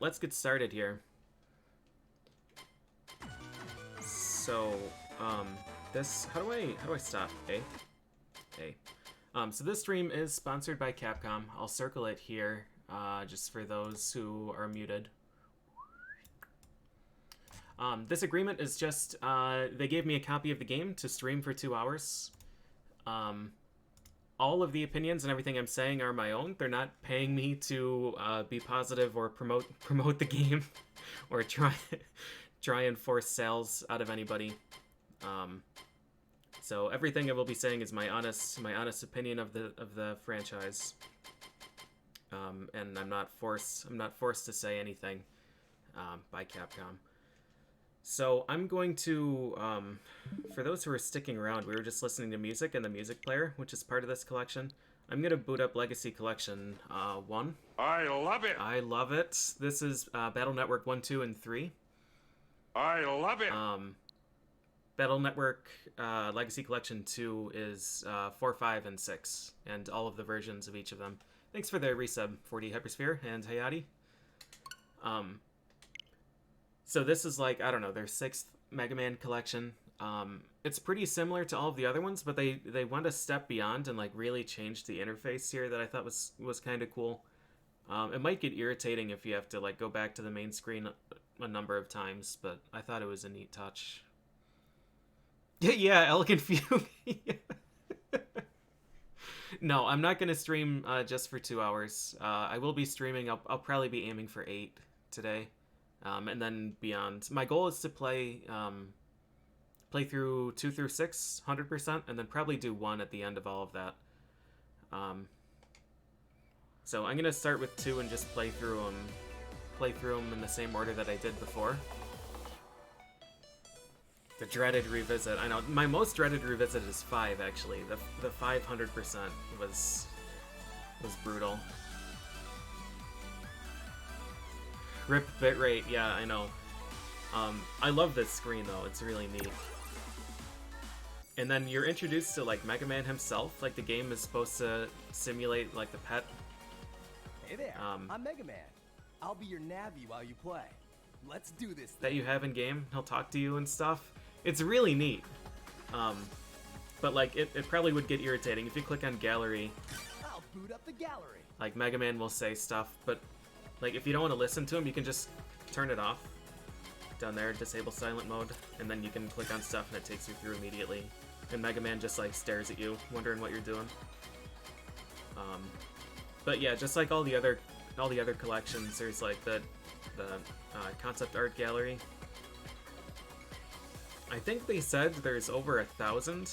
let's get started here. So, this, how do I stop? A. So this stream is sponsored by Capcom. I'll circle it here, just for those who are muted. This agreement is just, they gave me a copy of the game to stream for 2 hours. All of the opinions and everything I'm saying are my own. They're not paying me to be positive or promote the game or try and force sales out of anybody. So everything I will be saying is my honest opinion of the franchise. And I'm not forced to say anything by Capcom. So I'm going to, for those who are sticking around, we were just listening to music in the music player, which is part of this collection. I'm going to boot up Legacy Collection 1. I love it! I love it. This is Battle Network 1, 2, and 3. I love it! Battle Network Legacy Collection 2 is 4, 5, and 6, and all of the versions of each of them. Thanks for the resub, 4D Hypersphere and Hayati. So this is like, I don't know, their 6th Mega Man collection. It's pretty similar to all of the other ones, but they went a step beyond and like really changed the interface here that I thought was kind of cool. It might get irritating if you have to like go back to the main screen a number of times, but I thought it was a neat touch. Yeah, Elegant Fugue. No, I'm not going to stream just for 2 hours. I will be streaming. I'll probably be aiming for 8 today. And then beyond. My goal is to play through 2 through 6, 100%, and then probably do 1 at the end of all of that. So I'm gonna start with 2 and just play through them in the same order that I did before. The dreaded revisit. I know my most dreaded revisit is 5. Actually, the 500% was brutal. Rip bitrate, yeah, I know. I love this screen though, it's really neat. And then you're introduced to like Mega Man himself, like the game is supposed to simulate like the pet. Hey there, I'm Mega Man. I'll be your Navi while you play. Let's do this thing. That you have in game, he'll talk to you and stuff. It's really neat. But like it probably would get irritating if you click on gallery. I'll boot up the gallery. Like Mega Man will say stuff, but like, if you don't want to listen to him, you can just turn it off. Down there, disable silent mode, and then you can click on stuff and it takes you through immediately. And Mega Man just, like, stares at you, wondering what you're doing. But yeah, just like all the other collections, there's, like, the concept art gallery. I think they said there's over 1,000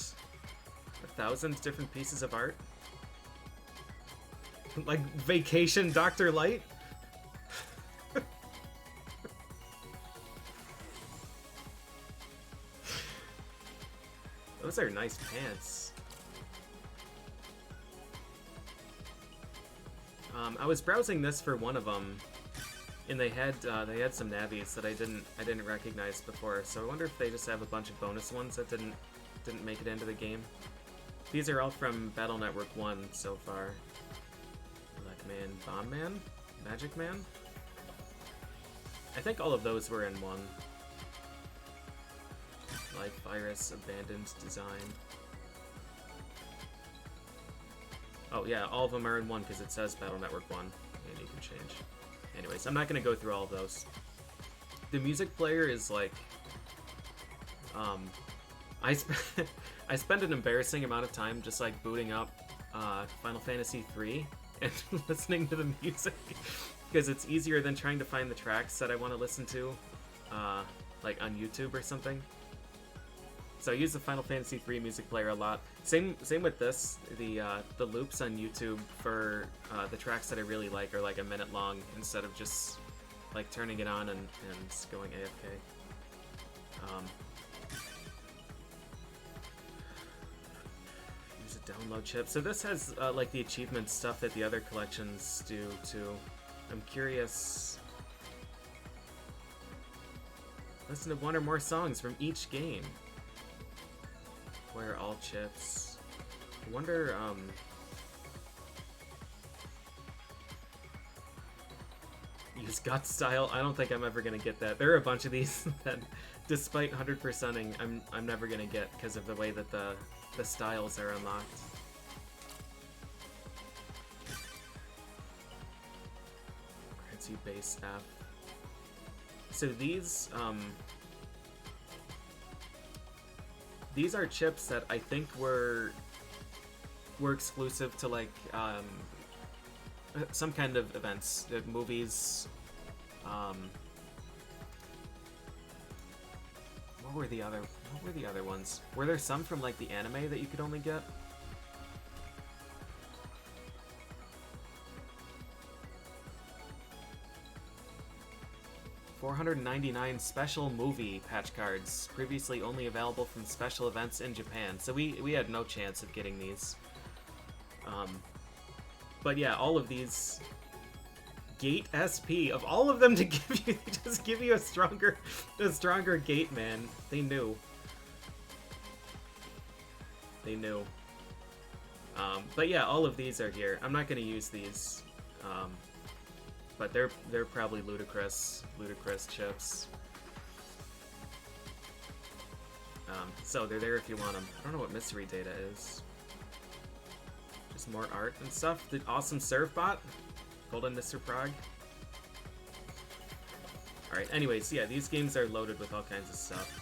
different pieces of art. Like, Vacation Dr. Light? Those are nice pants. I was browsing this for one of them, and they had some navis that I didn't recognize before. So I wonder if they just have a bunch of bonus ones that didn't make it into the game. These are all from Battle Network 1 so far. Black Man, Bomb Man, Magic Man. I think all of those were in 1. Life Virus, Abandoned Design. Oh yeah, all of them are in 1 because it says Battle Network 1, and you can change. Anyways, I'm not going to go through all of those. The music player is like... I spend an embarrassing amount of time just like booting up Final Fantasy III and listening to the music because it's easier than trying to find the tracks that I want to listen to like on YouTube or something. So I use the Final Fantasy III music player a lot. Same with this. The loops on YouTube for the tracks that I really like are like a minute long instead of just like turning it on and going AFK. Use a download chip. So this has like the achievement stuff that the other collections do too. I'm curious. Listen to 1 or more songs from each game. Acquire all chips. I wonder, use gut style. I don't think I'm ever gonna get that. There are a bunch of these that, despite 100%ing, I'm never gonna get because of the way that the styles are unlocked. Grants you base F. So these are chips that I think were exclusive to like some kind of events, movies. What were the other ones? Were there some from like the anime that you could only get? $499 special movie patch cards, previously only available from special events in Japan. So we had no chance of getting these. But yeah, all of these Gate SP, of all of them to give you, just give you a stronger Gate, man. They knew. They knew. But yeah, all of these are here. I'm not gonna use these. But they're probably ludicrous chips. So they're there if you want them. I don't know what mystery data is. Just more art and stuff. The awesome serve bot, Golden Mr. Prague. All right. Anyways, yeah, these games are loaded with all kinds of stuff.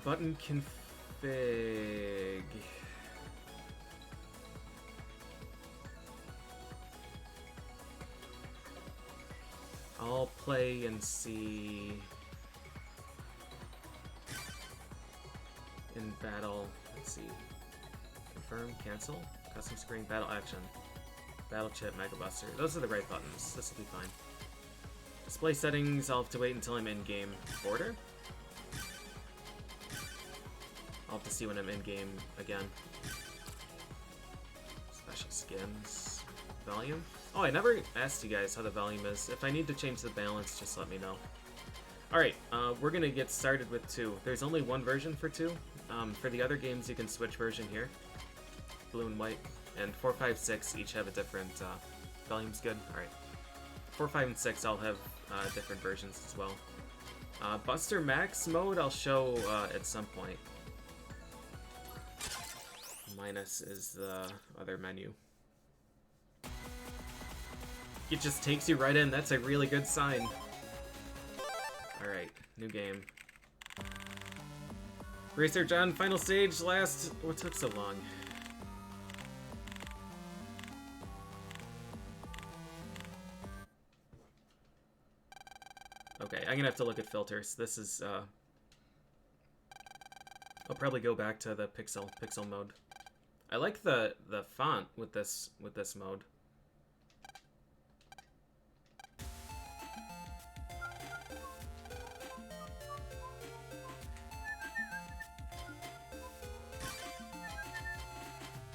Button config. I'll play and see in battle. Let's see. Confirm, cancel, custom screen, battle action, battle chip, Mega Buster. Those are the right buttons. This will be fine. Display settings, I'll have to wait until I'm in game. Border? I'll have to see when I'm in game again. Special skins. Volume? Oh, I never asked you guys how the volume is. If I need to change the balance, just let me know. Alright, we're gonna get started with 2. There's only one version for 2. For the other games, you can switch version here. Blue and white. And 4, 5, 6 each have a different volume's good. Alright. 4, 5, and 6 all have different versions as well. Buster Max mode I'll show at some point. Minus is the other menu. It just takes you right in. That's a really good sign. Alright, new game. Racer John, final stage, last... What took so long? Okay, I'm gonna have to look at filters. This is, I'll probably go back to the pixel mode. I like the font with this mode.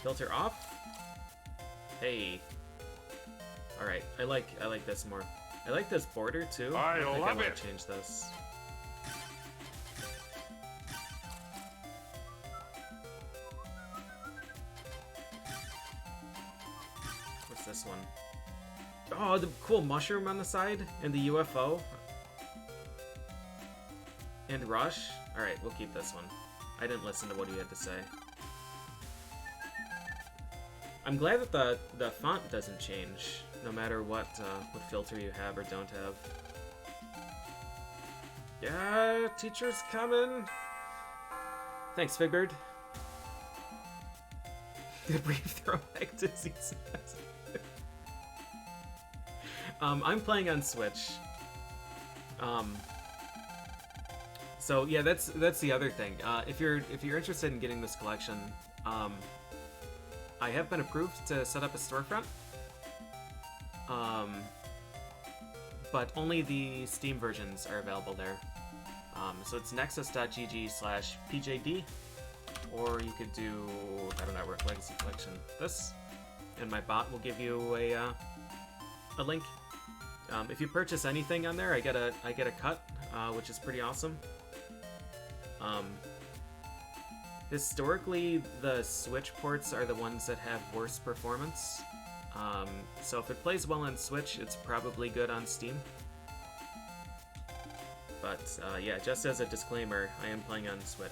Filter off. Hey. All right. I like this more. I like this border too. I think I want to change this. What's this one? Oh, the cool mushroom on the side and the UFO. And Rush. All right, we'll keep this one. I didn't listen to what he had to say. I'm glad that the font doesn't change, no matter what filter you have or don't have. Yeah, teacher's coming. Thanks, Figbird. The brief throwback to season. I'm playing on Switch. So yeah, that's the other thing. If you're interested in getting this collection, I have been approved to set up a storefront, but only the Steam versions are available there. So it's nexus.gg/pjd, or you could do, I don't know, Legacy Collection this, and my bot will give you a link. If you purchase anything on there, I get a cut, which is pretty awesome. Historically, the Switch ports are the ones that have worse performance. So if it plays well on Switch, it's probably good on Steam. But yeah, just as a disclaimer, I am playing on Switch.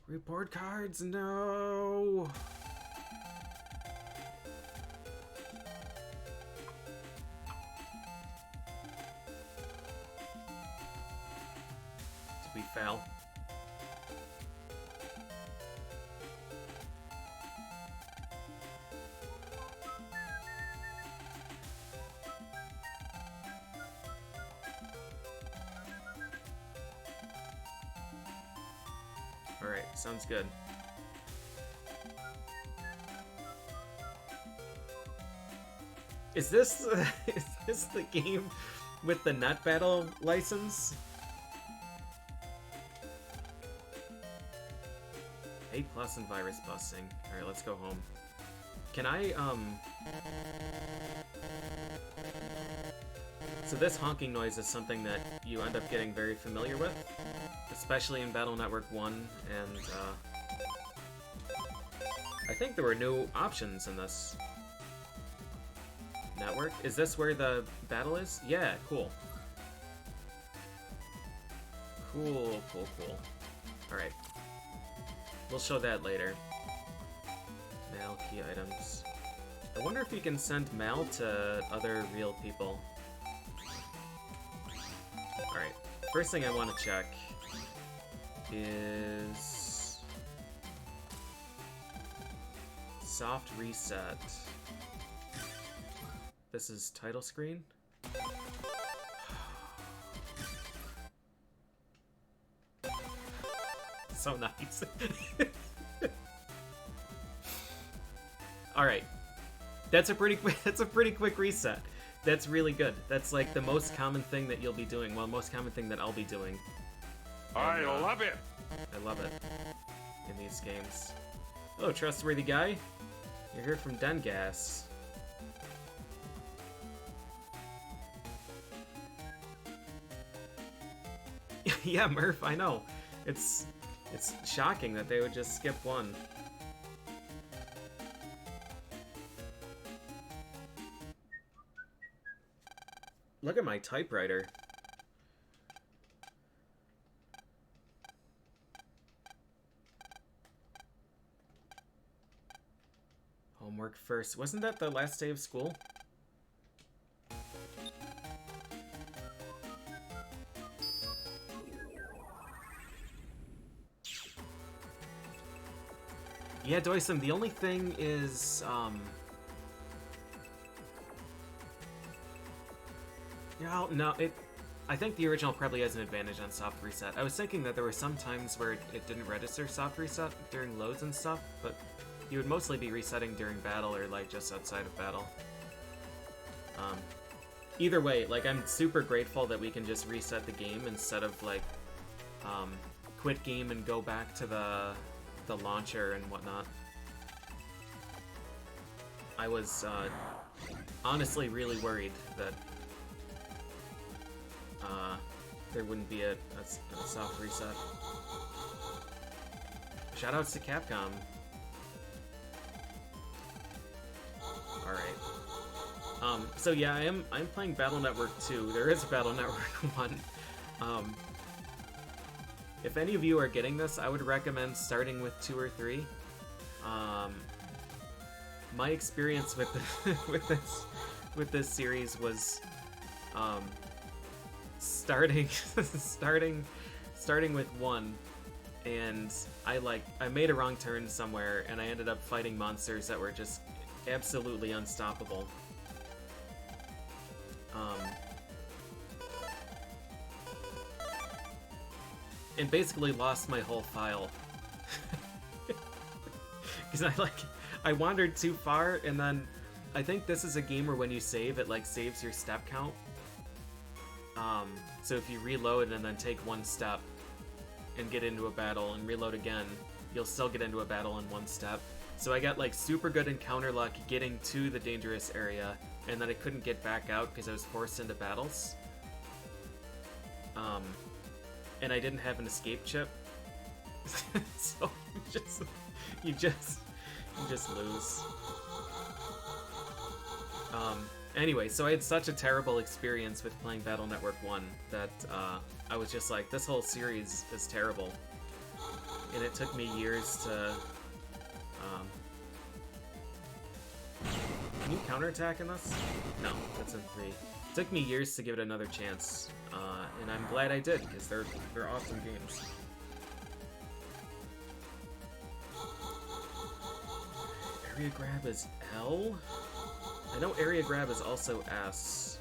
Report cards, no! Did we fail? Alright, sounds good. Is this the game with the Nut Battle license? A+ and virus busting. Alright, let's go home. Can I, So this honking noise is something that you end up getting very familiar with, especially in Battle Network 1, and, I think there were new options in this network. Is this where the battle is? Yeah, cool. Cool. Alright. We'll show that later. Mail key items. I wonder if you can send mail to other real people. Alright. First thing I want to check is soft reset. This is title screen. So nice. All right, that's a pretty quick reset. That's really good. That's like the most common thing that you'll be doing. Well, most common thing that I'll be doing. I love it. I love it in these games. Oh, trustworthy guy. You're here from Dengas. Yeah, Murph, I know. It's shocking that they would just skip one. Look at my typewriter. Homework first. Wasn't that the last day of school? Yeah, Doysum, the only thing is, yeah, no, I think the original probably has an advantage on soft reset. I was thinking that there were some times where it didn't register soft reset during loads and stuff, but you would mostly be resetting during battle or, like, just outside of battle. Either way, like, I'm super grateful that we can just reset the game instead of, like, quit game and go back to the launcher and whatnot. I was honestly really worried that there wouldn't be a soft reset. Shoutouts to Capcom. Alright. So yeah, I'm playing Battle Network 2. There is Battle Network 1. If any of you are getting this, I would recommend starting with 2 or 3. My experience with with this series was starting with 1, and I made a wrong turn somewhere, and I ended up fighting monsters that were just absolutely unstoppable. And basically lost my whole file. Because I wandered too far, and then I think this is a game where when you save, it like saves your step count. So if you reload and then take 1 step and get into a battle and reload again, you'll still get into a battle in 1 step. So I got like super good encounter luck getting to the dangerous area, and then I couldn't get back out because I was forced into battles. and I didn't have an escape chip. So you just lose. Anyway, so I had such a terrible experience with playing Battle Network 1 that I was just like, this whole series is terrible. And it took me years to... Can you counterattack in this? No, that's in 3. It took me years to give it another chance, and I'm glad I did, because they're awesome games. Area grab is L? I know area grab is also S.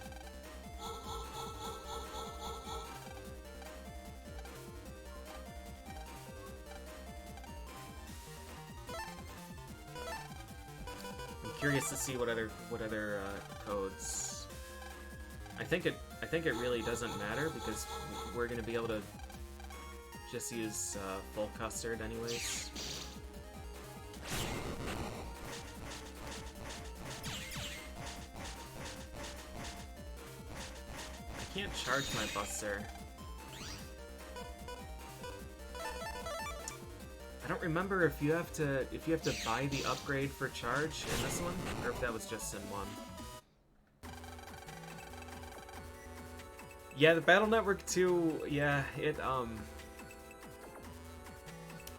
I'm curious to see what other codes. I think it really doesn't matter because we're gonna be able to just use full custard anyways. I can't charge my buster. I don't remember if you have to buy the upgrade for charge in this one, or if that was just in 1. Yeah, the Battle Network 2, yeah, it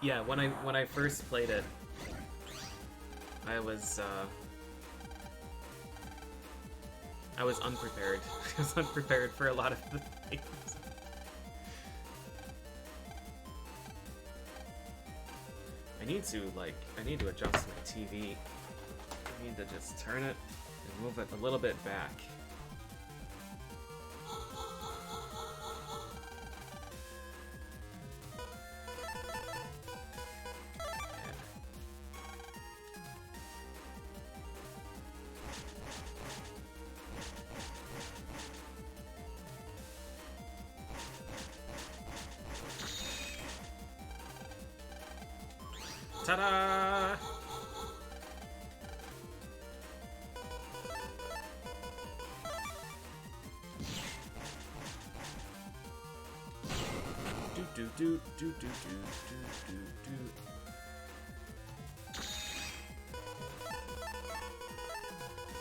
yeah, when I first played it, I was unprepared. I was unprepared for a lot of the things. I need to adjust my TV. I need to just turn it and move it a little bit back. Ta-da!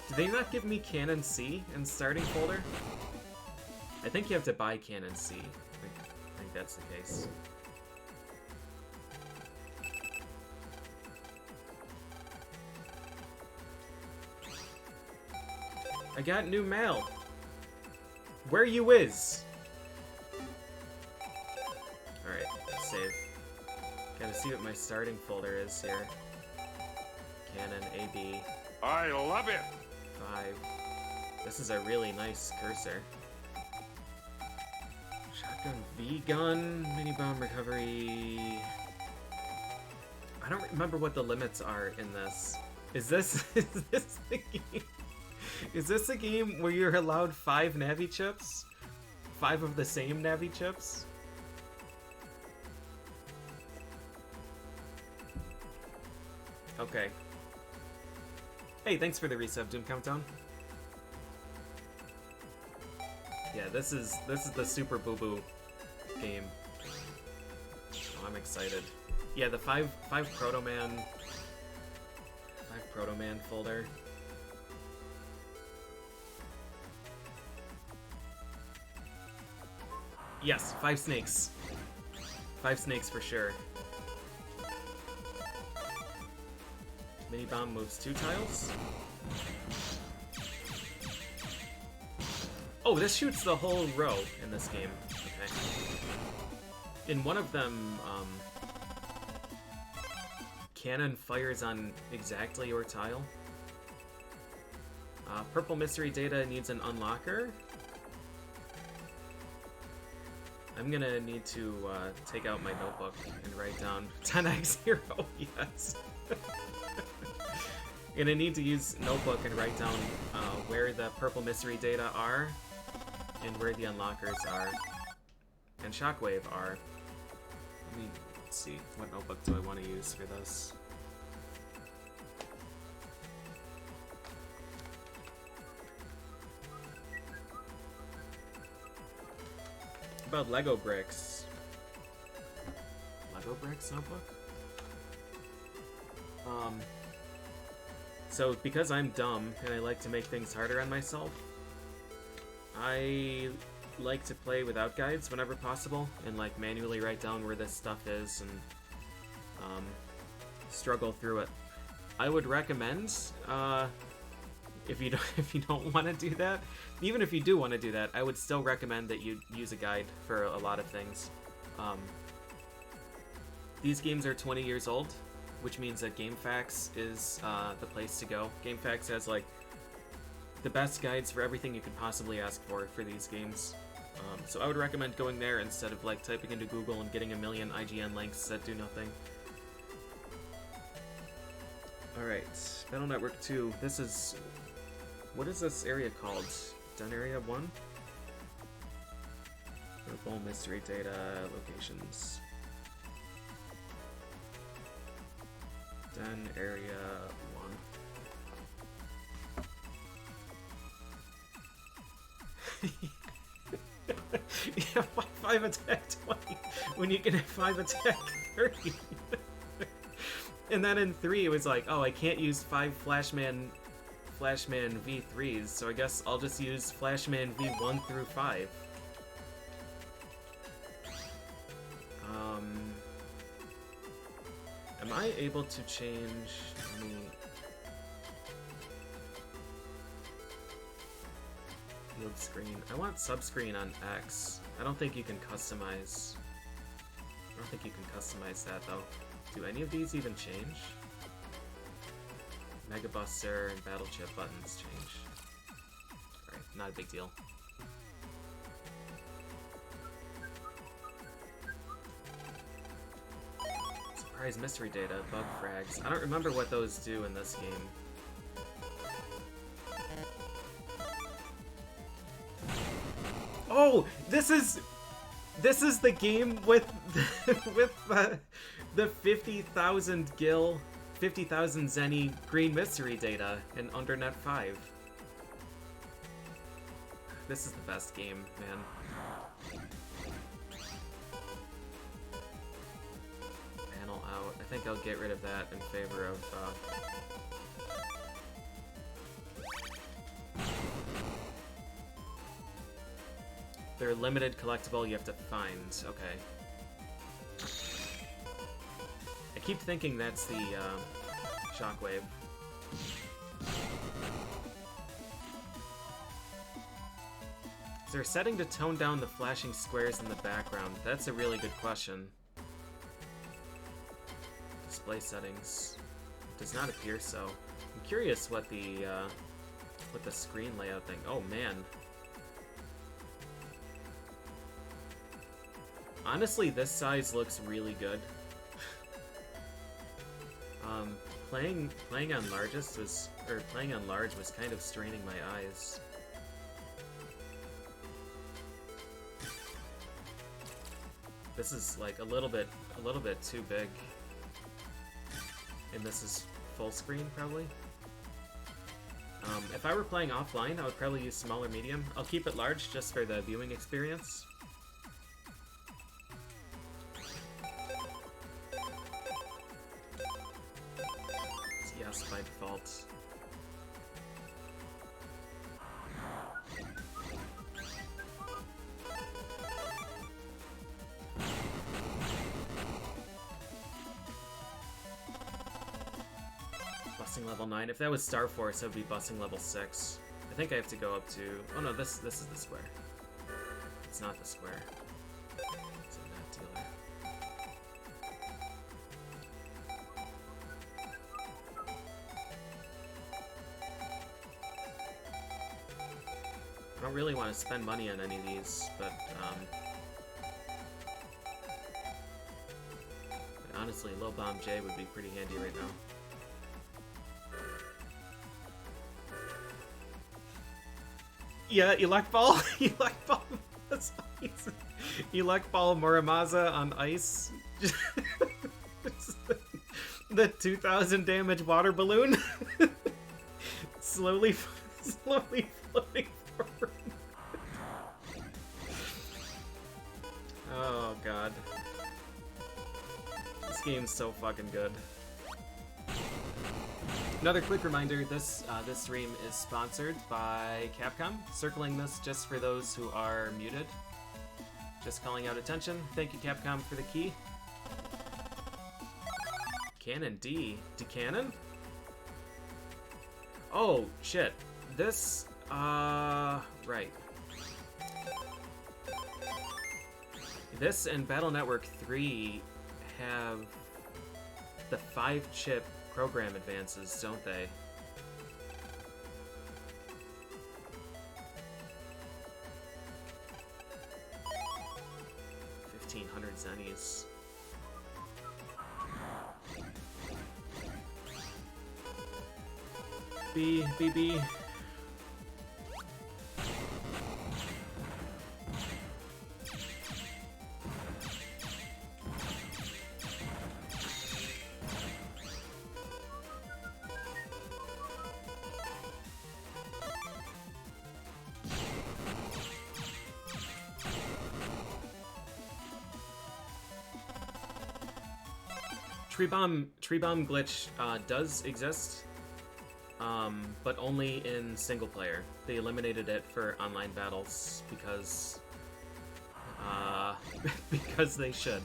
Did they not give me Canon C in starting folder? I think you have to buy Canon C. I think that's the case. I got new mail. Where you is? Alright, let's save. Gotta see what my starting folder is here. Canon AB. I love it! 5. This is a really nice cursor. Shotgun V-gun, mini bomb recovery. I don't remember what the limits are in this. Is this the game? Is this a game where you're allowed 5 Navi chips? 5 of the same Navi chips? Okay. Hey, thanks for the resub, Doom Countdown. Yeah, this is the super boo-boo game. Oh, I'm excited. Yeah, the 5 Proto-Man folder. Yes, 5 snakes. 5 snakes for sure. Mini bomb moves 2 tiles. Oh, this shoots the whole row in this game. Okay. In one of them, cannon fires on exactly your tile. Purple mystery data needs an unlocker. I'm gonna need to take out my notebook and write down 10x0, yes. Gonna need to use notebook and write down where the purple mystery data are and where the unlockers are and shockwave are. Let me see, what notebook do I want to use for this? About Lego bricks. Showbreak's notebook. So because I'm dumb and I like to make things harder on myself, I like to play without guides whenever possible and like manually write down where this stuff is and struggle through it. I would recommend if you don't want to do that, even if you do want to do that, I would still recommend that you use a guide for a lot of things. These games are 20 years old, which means that GameFAQs is the place to go. GameFAQs has like the best guides for everything you could possibly ask for these games. So I would recommend going there instead of like typing into Google and getting a million IGN links that do nothing. Alright, Battle Network 2. This is... What is this area called? Done Area 1? Purple mystery data locations. Done Area 1. Yeah, 5 attack 20 when you can have 5 attack 30. And then in 3 it was like, oh, I can't use 5 Flashman V3s, so I guess I'll just use Flashman V1 through 5. Am I able to change any... Field screen. I want subscreen on X. I don't think you can customize... I don't think you can customize that, though. Do any of these even change? Mega Buster and Battle Chip buttons change. Alright, not a big deal. Surprise mystery data, bug frags. I don't remember what those do in this game. Oh, this is the game with with the 50,000 gil, 50,000 Zenny green mystery data in Undernet 5. This is the best game, man. Panel out. I think I'll get rid of that in favor of they're limited collectible you have to find. Okay. I keep thinking that's the Shockwave. Is there a setting to tone down the flashing squares in the background? That's a really good question. Display settings. It does not appear so. I'm curious what the screen layout thing. Oh man. Honestly, this size looks really good. Playing on large was kind of straining my eyes. This is like a little bit too big. And this is full screen probably. If I were playing offline, I would probably use small or medium. I'll keep it large just for the viewing experience. Yes, by default. Busing level 9. If that was Star Force, it would be busing level 6. I think I have to go up to... Oh no, this is the square. It's not the square. It's a map dealer. I don't really want to spend money on any of these, but honestly, Low Bomb J would be pretty handy right now. Yeah, Elect Ball? Elect Ball. That's amazing. Elect Ball Muramasa on ice. The 2,000 damage water balloon. slowly floating forward. Oh god. This game's so fucking good. Another quick reminder, this stream is sponsored by Capcom. Circling this just for those who are muted. Just calling out attention. Thank you, Capcom, for the key. Cannon D. D-Cannon? Oh, shit. This, right. This and Battle Network 3 have the 5-chip program advances, don't they? $1,500 zennies. B. Tree bomb glitch does exist, but only in single player. They eliminated it for online battles because because they should.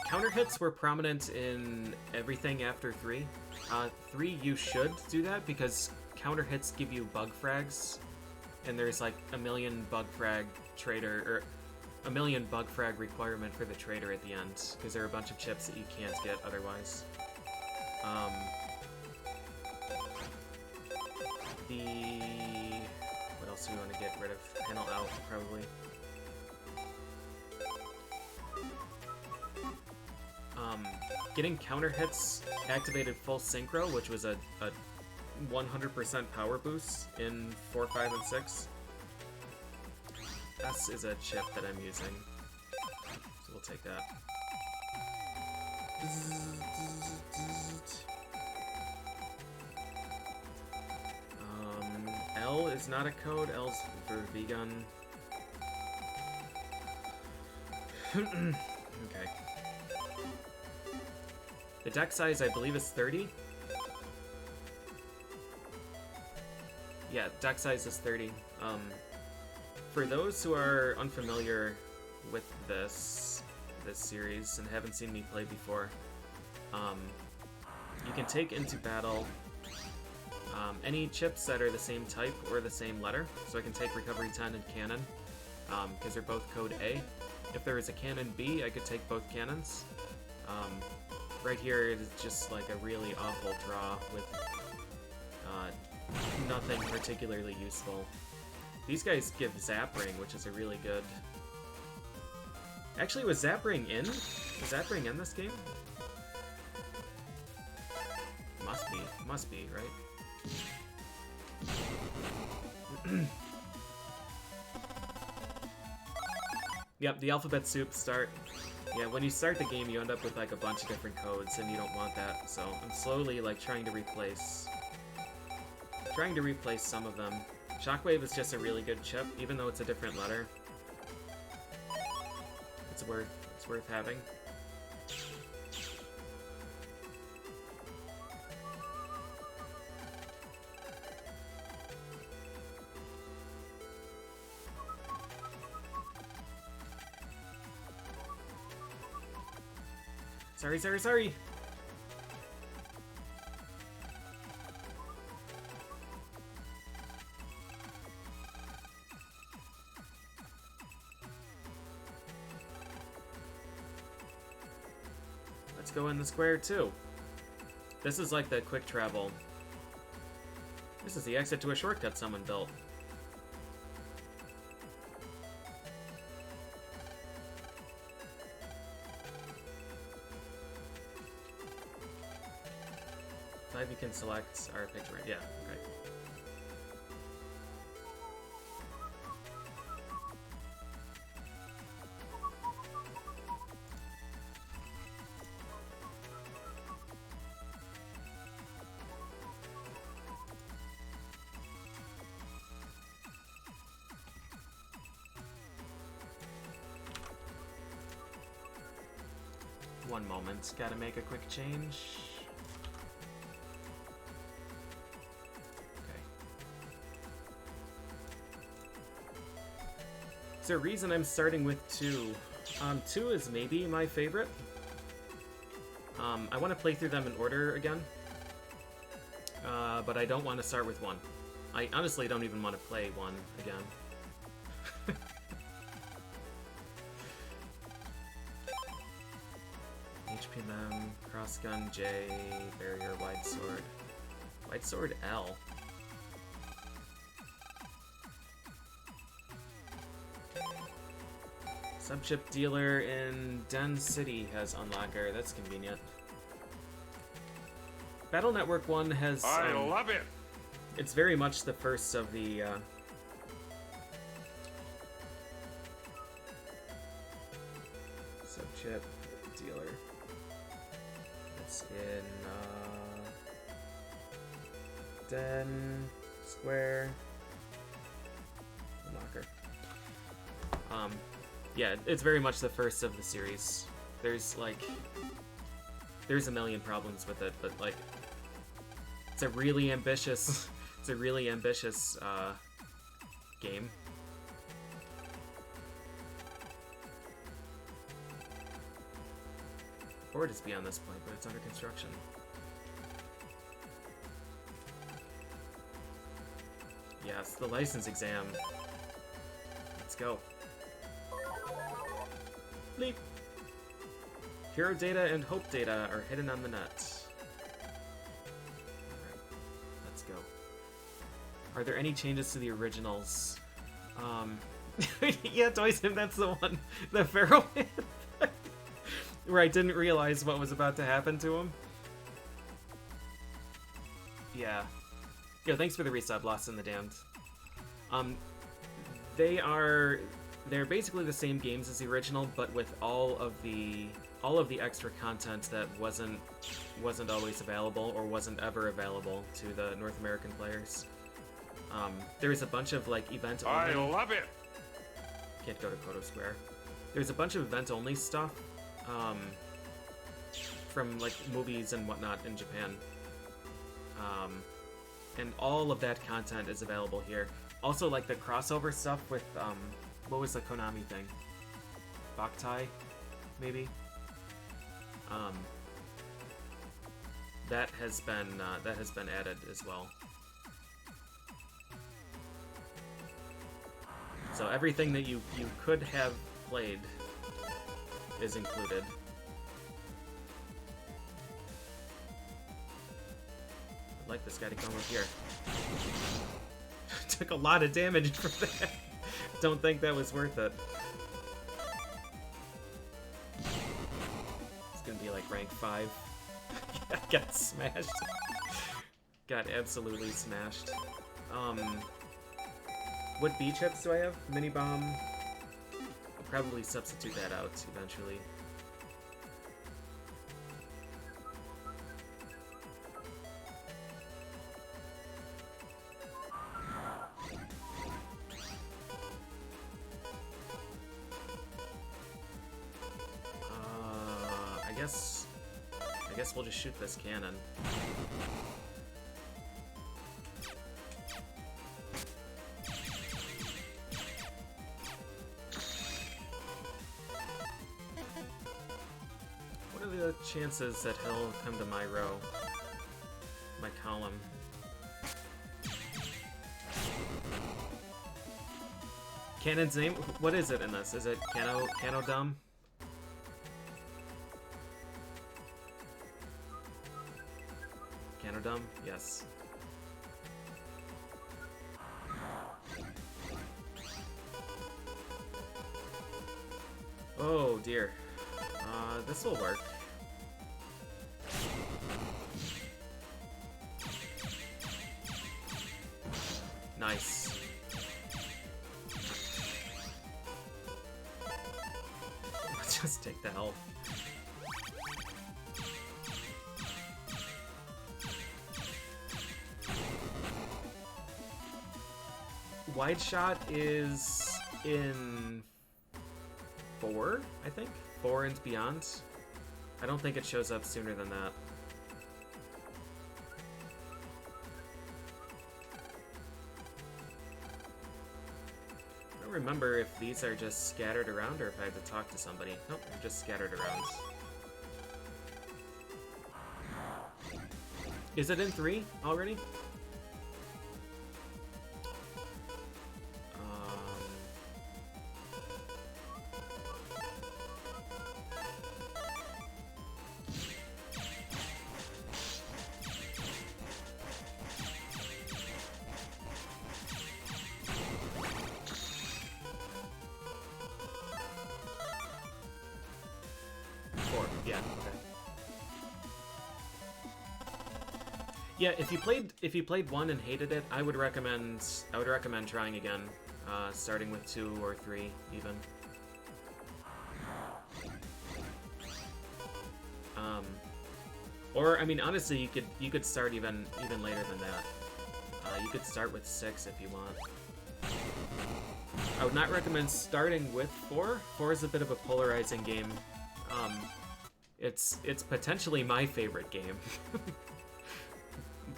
Counter hits were prominent in everything after 3. 3, you should do that because counter hits give you bug frags, and there's like a million bug frag requirement for the trader at the end because there are a bunch of chips that you can't get otherwise. What else do we want to get rid of? Panel out, probably. Getting counter hits activated full synchro, which was a 100% power boost in 4, 5, and 6. S is a chip that I'm using, so we'll take that. L is not a code. L's for V-Gun. Okay. The deck size, I believe, is 30. Yeah, deck size is 30. For those who are unfamiliar with this series and haven't seen me play before, you can take into battle any chips that are the same type or the same letter. So I can take Recovery 10 and Cannon, because they're both code A. If there was a Cannon B, I could take both cannons. Right here, it is just like a really awful draw with nothing particularly useful. These guys give Zap Ring, which is a really good... Actually, was Zap Ring in? Was Zap Ring in this game? Must be, right? Yep, the alphabet soup start. Yeah, when you start the game, you end up with like a bunch of different codes, and you don't want that. So I'm slowly like trying to replace some of them. Shockwave is just a really good chip, even though it's a different letter. It's worth having. Sorry. Let's go in the square too. This is like the quick travel. This is the exit to a shortcut someone built. You can select our picture. Yeah, okay. One moment, gotta make a quick change. Okay. Is there a reason I'm starting with 2? 2 is maybe my favorite. I want to play through them in order again. But I don't want to start with 1. I honestly don't even want to play 1 again. HPMM, crossgun J, barrier, wide sword. Wide sword L. Subchip dealer in Den City has unlocker. That's convenient. Battle Network 1 has... I love it! It's very much the first of the... Subchip dealer. It's in... Den... Square... Unlocker. Yeah, it's very much the first of the series. There's, like... There's a million problems with it, but, like... It's a really ambitious... It's a really ambitious, game. The board is beyond this point, but it's under construction. Yes, the license exam. Let's go. Bleep. Hero data and hope data are hidden on the net. Alright, let's go. Are there any changes to the originals? Yeah, Toysim, that's the one. The Pharaoh Man. Where I didn't realize what was about to happen to him. Yeah. Yo, thanks for the resub, Lost in the Damned. They're basically the same games as the original, but with all of the extra content that wasn't always available or wasn't ever available to the North American players. There's a bunch of like event only. I love it. Can't go to Koto Square. There's a bunch of event only stuff from like movies and whatnot in Japan. And all of that content is available here. Also, like the crossover stuff with what was the Konami thing? Boktai, maybe. That has been added as well. So everything that you could have played is included. I'd like this guy to come over here. Took a lot of damage from that. Don't think that was worth it. It's gonna be like rank 5. Got smashed. Got absolutely smashed. What beachheads do I have? Mini bomb. I'll probably substitute that out eventually. I guess we'll just shoot this cannon. What are the chances that he'll come to my row? My column? Cannon's name? What is it in this? Is it Canodum? Canodum? Yes. Oh dear. This will work. Nice. Let's just take the health. Wide shot is in 4, I think? 4 and beyond. I don't think it shows up sooner than that. I don't remember if these are just scattered around or if I have to talk to somebody. Nope, they're just scattered around. Is it in 3 already? Yeah, if you played 1 and hated it, I would recommend trying again, starting with 2 or 3 even. Or I mean, honestly, you could start even later than that. You could start with 6 if you want. I would not recommend starting with 4. 4 is a bit of a polarizing game. It's potentially my favorite game.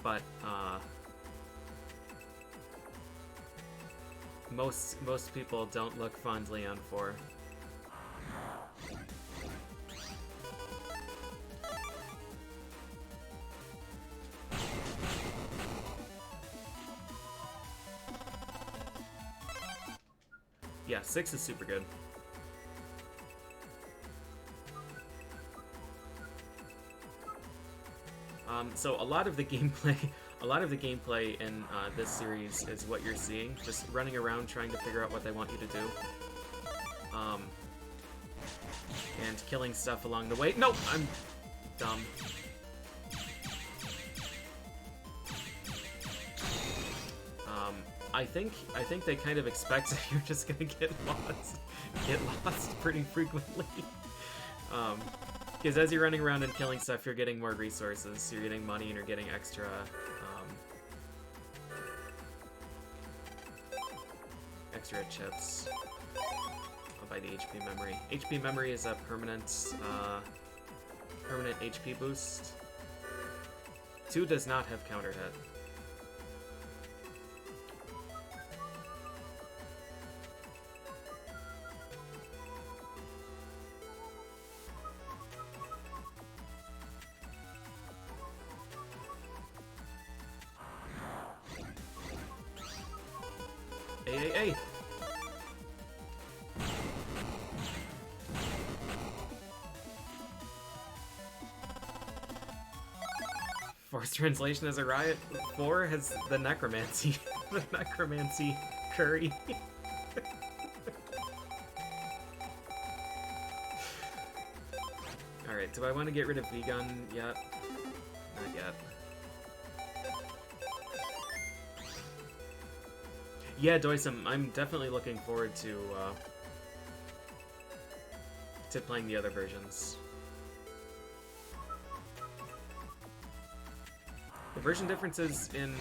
But most people don't look fondly on 4. Yeah, 6 is super good. So a lot of the gameplay in this series is what you're seeing, just running around trying to figure out what they want you to do, and killing stuff along the way. No, I'm dumb. I think they kind of expect that you're just gonna get lost pretty frequently. Because as you're running around and killing stuff, you're getting more resources, you're getting money, and you're getting extra chips. I'll buy the HP memory. HP memory is a permanent HP boost. 2 does not have counter hit. Hey! Forced translation is a riot. 4 has the necromancy. The necromancy curry. Alright, do I want to get rid of V-Gun yet? Not yet. Yeah, Doisum, I'm definitely looking forward to playing the other versions. The version differences in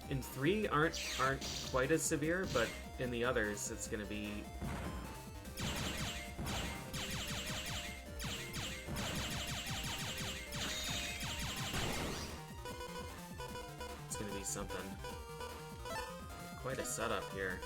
in 3 aren't quite as severe, but in the others it's gonna be something. Quite a setup here.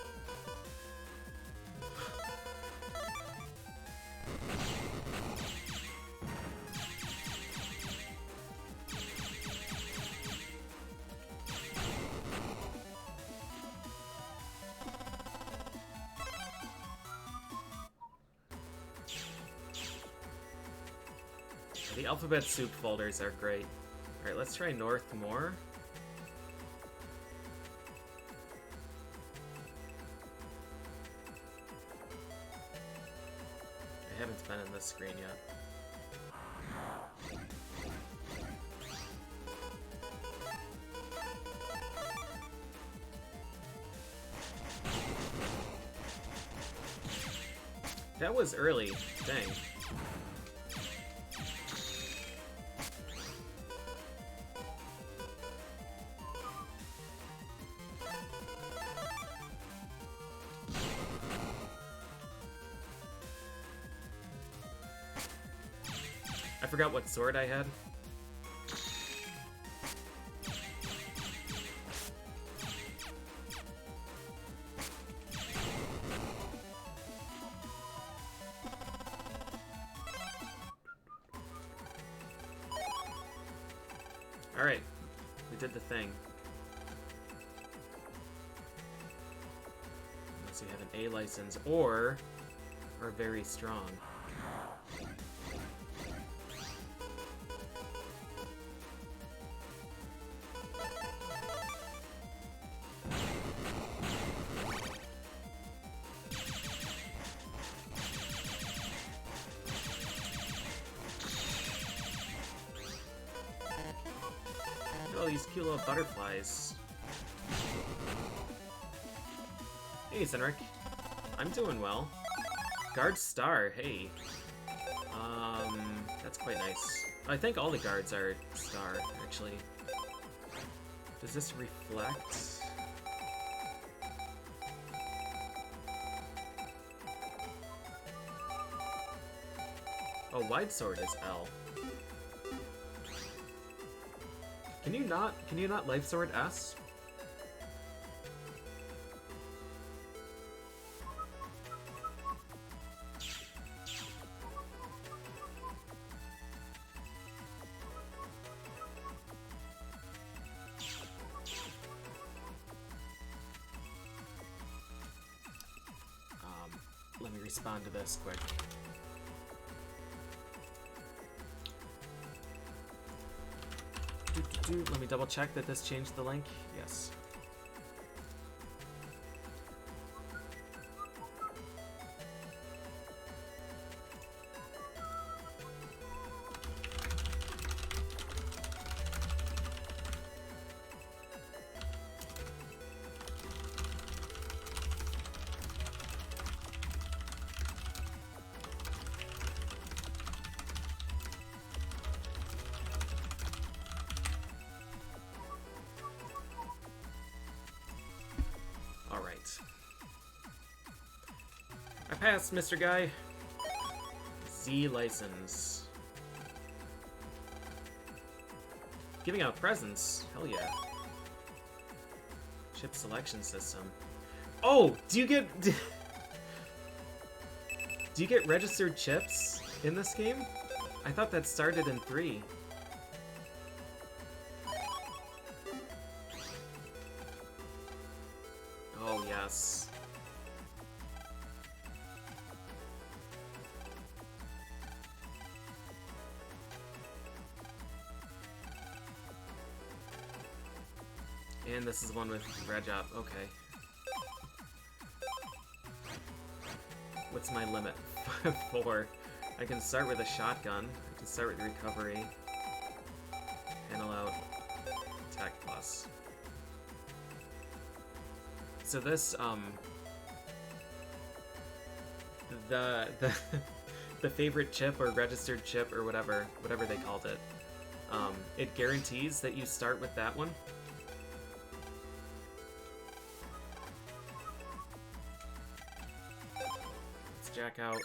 The alphabet soup folders are great. Alright, let's try north more. I haven't been in this screen yet. That was early. Dang. I forgot what sword I had. Alright, we did the thing. Unless you have an A license or are very strong. All these cute little butterflies. Hey, Zenric. I'm doing well. Guard star, hey. That's quite nice. I think all the guards are star, actually. Does this reflect? Oh, wide sword is L. Can you not life sword S? Let me respond to this quick. Let me double check that this changed the link. Yes. I passed, Mr. Guy. Z license. Giving out presents. Hell yeah. Chip selection system. Oh, do you get registered chips in this game? I thought that started in 3. Oh, yes. And this is one with Reg Up. Okay. What's my limit? 4. I can start with a shotgun. I can start with recovery. Handle out. Attack plus. So this, the favorite chip or registered chip or whatever they called it, it guarantees that you start with that one. Let's jack out.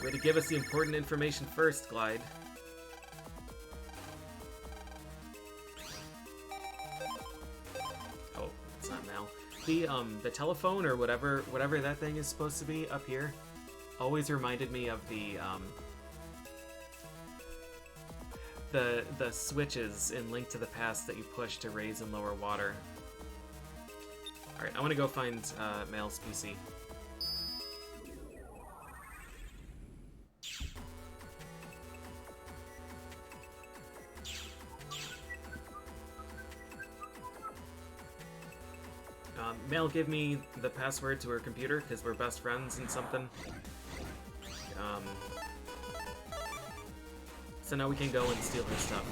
Way to give us the important information first, Glide. Oh, it's not now. The telephone or whatever that thing is supposed to be up here always reminded me of the switches in Link to the Past that you push to raise and lower water. Alright, I want to go find Male's PC. Male gave me the password to her computer because we're best friends and something. So now we can go and steal her stuff.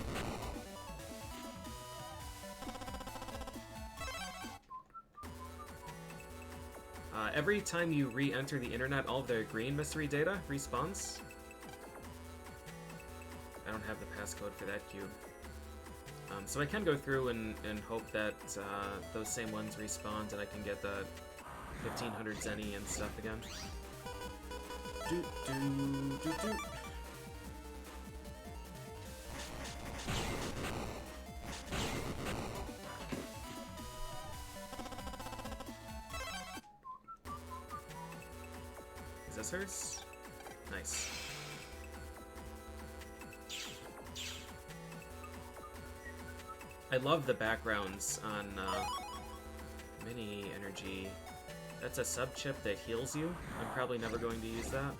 Every time you re-enter the internet, all of their green mystery data respawns. don't have the passcode for that cube. So I can go through and hope that those same ones respawn and I can get the 1500 Zenny and stuff again. Doot, doot, doot, doot. Is this hers? Nice. I love the backgrounds on Mini Energy. That's a sub-chip that heals you. I'm probably never going to use that.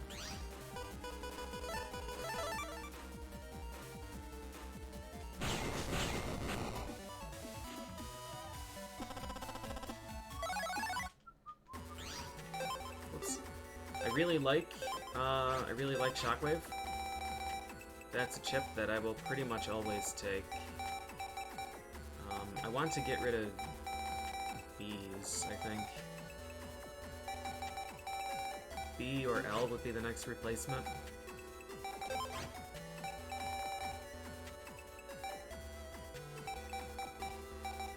Oops. I really like Shockwave. That's a chip that I will pretty much always take. I want to get rid of B's, I think. B or L would be the next replacement.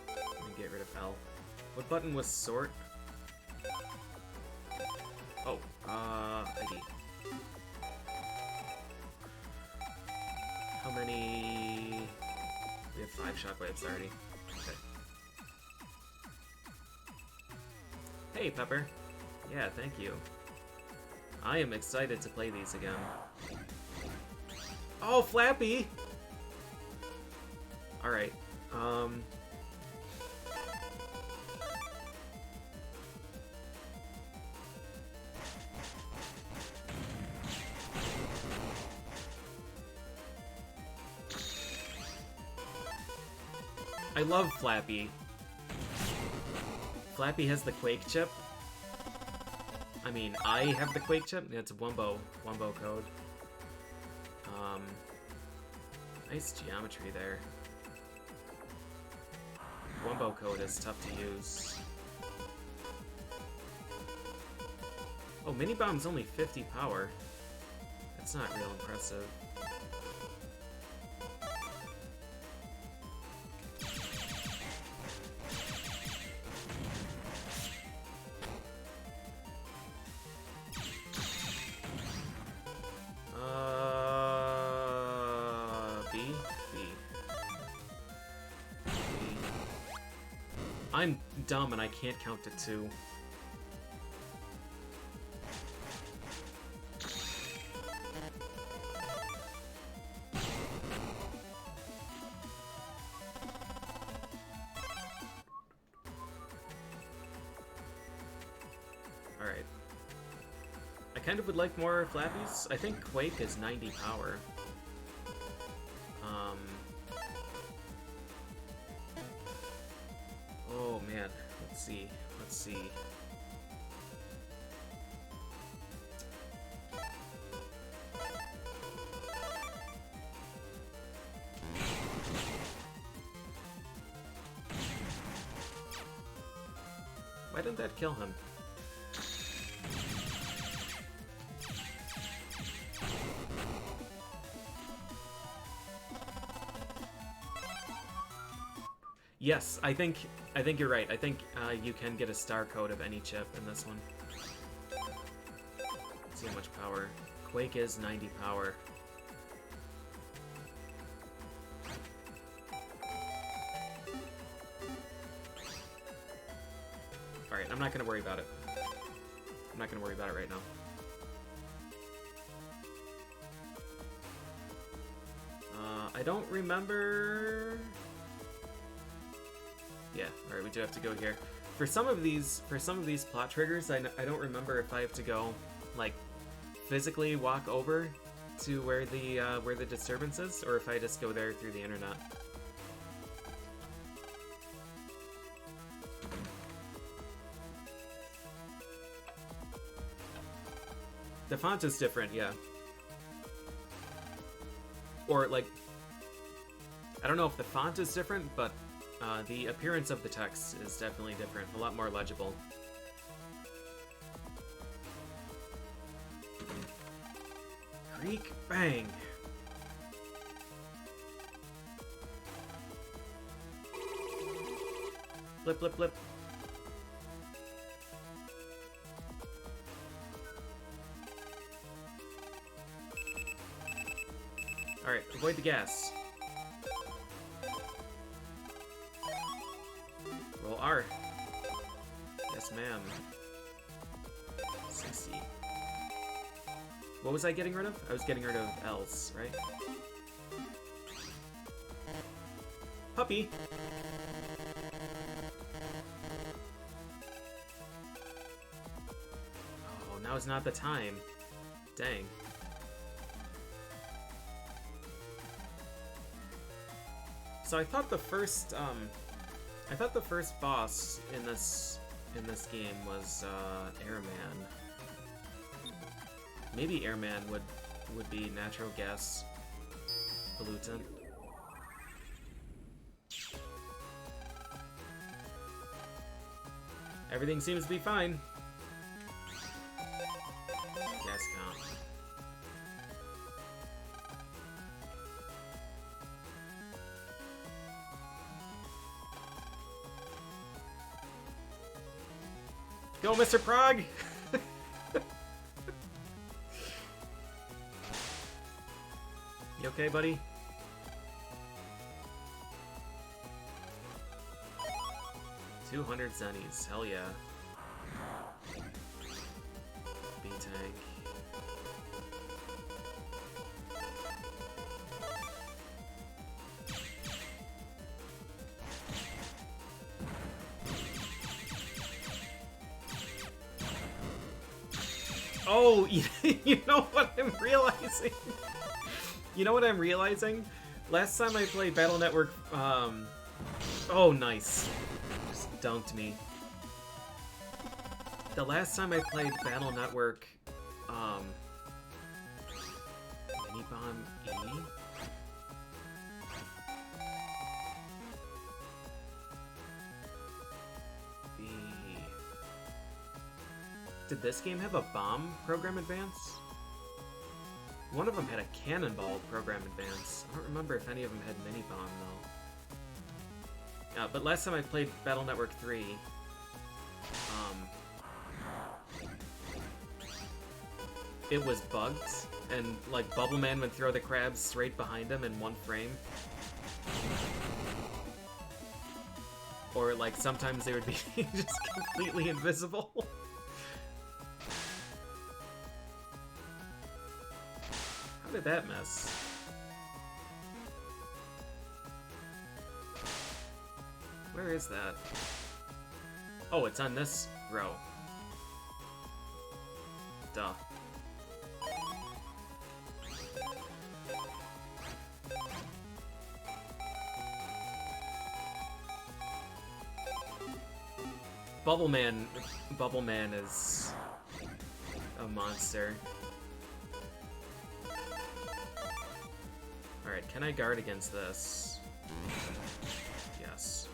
Let me get rid of L. What button was sort? Oh, ID. How many? We have 5 shockwaves already. Okay. Hey, Pepper. Yeah, thank you. I am excited to play these again. Oh, Flappy! Alright, I love Flappy. Flappy has the Quake chip. I mean, I have the Quake chip. It's a Wumbo code. Nice geometry there. Wumbo code is tough to use. Oh, Mini Bomb's only 50 power. That's not real impressive. I'm dumb and I can't count to 2. Alright. I kind of would like more Flappies. I think Quake is 90 power. Oh man, let's see. Why didn't that kill him? Yes, I think you're right. I think you can get a star code of any chip in this one. Let's see how much power. Quake is 90 power. Alright, I'm not gonna worry about it. I'm not gonna worry about it right now. I don't remember... Yeah, alright, we do have to go here. For some of these plot triggers, I don't remember if I have to go, like, physically walk over to where the disturbance is, or if I just go there through the internet. The font is different, yeah. Or, like, I don't know if the font is different, but the appearance of the text is definitely different, a lot more legible. Creek Bang! Blip, blip, blip. Alright, avoid the gas. Roll R. Yes, ma'am. 60. What was I getting rid of? I was getting rid of L's, right? Puppy! Oh, now is not the time. Dang. So I thought the first boss in this game was Airman. Maybe Airman would be natural gas pollutant. Everything seems to be fine. Gas count. Go, Mr. Prague! You okay, buddy? $200 zennies, hell yeah. B-Tank. Oh, you know what I'm realizing? You know what I'm realizing? Last time I played Battle Network, oh, nice. Just dunked me. The last time I played Battle Network, Mini Bomb E? Did this game have a bomb program advance? One of them had a cannonball program advance. I don't remember if any of them had mini bomb though. But last time I played Battle Network 3, it was bugged, and like Bubble Man would throw the crabs straight behind him in one frame. Or like sometimes they would be just completely invisible. How did that mess? Where is that? Oh, it's on this row. Duh. Bubble Man is a monster. Alright, can I guard against this? Yes.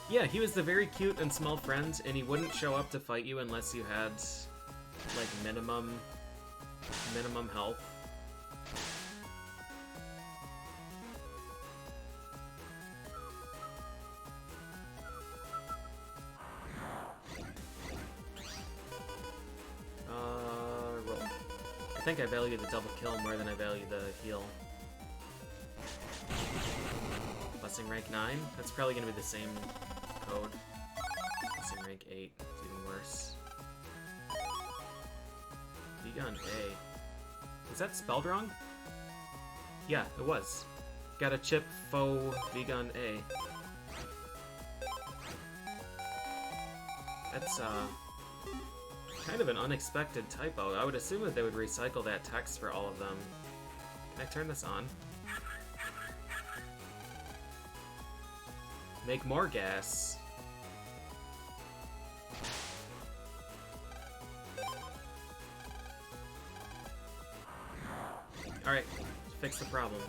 Yeah, he was the very cute and small friend, and he wouldn't show up to fight you unless you had, like, minimum health. I think I value the double kill more than I value the heal. Blessing rank 9? That's probably going to be the same code. Blessing rank 8. It's even worse. V-Gun A. Was that spelled wrong? Yeah, it was. Got a chip faux V-Gun A. That's, kind of an unexpected typo. I would assume that they would recycle that text for all of them. Can I turn this on? Make more gas. Alright, fix the problem.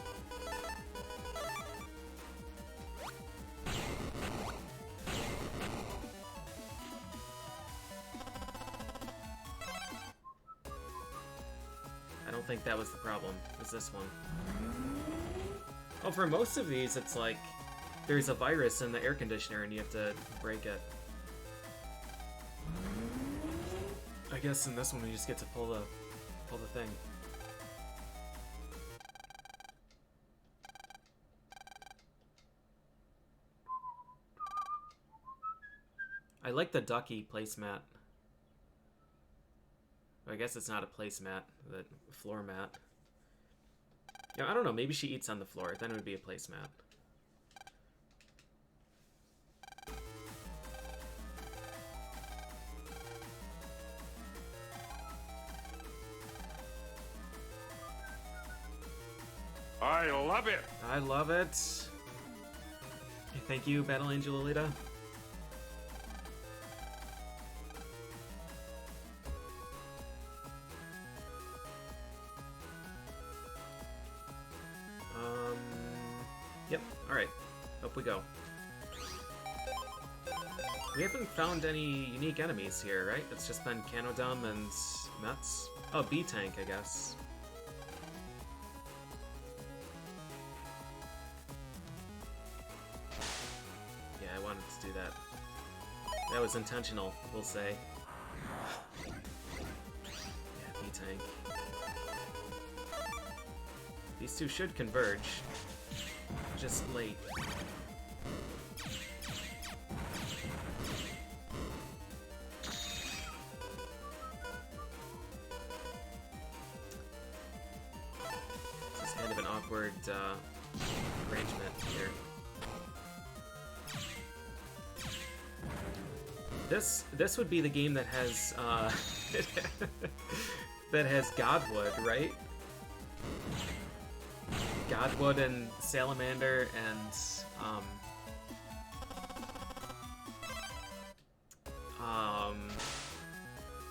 I think that was the problem, is this one. Oh, for most of these, it's like there's a virus in the air conditioner and you have to break it. I guess in this one we just get to pull the thing. I like the ducky placemat. I guess it's not a placemat, the floor mat. Yeah, I don't know, maybe she eats on the floor, then it would be a placemat. I love it! I love it. Thank you, Battle Angel Alita. Yep, alright. Up we go. We haven't found any unique enemies here, right? It's just been Canodum and Mets. Oh, B-Tank, I guess. Yeah, I wanted to do that. That was intentional, we'll say. Yeah, B-Tank. These two should converge. Just late. This is kind of an awkward arrangement here. This would be the game that has that has Godwood, right? Godwood and Salamander and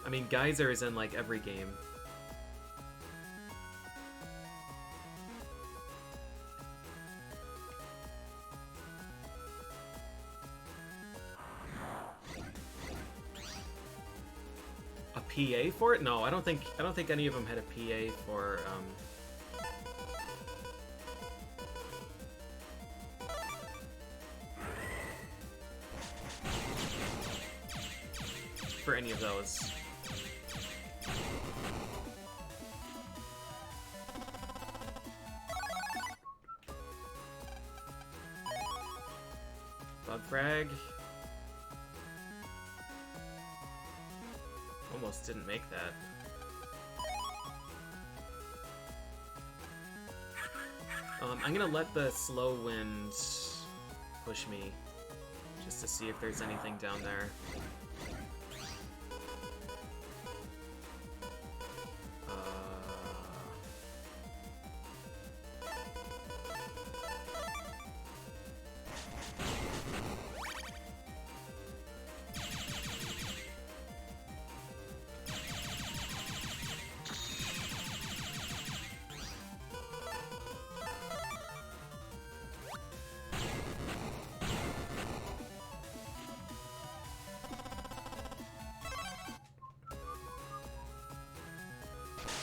I mean Geyser is in like every game. A PA for it? No, I don't think any of them had a PA for any of those. Bug frag. Almost didn't make that. I'm gonna let the slow wind push me just to see if there's anything down there.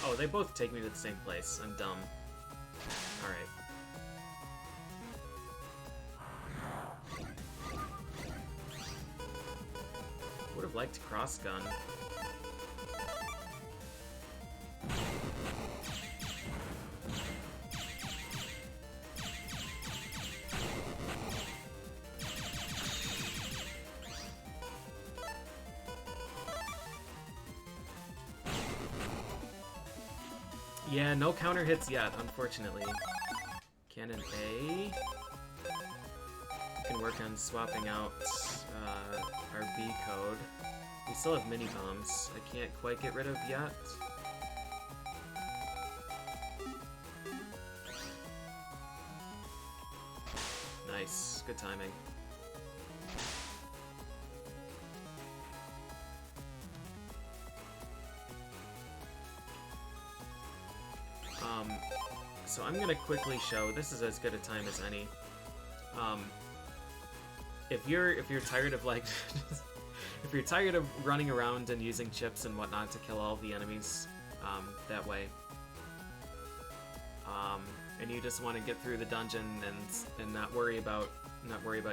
Oh, they both take me to the same place. I'm dumb. Alright. Would have liked cross gun. Yeah, no counter hits yet, unfortunately. Cannon A. We can work on swapping out our B code. We still have mini bombs. I can't quite get rid of yet. Nice, good timing. So I'm gonna quickly show, this is as good a time as any. If you're tired of like, if you're tired of running around and using chips and whatnot to kill all the enemies that way, and you just want to get through the dungeon and not worry about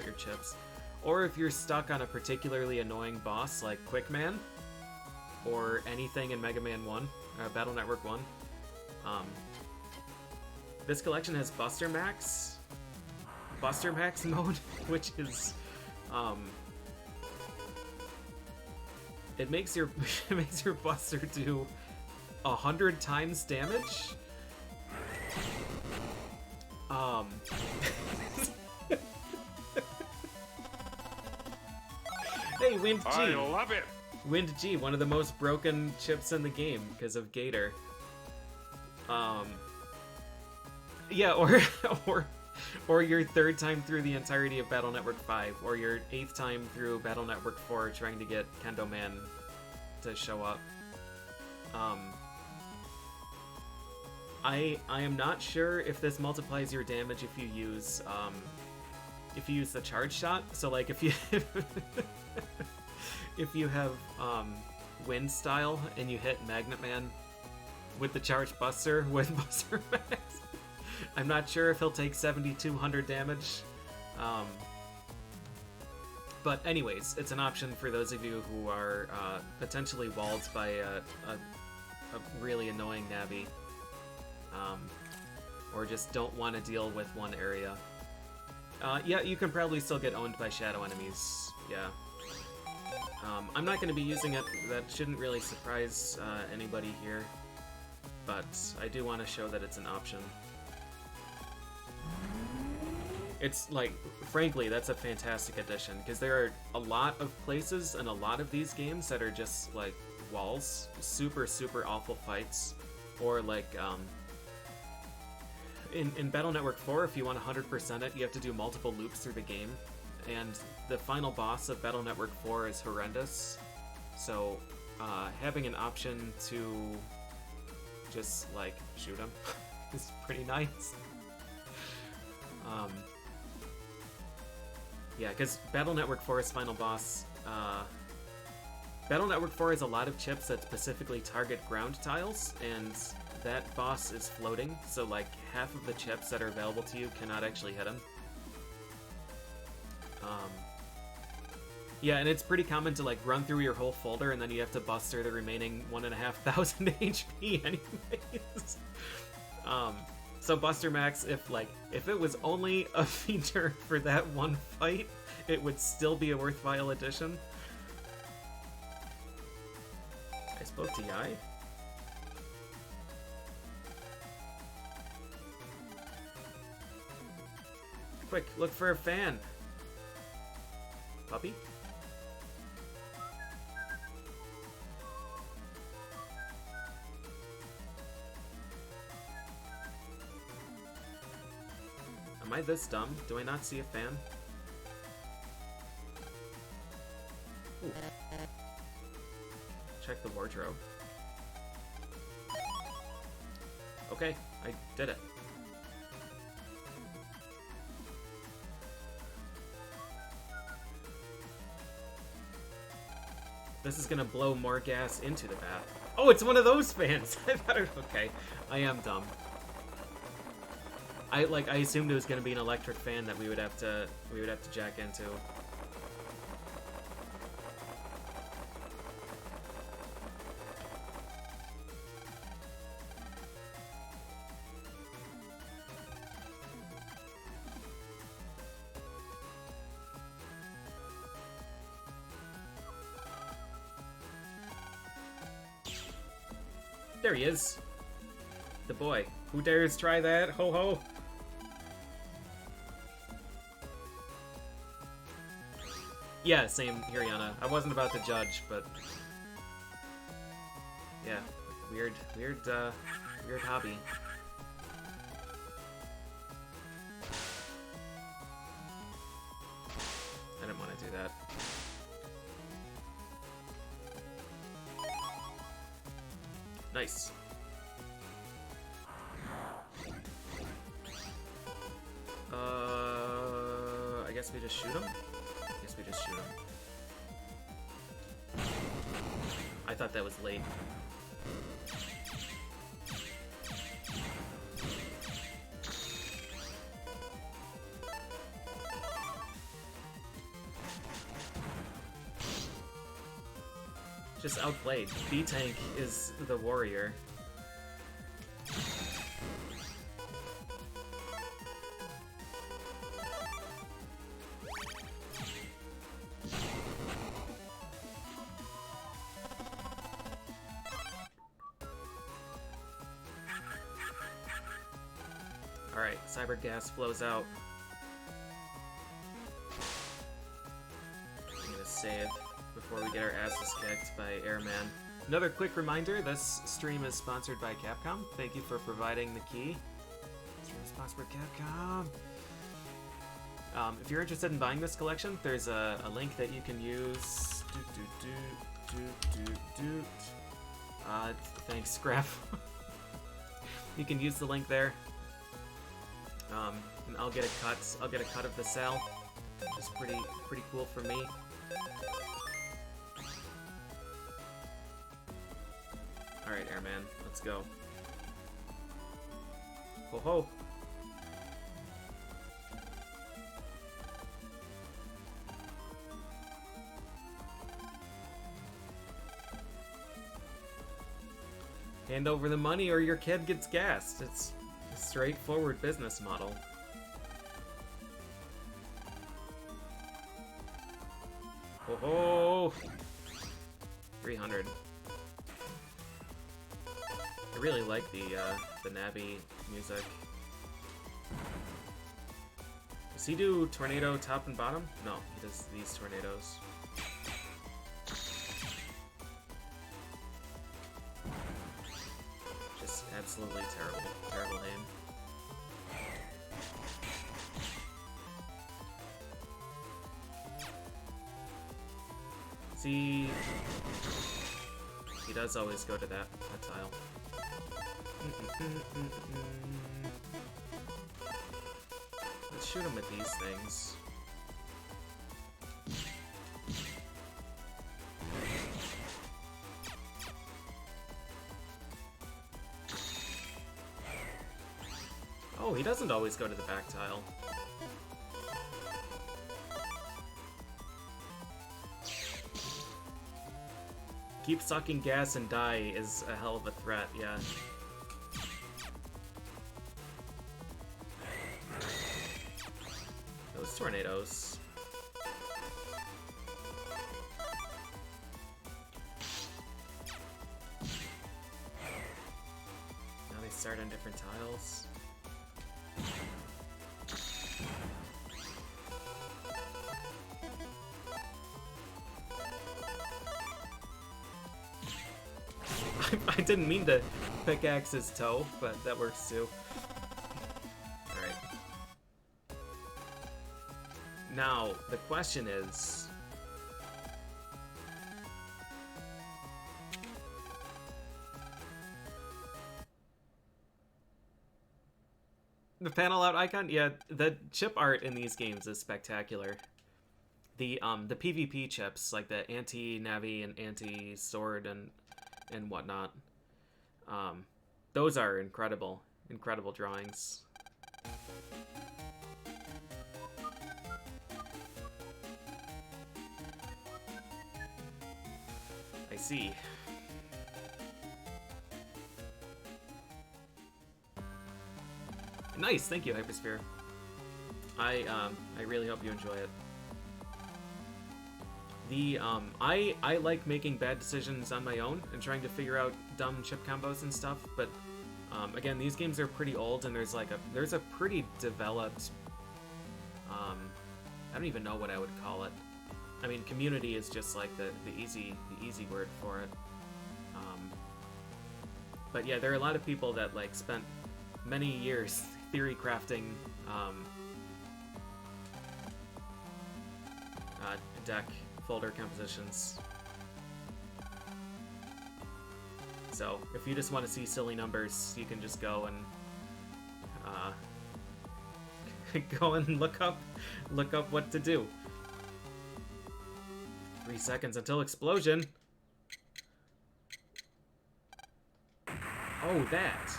your chips. Or if you're stuck on a particularly annoying boss like Quickman, or anything in Mega Man 1, Battle Network 1, this collection has Buster Max mode, which is, it makes your Buster do 100 times damage. Hey, Wind G. I love it. Wind G, one of the most broken chips in the game because of Gator. Yeah, or your third time through the entirety of Battle Network 5, or your 8th time through Battle Network 4 trying to get Kendo Man to show up. I am not sure if this multiplies your damage if you use the charge shot. So like if you if you have Wind style and you hit Magnet Man with the charged Buster with Buster Max, I'm not sure if he'll take 7,200 damage. But anyways, it's an option for those of you who are potentially walled by a really annoying Navi, or just don't want to deal with one area. Yeah, you can probably still get owned by shadow enemies. Yeah. I'm not going to be using it. That shouldn't really surprise anybody here, but I do want to show that it's an option. It's like, frankly, that's a fantastic addition, because there are a lot of places in a lot of these games that are just like walls, super awful fights, or like in Battle Network 4, if you want 100% it, you have to do multiple loops through the game, and the final boss of Battle Network 4 is horrendous. So having an option to just like shoot him is pretty nice. Yeah, because Battle Network 4's final boss, Battle Network 4 has a lot of chips that specifically target ground tiles, and that boss is floating, so like half of the chips that are available to you cannot actually hit him. Yeah, and it's pretty common to like run through your whole folder and then you have to buster the remaining 1,500 HP anyways. So Buster Max, if it was only a feature for that one fight, it would still be a worthwhile addition. I spoke to Yai. Quick, look for a fan. Puppy? Am I this dumb? Do I not see a fan? Ooh. Check the wardrobe. Okay, I did it. This is gonna blow more gas into the bath. Oh, it's one of those fans! I thought it was okay. I am dumb. I assumed it was gonna be an electric fan that we would have to jack into. There he is. The boy. Who dares try that? Ho ho! Yeah, same here, Yana. I wasn't about to judge, but yeah, weird hobby. I didn't want to do that. Nice. I guess we just shoot him? We just shoot him. I thought that was late. just outplayed. B-Tank is the warrior. Alright, Cyber Gas flows out. I'm gonna save before we get our asses kicked by Airman. Another quick reminder, this stream is sponsored by Capcom. Thank you for providing the key. Stream is sponsored by Capcom. If you're interested in buying this collection, there's a link that you can use. Thanks, Scrap. You can use the link there. And I'll get a cut. I'll get a cut of the sale, which is pretty cool for me. All right, Airman, let's go. Ho ho! Hand over the money or your kid gets gassed. It's a straightforward business model. Ho ho! 300. I really like the Navi music. Does he do tornado top and bottom? No, he does these tornadoes. Just absolutely terrible aim. See, he does always go to that tile. Let's shoot him with these things. Oh, he doesn't always go to the back tile. Keep sucking gas and die is a hell of a threat, yeah. Those tornadoes. Now they start on different tiles. I didn't mean to pickaxe his toe, but that works too. Alright. Now, the question is... The panel out icon? Yeah, the chip art in these games is spectacular. The PvP chips, like the anti-Navi and anti-sword and whatnot. Those are incredible drawings. I see. Nice, thank you, Hypersphere. I really hope you enjoy it. I like making bad decisions on my own and trying to figure out dumb chip combos and stuff, but again, these games are pretty old and there's a pretty developed I don't even know what I would call it. I mean, community is just like the easy word for it. But yeah, there are a lot of people that like spent many years theory crafting deck folder compositions. So if you just want to see silly numbers, you can just go and go and look up what to do. 3 seconds until explosion. Oh, that.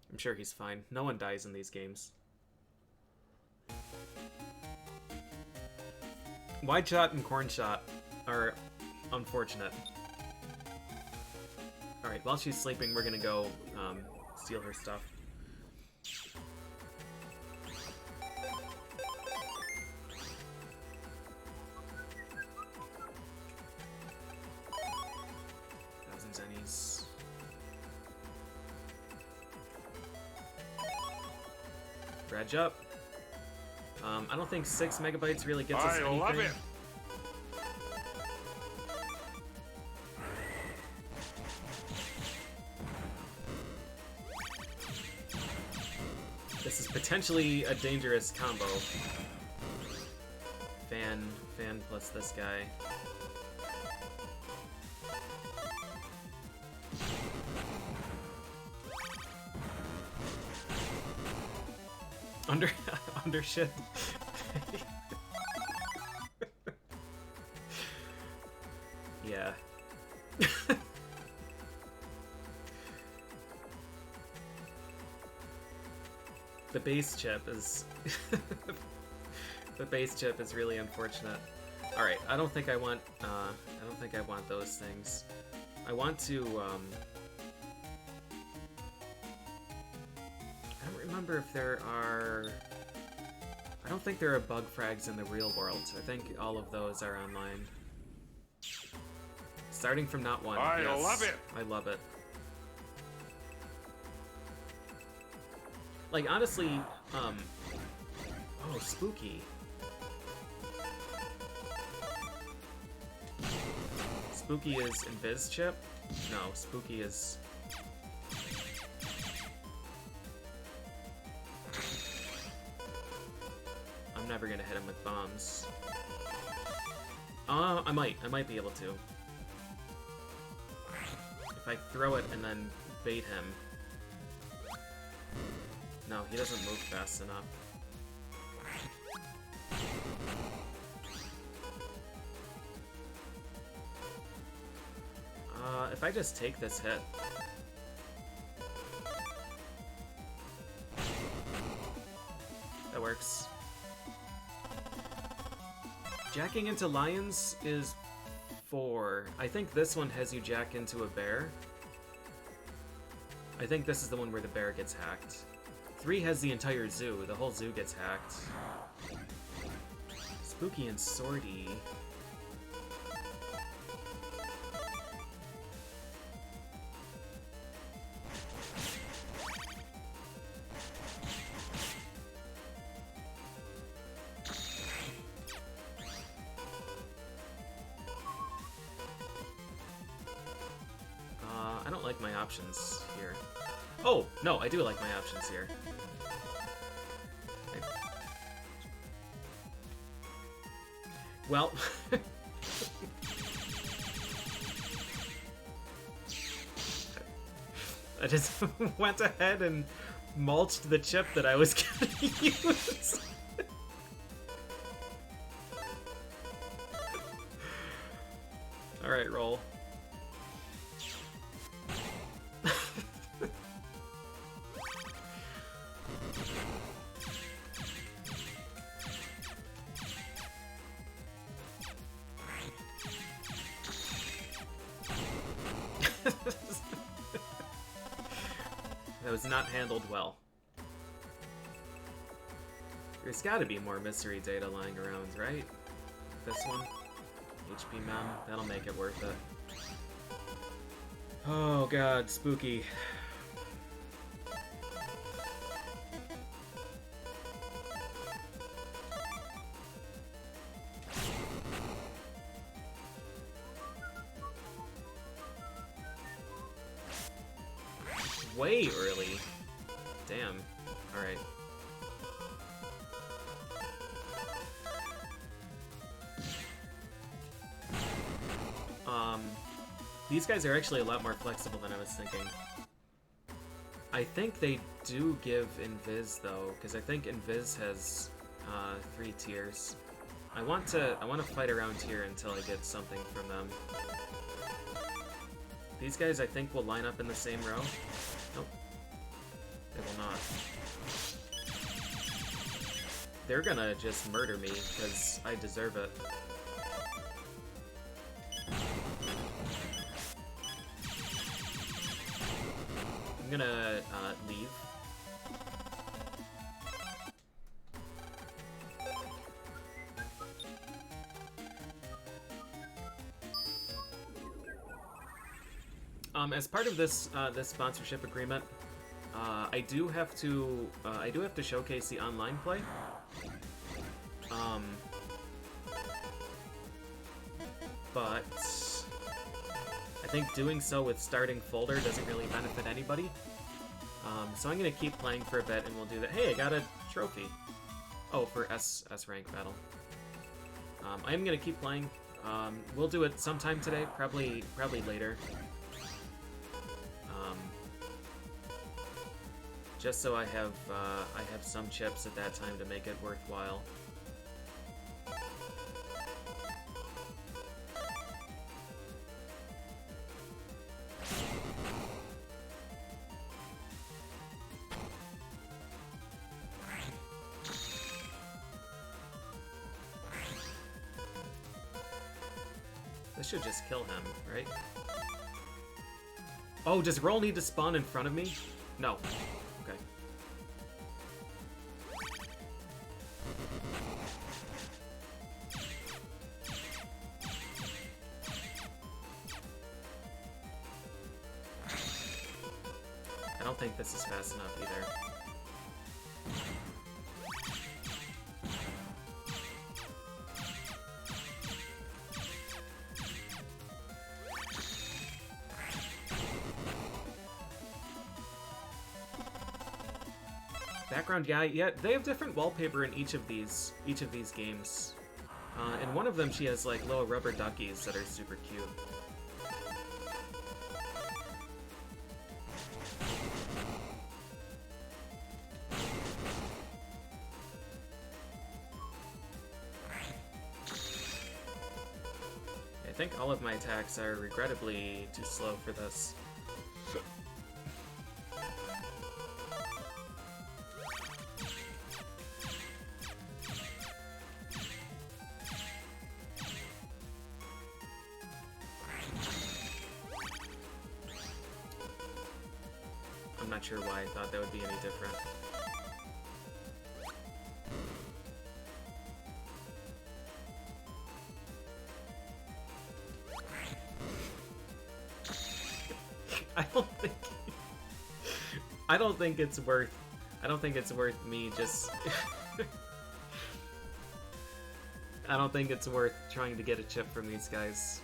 I'm sure he's fine. No one dies in these games. Wide Shot and Corn Shot are unfortunate. Alright, while she's sleeping, we're gonna go steal her stuff. Thousand zennies. Dredge up. I don't think 6 megabytes really gets us anything. I love it. This is potentially a dangerous combo. Fan plus this guy. Under shit. Yeah. The base chip is the base chip is really unfortunate. All right, I don't think I want those things. I want to I don't remember if there are. I don't think there are bug frags in the real world. I think all of those are online. Starting from not one. I yes, love it. I love it. Like honestly, oh, spooky. Spooky is Invis chip? No, spooky is. I'm never gonna hit him with bombs. I might be able to. If I throw it and then bait him. No, he doesn't move fast enough. If I just take this hit. That works. Jacking into lions is 4. I think this one has you jack into a bear. I think this is the one where the bear gets hacked. 3 has the entire zoo. The whole zoo gets hacked. Spooky and Swordy. I don't like my options here. Oh, no, I do like my options here. Well... I just went ahead and mulched the chip that I was gonna use. Alright, roll. That was not handled well. There's gotta be more mystery data lying around, right? This one? HP mem, that'll make it worth it. Oh god, spooky. Way early. Damn. Alright. These guys are actually a lot more flexible than I was thinking. I think they do give Invis though, because I think Invis has 3 tiers. I want to fight around here until I get something from them. These guys I think will line up in the same row. Nope. They will not. they're gonna just murder me, because I deserve it. I'm gonna leave. As part of this this sponsorship agreement, I do have to showcase the online play. But I think doing so with starting folder doesn't really benefit anybody. So I'm gonna keep playing for a bit, and we'll do that. Hey, I got a trophy. Oh, for S rank battle. I am gonna keep playing. We'll do it sometime today, probably later. Just so I have some chips at that time to make it worthwhile. This should just kill him, right? Oh, does Roll need to spawn in front of me? No. Okay. I don't think this is fast enough either. Background, yeah, they have different wallpaper in each of these games. In one of them, she has like little rubber duckies that are super cute. I think all of my attacks are regrettably too slow for this. I'm not sure why I thought that would be any different. I don't think it's worth me just I don't think it's worth trying to get a chip from these guys.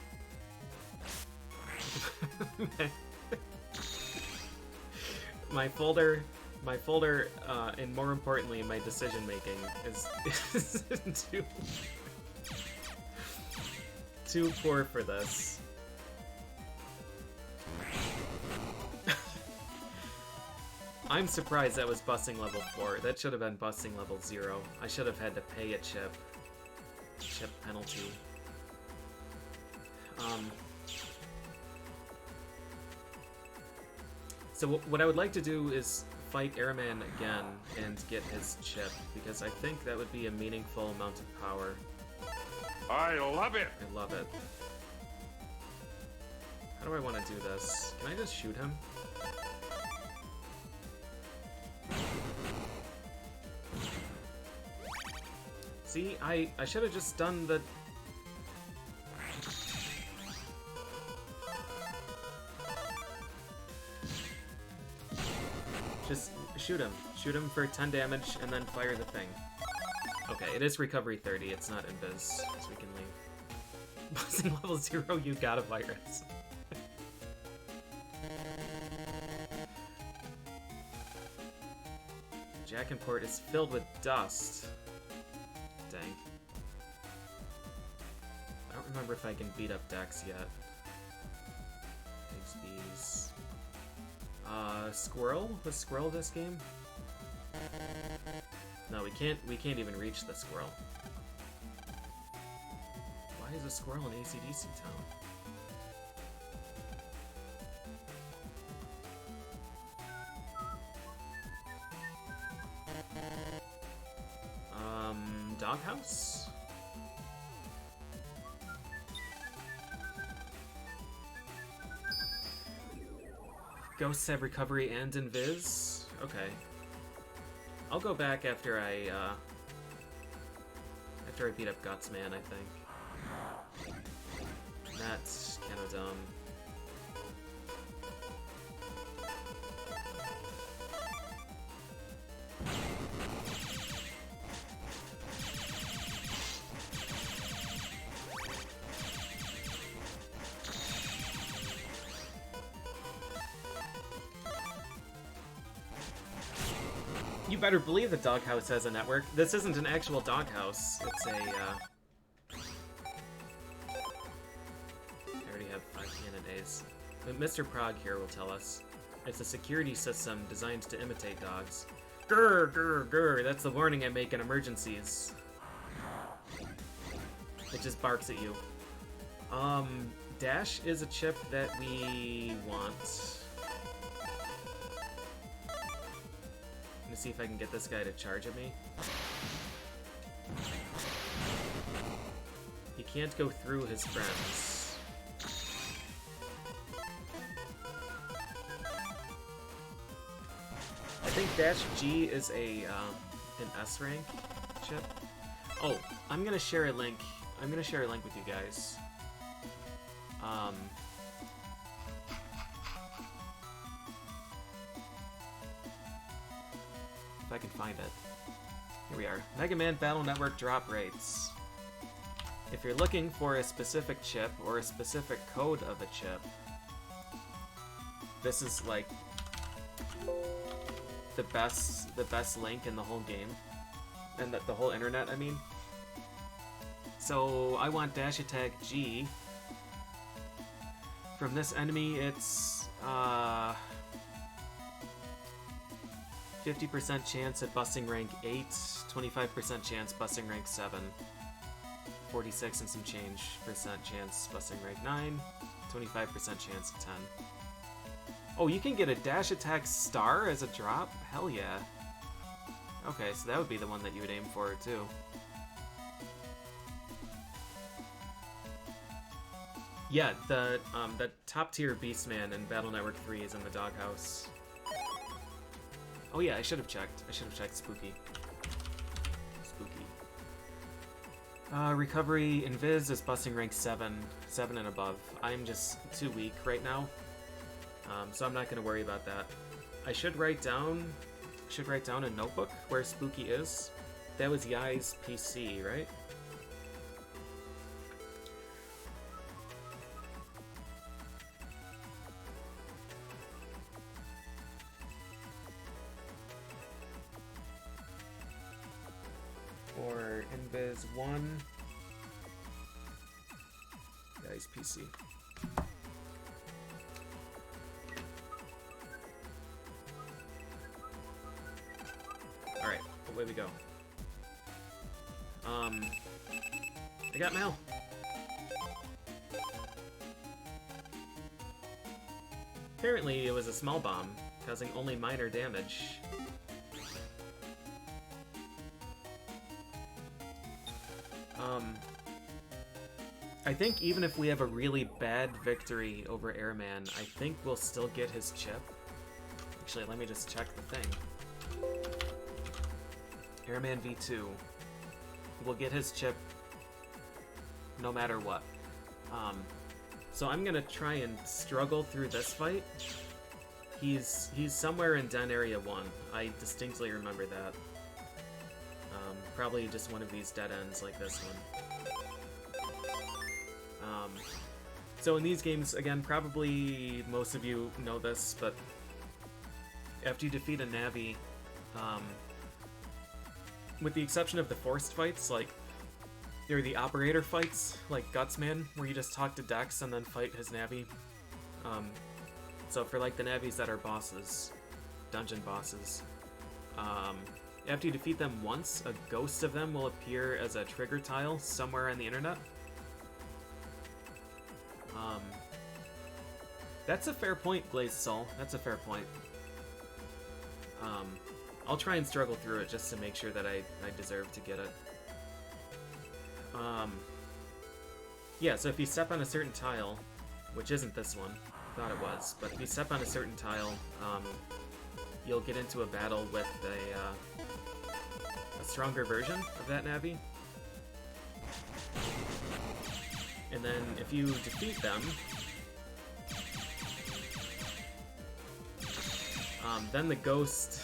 My folder, and more importantly, my decision making is too poor for this. I'm surprised that was busing level 4. That should have been busing level 0. I should have had to pay a chip penalty. So what I would like to do is fight Airman again and get his chip, because I think that would be a meaningful amount of power. I love it! I love it. How do I want to do this? Can I just shoot him? See, I should have just done the... Just shoot him. Shoot him for 10 damage and then fire the thing. Okay, it is recovery 30, it's not invis, so we can leave. Bossing level 0, you got a virus. Jack and Port is filled with dust. Dang. I don't remember if I can beat up Dex yet. Bixby's. Squirrel? Was Squirrel this game? No, we can't even reach the Squirrel. Why is a Squirrel in AC/DC town? doghouse? Ghosts have recovery and invis? Okay. I'll go back after I beat up Gutsman, I think. That's kind of dumb. You better believe the doghouse has a network. This isn't an actual doghouse. It's a, I already have 5 Cannon days. But Mr. Prague here will tell us. It's a security system designed to imitate dogs. Grr, grr, grr. That's the warning I make in emergencies. It just barks at you. Dash is a chip that we want. Let me see if I can get this guy to charge at me. He can't go through his friends. I think Dash G is a an S rank chip. Oh, I'm gonna share a link. I'm gonna share a link with you guys. If I can find it. Here we are. Mega Man Battle Network drop rates. If you're looking for a specific chip or a specific code of a chip, this is like the best link in the whole game. And the whole internet, I mean. So I want Dash Attack G. From this enemy, it's 50% chance at busting rank 8, 25% chance busting rank 7, 46 and some change percent chance busting rank 9, 25% chance at 10. Oh, you can get a Dash Attack Star as a drop? Hell yeah. Okay, so that would be the one that you would aim for, too. Yeah, the top tier Beastman in Battle Network 3 is in the doghouse. Oh yeah, I should have checked. I should have checked Spooky. Spooky. Recovery Invis is busting rank 7 and above. I'm just too weak right now, so I'm not going to worry about that. I should write down a notebook where Spooky is. That was Yai's PC, right? Or Invis 1. Yai's PC. Alright, away we go. I got mail. Apparently it was a small bomb, causing only minor damage. I think even if we have a really bad victory over Airman, I think we'll still get his chip. Actually, let me just check the thing. Airman V2. We'll get his chip no matter what. So I'm gonna try and struggle through this fight. He's somewhere in Den Area 1. I distinctly remember that. Probably just one of these dead ends like this one. So in these games, again, probably most of you know this, but after you defeat a Navi, with the exception of the forced fights, like, or the operator fights, like Gutsman, where you just talk to Dex and then fight his Navi. So for like the Navis that are bosses, dungeon bosses, after you defeat them once, a ghost of them will appear as a trigger tile somewhere on the internet. That's a fair point, Glazed Soul. That's a fair point. I'll try and struggle through it just to make sure that I deserve to get it. Yeah, so if you step on a certain tile, which isn't this one, I thought it was, but if you step on a certain tile, you'll get into a battle with a stronger version of that Navi. And then if you defeat them, then the ghost...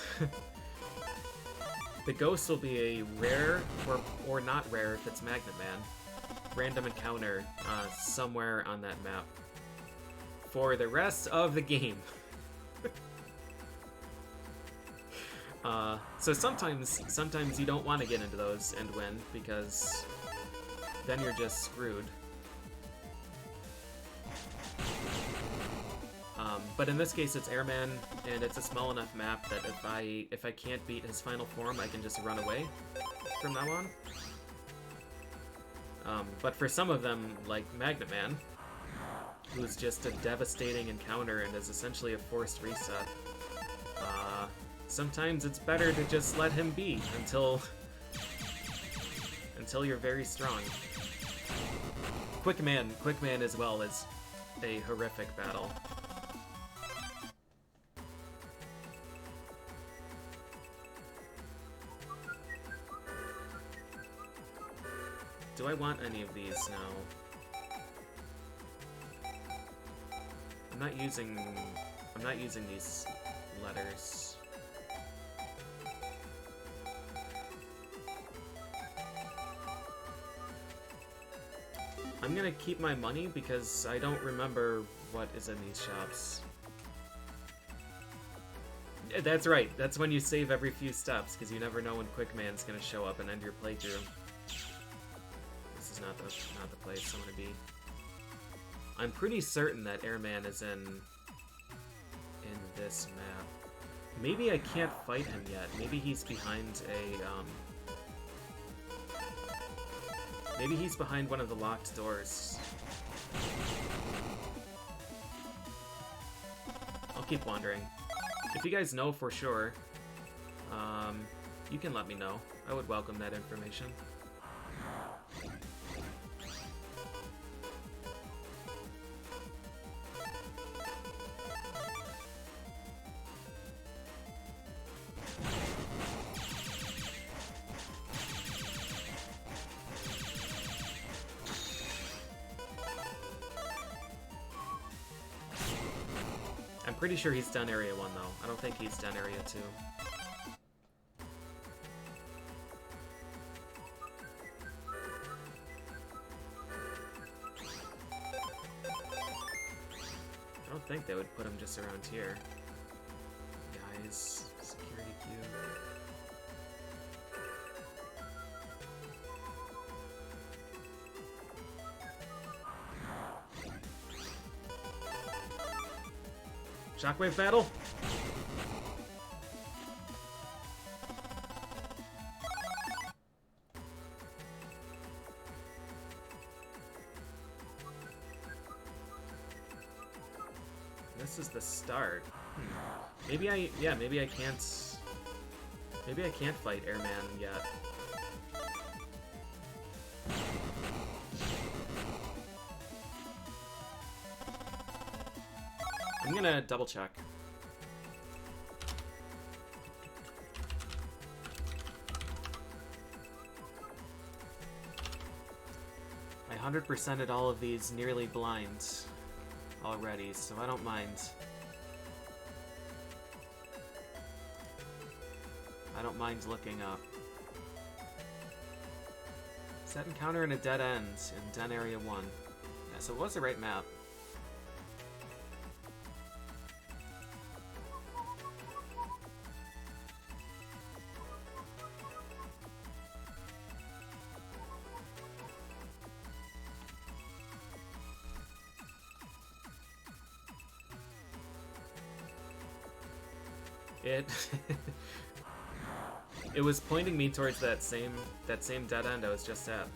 the ghost will be a rare, or not rare if it's Magnet Man, random encounter somewhere on that map for the rest of the game. So sometimes you don't want to get into those and win, because then you're just screwed. But in this case, it's Airman, and it's a small enough map that if I can't beat his final form, I can just run away from now on. But for some of them, like Magnet Man, who's just a devastating encounter and is essentially a forced reset, sometimes it's better to just let him be until you're very strong. Quick Man as well is a horrific battle. Do I want any of these now? I'm not using these letters. I'm gonna keep my money because I don't remember what is in these shops. That's right, that's when you save every few steps, because you never know when Quick Man's gonna show up and end your playthrough. This is not the place I want to be. I'm pretty certain that Airman is in this map. Maybe I can't fight him yet. Maybe he's behind maybe he's behind one of the locked doors. I'll keep wandering. If you guys know for sure, you can let me know. I would welcome that information. I'm pretty sure he's done Area 1, though. I don't think he's done Area 2. I don't think they would put him just around here. Guys, security queue. Shockwave battle? This is the start. Maybe I can't fight Airman yet. I'm gonna double check. I 100%ed all of these nearly blind already, so I don't mind. I don't mind looking up. Set encounter in a dead end in Den Area 1. Yeah, so it was the right map. It was pointing me towards that same dead end I was just at.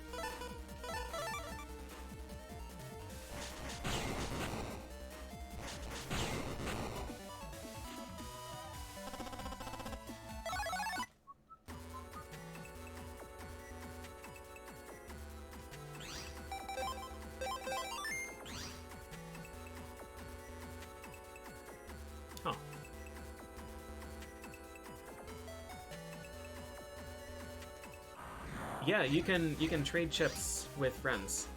Yeah, you can trade chips with friends.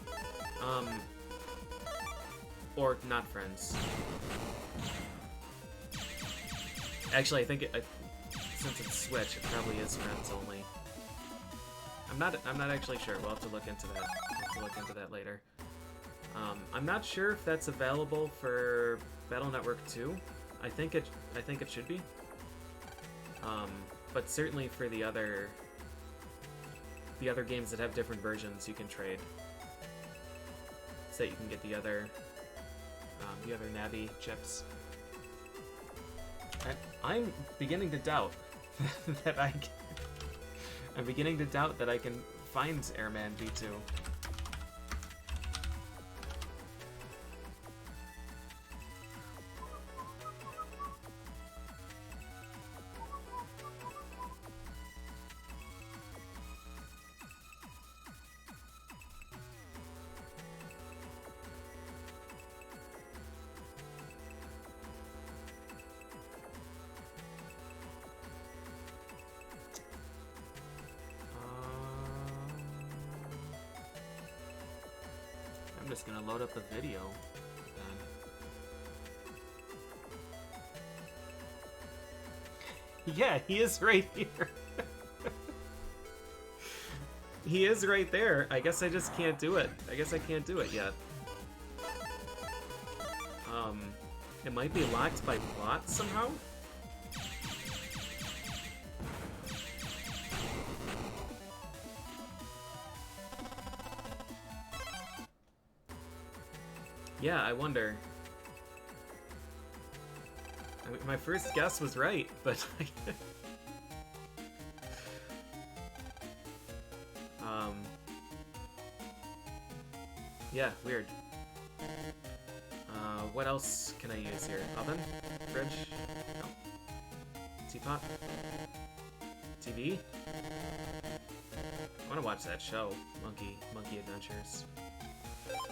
Or not friends. Actually, I think since it's Switch, it probably is friends only. I'm not actually sure. We'll have to look into that. Later. I'm not sure if that's available for Battle Network 2. I think it should be. But certainly for the other games that have different versions, you can trade. So that you can get the other Navi chips. I'm beginning to doubt that I'm beginning to doubt that I can find Airman V2. I'm just gonna load up the video then. Yeah, he is right here. He is right there. I guess I just can't do it. I guess I can't do it yet. It might be locked by plot somehow? Yeah, I wonder. I mean, my first guess was right, but yeah, weird. What else can I use here? Oven? Fridge? No. Teapot? TV? I want to watch that show, Monkey Adventures.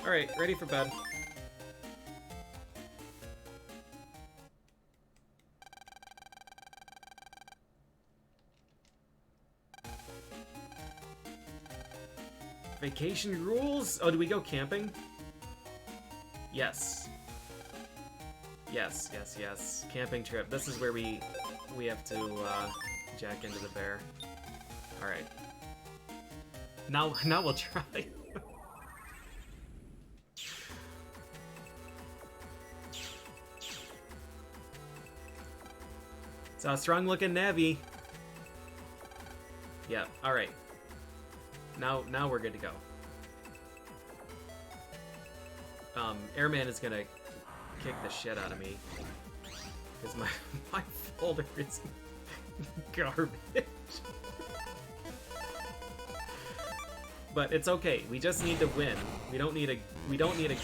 Alright, ready for bed. Vacation rules? Oh, do we go camping? Yes. Yes. Camping trip. This is where we have to jack into the bear. Alright. Now we'll try. It's a strong looking Navi. Yeah, alright. Now we're good to go. Airman is gonna kick the shit out of me. Because my folder is garbage. But it's okay. We just need to win. We don't need a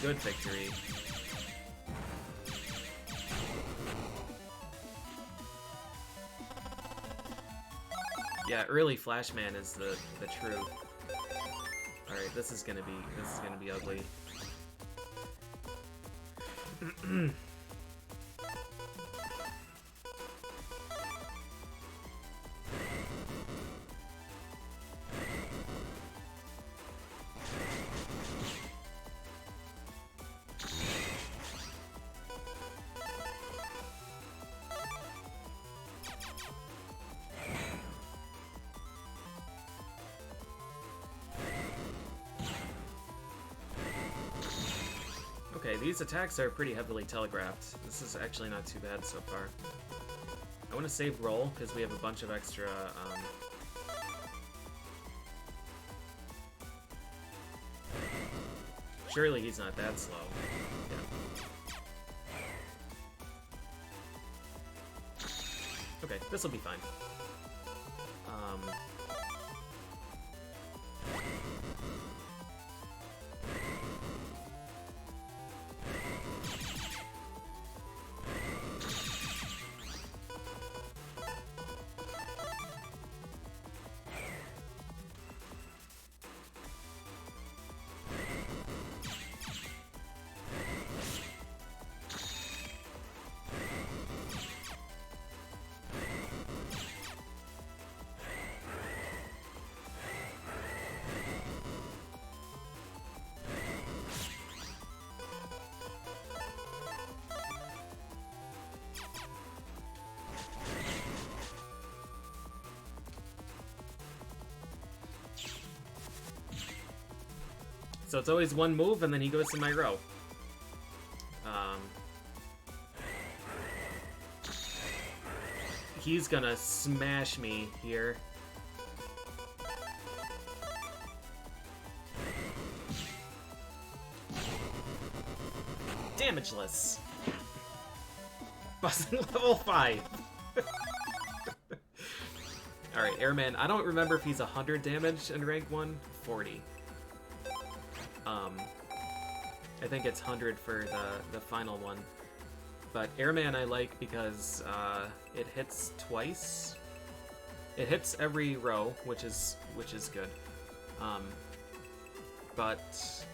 good victory. Yeah, early Flashman is the truth. Alright, this is gonna be ugly. Okay, these attacks are pretty heavily telegraphed. This is actually not too bad so far. I want to save roll, because we have a bunch of extra, Surely he's not that slow. Yeah. Okay, this'll be fine. So it's always one move, and then he goes to my row. He's gonna smash me here. Damageless. Busting level 5. Alright, Airman. I don't remember if he's 100 damage in rank 1. 40. I think it's 100 for the final one. But Airman I like because it hits twice. It hits every row, which is good. But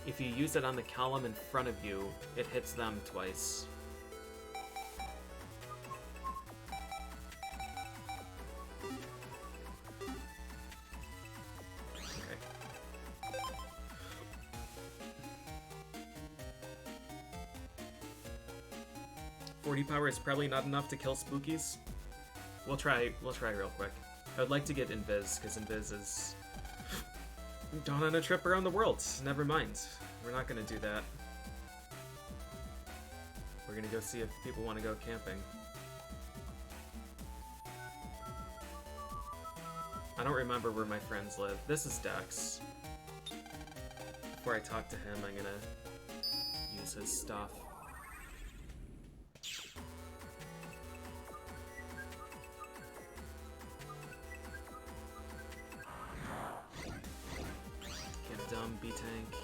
if you use it on the column in front of you, it hits them twice. Okay. 40 power is probably not enough to kill spookies. We'll try real quick. I would like to get Invis, because Invis is gone on a trip around the world. Never mind. We're not gonna do that. We're gonna go see if people want to go camping. I don't remember where my friends live. This is Dex. Before I talk to him, I'm gonna use his stuff. B-Tank.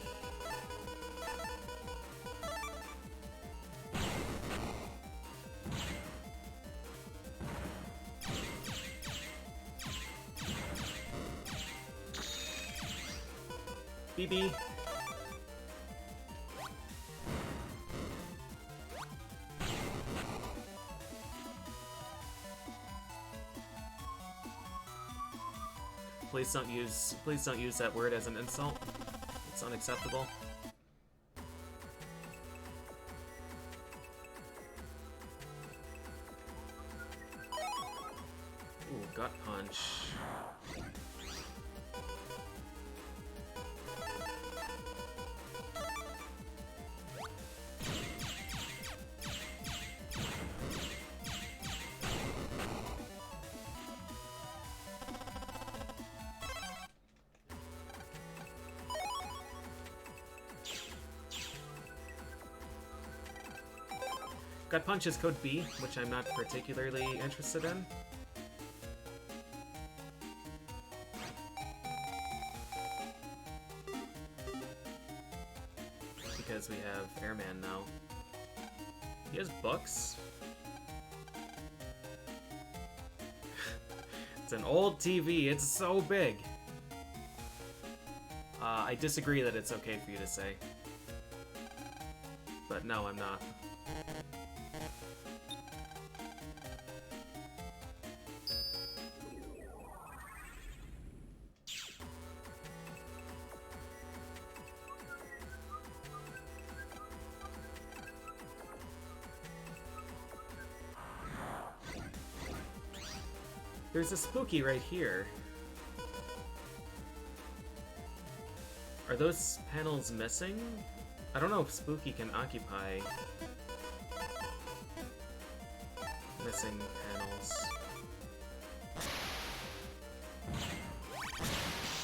BB. Please don't use that word as an insult. It's unacceptable. Ooh, gut punch. Gut Punch is code B, which I'm not particularly interested in. Because we have Airman now. He has books. It's an old TV, it's so big. I disagree that it's okay for you to say. But no, I'm not. There's a spooky right here. Are those panels missing? I don't know if spooky can occupy missing panels.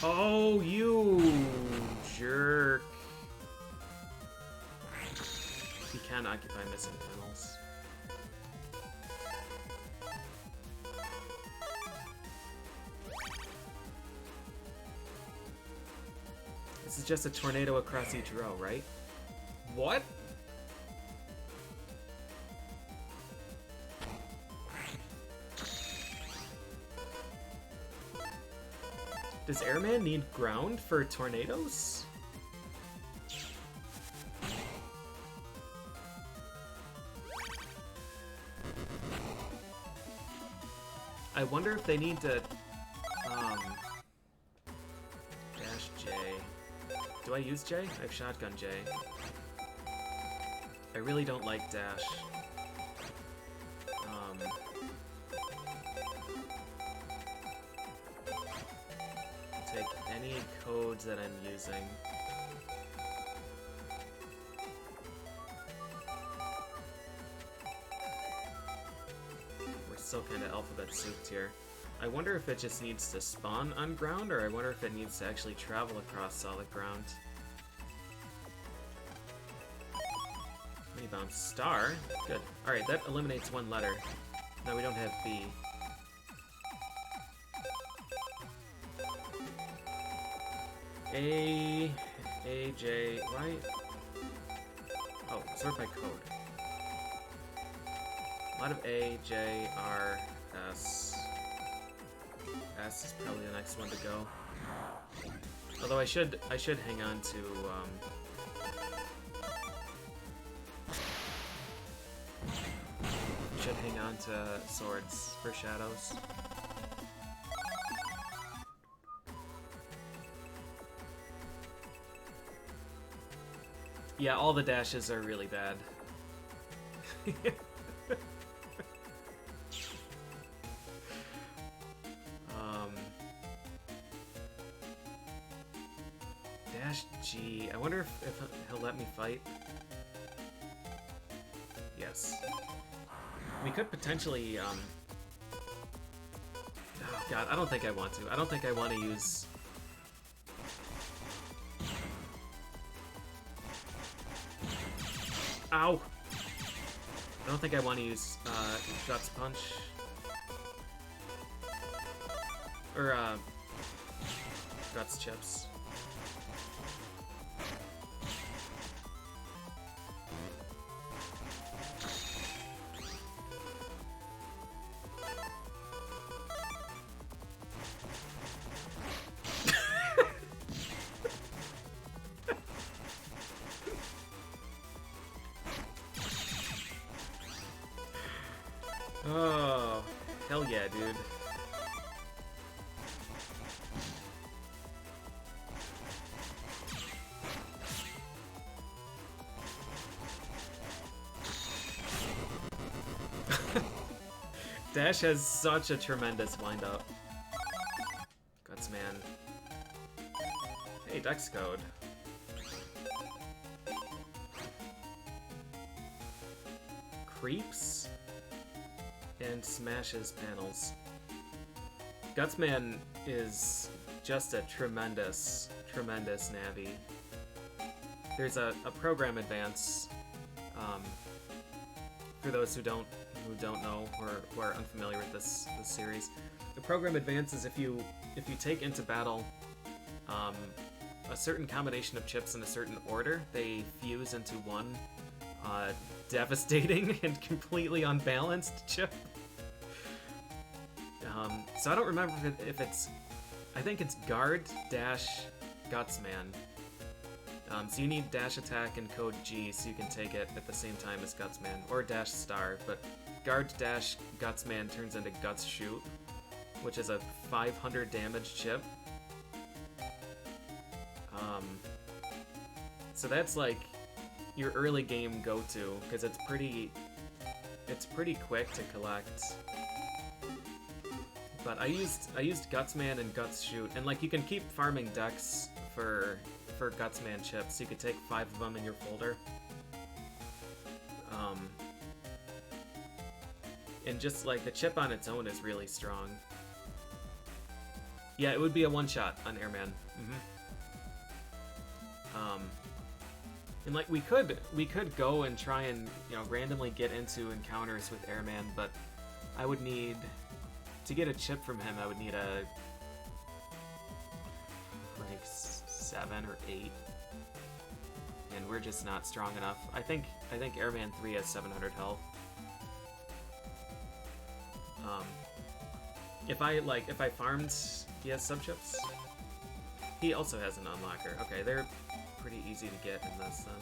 Oh, you jerk. He can occupy missing panels. This is just a tornado across each row, right? What? Does Airman need ground for tornadoes? I wonder if they need to dash J. Do I use J? I have shotgun J. I really don't like dash. take any codes that I'm using. We're still kind of alphabet souped here. I wonder if it just needs to spawn on ground, or I wonder if it needs to actually travel across solid ground. Mini bomb star. Good. Alright, that eliminates one letter. Now we don't have B. A, J, why? Oh, sort by code. A lot of A, J, R, S. S is probably the next one to go. Although I should hang on to, should hang on to swords for shadows. Yeah, all the dashes are really bad. Dash G. I wonder if he'll let me fight. Yes. We could potentially, oh god, I don't think I want to. I don't think I want to use... Ow! I don't think I want to use, Guts Punch. Or, Guts Chips. Oh, hell yeah, dude. Dash has such a tremendous wind-up. Gutsman. Hey, Dex code. Creeps? And smashes panels. Gutsman is just a tremendous, tremendous Navi. There's a program advance, for those who don't know or are unfamiliar with this series. The program advance is if you take into battle a certain combination of chips in a certain order, they fuse into one devastating and completely unbalanced chip. So I don't remember if it's... I think it's Guard, Dash, Gutsman. So you need Dash Attack and Code G so you can take it at the same time as Gutsman, or Dash Star, but Guard, Dash, Gutsman turns into Guts Shoot, which is a 500 damage chip. So that's like your early game go-to, because it's pretty quick to collect. But I used Gutsman and Guts Shoot, and like you can keep farming decks for Gutsman chips. You could take 5 of them in your folder. And just like the chip on its own is really strong. Yeah, it would be a one-shot on Airman. And like we could go and try and randomly get into encounters with Airman, but I would need to get a chip from him. I would need a like 7 or 8, and we're just not strong enough. I think Airman 3 has 700 health. If I farmed, he has sub-chips. He also has an unlocker. Okay, they're pretty easy to get in this then.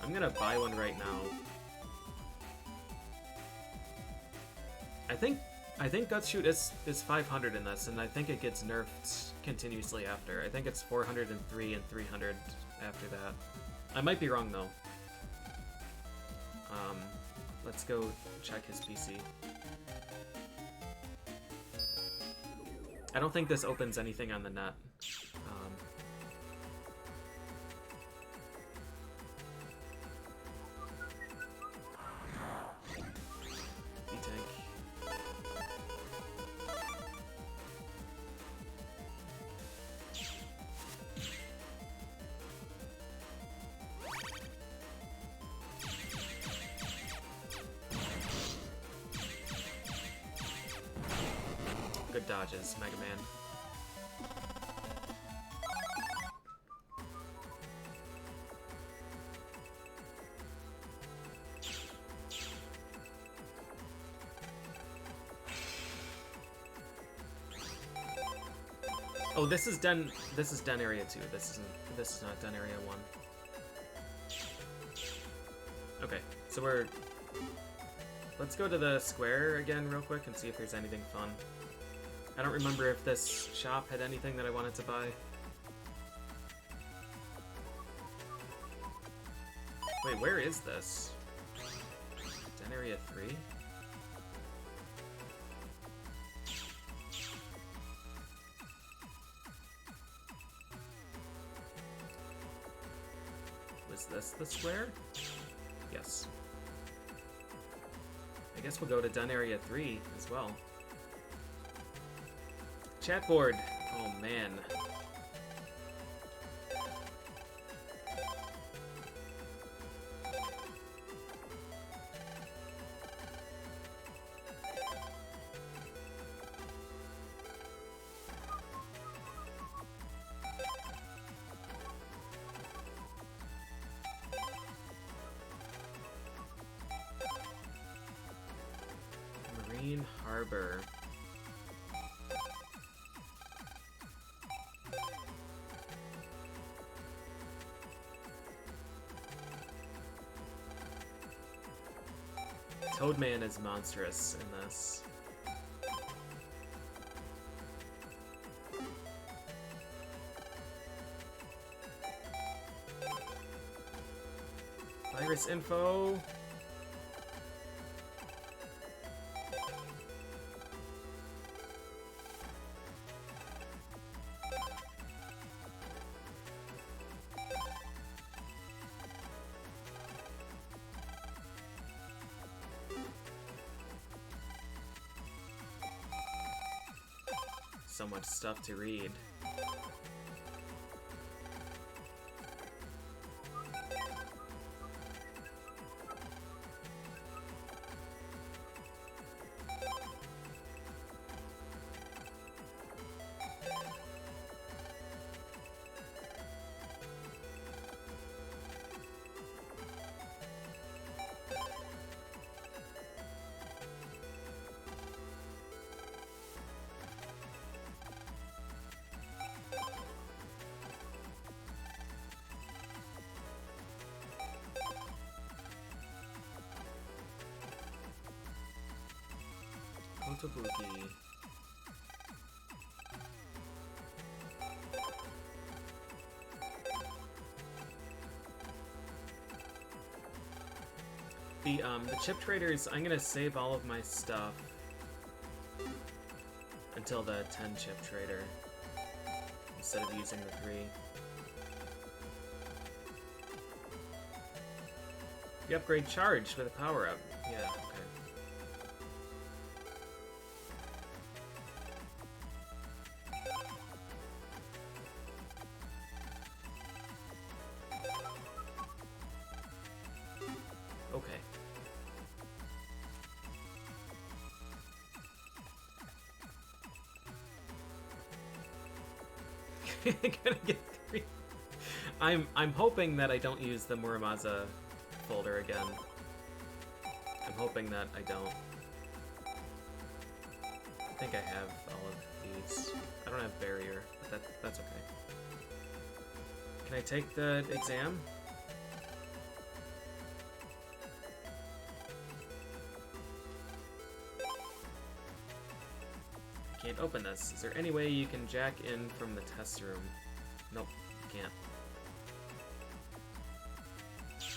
I'm gonna buy one right now. I think Guts Shoot is 500 in this, and I think it gets nerfed continuously after. I think it's 403 and 300 after that. I might be wrong though. Let's go check his PC. I don't think this opens anything on the net. B-Tank. Good dodges, Mega Man. Oh, this is done area 2. This is not done area 1. Okay, so let's go to the square again real quick and see if there's anything fun. I don't remember if this shop had anything that I wanted to buy. Wait, where is this? Den area 3? Was this the square? Yes. I guess we'll go to Den area 3 as well. Chat board. Oh man. Marine Harbor. Toadman is monstrous in this. Virus info. So much stuff to read. Kotobuki. The chip traders, I'm gonna save all of my stuff until the 10 chip trader instead of using the 3. You upgrade charge with a power-up. Yeah, okay. Gonna get 3. I'm hoping that I don't use the Muramasa folder again. I'm hoping that I don't. I think I have all of these. I don't have barrier, but that's okay. Can I take the exam? Can't open this. Is there any way you can jack in from the test room? Nope, can't.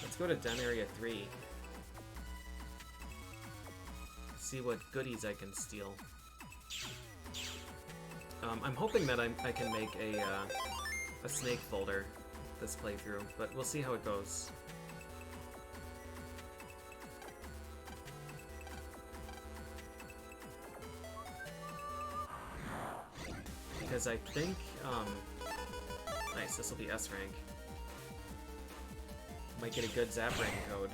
Let's go to Den Area 3. See what goodies I can steal. I'm hoping that I can make a snake folder this playthrough, but we'll see how it goes. Because I think, nice, this will be S rank. Might get a good Zap rank code.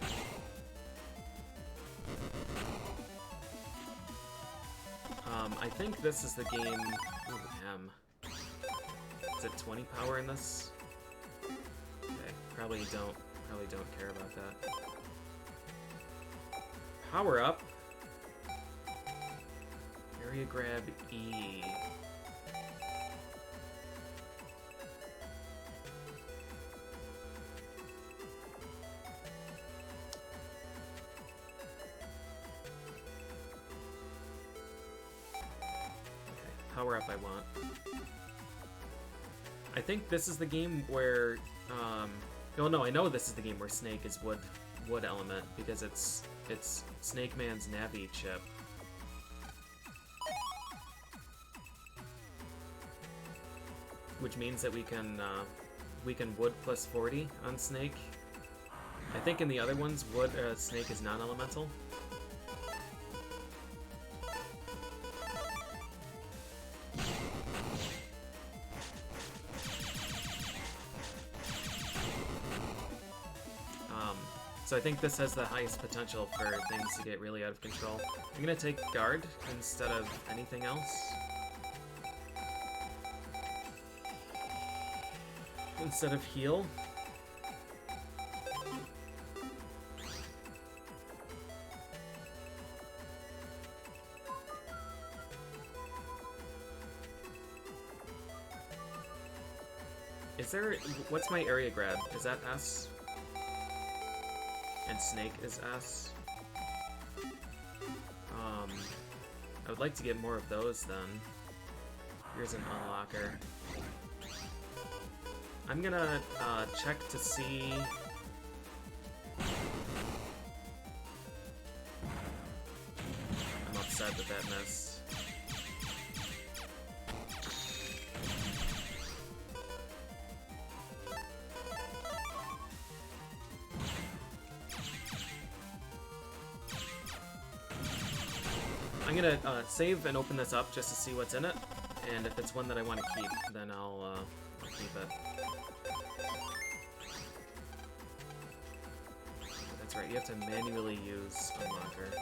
I think this is the game. Ooh, M. Is it 20 power in this? Okay, probably don't care about that. Power up. Area grab E. Power up I want. I think this is the game where, oh no, I know this is the game where Snake is wood element because it's Snake Man's Navi chip. Which means that we can wood plus 40 on Snake. I think in the other ones, Snake is non-elemental. So I think this has the highest potential for things to get really out of control. I'm gonna take guard instead of anything else. Instead of heal. Is there, what's my area grab? Is that S? And Snake is S. I would like to get more of those then. Here's an unlocker. I'm gonna check to see. I'm upset that that missed. I'm gonna save and open this up just to see what's in it, and if it's one that I want to keep, then I'll keep it. That's right, you have to manually use Unlocker.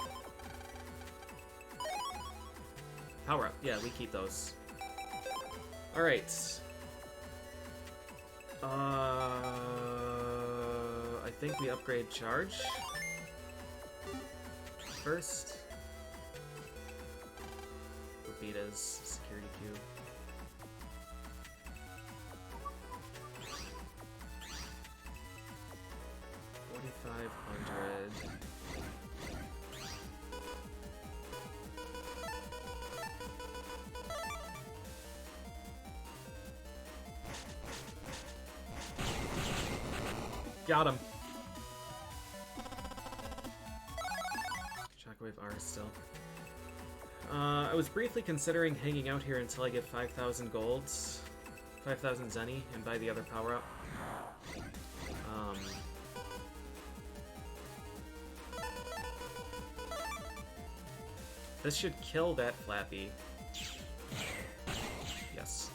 Power up, yeah, we keep those. Alright. I think we upgrade Charge first. Vita's security cube. $4,500. Got him. Shockwave R still. I was briefly considering hanging out here until I get 5,000 golds, 5,000 Zenny, and buy the other power-up. This should kill that Flappy. Yes.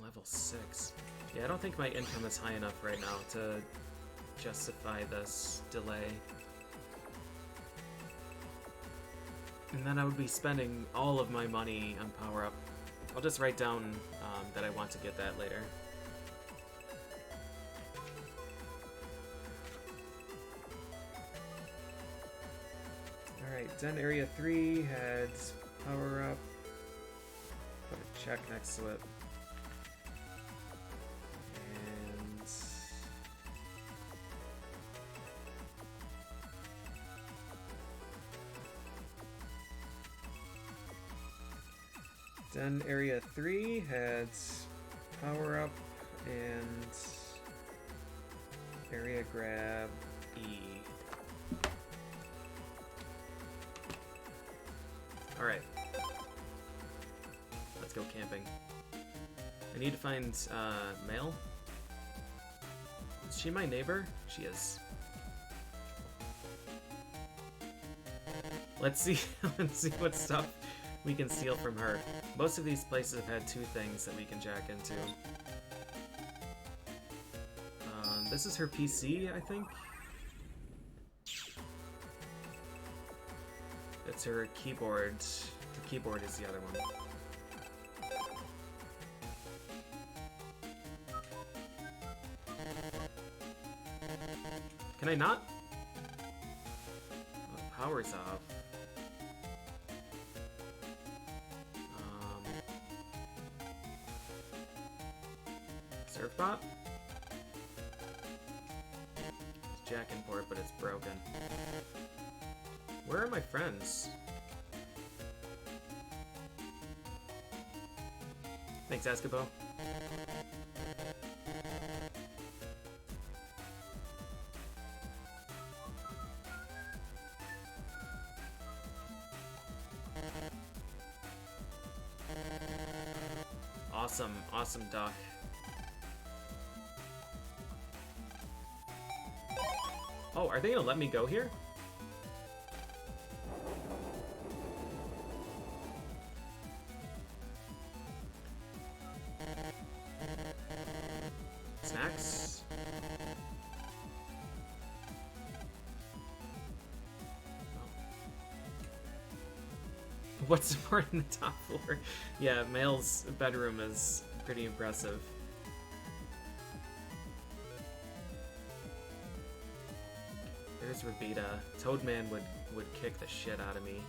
Level 6. Yeah, I don't think my income is high enough right now to justify this delay. And then I would be spending all of my money on power-up. I'll just write down that I want to get that later. Alright, Den Area 3 has power-up. Put a check next to it. Then area 3 had power up and area grab E. Alright. Let's go camping. I need to find Mail. Is she my neighbor? She is. Let's see what stuff we can steal from her. Most of these places have had 2 things that we can jack into. This is her PC, I think. It's her keyboard. Her keyboard is the other one. Can I not? Oh, power's off. Surfbot? It's jack and port, but it's broken. Where are my friends? Thanks, Escobo. Awesome, awesome duck. Oh, are they gonna let me go here? Snacks? What's more in the top floor? Yeah, Mail's bedroom is pretty impressive. There's Rabita. Toadman would kick the shit out of me.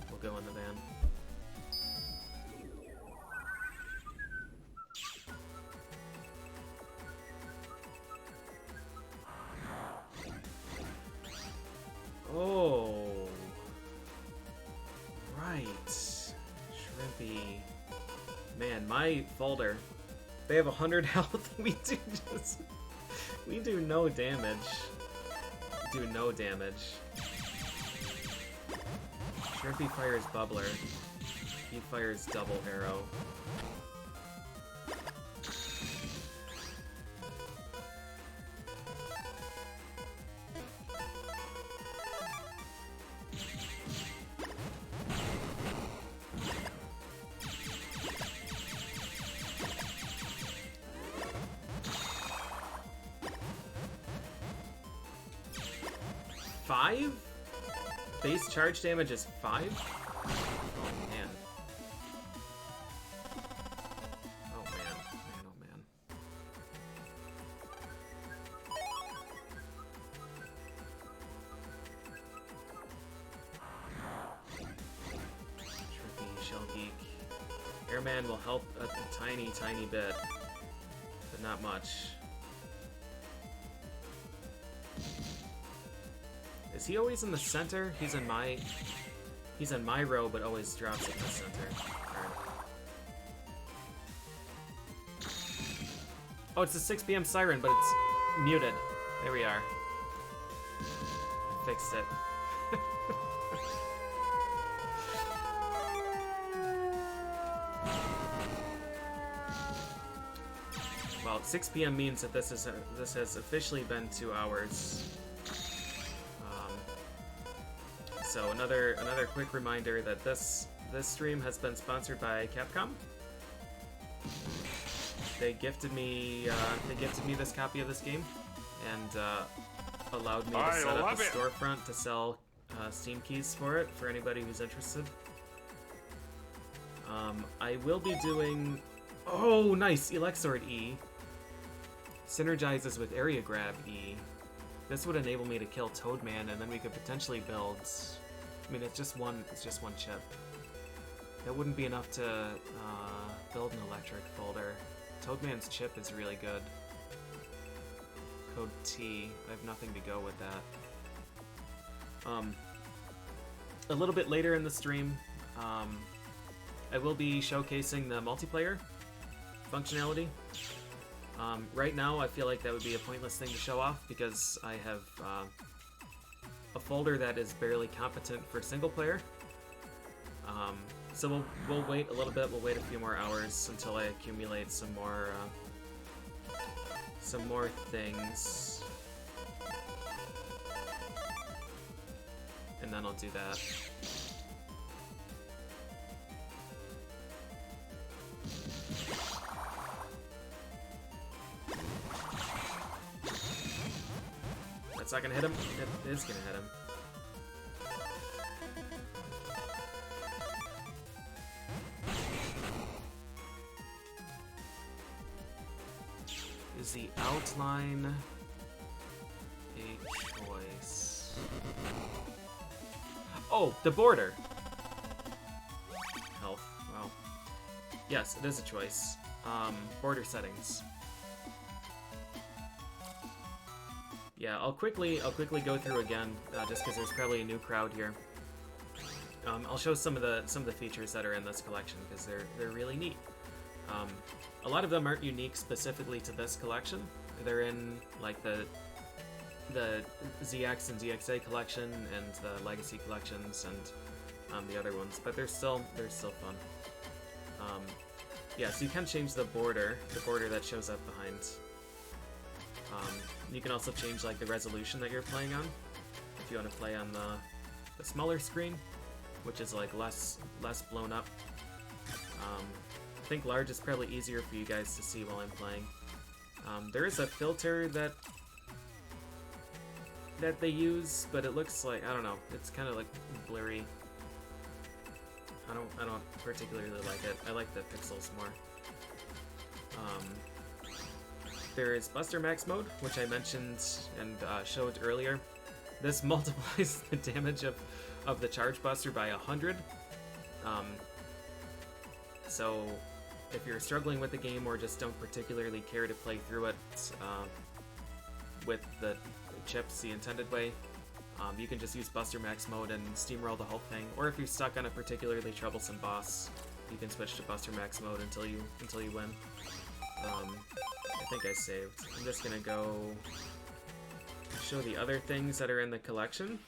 We'll go in the van. Oh, right. Shrimpy. Man, my folder. They have 100 health. We do no damage. We do no damage. Shrimpy fires Bubbler. He fires Double Arrow. Base charge damage is 5? Oh man. Oh man. Man, oh man. Trippy, Shell Geek. Airman will help a tiny, tiny bit, but not much. Is he always in the center? He's in my row, but always drops in the center. Oh, it's the 6 p.m. siren, but it's muted. There we are. I fixed it. Well, 6 p.m. means that this has officially been 2 hours. So another quick reminder that this stream has been sponsored by Capcom. They gifted me this copy of this game, and allowed me to set up a storefront to sell Steam keys for it for anybody who's interested. I will be doing. Oh, nice! Elexord E synergizes with Area Grab E. This would enable me to kill Toadman, and then we could potentially build. I mean, it's just one chip. That wouldn't be enough to build an electric folder. Toadman's chip is really good. Code T. I have nothing to go with that. A little bit later in the stream, I will be showcasing the multiplayer functionality. Right now, I feel like that would be a pointless thing to show off because I have a folder that is barely competent for single player. So we'll wait a little bit. We'll wait a few more hours until I accumulate some more things, and then I'll do that. That's not gonna hit him. It is gonna hit him. Is the outline a choice? Oh, the border! Health. Well, yes, it is a choice. Border settings. Yeah, I'll quickly go through again, just because there's probably a new crowd here. I'll show some of the features that are in this collection because they're really neat. A lot of them aren't unique specifically to this collection. They're in like the ZX and ZXA collection and the Legacy collections and the other ones, but they're still fun. Yeah, so you can change the border that shows up behind. You can also change like the resolution that you're playing on if you want to play on the smaller screen, which is like less blown up. I think large is probably easier for you guys to see while I'm playing. There is a filter that they use, but it looks like, I don't know, it's kind of like blurry. I don't particularly like it. I like the pixels more. There is Buster Max mode, which I mentioned and showed earlier. This multiplies the damage of the Charge Buster by 100. So if you're struggling with the game or just don't particularly care to play through it with the chips the intended way, you can just use Buster Max mode and steamroll the whole thing. Or if you're stuck on a particularly troublesome boss, you can switch to Buster Max mode until you win. I think I saved. I'm just gonna go show the other things that are in the collection.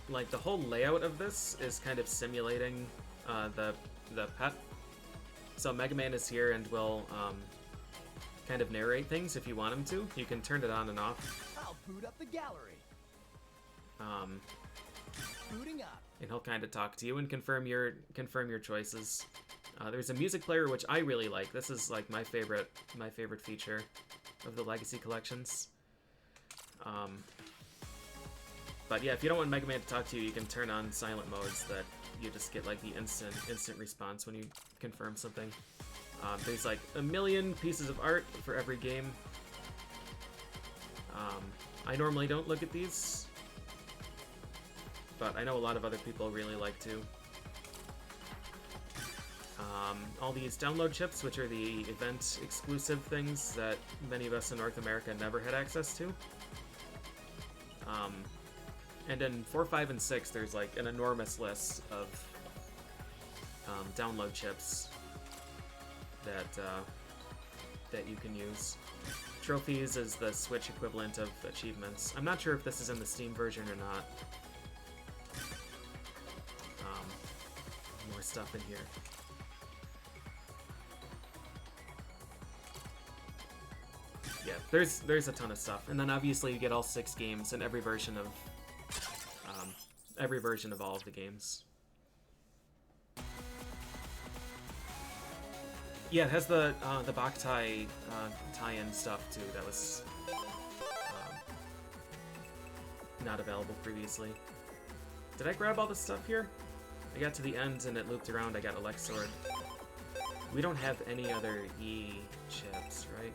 Like the whole layout of this is kind of simulating the pet. So Mega Man is here and will kind of narrate things if you want him to. You can turn it on and off. I'll boot up the gallery. Booting up. And he'll kind of talk to you and confirm your choices. There's a music player which I really like. This is like my favorite feature of the Legacy collections. But yeah, if you don't want Mega Man to talk to you, you can turn on silent modes that you just get like the instant response when you confirm something. There's like a million pieces of art for every game. I normally don't look at these, but I know a lot of other people really like to. All these download chips, which are the event exclusive things that many of us in North America never had access to. And in 4, 5, and 6, there's like an enormous list of download chips that you can use. Trophies is the Switch equivalent of achievements. I'm not sure if this is in the Steam version or not. More stuff in here. Yeah, there's a ton of stuff, and then obviously you get all 6 games and every version of all of the games. Yeah, it has the Boktai tie-in stuff too. That was not available previously. Did I grab all the stuff here? I got to the end and it looped around. I got Elect Sword. We don't have any other E chips, right?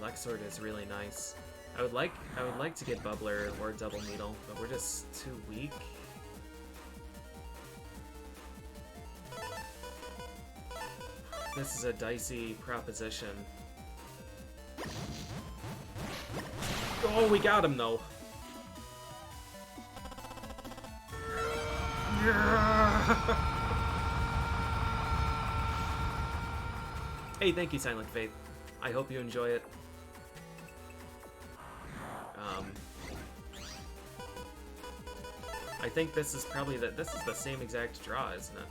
Elect Sword is really nice. I would like to get Bubbler or Double Needle, but we're just too weak. This is a dicey proposition. Oh, we got him though. Hey, thank you, Silent Faith. I hope you enjoy it. I think this is probably this is the same exact draw, isn't it?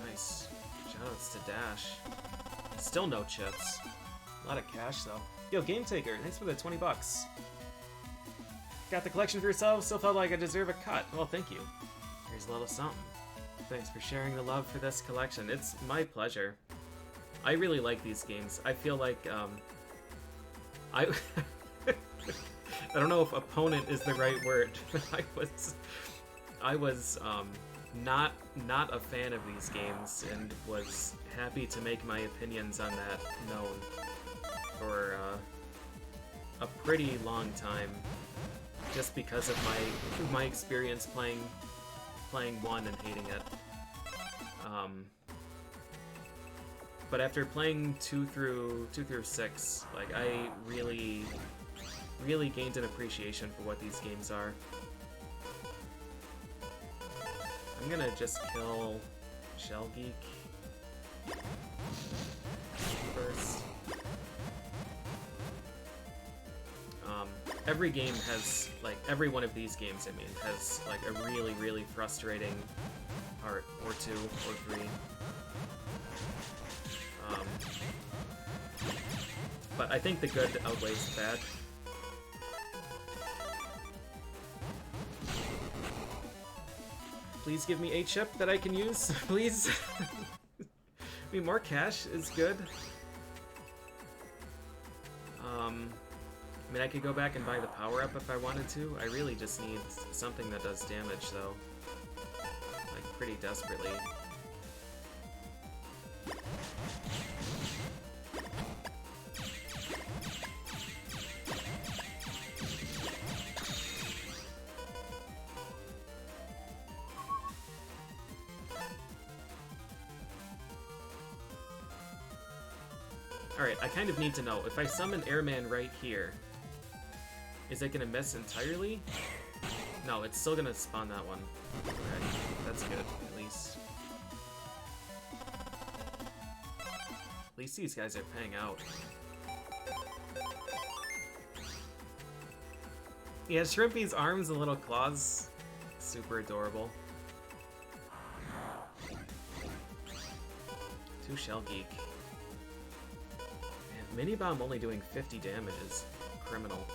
Nice. Shoutouts to Dash. Still no chips. A lot of cash though. Yo, Game Taker, thanks for the 20 bucks. Got the collection for yourself, still felt like I deserve a cut. Well, thank you. Here's a little something. Thanks for sharing the love for this collection. It's my pleasure. I really like these games. I feel like, I don't know if opponent is the right word. I was not a fan of these games and was happy to make my opinions on that known for a pretty long time, just because of my experience playing 1 and hating it. But after playing 2 through 6, like, I really gained an appreciation for what these games are. I'm gonna just kill Shell Geek first. Every game has, like, every one of these games, I mean, has, like, a really frustrating part, or 2, or 3. But I think the good outweighs the bad. Please give me a chip that I can use, please. I mean, more cash is good. I mean, I could go back and buy the power-up if I wanted to. I really just need something that does damage, though. Like, pretty desperately. Alright, I kind of need to know, if I summon Airman right here, is it gonna miss entirely? No, it's still gonna spawn that one. Okay, that's good, at least. At least these guys are paying out. Yeah, Shrimpy's arms and little claws, super adorable. 2 Shell Geek. Man, Mini Bomb only doing 50 damage is criminal.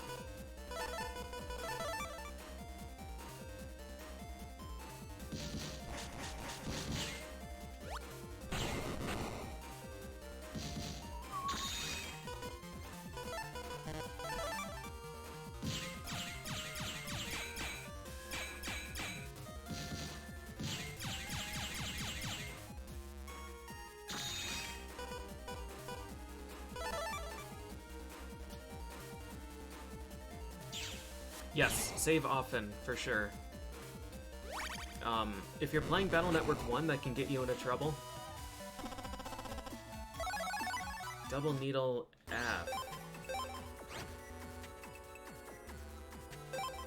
Yes, save often, for sure. If you're playing Battle Network 1, that can get you into trouble. Double Needle app.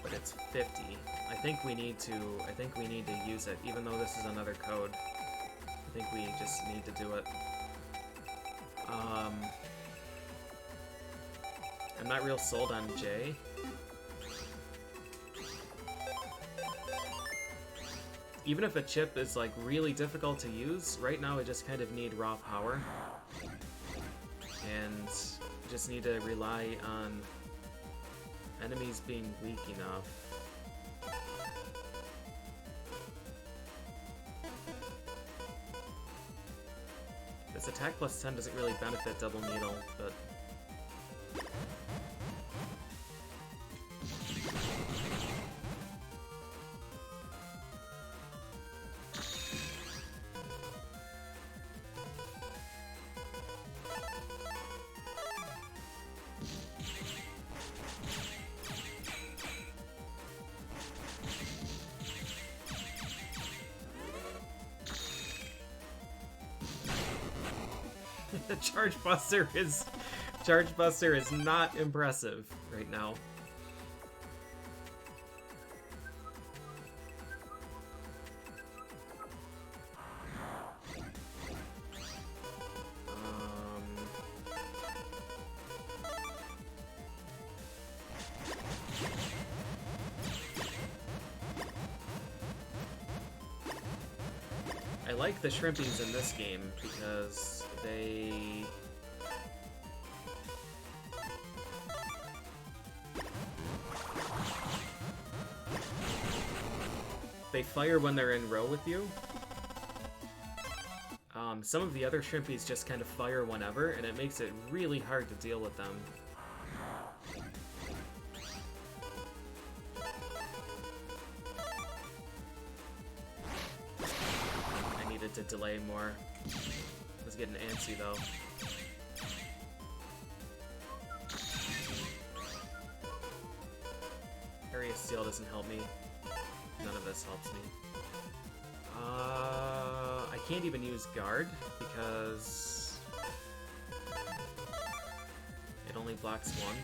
But it's 50. I think we need to use it, even though this is another code. I think we just need to do it. I'm not real sold on J. Even if a chip is, like, really difficult to use, right now I just kind of need raw power. And just need to rely on enemies being weak enough. This attack plus 10 doesn't really benefit Double Needle, but... Charge Buster is not impressive right now. I like the Shrimpies in this game because they fire when they're in row with you. Some of the other Shrimpies just kind of fire whenever, and it makes it really hard to deal with them. I needed to delay more. I was getting antsy though. Area Steel doesn't help me. None of this helps me. I can't even use Guard because it only blocks one.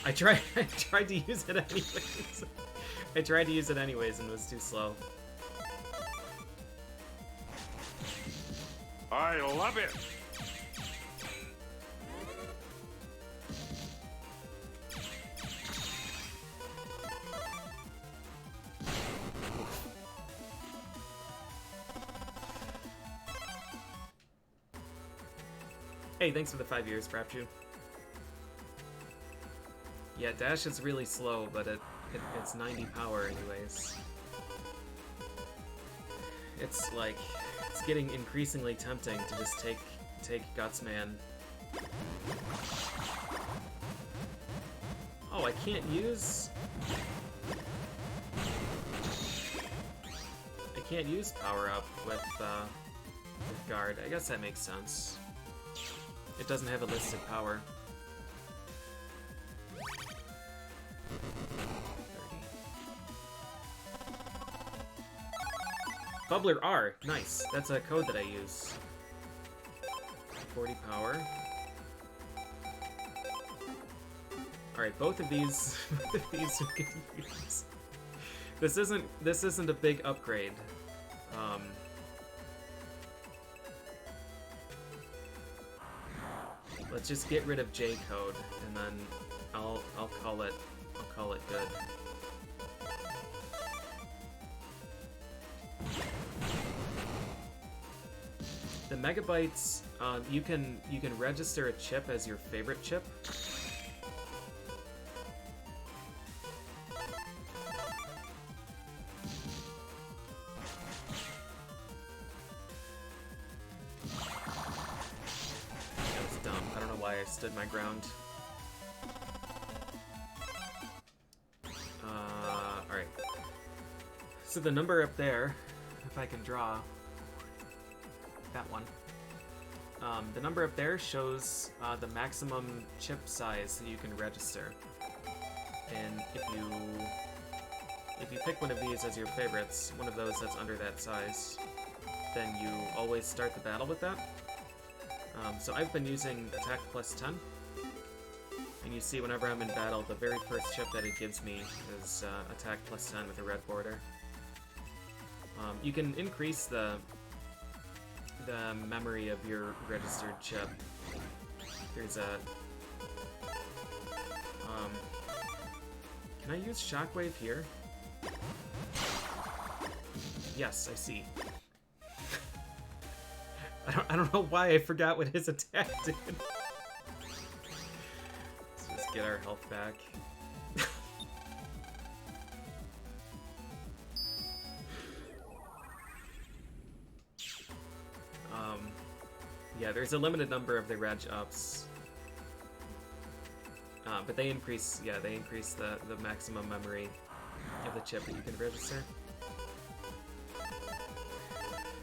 I tried to use it anyways. I tried to use it anyways and it was too slow. I love it. Hey, thanks for the 5 years, Frapchu. Yeah, dash is really slow, but it's 90 power anyways. It's like, it's getting increasingly tempting to just take Gutsman. Oh, I can't use power up with Guard. I guess that makes sense. It doesn't have a listed power. 30. Bubbler R, nice. That's a code that I use. 40 power. Alright, both of these we can use. This isn't a big upgrade. Let's just get rid of J code, and then I'll call it good. The megabytes, you can register a chip as your favorite chip. Stood my ground. Alright. So the number up there, if I can draw that one, the number up there shows the maximum chip size that you can register. And if you pick one of these as your favorites, one of those that's under that size, then you always start the battle with that. So I've been using attack plus 10, and you see whenever I'm in battle, the very first chip that it gives me is attack plus 10 with a red border. You can increase the memory of your registered chip. There's a... can I use Shockwave here? Yes, I see. I don't know why I forgot what his attack did. Let's just get our health back. Yeah, there's a limited number of the reg ups. But they increase, the maximum memory of the chip that you can register.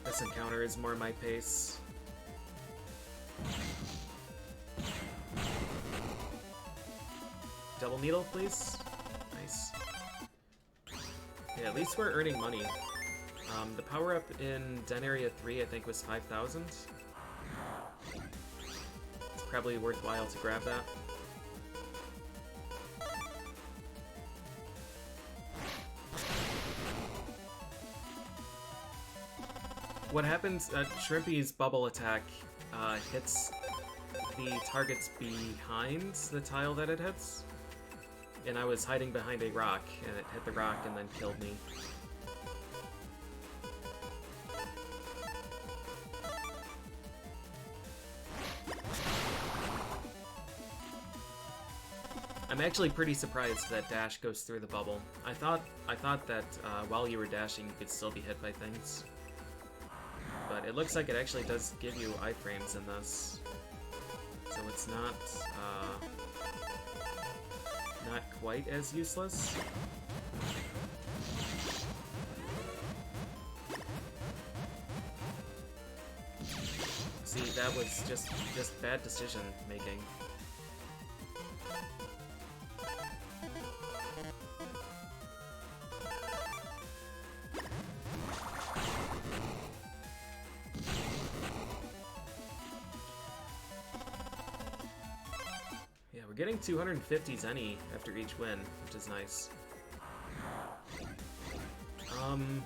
This encounter is more my pace. Double needle, please. Nice. Yeah, at least we're earning money. The power-up in Den Area 3, I think, was 5,000. It's probably worthwhile to grab that. What happens, Shrimpy's bubble attack hits the targets behind the tile that it hits. And I was hiding behind a rock, and it hit the rock and then killed me. I'm actually pretty surprised that dash goes through the bubble. I thought that while you were dashing, you could still be hit by things. But it looks like it actually does give you iframes in this. So it's not quite as useless. See, that was just bad decision making. We're getting 250 Zenny after each win, which is nice. I'm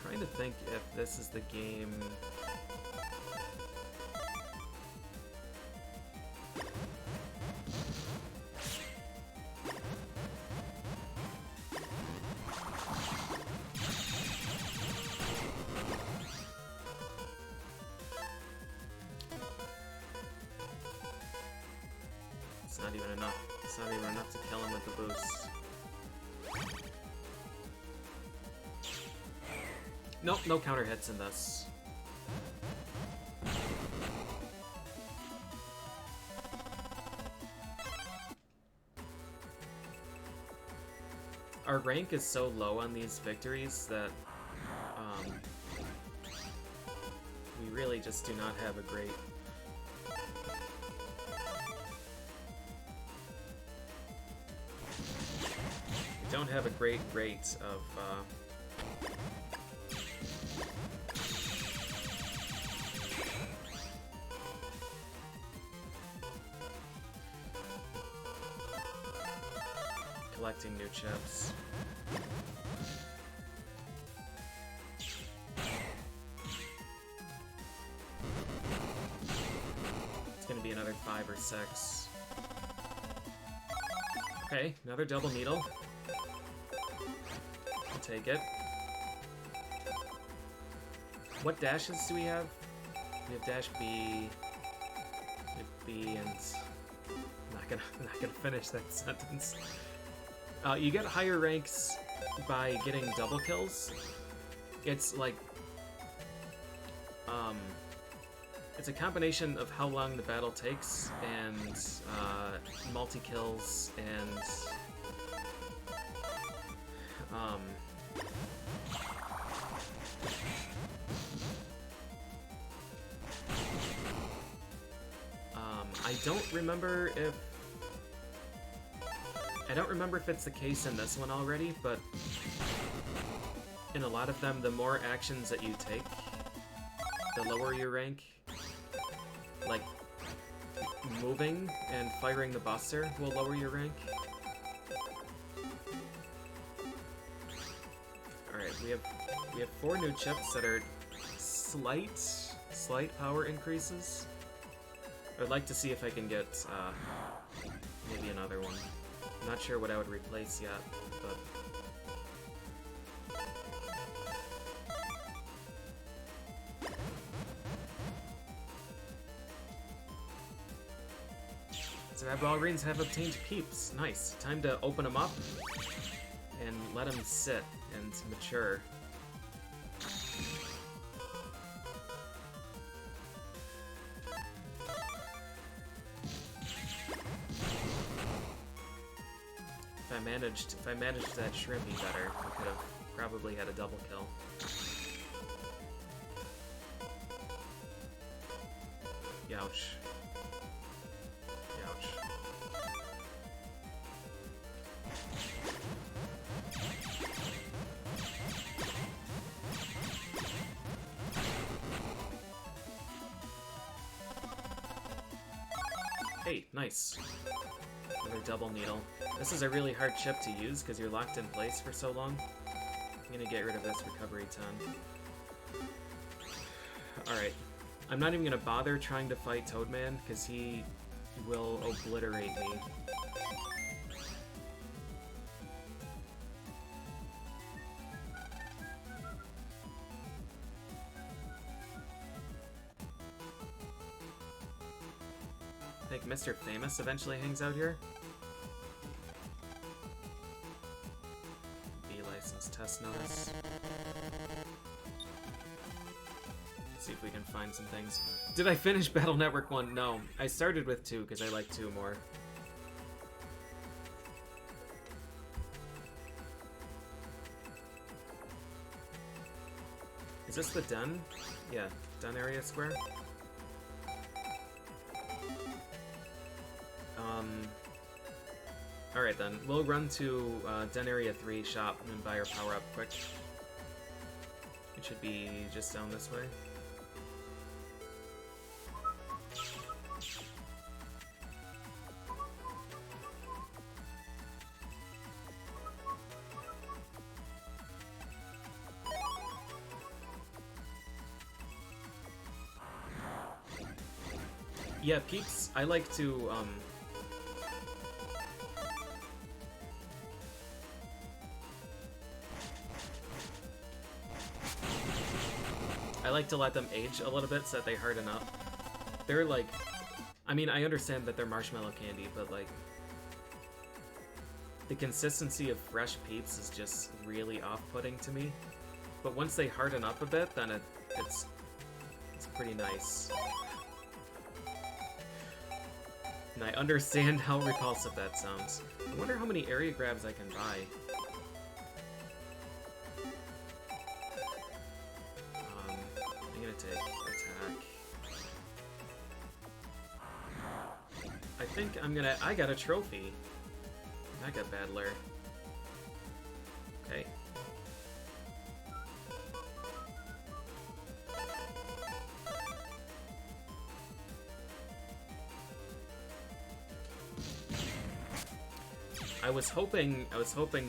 trying to think if this is the game... It's not even enough. It's not even enough to kill him with the boost. Nope, no counter hits in this. Our rank is so low on these victories that we really just do not have a great... don't have a great rate of collecting new chips. It's gonna be another 5 or 6. Okay, another double needle. Take it. What dashes do we have? We have dash B. We have B, and I'm not gonna finish that sentence. You get higher ranks by getting double kills. It's like it's a combination of how long the battle takes and multi kills and I don't remember if it's the case in this one already, but in a lot of them, the more actions that you take, the lower your rank. Like, moving and firing the buster will lower your rank. Alright, we have 4 new chips that are slight power increases. I'd like to see if I can get maybe another one. I'm not sure what I would replace yet, but... So our Ballerines have obtained peeps. Nice. Time to open them up and let them sit and mature. If I managed that Shrimpy better, I could have probably had a double kill. Youch. Youch. Hey, nice. Another double needle. This is a really hard chip to use because you're locked in place for so long. I'm gonna get rid of this recovery ton. Alright. I'm not even gonna bother trying to fight Toadman because he will obliterate me. I think Mr. Famous eventually hangs out here. B-license test notice. See if we can find some things. Did I finish Battle Network 1? No. I started with 2 because I like 2 more. Is this the Den? Yeah, Den area square. Alright then, we'll run to Den Area 3 shop and buy our power-up quick. It should be just down this way. Yeah, peeps, I like to, I like to let them age a little bit so that they harden up. They're like, I mean, I understand that they're marshmallow candy, but like, the consistency of fresh peeps is just really off-putting to me. But once they harden up a bit, then it's pretty nice. And I understand how repulsive that sounds. I wonder how many area grabs I can buy. I'm gonna take attack. I think I got a trophy. I got Battler. Okay. I was hoping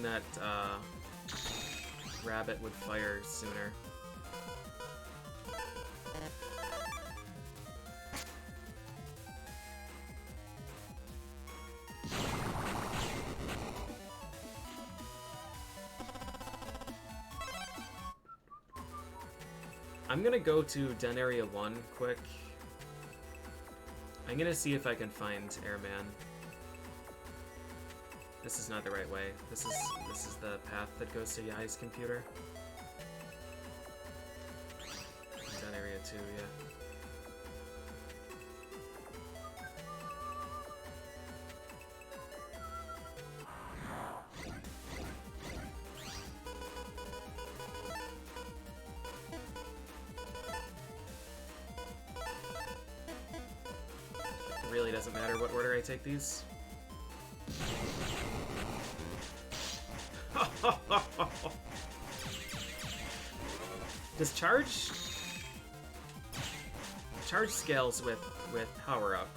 that Rabbit would fire sooner. I'm gonna go to Den Area 1 quick. I'm gonna see if I can find Airman. This is not the right way. This is the path that goes to Yai's computer. Den Area 2, yeah. It really doesn't matter what order I take these. Does charge scales with power up?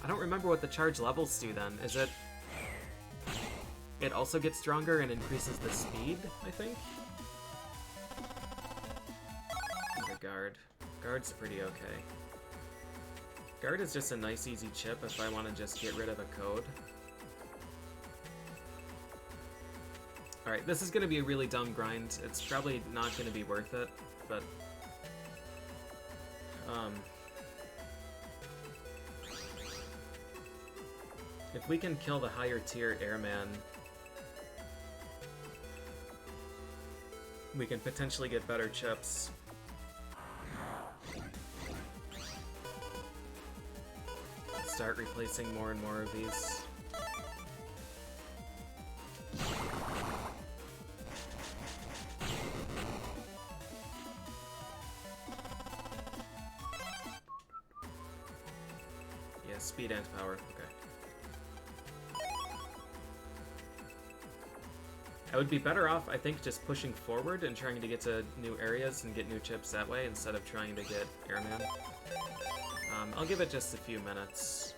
I don't remember what the charge levels do then. Is it also gets stronger and increases the speed, I think? The guard. Guard's pretty okay. Guard is just a nice easy chip if I want to just get rid of a code. Alright, this is going to be a really dumb grind. It's probably not going to be worth it, but... if we can kill the higher tier Airman, we can potentially get better chips. Start replacing more and more of these. Yeah, speed and power, okay. I would be better off, I think, just pushing forward and trying to get to new areas and get new chips that way instead of trying to get Airman. I'll give it just a few minutes.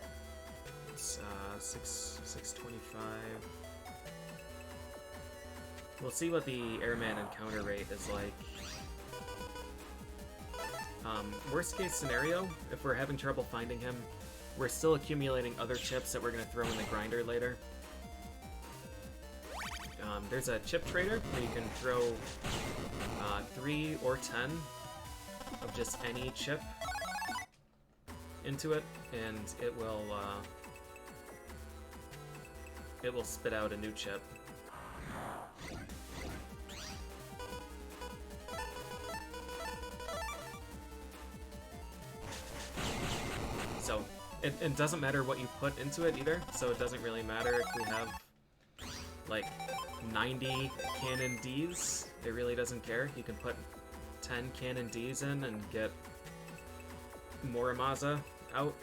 It's 6:25. We'll see what the airman encounter rate is like. Worst case scenario, if we're having trouble finding him, we're still accumulating other chips that we're going to throw in the grinder later. There's a chip trader where you can throw 3 or 10 of just any chip into it, and it will spit out a new chip. So it doesn't matter what you put into it either, so it doesn't really matter if we have like 90 Cannon Ds. It really doesn't care. You can put 10 Cannon Ds in and get Muramasa out.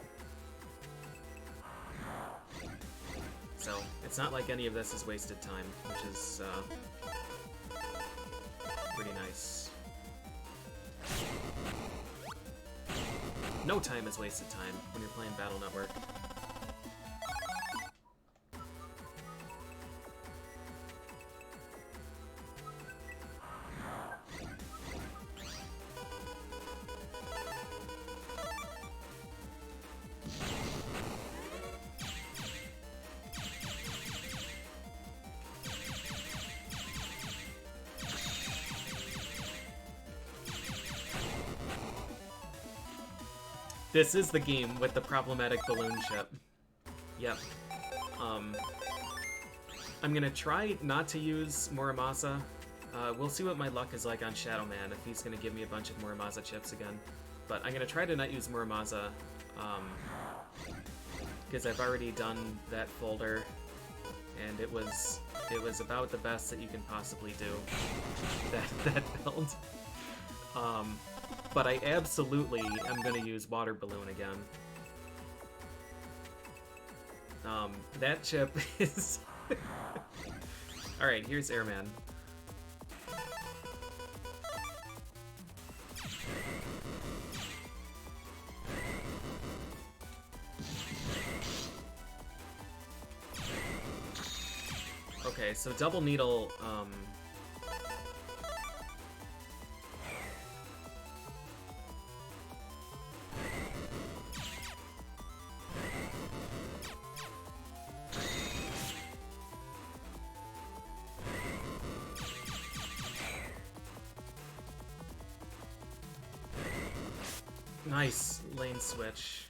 So it's not like any of this is wasted time, which is pretty nice. No time is wasted time when you're playing Battle Network. This is the game with the problematic balloon chip. Yep. I'm gonna try not to use Muramasa. We'll see what my luck is like on ShadowMan, if he's gonna give me a bunch of Muramasa chips again. But I'm gonna try to not use Muramasa, because I've already done that folder, and it was about the best that you can possibly do, that build. But I absolutely am going to use Water Balloon again. That chip is... Alright, here's Airman. Okay, so Double Needle, nice lane switch.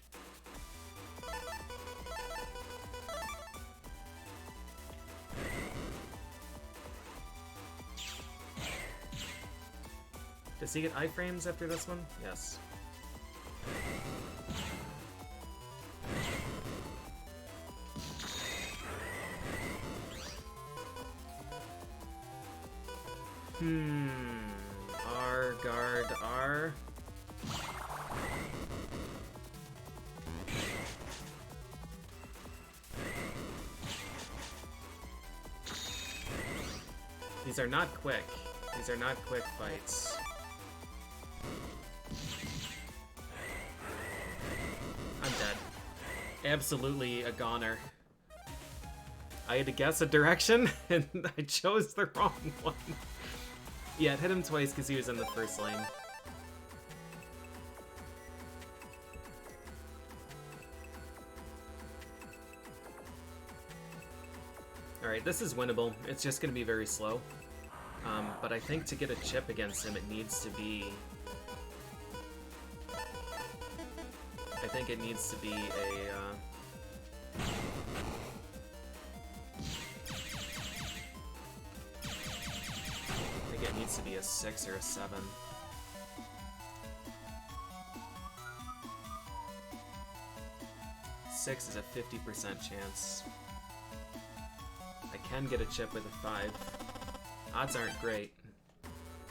Does he get iframes after this one? Yes. R guard R. These are not quick. These are not quick fights. I'm dead. Absolutely a goner. I had to guess a direction, and I chose the wrong one. Yeah, it hit him twice because he was in the first lane. Alright, this is winnable. It's just going to be very slow. But I think to get a chip against him, it needs to be... I think it needs to be a... I think it needs to be a 6 or a 7. Six is a 50% chance. I can get a chip with a 5. Odds aren't great.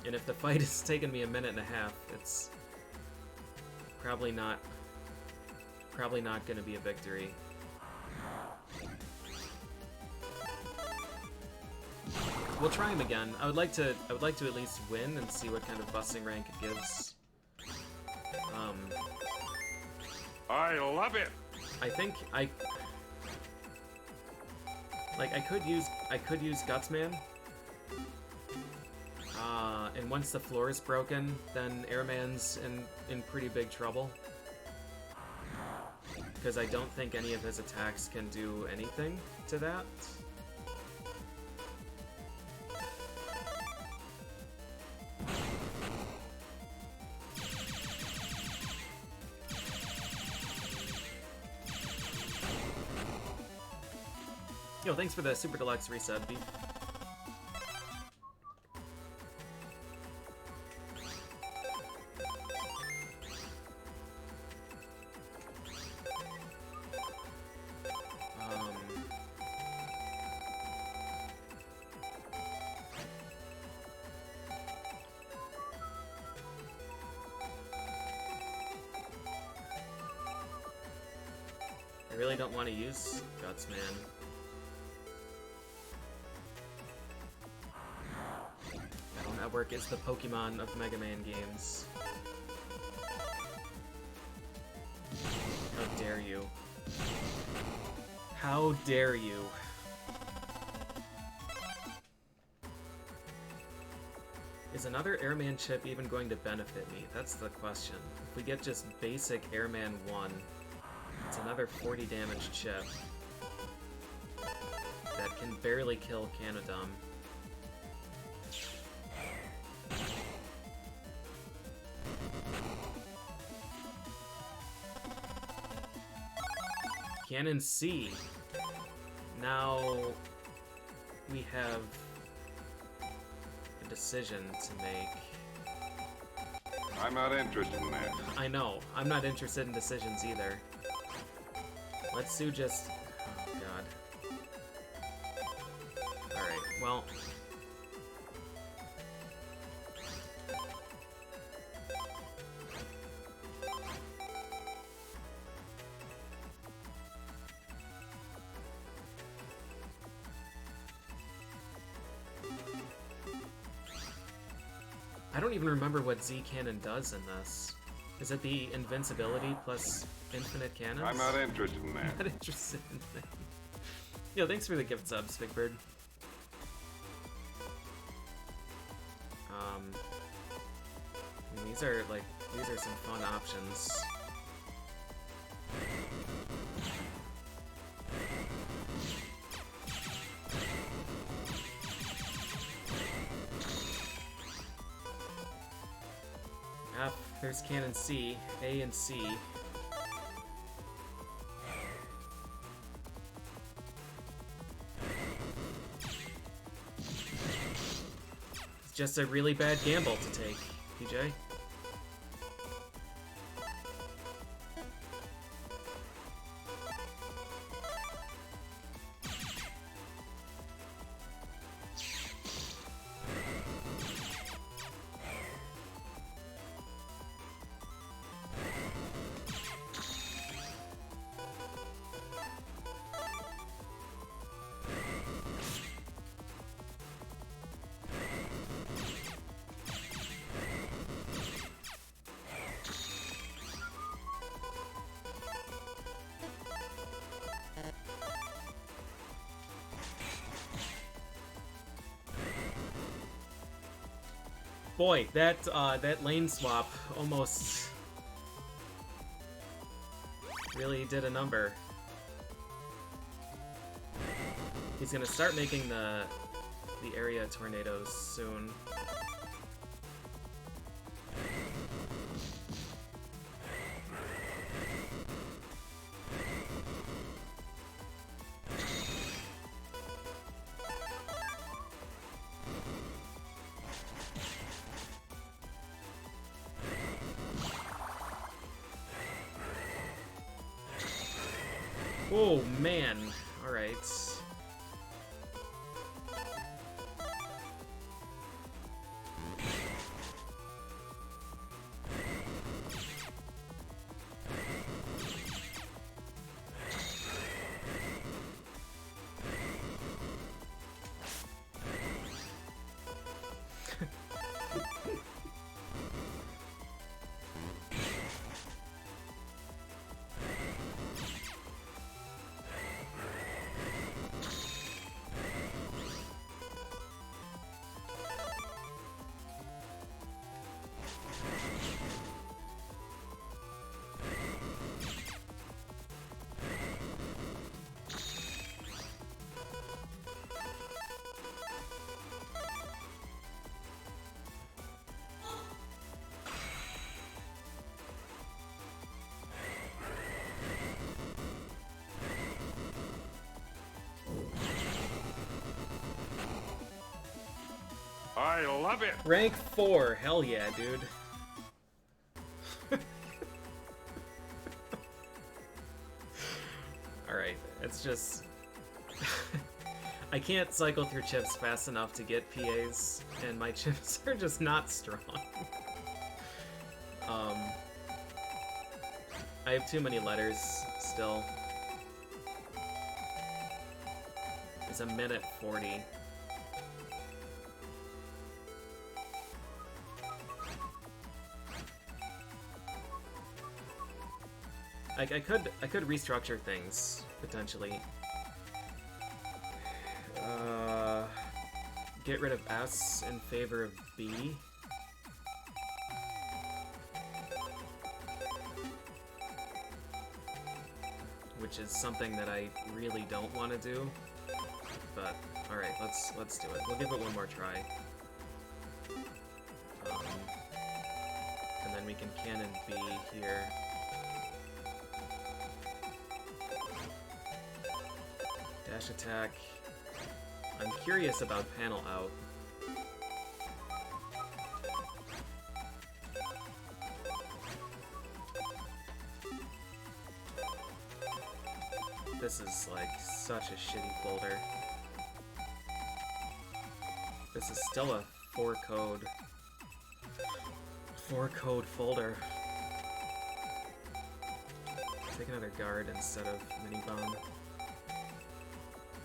And if the fight has taken me a minute and a half, it's probably not going to be a victory. We'll try him again. I would like to at least win and see what kind of busting rank it gives. I love it. I think I could use Gutsman. And once the floor is broken, then Airman's in pretty big trouble. Because I don't think any of his attacks can do anything to that. Yo, thanks for the Super Deluxe resub, Beef. I really don't want to use Gutsman. Battle Network is the Pokemon of Mega Man games. How dare you? How dare you? Is another Airman chip even going to benefit me? That's the question. If we get just basic Airman 1, it's another 40 damage chip that can barely kill Canodum. Cannon C. Now we have a decision to make. I'm not interested in that. I know. I'm not interested in decisions either. Let's do just... Oh, God. Alright, well... I don't even remember what Z Cannon does in this. Is it the invincibility plus infinite cannons? I'm not interested in that. Not interested in that. Yo, thanks for the gift subs, Big Bird. I mean, these are some fun options. F, there's Cannon C, A and C. It's just a really bad gamble to take, PJ. Boy, that lane swap almost really did a number. He's gonna start making the area tornadoes soon. Oh man, alright. I love it. Rank 4, hell yeah, dude. Alright, it's just... I can't cycle through chips fast enough to get PAs, and my chips are just not strong. I have too many letters still. It's a minute 40. I could restructure things potentially. Get rid of S in favor of B. Which is something that I really don't want to do. But alright, let's do it. We'll give it one more try. And then we can cannon B here. Dash attack. I'm curious about panel out. This is like such a shitty folder. This is still a 4-code folder. Take another guard instead of mini bomb.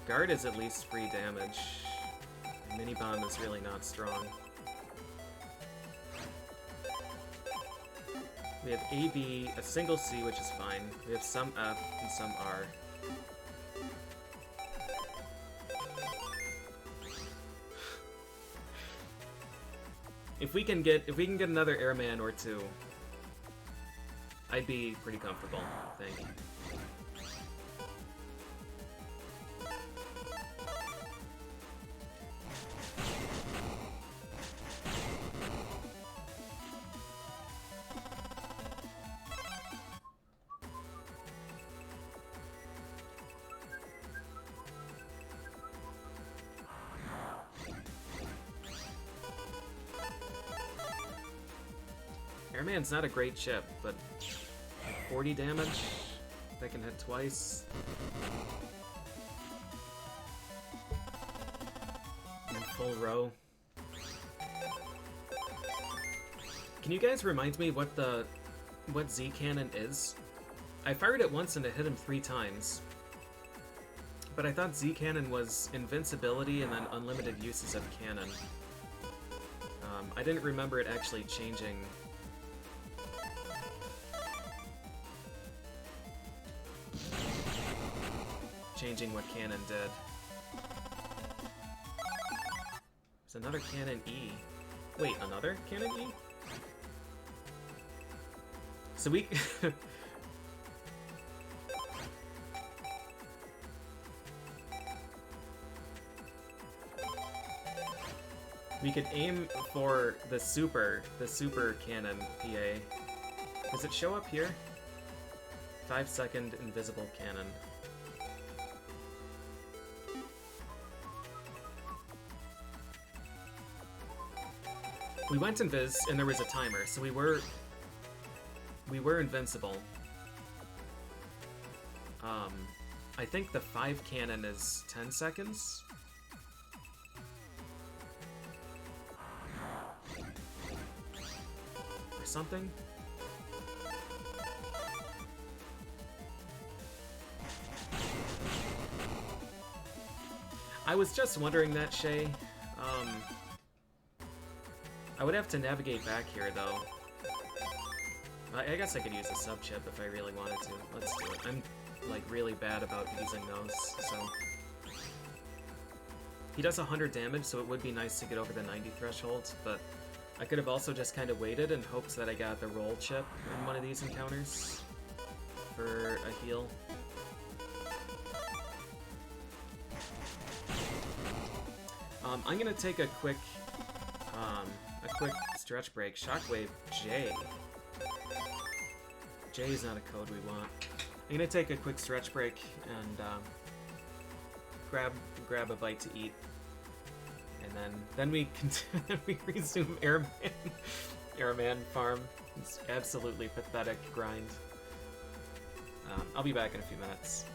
Guard is at least free damage. Mini bomb is really not strong. We have A, B, a single C, which is fine. We have some F and some R. If we can get another airman or two, I'd be pretty comfortable, I think. Airman's not a great chip, but 40 damage, that can hit twice. And full row. Can you guys remind me what Z cannon is? I fired it once and it hit him 3 times. But I thought Z cannon was invincibility and then unlimited uses of cannon. I didn't remember it actually changing what cannon did. There's another cannon E. Wait, another cannon E? So we... we could aim for the super cannon PA. Does it show up here? 5-second invisible cannon. We went invis, and there was a timer, so we were invincible. I think the 5 cannon is 10 seconds. Or something. I was just wondering that, Shay. I would have to navigate back here, though. I guess I could use a sub-chip if I really wanted to. Let's do it. I'm, like, really bad about using those, so... He does 100 damage, so it would be nice to get over the 90 threshold, but I could have also just kind of waited and hoped that I got the roll chip in one of these encounters for a heal. I'm gonna take a quick stretch break. Shockwave J. J is not a code we want. I'm gonna take a quick stretch break and grab a bite to eat, and And then we we resume Airman farm. It's absolutely pathetic grind. I'll be back in a few minutes.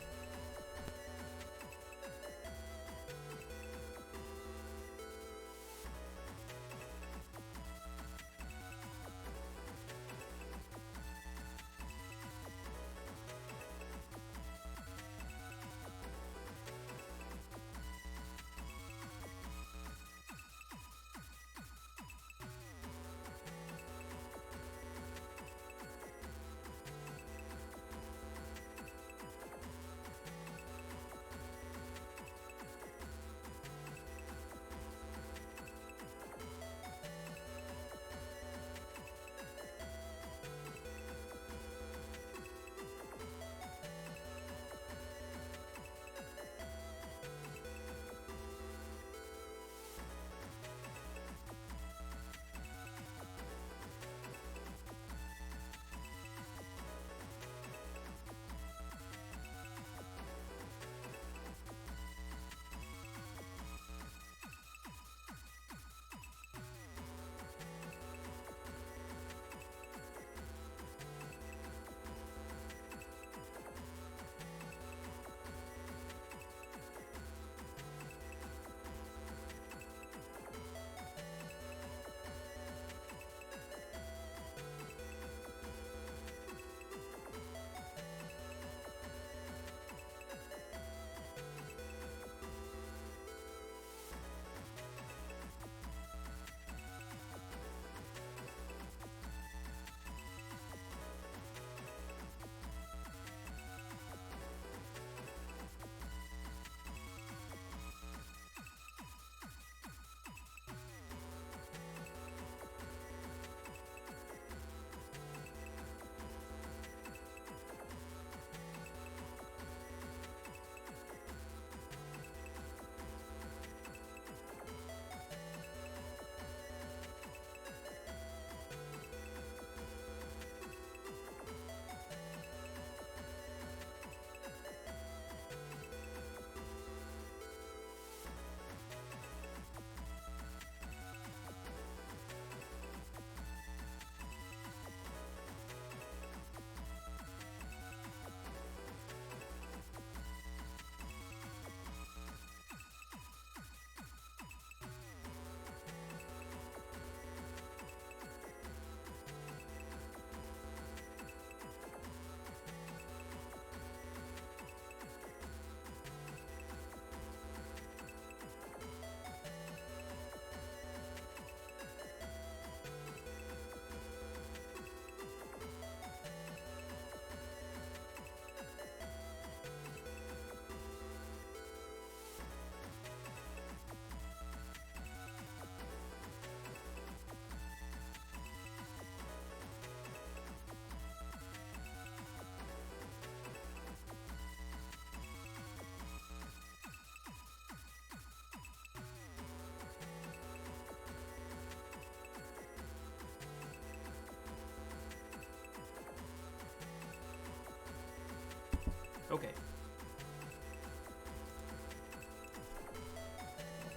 Okay.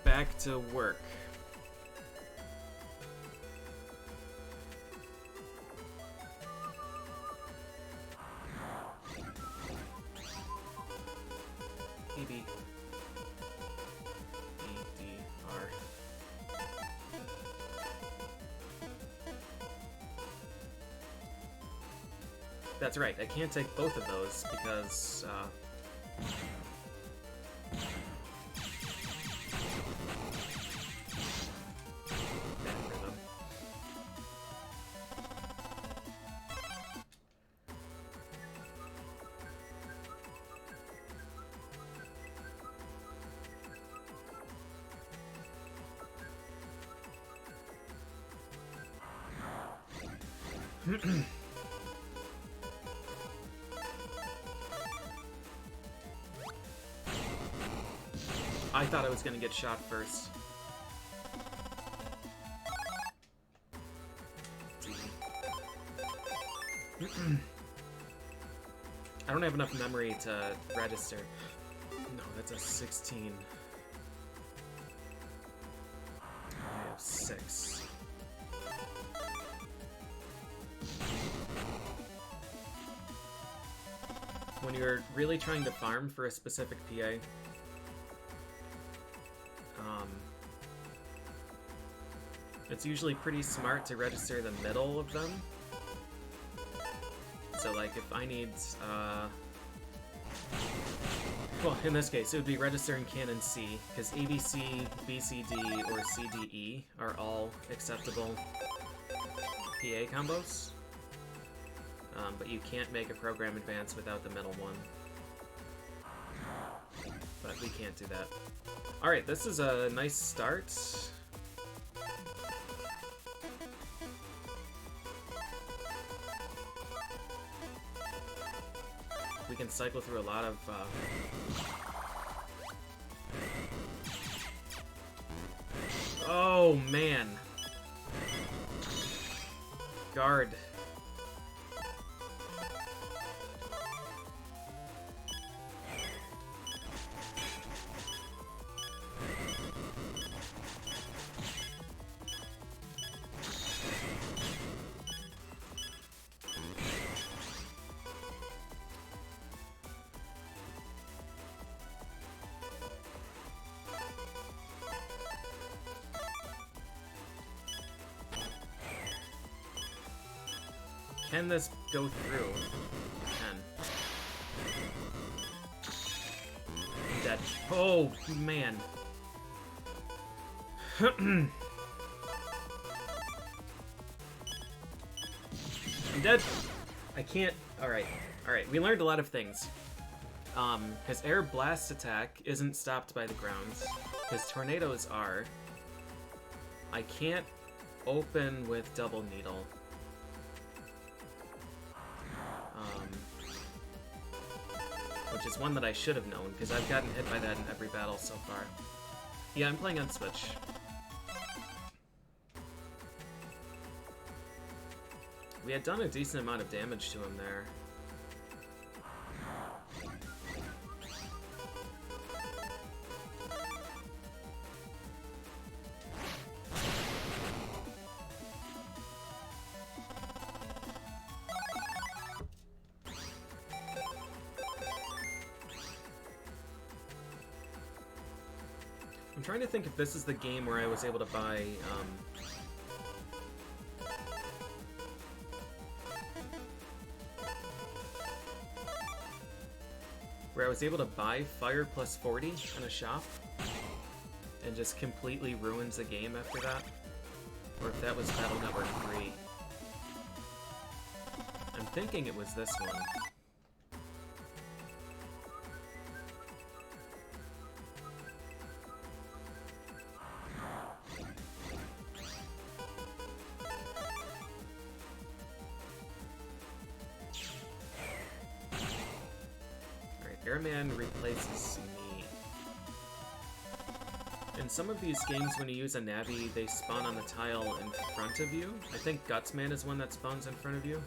Back to work. Maybe. ADR. That's right, I can't take both of those because, I thought I was gonna get shot first. I don't have enough memory to register. No, that's a 16. 6. When you're really trying to farm for a specific PA, it's usually pretty smart to register the middle of them. So like if I need, well, in this case, it would be registering Canon C, because ABC, BCD, or CDE are all acceptable PA combos. But you can't make a program advance without the middle one. But we can't do that. Alright, this is a nice start. We can cycle through a lot of... Oh, man. Guard. Can this go through? It can. I'm dead. Oh, man. I'm dead. I can't... Alright. Alright, we learned a lot of things. His air blast attack isn't stopped by the ground. His tornadoes are. I can't open with double needle. Which is one that I should have known, because I've gotten hit by that in every battle so far. Yeah, I'm playing on Switch. We had done a decent amount of damage to him there. I'm trying to think if this is the game where I was able to buy, Fire plus 40 in a shop, and just completely ruins the game after that, or if that was Battle Network 3. I'm thinking it was this one. Airman replaces me. In some of these games, when you use a Navi, they spawn on the tile in front of you. I think Gutsman is one that spawns in front of you.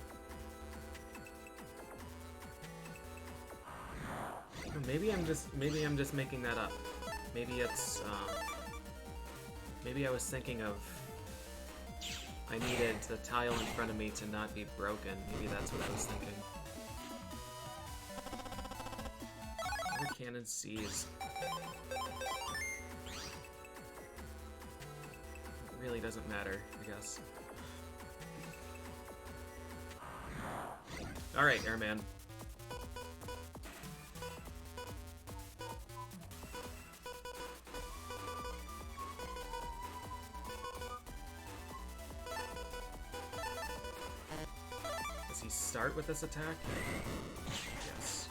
Oh, maybe I'm just making that up. Maybe it's maybe I was thinking of I needed the tile in front of me to not be broken. Maybe that's what I was thinking. Cannon C is... It really doesn't matter, I guess. Alright, Airman. Does he start with this attack? Yes.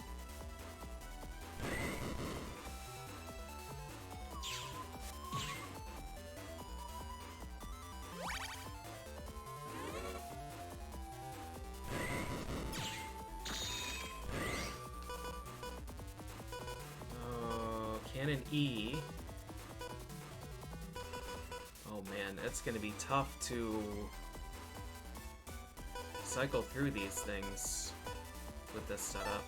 Cannon E. Oh man, it's gonna be tough to cycle through these things with this setup.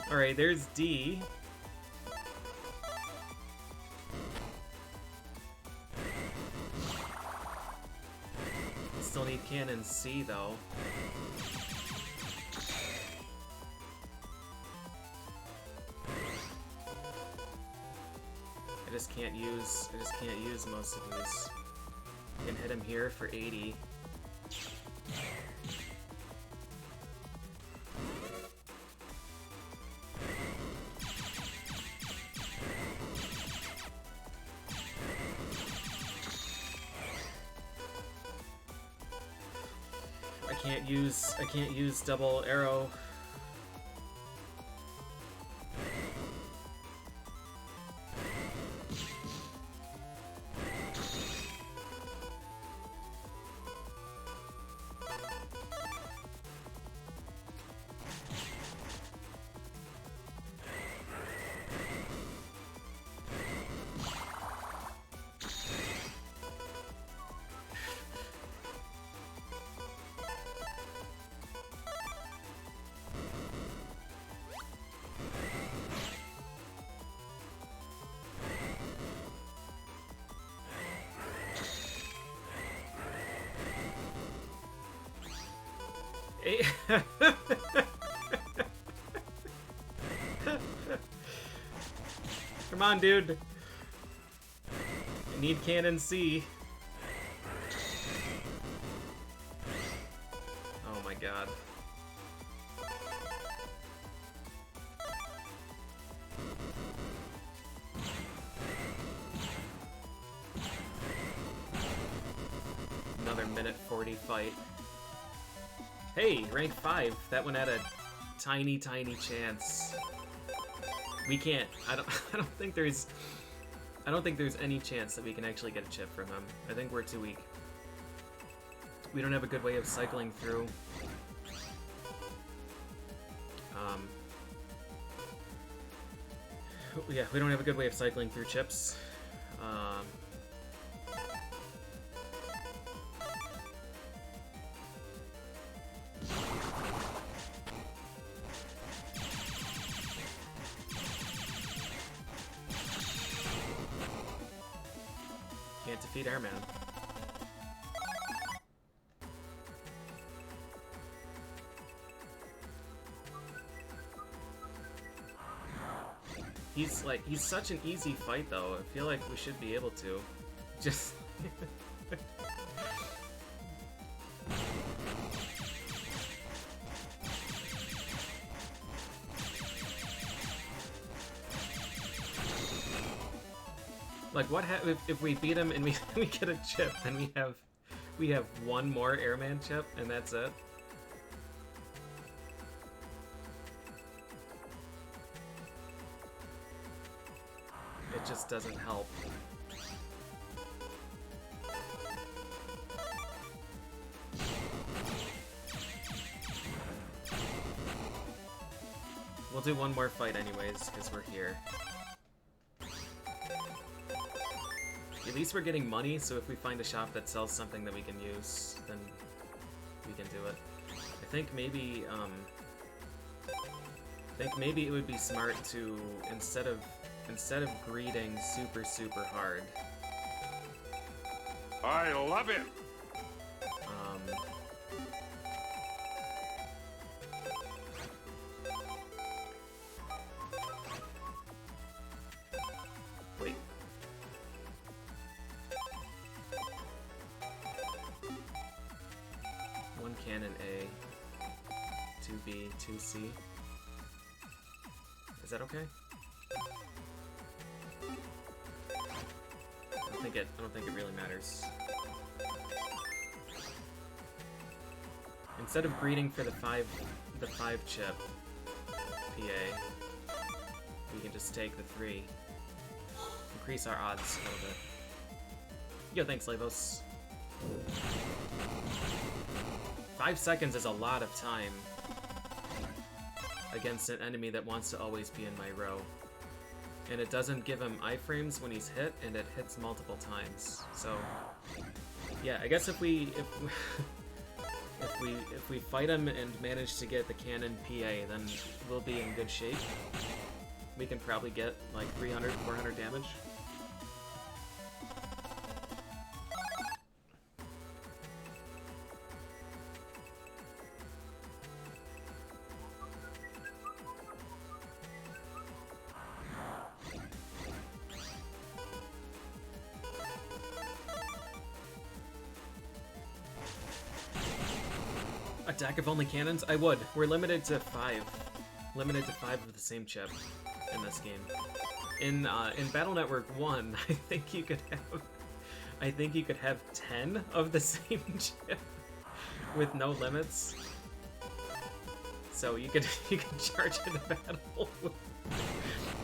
Alright, there's D. Still need cannon C, though. I just can't use most of these. I can hit him here for 80. I can't use double arrow. Come on, dude. I need cannon C. Oh my god. Another minute 40 fight. Hey, rank 5. That one had a tiny chance. We can't. I don't think there's any chance that we can actually get a chip from him. I think we're too weak. We don't have a good way of cycling through. Yeah, we don't have a good way of cycling through chips. Can't defeat Airman. He's such an easy fight though. I feel like we should be able to. Just like what if we beat him and we get a chip, then we have one more Airman chip and that's it. It just doesn't help. We'll do one more fight anyways, because we're here. At least we're getting money, so if we find a shop that sells something that we can use, then we can do it. I think maybe it would be smart to, instead of greeting super hard. I love it. Wait. One cannon A, 2B, 2C. Is that okay? I don't think it really matters. Instead of greeting for the 5 chip PA, we can just take the 3. Increase our odds a little bit. Yo, thanks, Lavos. 5 seconds is a lot of time against an enemy that wants to always be in my row. And it doesn't give him iframes when he's hit, and it hits multiple times. So Yeah, I guess if we if we fight him and manage to get the cannon PA, then we'll be in good shape. We can probably get like 300, 400 damage. Attack of only cannons? I would. We're limited to 5. Limited to 5 of the same chip in this game. In Battle Network 1, I think you could have 10 of the same chip with no limits. So you could charge into battle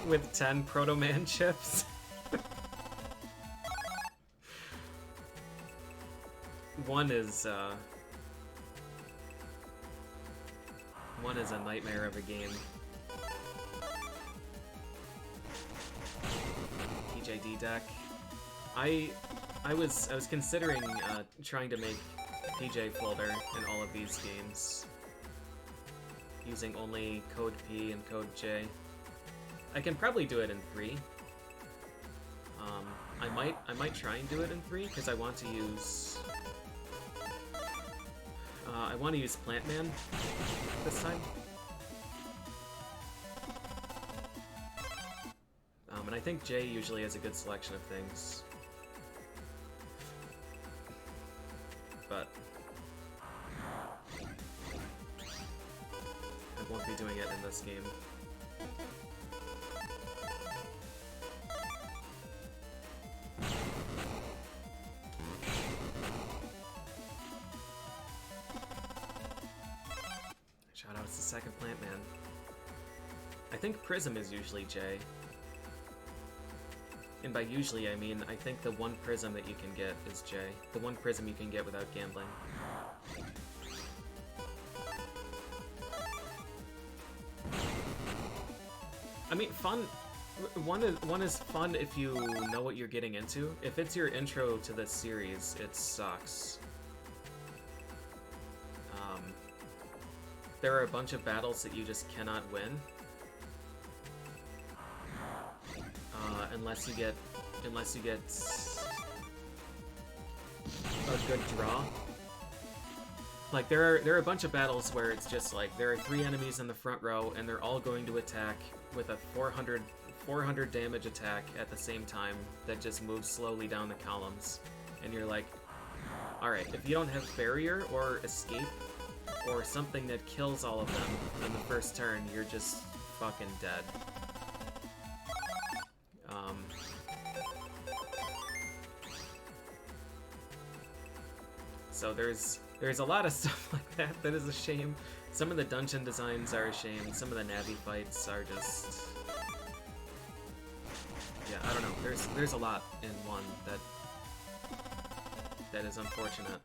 with 10 Proto Man chips. One is a nightmare of a game. PJD deck. I was considering trying to make PJ folder in all of these games using only code P and code J. I can probably do it in 3. I might try and do it in 3 because I want to use Plant Man this time. And I think J usually has a good selection of things. But I won't be doing it in this game. Shoutouts to Second Plant Man. I think Prism is usually J. And by usually, I mean, I think the one Prism that you can get is J. The one Prism you can get without gambling. I mean, fun. One is fun if you know what you're getting into. If it's your intro to this series, it sucks. There are a bunch of battles that you just cannot win. Unless you get a good draw. Like there are a bunch of battles where it's just like there are 3 enemies in the front row and they're all going to attack with a 400 damage attack at the same time that just moves slowly down the columns. And you're like, alright, if you don't have barrier or escape or something that kills all of them in the first turn, you're just fucking dead. So there's a lot of stuff like that is a shame. Some of the dungeon designs are a shame. Some of the Navi fights are just... yeah, I don't know. There's a lot in one that is unfortunate.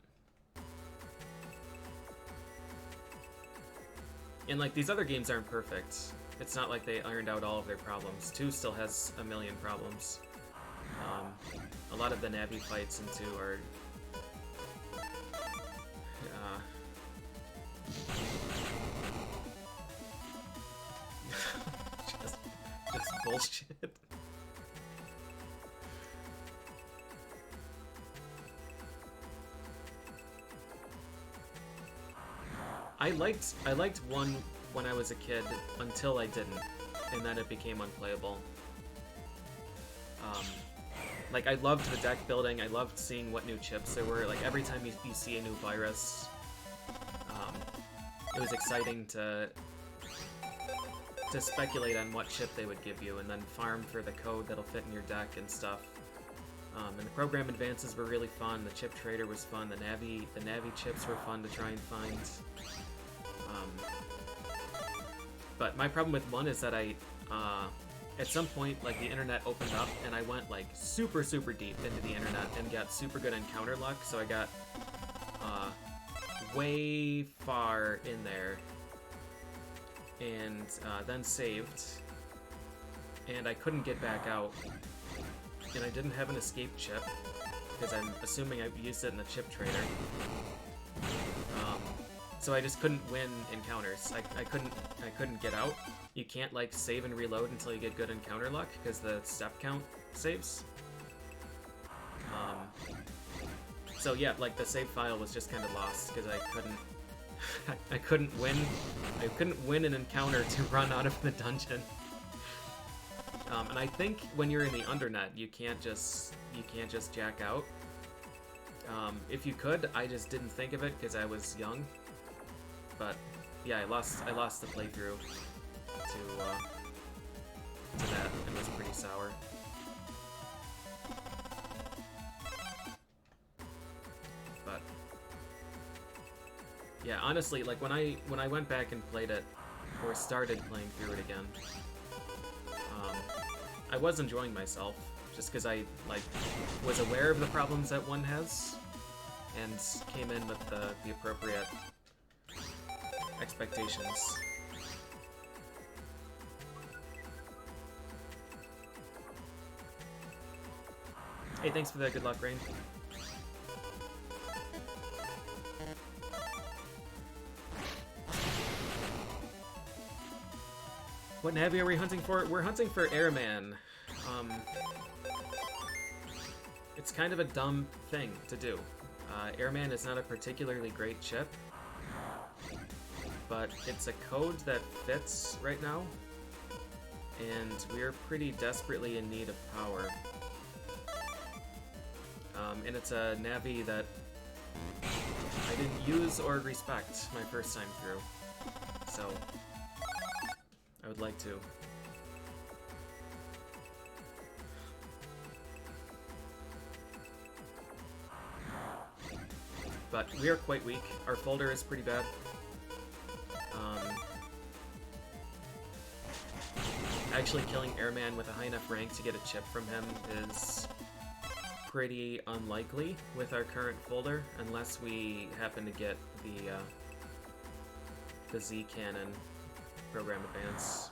And like these other games aren't perfect. It's not like they ironed out all of their problems. 2 still has a million problems. A lot of the Navi fights in 2 are just bullshit. I liked 1 when I was a kid until I didn't, and then it became unplayable. Like, I loved the deck building, I loved seeing what new chips there were. Like, every time you see a new virus, it was exciting to speculate on what chip they would give you, and then farm for the code that'll fit in your deck and stuff. And the program advances were really fun, the chip trader was fun, the Navi chips were fun to try and find. But my problem with 1 is that at some point, like, the internet opened up, and I went, like, super, super deep into the internet and got super good encounter luck, so I got way far in there, and then saved, and I couldn't get back out, and I didn't have an escape chip, because I'm assuming I've used it in the chip trader. So I just couldn't win encounters. I couldn't get out. You can't like save and reload until you get good encounter luck because the step count saves. So yeah, like the save file was just kind of lost because I couldn't I couldn't win an encounter to run out of the dungeon. And I think when you're in the undernet, you can't just jack out. If you could, I just didn't think of it because I was young. But yeah, I lost the playthrough to that, and it was pretty sour. But yeah, honestly, like when I went back and played it, or started playing through it again, I was enjoying myself just because I like was aware of the problems that one has, and came in with the appropriate expectations. Hey, thanks for that. Good luck, Rain. What Navi are we hunting for? We're hunting for Airman. It's kind of a dumb thing to do. Airman is not a particularly great chip, but it's a code that fits right now, and we're pretty desperately in need of power. And it's a Navi that I didn't use or respect my first time through, so I would like to. But we are quite weak. Our folder is pretty bad. Actually killing Airman with a high enough rank to get a chip from him is pretty unlikely with our current folder, unless we happen to get the Z Cannon program advance.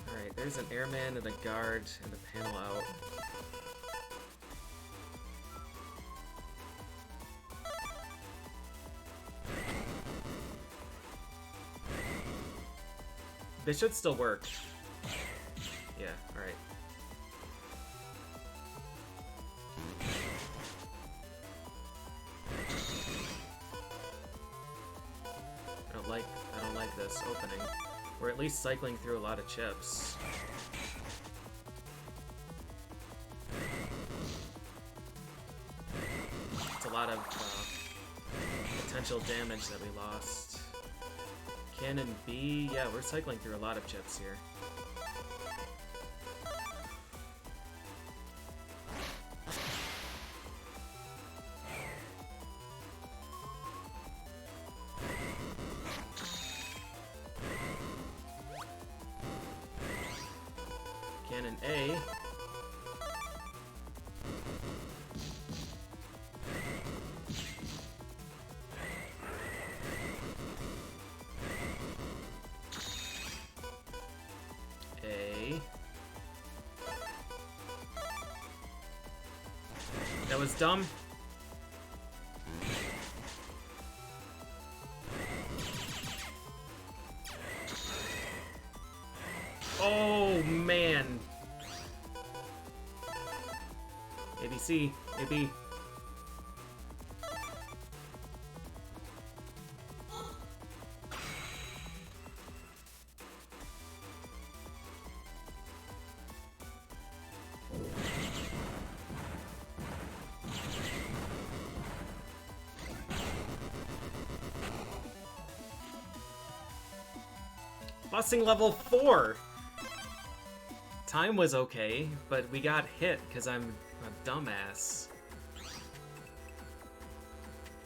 Alright, there's an Airman and a guard and a panel out. They should still work. Yeah, alright. I don't like this opening. We're at least cycling through a lot of chips. It's a lot of potential damage that we lost. Cannon B, yeah, we're cycling through a lot of chips here. Cannon A. That was dumb. Oh, man. ABC, AB. Bossing level 4! Time was okay, but we got hit because I'm a dumbass.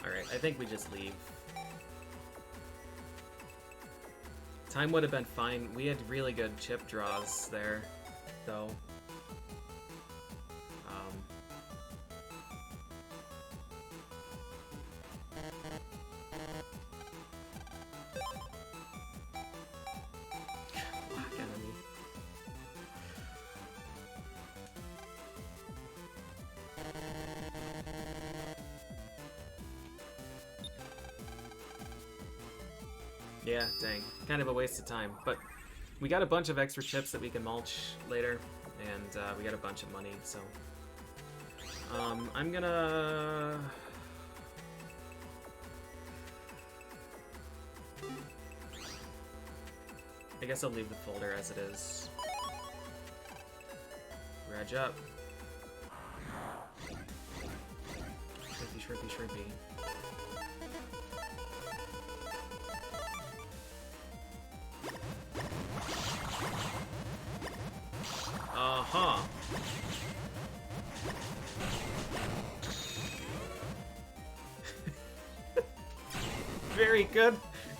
Alright, I think we just leave. Time would have been fine. We had really good chip draws there, though. Yeah, dang. Kind of a waste of time. But we got a bunch of extra chips that we can mulch later, and we got a bunch of money, so... I'm gonna... I guess I'll leave the folder as it is. Reg up. Shrimpy, shrimpy, shrimpy. Uh-huh.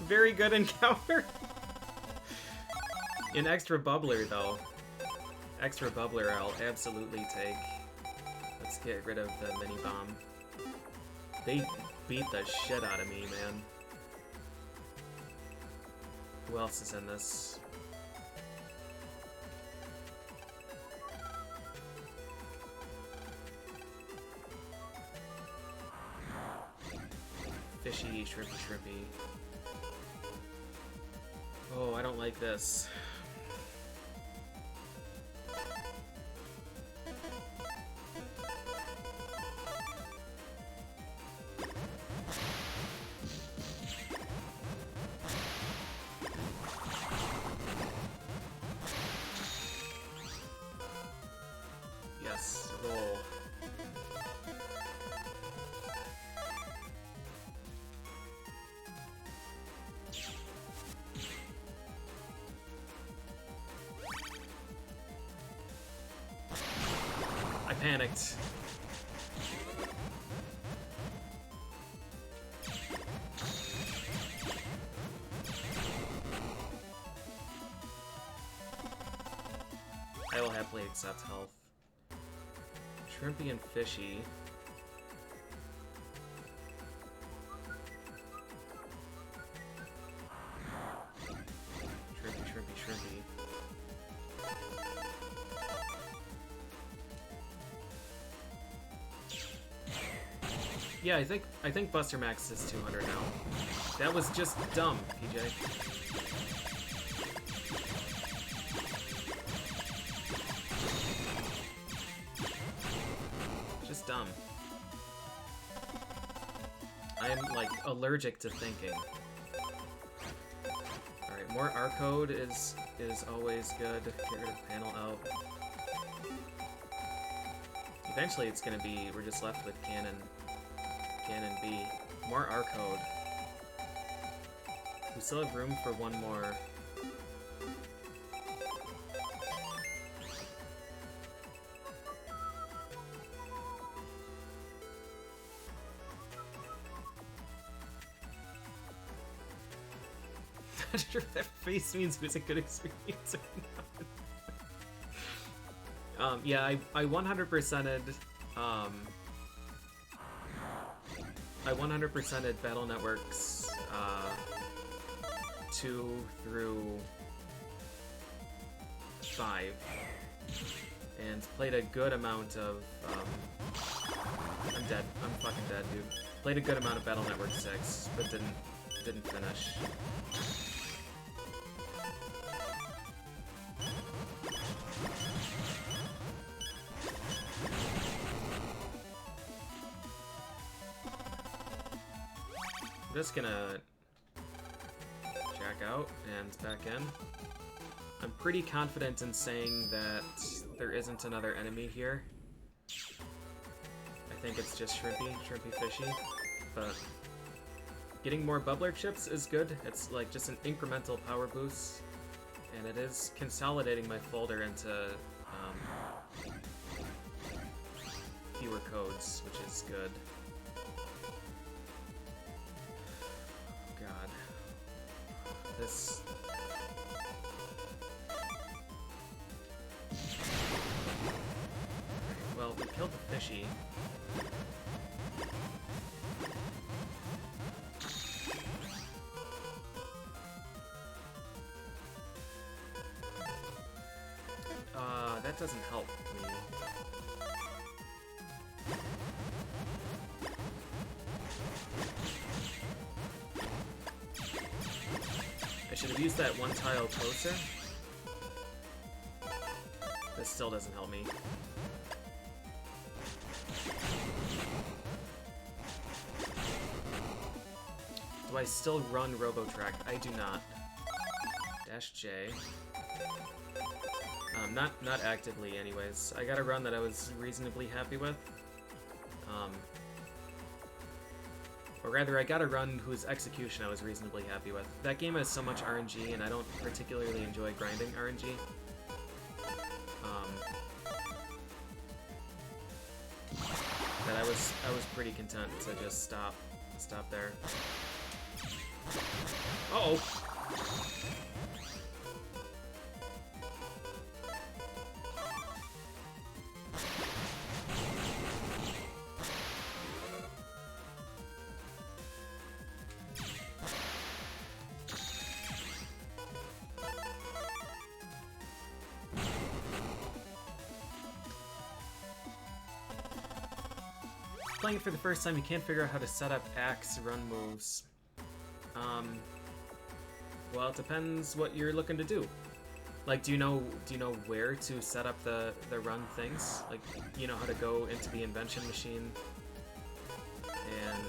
Very good encounter. An extra bubbler, though. Extra bubbler I'll absolutely take. Let's get rid of the mini bomb. They beat the shit out of me, man. Who else is in this? Fishy, shrimpy, shrimpy. Oh, I don't like this. Yes, roll. I panicked. I will happily accept health. Shrimpy and fishy. Shrimpy, shrimpy, shrimpy. Yeah, I think Buster Max is 200 now. That was just dumb, PJ. Just dumb. I am like allergic to thinking. Alright, more R code is always good. Get rid of panel out. Eventually it's gonna be we're just left with Cannon B. More R code. We still have room for one more. Not sure if that face means it was a good experience or not. Yeah, I 100%ed I 100%ed Battle Networks 2 through 5 and played a good amount of I'm dead. I'm fucking dead, dude. Played a good amount of Battle Network 6, but didn't finish. I'm just gonna jack out and back in. I'm pretty confident in saying that there isn't another enemy here. I think it's just shrimpy fishy, but getting more bubbler chips is good. It's like just an incremental power boost, and it is consolidating my folder into fewer codes, which is good. God. This... Well, we killed the fishy. That doesn't help me. should have used that one tile closer. This still doesn't help me. Do I still run RoboTrack? I do not. Dash J. Not actively, anyways. I got a run that I was reasonably happy with. Or rather, I got a run whose execution I was reasonably happy with. That game has so much RNG, and I don't particularly enjoy grinding RNG. That I was pretty content to just stop there. Uh-oh! Playing it for the first time, you can't figure out how to set up axe run moves. Well, it depends what you're looking to do. Like, do you know where to set up the run things? Like, you know how to go into the invention machine and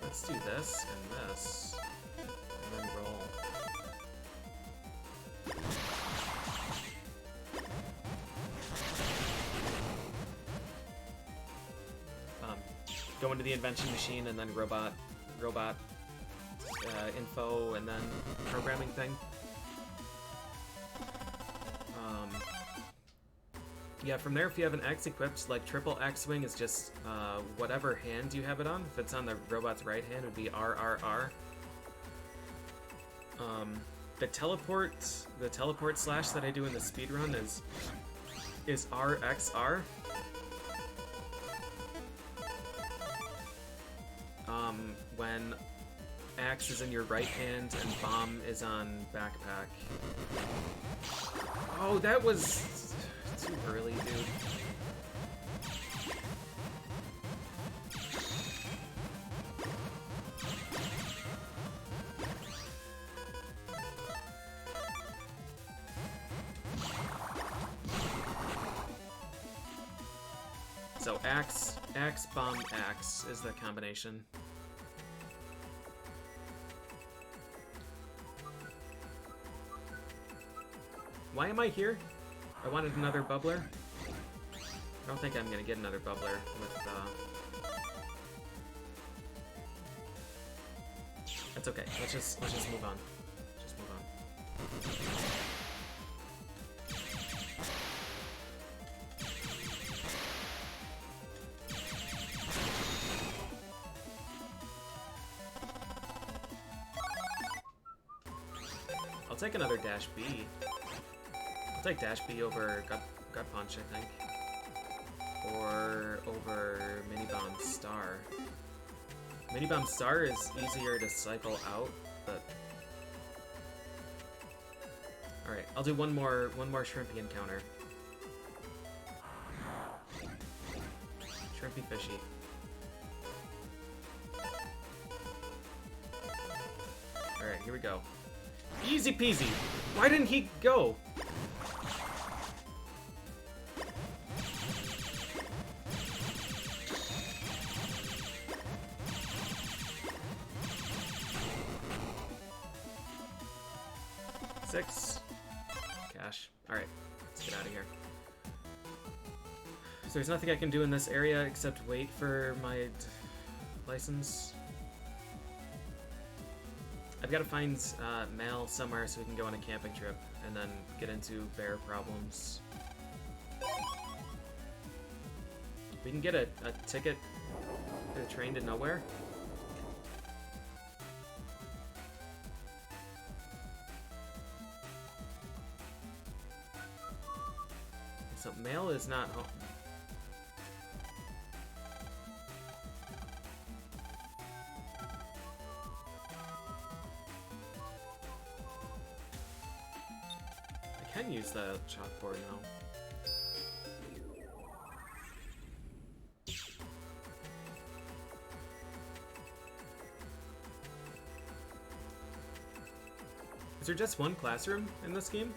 let's do this and this, and then roll. Go into the invention machine and then robot info and then programming thing. Yeah, from there, if you have an X equipped, like triple X swing is just whatever hand you have it on. If it's on the robot's right hand, it would be RRR. The teleport slash that I do in the speedrun is RXR. When axe is in your right hand and bomb is on backpack. Oh, that was too early, dude. So axe, bomb, axe is the combination. Why am I here? I wanted another bubbler. I don't think I'm gonna get another bubbler with That's okay. Let's just move on. Just move on. I'll take another dash B. I'll take dash B over gut punch, I think, or over mini bomb star. Mini bomb star is easier to cycle out, but all right. I'll do one more shrimpy encounter. Shrimpy fishy. All right, here we go. Easy peasy. Why didn't he go? Six. Cash. Alright, let's get out of here. So there's nothing I can do in this area except wait for my license. I've got to find Mal somewhere so we can go on a camping trip and then get into bear problems. We can get a ticket to the train to nowhere. So Mal is not home. I can use the chalkboard now. there just one classroom in this game?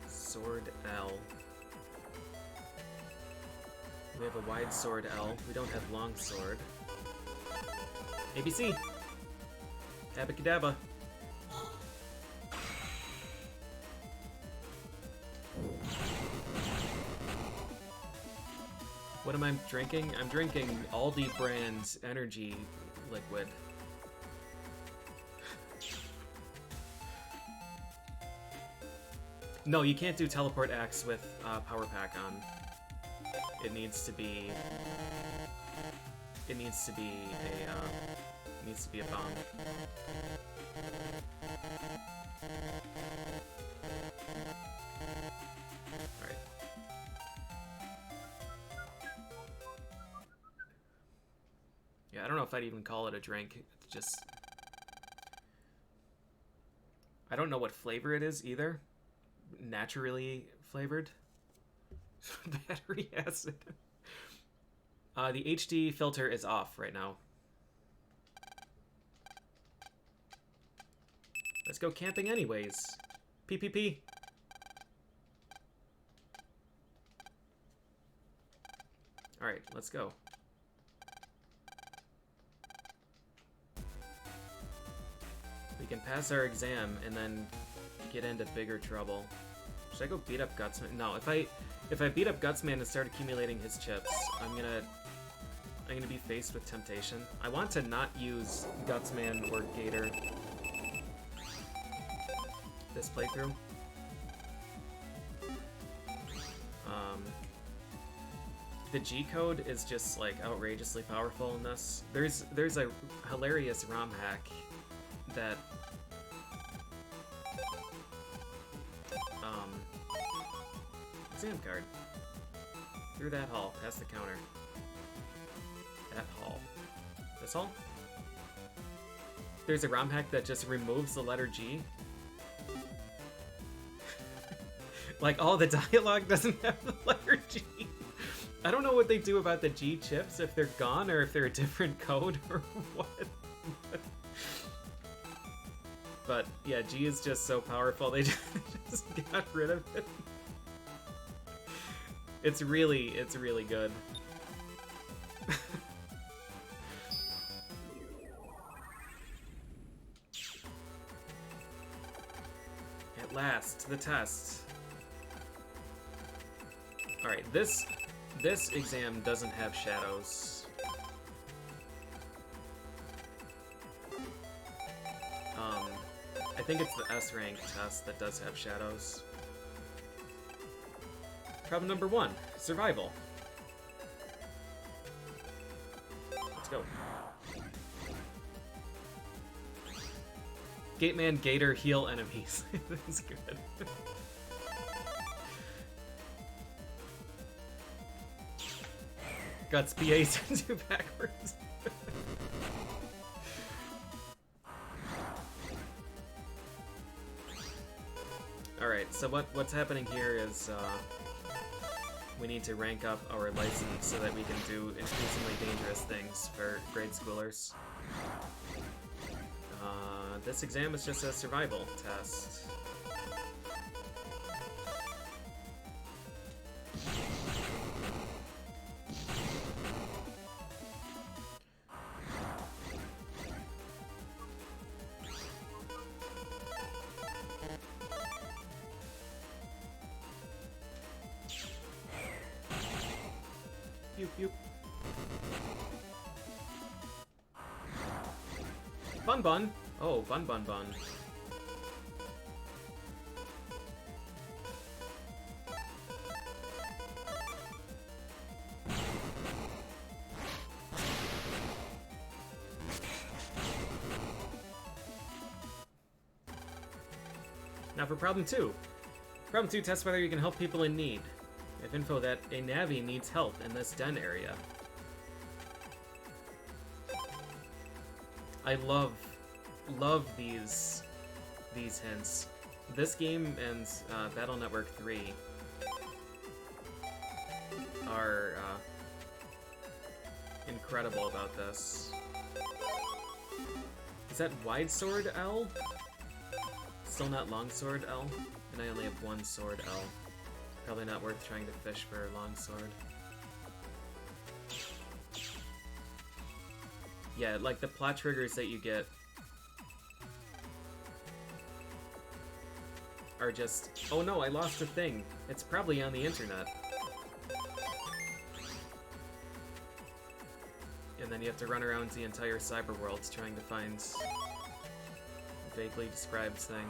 Sword L. We have a wide sword L. We don't have long sword. ABC. Abacadabra. What am I drinking? I'm drinking Aldi brand energy liquid. No, you can't do teleport axe with power pack on. It needs to be. It needs to be a. It needs to be a bomb. All right. Yeah, I don't know if I'd even call it a drink. It's just. I don't know what flavor it is either. Naturally flavored. Battery acid. The HD filter is off right now. Let's go camping anyways. PPP. Alright, let's go. We can pass our exam and then get into bigger trouble. Should I go beat up Gutsman? No, if I beat up Gutsman and start accumulating his chips, I'm gonna be faced with temptation. I want to not use Gutsman or Gator this playthrough. The G code is just like outrageously powerful in this. There's a hilarious ROM hack that exam card. Through that hall, past the counter. That hall. This hall? There's a ROM hack that just removes the letter G. Like, all the dialogue doesn't have the letter G. I don't know what they do about the G chips, if they're gone or if they're a different code or what. But yeah, G is just so powerful, they just got rid of it. It's really good. At last, the test. Alright, this exam doesn't have shadows. I think it's the S rank test that does have shadows. Problem number 1, survival. Let's go. Gateman, Gator, heal enemies. That's good. Guts PA turns you backwards. Alright, so what's happening here is we need to rank up our license so that we can do increasingly dangerous things for grade schoolers. This exam is just a survival test. Pew pew. Bun Bun! Oh, Bun Bun Bun. Now for problem 2. Problem 2 tests whether you can help people in need. If info that a Navi needs help in this den area. I love these hints. This game and Battle Network 3 are incredible about this. Is that wide sword L? Still not long sword L? And I only have one sword L. Probably not worth trying to fish for a long sword. Yeah, like the plot triggers that you get are just, oh no, I lost a thing. It's probably on the internet. And then you have to run around the entire cyberworld trying to find a vaguely described thing.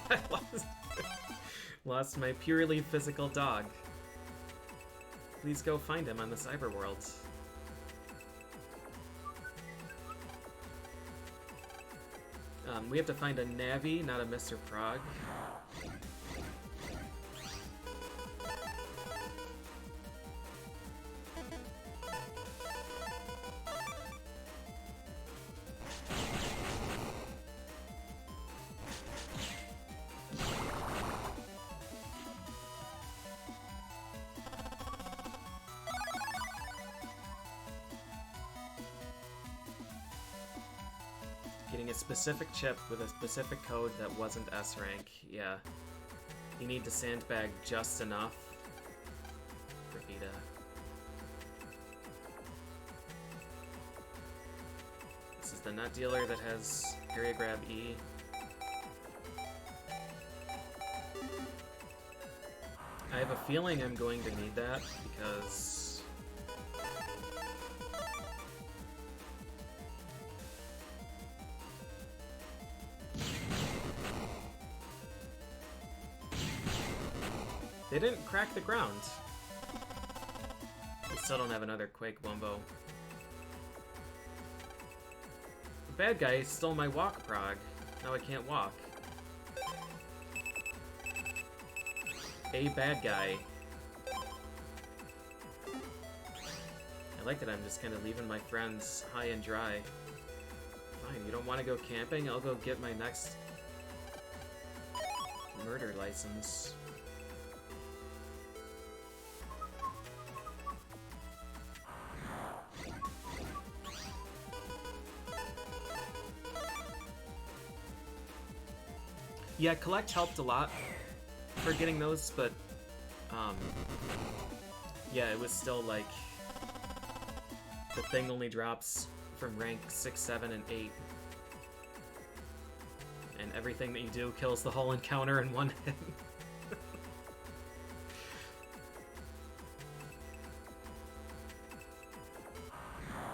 I lost my purely physical dog. Please go find him on the cyberworld. We have to find a Navi, not a Mr. Frog. Getting a specific chip with a specific code that wasn't S rank, yeah. You need to sandbag just enough for Vita. This is the nut dealer that has area grab E. I have a feeling I'm going to need that because they didn't crack the ground. We still don't have another Quake Wumbo. The bad guy stole my walk prog. Now I can't walk. A bad guy. I like that I'm just kind of leaving my friends high and dry. Fine, you don't want to go camping? I'll go get my next murder license. Yeah, collect helped a lot for getting those, but yeah, it was still like the thing only drops from rank 6, 7, and 8. And everything that you do kills the whole encounter in one hit.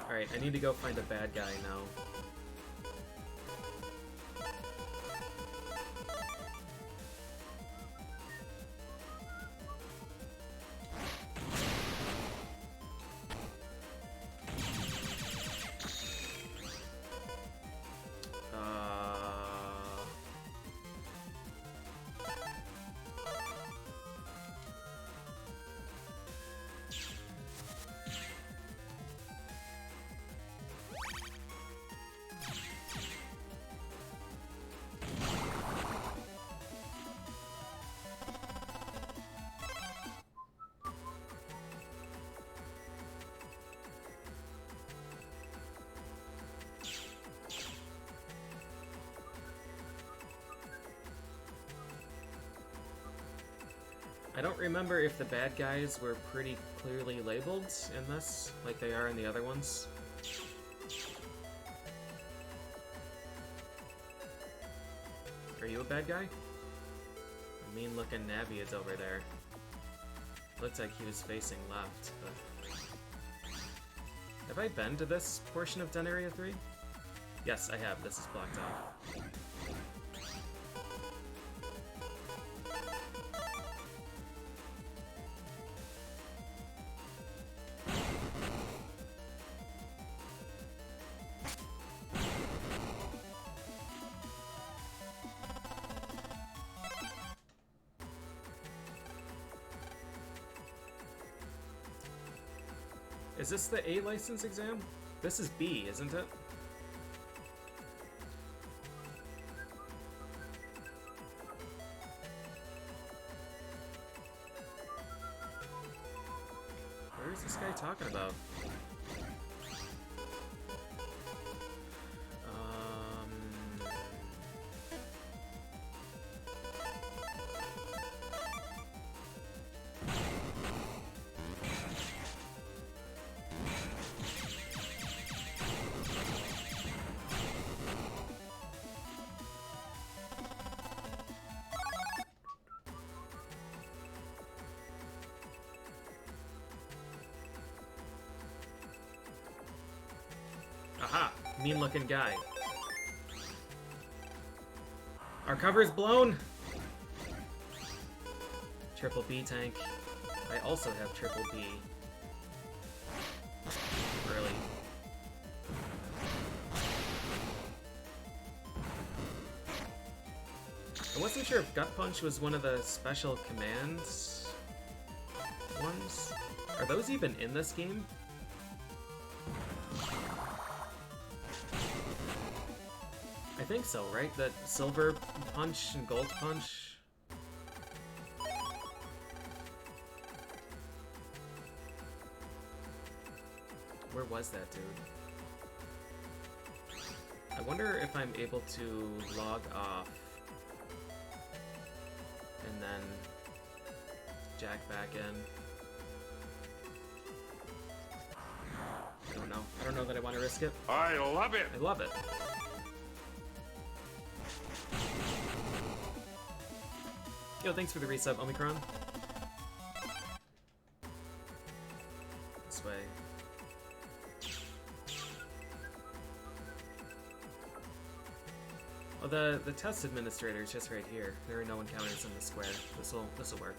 Alright, I need to go find a bad guy now. I don't remember if the bad guys were pretty clearly labeled in this, like they are in the other ones. Are you a bad guy? A mean-looking Navi is over there. Looks like he was facing left, but... Have I been to this portion of Den Area 3? Yes, I have. This is blocked off. Is this the A license exam? This is B, isn't it? Where is this guy talking about? Aha! Mean-looking guy. Our cover's blown! Triple B tank. I also have triple B. Really. I wasn't sure if Gut Punch was one of the special commands ones. Are those even in this game? I think so, right? That Silver Punch and Gold Punch. Where was that dude? I wonder if I'm able to log off and then jack back in. I don't know. I don't know that I want to risk it. I love it. I love it. Yo, thanks for the resub, Omicron. This way. Oh, the test administrator is just right here. There are no encounters in the square. This'll work.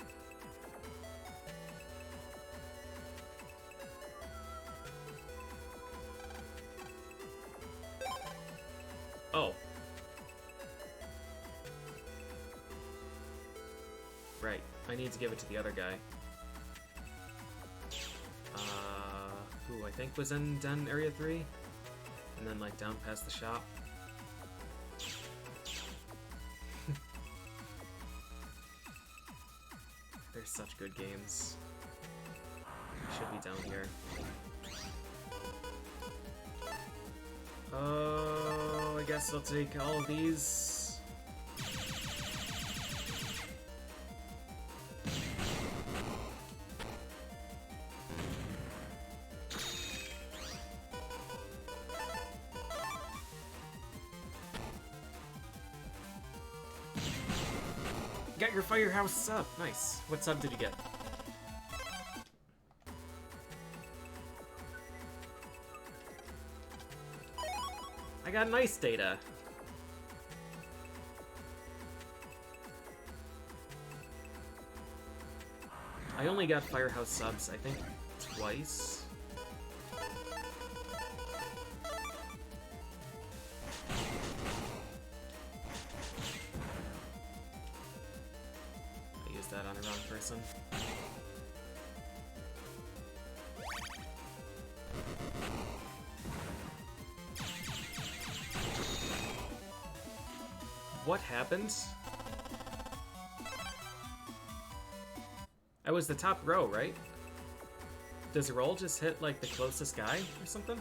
Oh. Right. I need to give it to the other guy. Who I think was in Den Area 3? And then, like, down past the shop. They're such good games. Should be down here. Oh, I guess I'll take all of these. Got your Firehouse sub. Nice. What sub did you get? I got nice data. I only got Firehouse subs, I think, twice. I used that on the wrong person. What happened? I was the top row, right? Does roll just hit, like, the closest guy or something?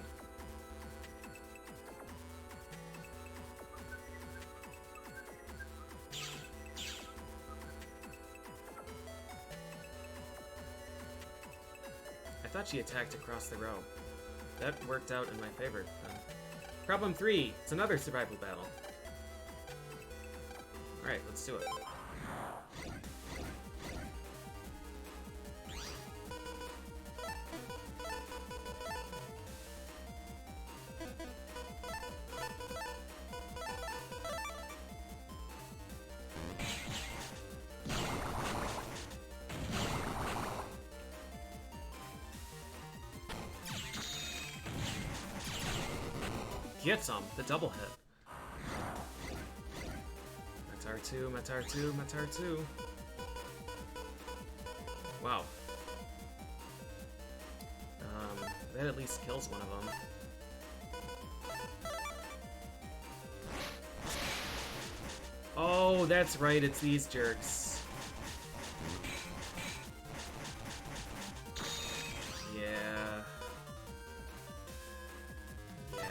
I thought she attacked across the row. That worked out in my favor. Problem 3. It's another survival battle. Alright, let's do it. Get some! The double hit. Matar 2, Matar 2, Matar 2. Wow. at least kills one of them. Oh, that's right, it's these jerks. Yeah. Yeah.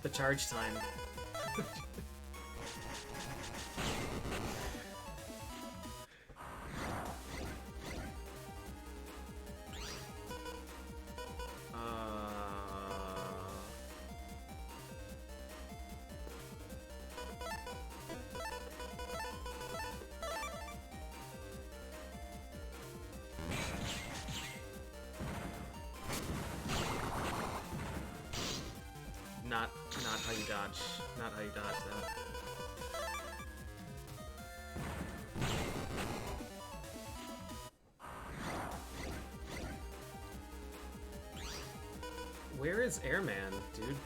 The charge time. Not how you dodge. Not how you dodge that. Where is Airman, dude?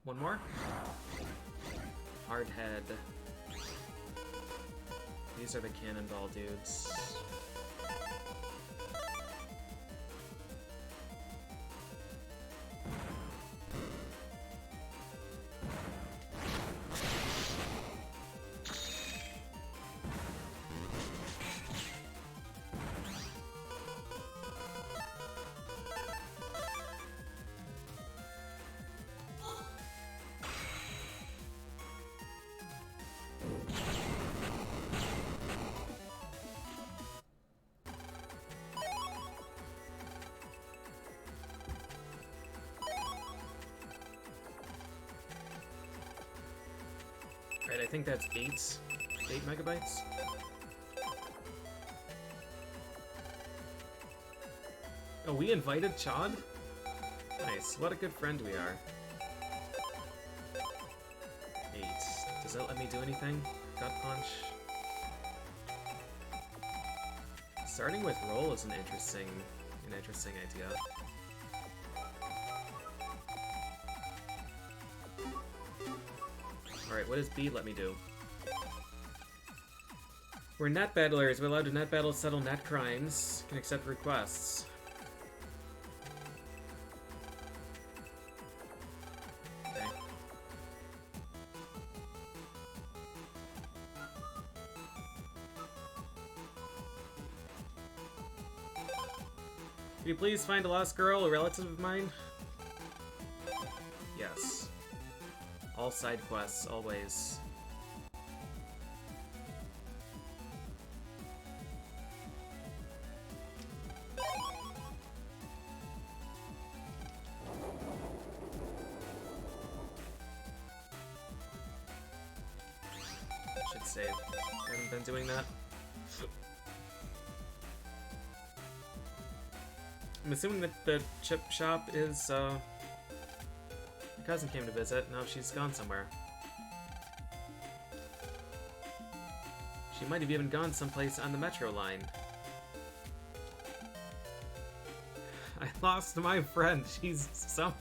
One more? Hard head. These are the cannonball dudes. Right, I think that's 8 megabytes. Oh, we invited Chad? Nice, what a good friend we are. 8. Does that let me do anything? Gut punch? Starting with roll is an interesting idea. Alright, what does B let me do? We're net battlers. We're allowed to net battle, settle net crimes, can accept requests. Okay. Could you please find a lost girl, a relative of mine? Yes. All side quests, always. Should save. I haven't been doing that. I'm assuming that the chip shop is, my cousin came to visit. No, she's gone somewhere. She might have even gone someplace on the metro line. I lost my friend. She's somewhere.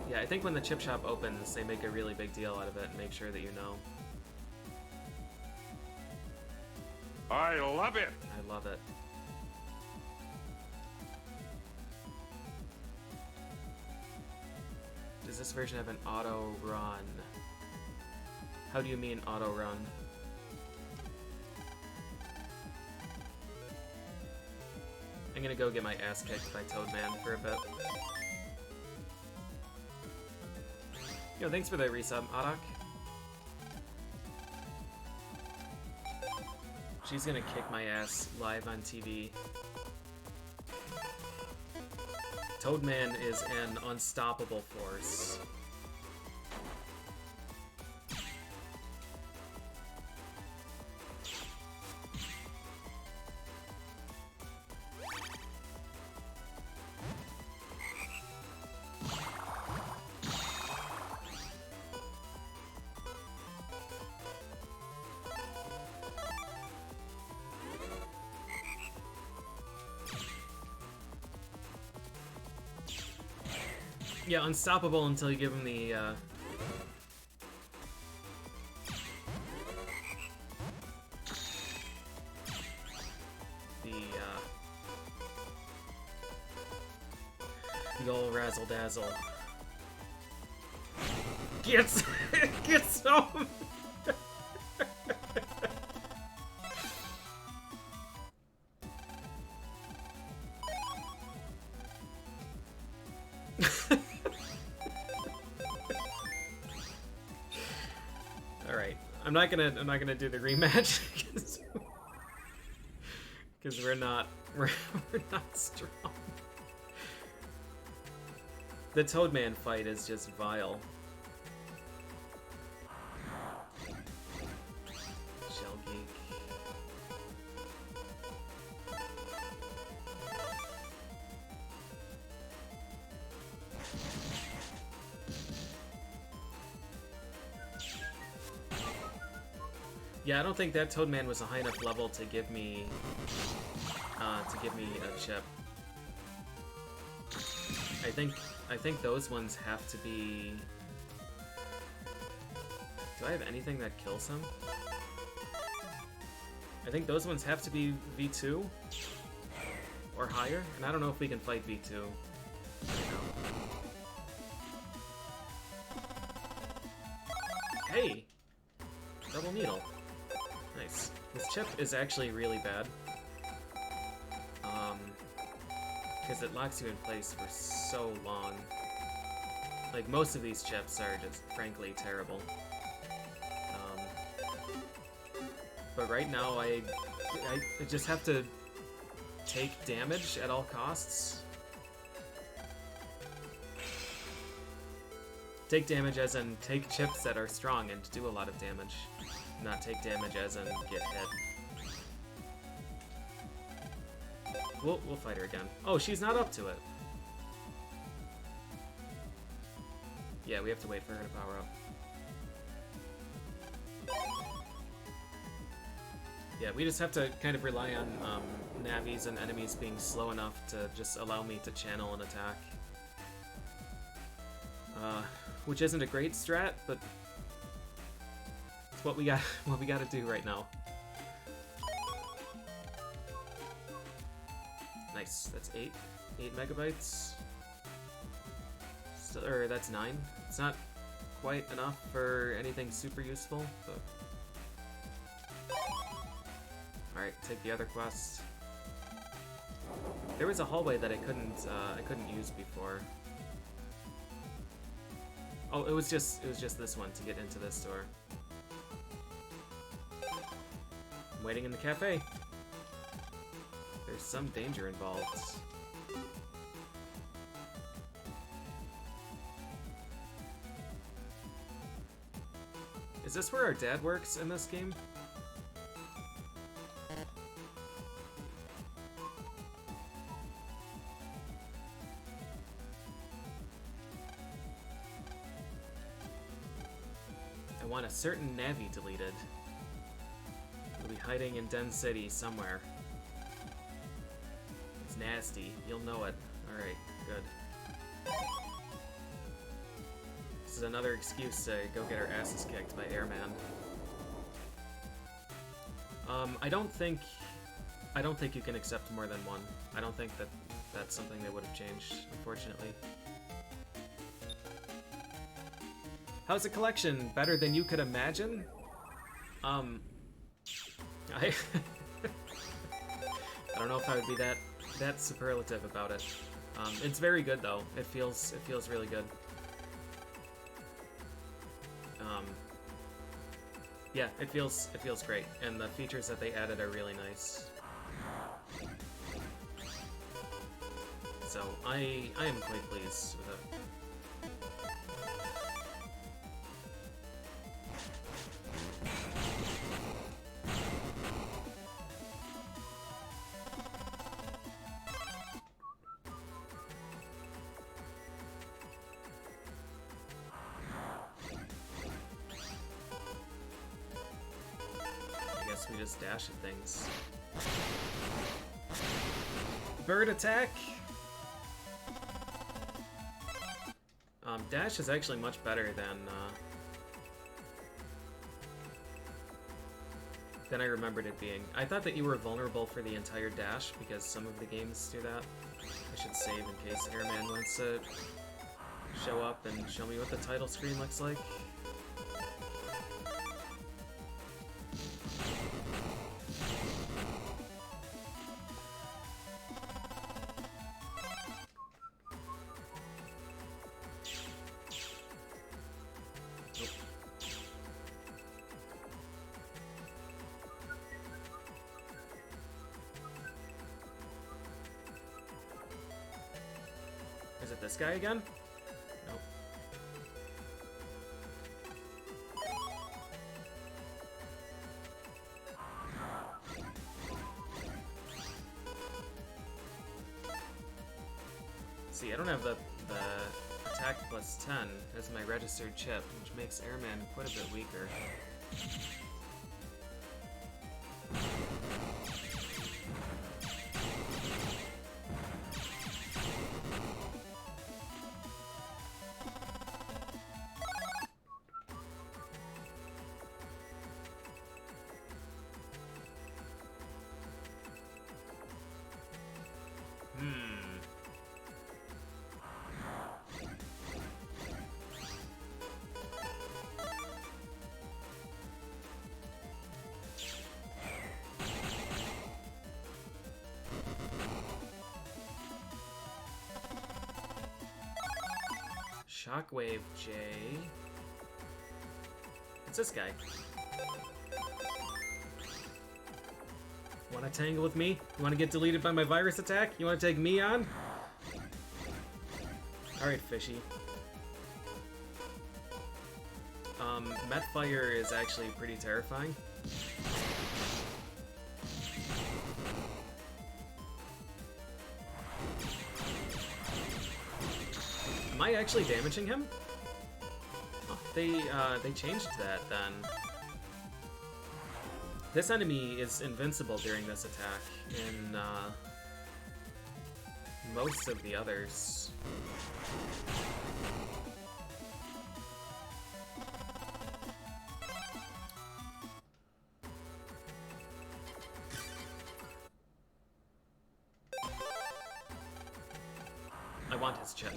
Yeah, I think when the chip shop opens, they make a really big deal out of it and make sure that you know. I love it! I love it. Does this version have an auto run? How do you mean auto run? I'm gonna go get my ass kicked by Toadman for a bit. Yo, thanks for the resub, Adak. She's gonna kick my ass live on TV. Toadman is an unstoppable force. Yeah, unstoppable until you give him the, the old razzle dazzle. Gets him. All right, I'm not gonna do the rematch because we're not strong. The Toadman fight is just vile. Shell Geek. Yeah, I don't think that Toadman was a high enough level to give me a chip. I think those ones have to be... Do I have anything that kills him? I think those ones have to be V2 or higher, and I don't know if we can fight V2. Hey! Double needle. Nice. This chip is actually really bad. Because it locks you in place for so long. Like, most of these chips are just, frankly, terrible. But right now, I just have to take damage at all costs. Take damage as in take chips that are strong and do a lot of damage. Not take damage as in get hit. We'll fight her again. Oh, she's not up to it. Yeah, we have to wait for her to power up. Yeah, we just have to kind of rely on navis and enemies being slow enough to just allow me to channel an attack. Which isn't a great strat, but it's what we got to do right now. Nice. That's 8 megabytes. So, or that's 9. It's not quite enough for anything super useful, but all right. Take the other quest. There was a hallway that I couldn't use before. Oh, it was just this one to get into this door. I'm waiting in the cafe. There's some danger involved. Is this where our dad works in this game? I want a certain Navi deleted. It'll be hiding in Den City somewhere. It's nasty. You'll know it. Alright, good. This is another excuse to go get our asses kicked by Airman. I don't think you can accept more than one. I don't think that's something they would have changed, unfortunately. How's the collection? Better than you could imagine? I I don't know if I would be that superlative about it. It's very good though. It feels really good. Yeah, it feels great, and the features that they added are really nice. So I am quite pleased with it. I guess we just dash at things. Bird attack! Dash is actually much better than I remembered it being. I thought that you were vulnerable for the entire dash because some of the games do that. I should save in case Airman wants to show up and show me what the title screen looks like. Is it this guy again? Nope. See, I don't have the attack plus 10 as my registered chip, which makes Airman quite a bit weaker. Shockwave J. It's this guy. Wanna tangle with me? You wanna get deleted by my virus attack? You wanna take me on? Alright, fishy. Metfire is actually pretty terrifying. Am I actually damaging him? Oh, they changed that then. This enemy is invincible during this attack in most of the others. I want his chip.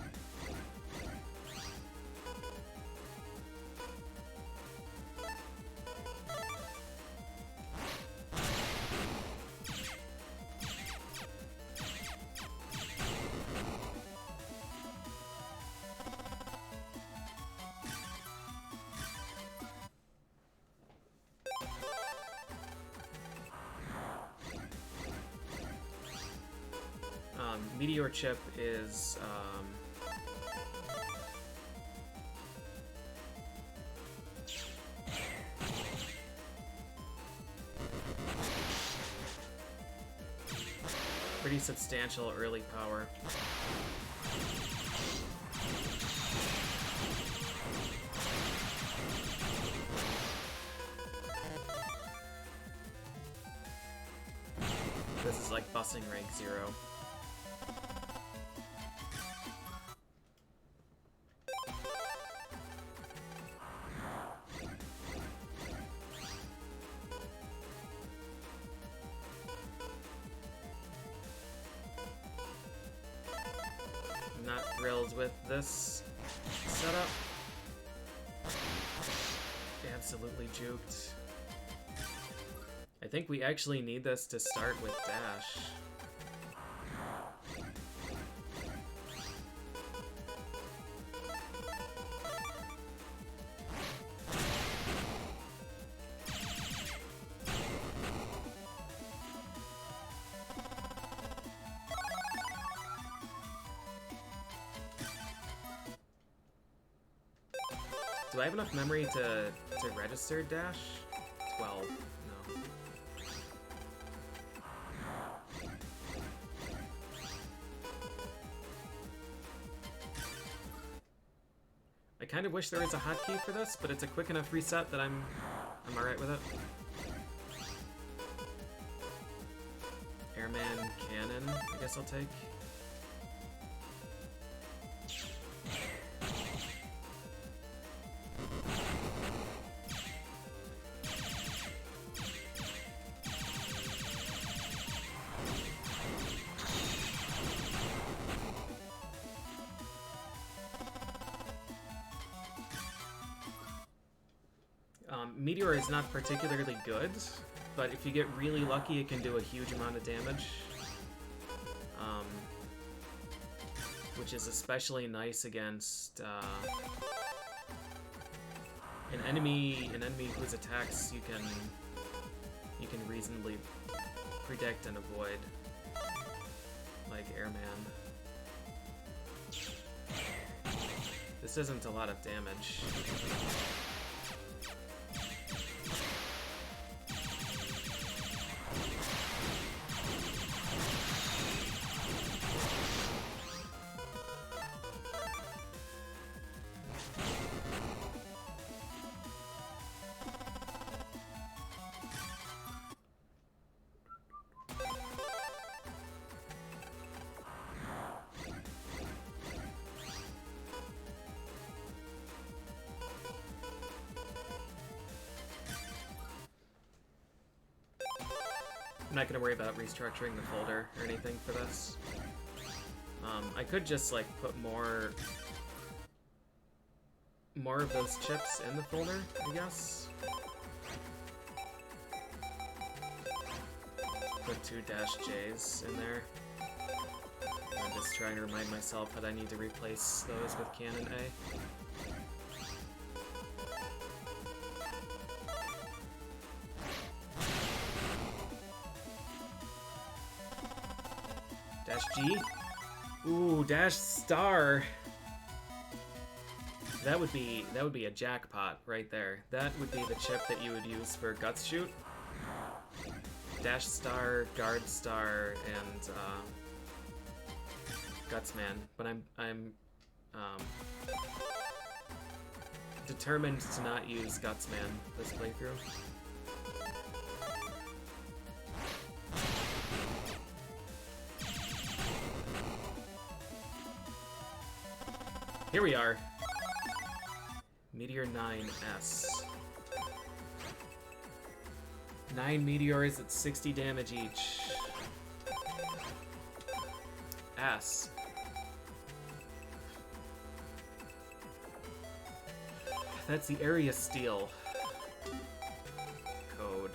Meteor chip is pretty substantial early power. This is like bussing rank 0. Not thrilled with this setup. Absolutely juked. I think we actually need this to start with dash. Do I have enough memory to register dash? 12. No. I kind of wish there was a hotkey for this, but it's a quick enough reset that I'm alright with it. Airman cannon, I guess I'll take. Meteor is not particularly good, but if you get really lucky, it can do a huge amount of damage. Which is especially nice against an enemy whose attacks you can reasonably predict and avoid, like Airman. This isn't a lot of damage. I'm not gonna worry about restructuring the folder or anything for this. I could just like put more of those chips in the folder, I guess. Put 2 dash J's in there. I'm just trying to remind myself that I need to replace those with Cannon A. Dash G? Ooh, dash star. That would be a jackpot right there. That would be the chip that you would use for Guts Shoot. Dash star, guard star, and Gutsman. But I'm determined to not use Gutsman this playthrough. Here we are. Meteor 9S. 9 meteors at 60 damage each. S. That's the area steal code.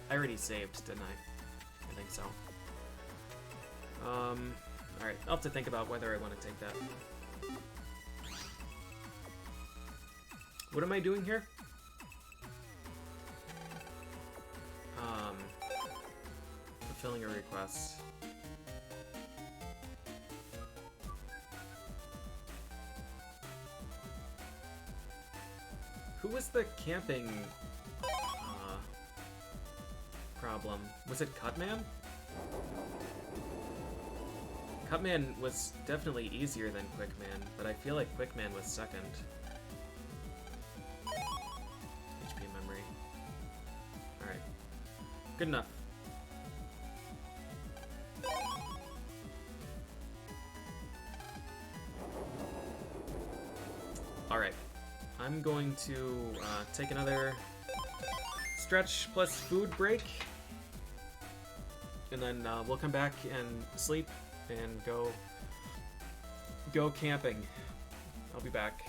I already saved, didn't I? I think so. Alright, I'll have to think about whether I want to take that. What am I doing here? Fulfilling a request. Who was the camping problem? Was it Cutman? Cutman was definitely easier than Quickman, but I feel like Quickman was second. HP memory. Alright. Good enough. Alright. I'm going to take another stretch plus food break. and then we'll come back and sleep and go camping. I'll be back.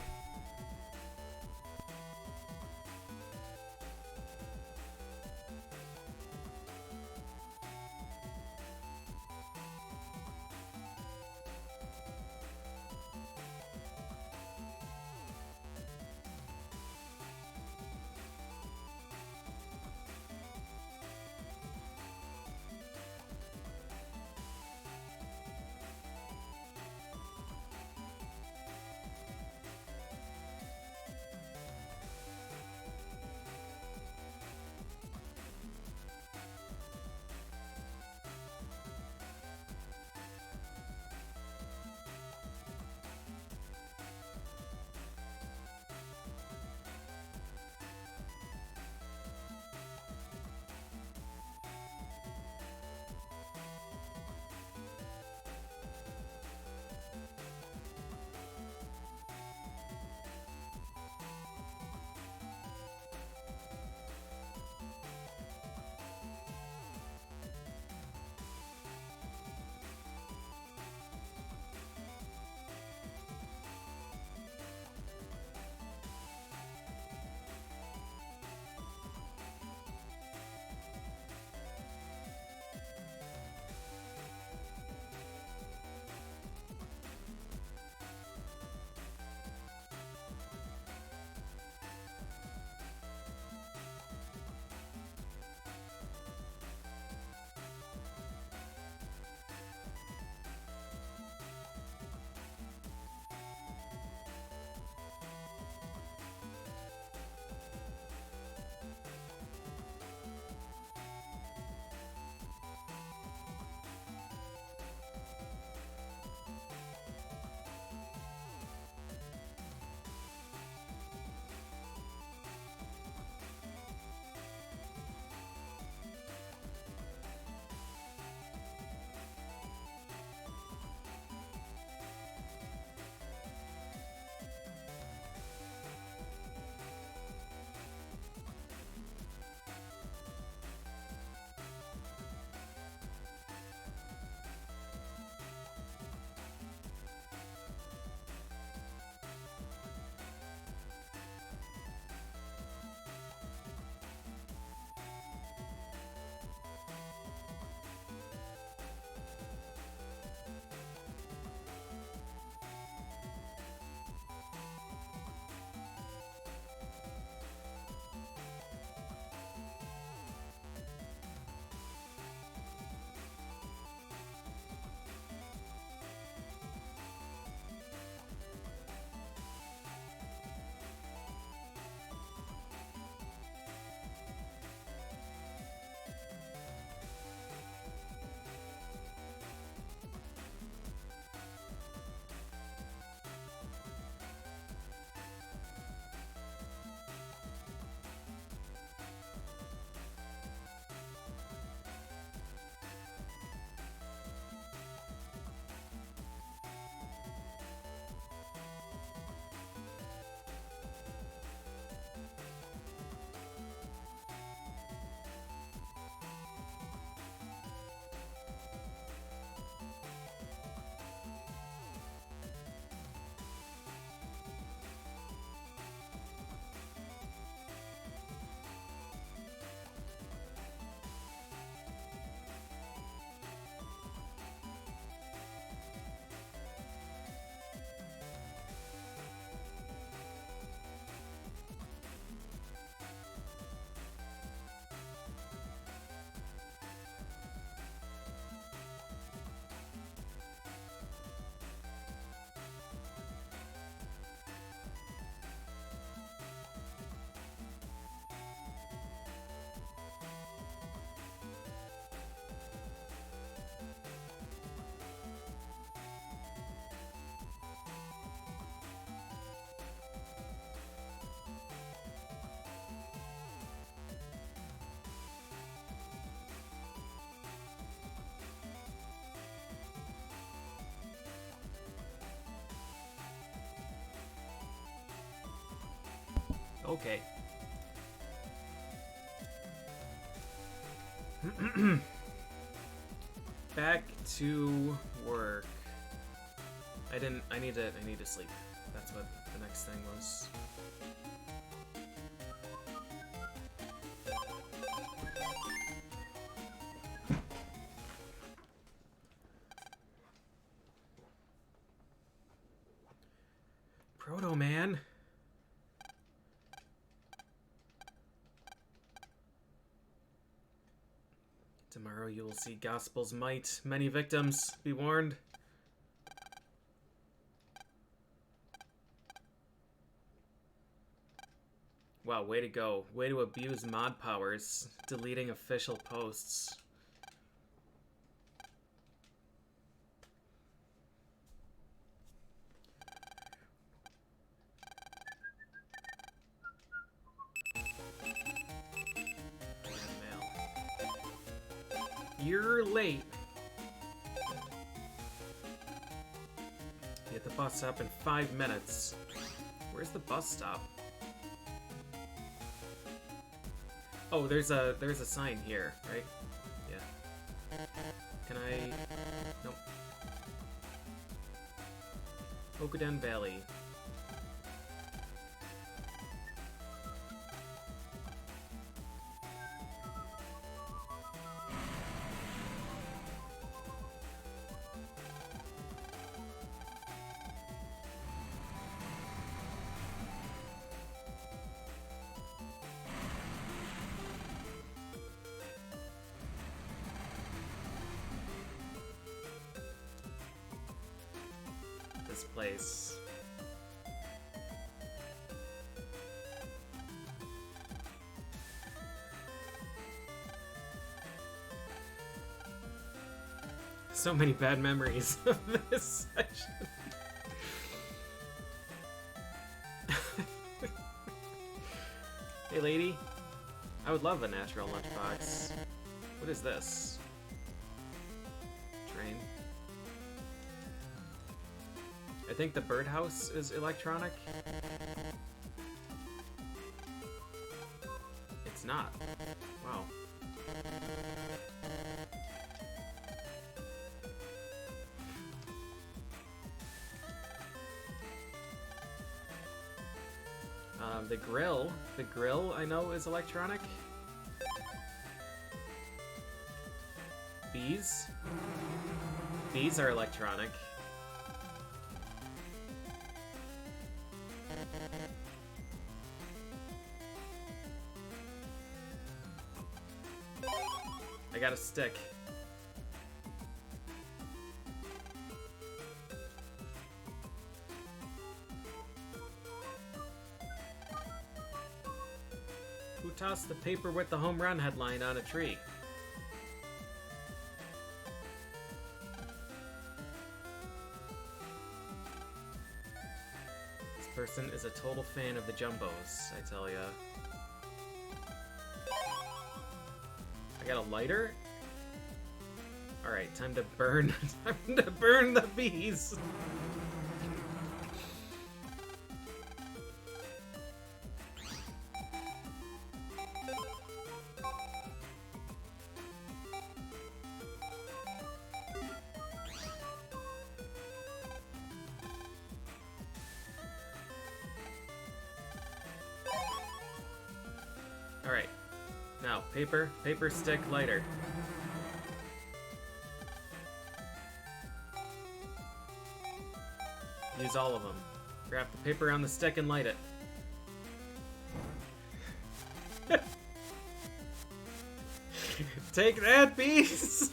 Okay. Back to work. I need to sleep. That's what the next thing was. Proto Man. Tomorrow you will see Gospel's might. Many victims. Be warned. Wow, way to go. Way to abuse mod powers. Deleting official posts. You're late. Be at the bus stop in 5 minutes. Where's the bus stop? Oh, there's a sign here, right? Yeah. Can I? Nope. Okoden Valley. This place. So many bad memories of this section. Hey lady, I would love a natural lunchbox. What is this? Train. I think the birdhouse is electronic. It's not. Wow. The grill I know is electronic. Bees are electronic. I got a stick. Who tossed the paper with the home run headline on a tree? This person is a total fan of the Jumbos, I tell ya. I got a lighter? Alright, time to burn the bees. Alright. Now, paper, stick, lighter. Use all of them. Grab the paper on the stick and light it. Take that, bees!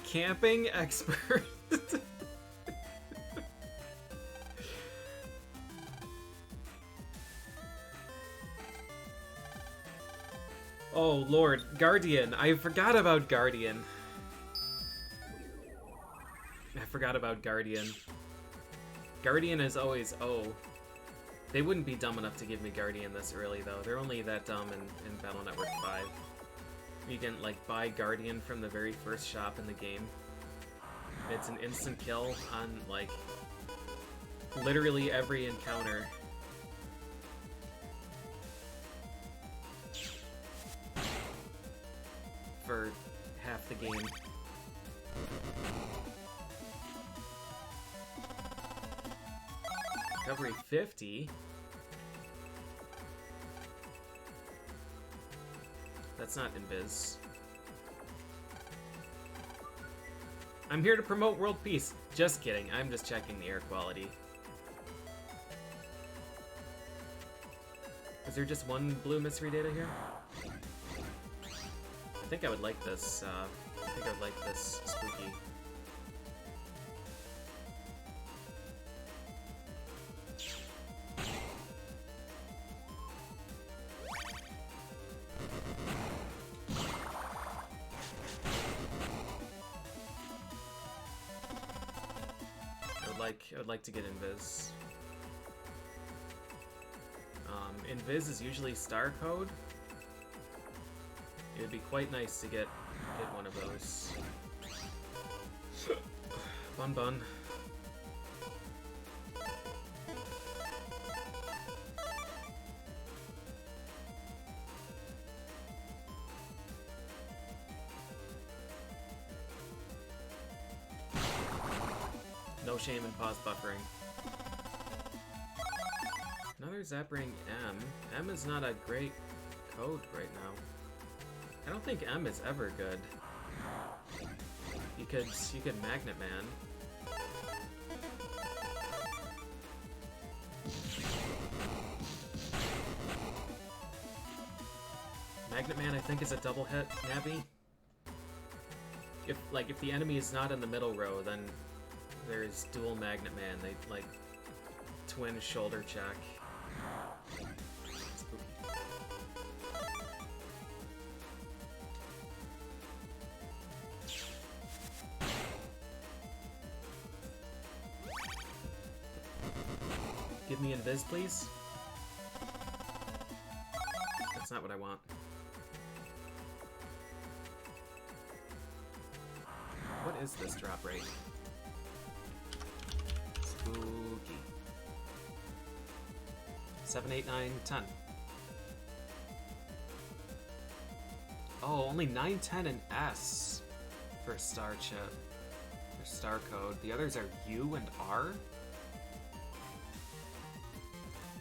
Camping expert. Oh lord, Guardian. I forgot about Guardian. Guardian is always They wouldn't be dumb enough to give me Guardian this early though. They're only that dumb in Battle Network 5. You can like buy Guardian from the very first shop in the game. It's an instant kill on like literally every encounter. for half the game. Recovery 50. That's not invis. I'm here to promote world peace. Just kidding. I'm just checking the air quality. Is there just one blue mystery data here? I think I would like this. I think I would like this spooky. I would like to get invis. Invis is usually star code. It would be quite nice to get one of those. Bun bun. No shame in pause buffering. Another Zap Ring M. M is not a great code right now. I don't think M is ever good. You could Magnet Man. Magnet Man I think is a double hit, Navi. If the enemy is not in the middle row, then there's dual Magnet Man. They like twin shoulder check. Give me invis, please. That's not what I want. What is this drop rate? Spooky. 7, 8, 9, 10. Oh, only 9, 10, and S for star chip. For star code. The others are U and R?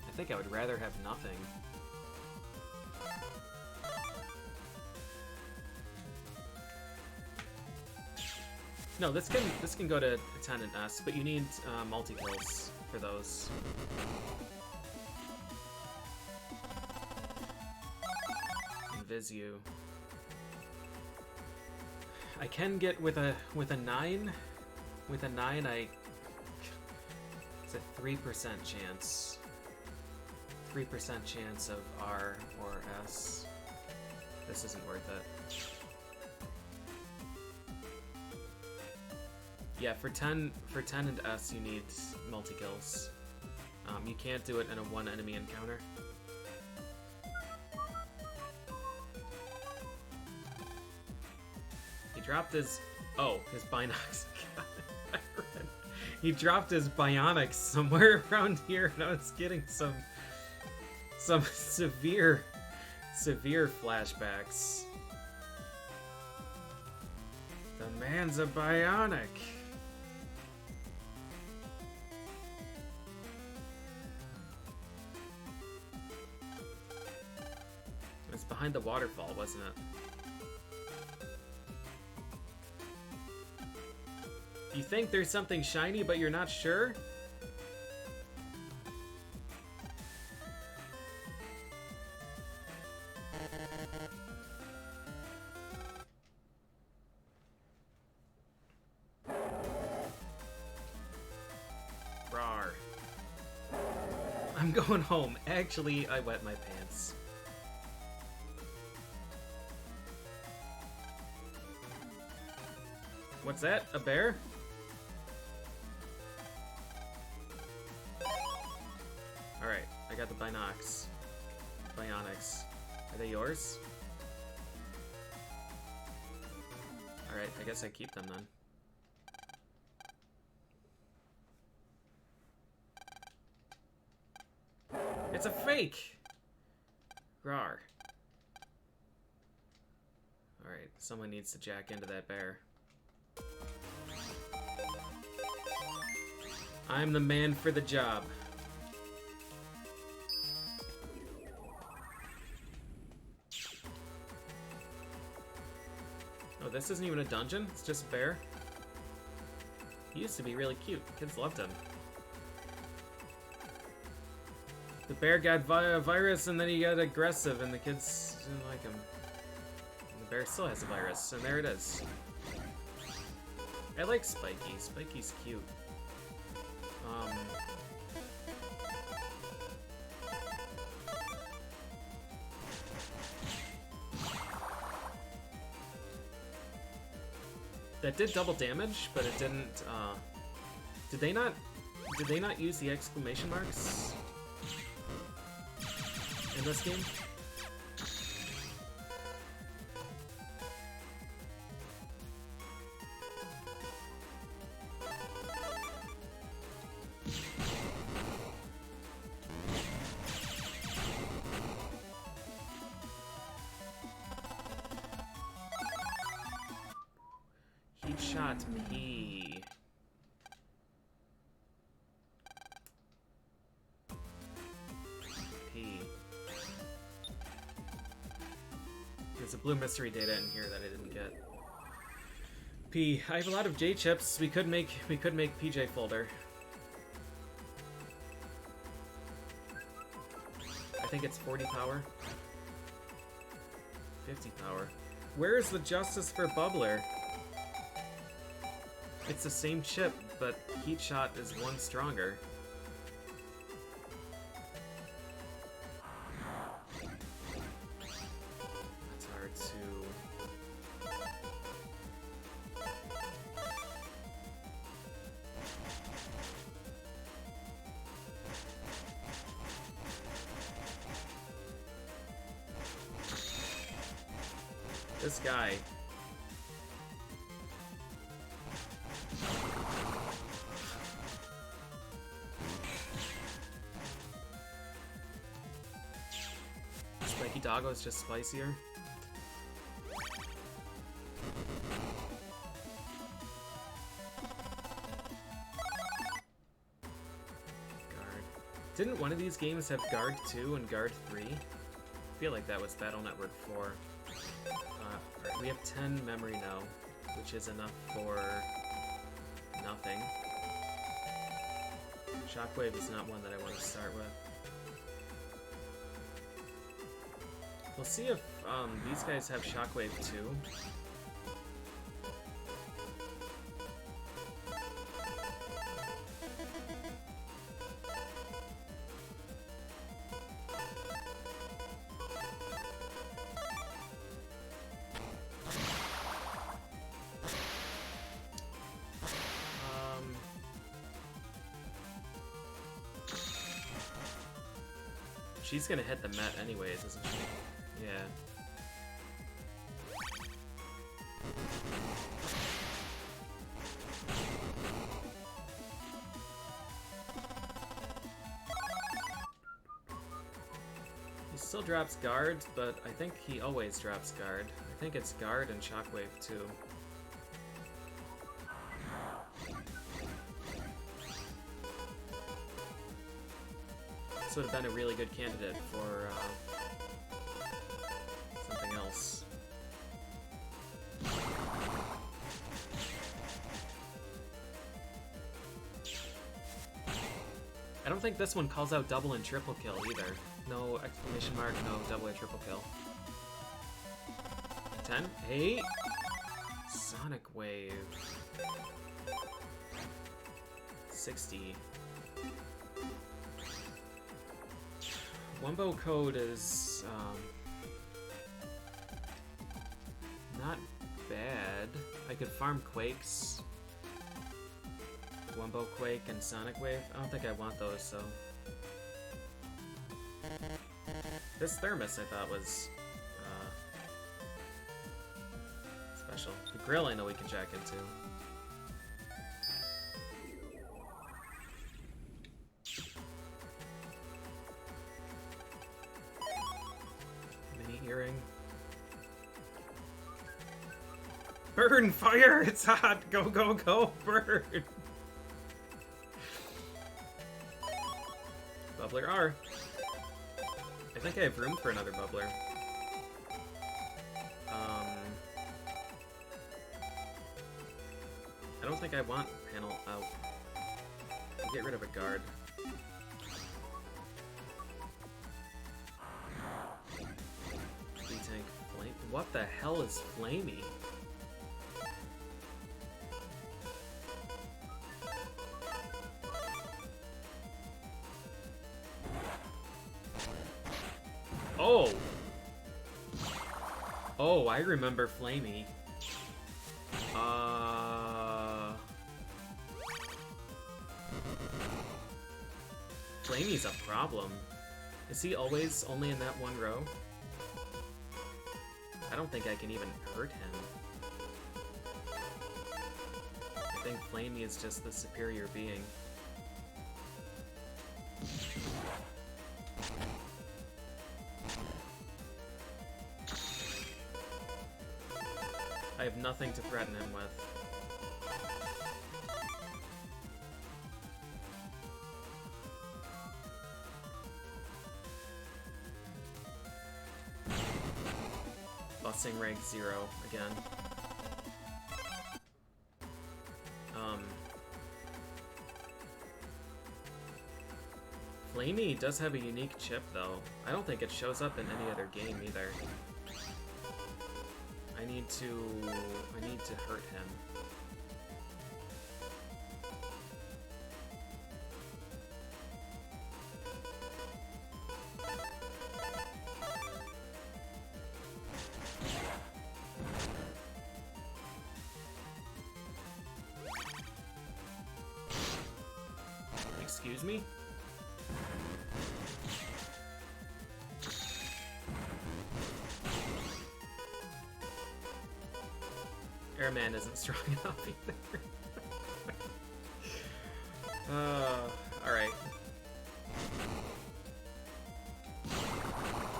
I think I would rather have nothing. No, this can go to 10 and S, but you need multi-kills for those. Invis you. I can get with a 9. With a 9, it's a 3% chance. 3% chance of R or S. This isn't worth it. Yeah, for 10 and S you need multi-kills. You can't do it in a one enemy encounter. He dropped his his Binox. He dropped his Bionics somewhere around here, and I was getting some severe flashbacks. The man's a bionic. It was behind the waterfall, wasn't it? You think there's something shiny, but you're not sure? I'm going home. Actually, I wet my pants. What's that? A bear? Alright, I got the Binox. Bionics. Are they yours? Alright, I guess I keep them then. It's a fake! Rawr. Alright. Alright, someone needs to jack into that bear. I'm the man for the job. Oh, this isn't even a dungeon? It's just a bear? He used to be really cute. Kids loved him. The bear got a virus and then he got aggressive and the kids didn't like him. And the bear still has a virus, and there it is. I like Spiky. Spiky's cute. That did double damage, but it didn't, did they not use the exclamation marks in this game? Heat shot P. There's a blue mystery data in here that I didn't get. P. I have a lot of J chips. We could make PJ folder. I think it's 40 power. 50 power. Where's the justice for Bubbler? It's the same chip, but Heat Shot is one stronger. That's hard to... This guy. Spiky Doggo is just spicier. Guard. Didn't one of these games have Guard 2 and Guard 3? I feel like that was Battle Network 4. Right, we have 10 memory now, which is enough for nothing. Shockwave is not one that I want to start with. We'll see if these guys have Shockwave too. She's gonna hit the Met anyways, isn't she? Yeah. He still drops Guard, but I think he always drops Guard. I think it's Guard and Shockwave too. This would have been a really good candidate for something else. I don't think this one calls out double and triple kill either. No exclamation mark, no double or triple kill. 10, 8, Sonic Wave, 60. Wumbo code is not bad. I could farm Quakes. Wumbo Quake and Sonic Wave. I don't think I want those, so. This Thermos I thought was special. The grill I know we can jack into. Mini earring. Burn! Fire! It's hot! Go, go, go! Burn! Bubbler R. I think I have room for another bubbler. I don't think I want panel out. I'll get rid of a guard. D-Tank Flame. What the hell is Flamey? Oh! Oh, I remember Flamey. Flamey's a problem. Is he always only in that one row? I don't think I can even hurt him. I think Flamey is just the superior being. I have nothing to threaten him with. Busing rank 0 again. Flamey does have a unique chip though. I don't think it shows up in any other game either. I need to hurt him. Excuse me? Airman isn't strong enough either. Alright.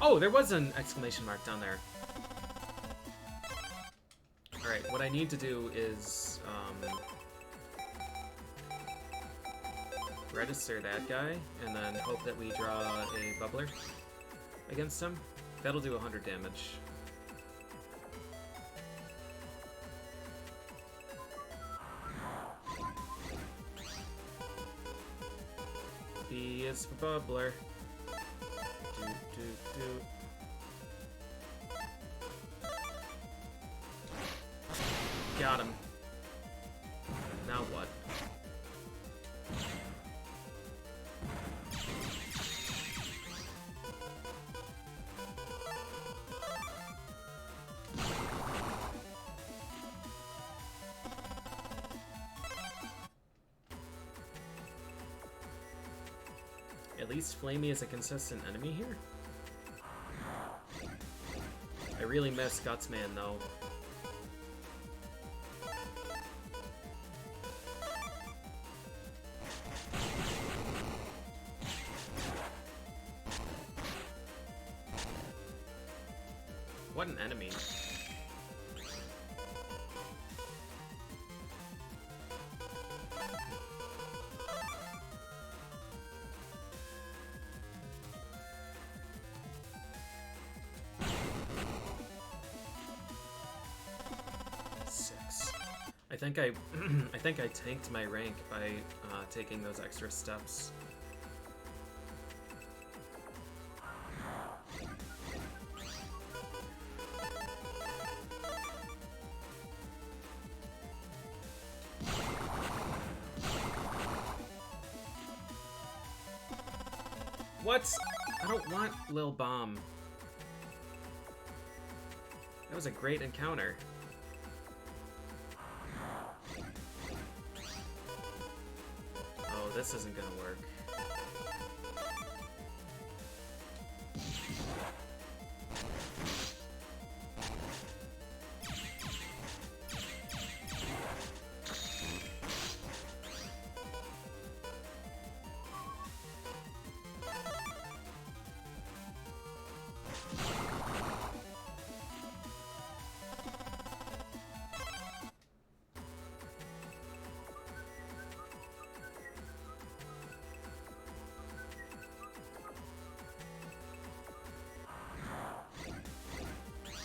Oh, there was an exclamation mark down there. Alright, what I need to do is, register that guy, and then hope that we draw a bubbler against him. That'll do 100 damage. B is for bubbler. Got him. Now what? At least Flamey is a consistent enemy here. I really miss Gutsman though. What an enemy. I think I tanked my rank by taking those extra steps. What? I don't want Lil Bomb. That was a great encounter. Oh, this isn't gonna work.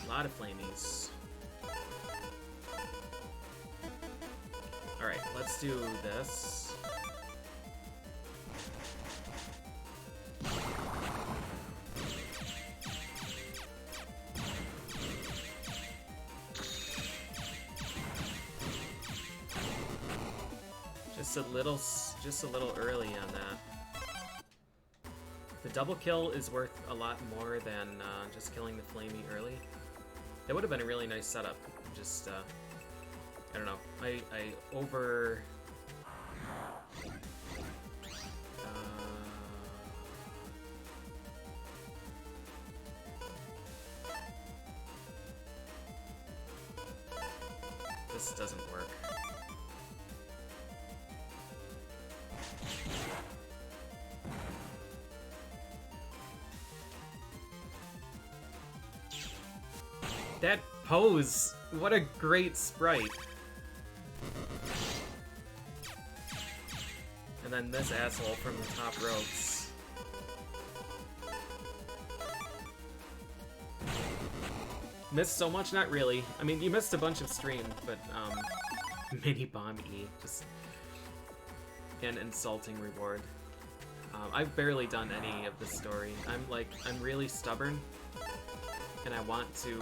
A lot of flamies. Alright, let's do this. Just a little early on that. The double kill is worth a lot more than just killing the flamey early. That would have been a really nice setup. Just I don't know. I over. This doesn't work. That pose! What a great sprite! And then this asshole from the top ropes. Missed so much? Not really. I mean, you missed a bunch of stream, but, mini bomb E. Just an insulting reward. I've barely done any of the story. I'm really stubborn. And I want to,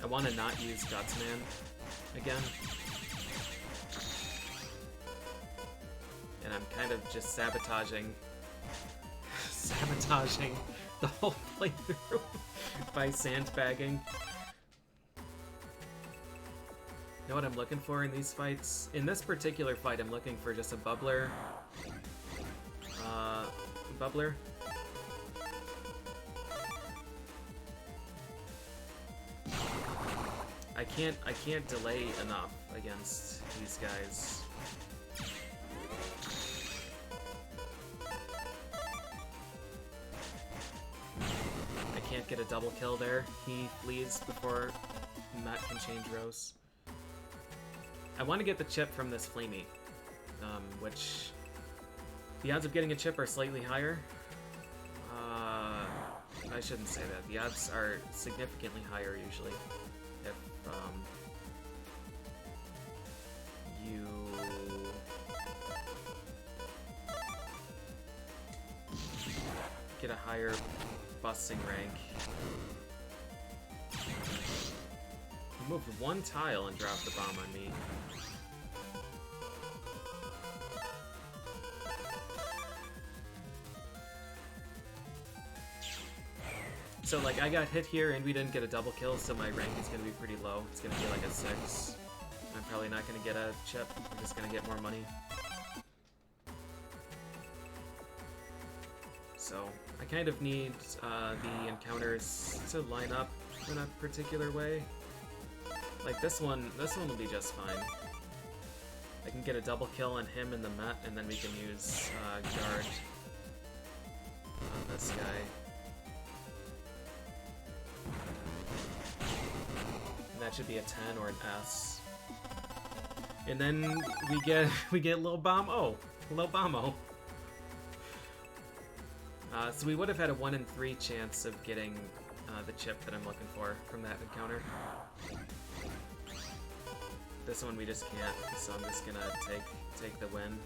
I want to not use Gutsman again. And I'm kind of just sabotaging the whole playthrough by sandbagging. You know what I'm looking for in these fights? In this particular fight, I'm looking for just a bubbler. Bubbler. I can't delay enough against these guys. I can't get a double kill there. He flees before Matt can change rows. I want to get the chip from this flamey, which the odds of getting a chip are slightly higher. I shouldn't say that. The odds are significantly higher usually if you get a higher busting rank. You moved one tile and dropped the bomb on me. So, like, I got hit here and we didn't get a double kill, so my rank is going to be pretty low. It's going to be like a 6. I'm probably not going to get a chip. I'm just going to get more money. So, I kind of need the encounters to line up in a particular way. Like, this one will be just fine. I can get a double kill on him in the Met, and then we can use guard on this guy. That should be a 10 or an S. And then we get Lil Bomb-O. Lil Bomb-O. So we would have had a 1 in 3 chance of getting the chip that I'm looking for from that encounter. This one we just can't, so I'm just gonna take the win.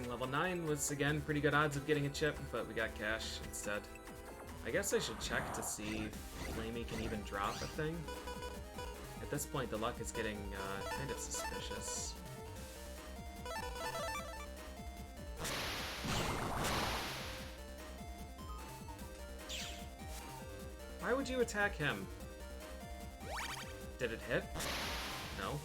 Level 9 was, again, pretty good odds of getting a chip, but we got cash instead. I guess I should check to see if Flamey can even drop a thing. At this point, the luck is getting kind of suspicious. Why would you attack him? Did it hit? No.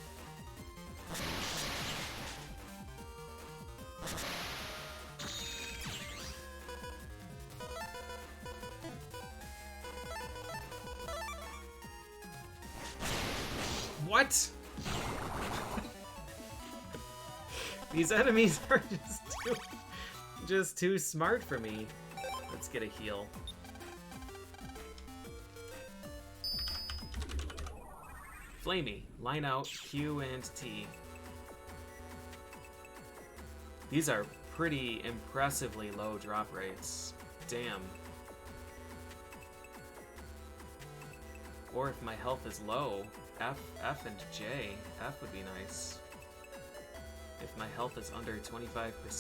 What? These enemies are just too smart for me. Let's get a heal. Flamey, line out, Q and T. These are pretty impressively low drop rates. Damn. Or if my health is low, F and J. F would be nice. If my health is under 25%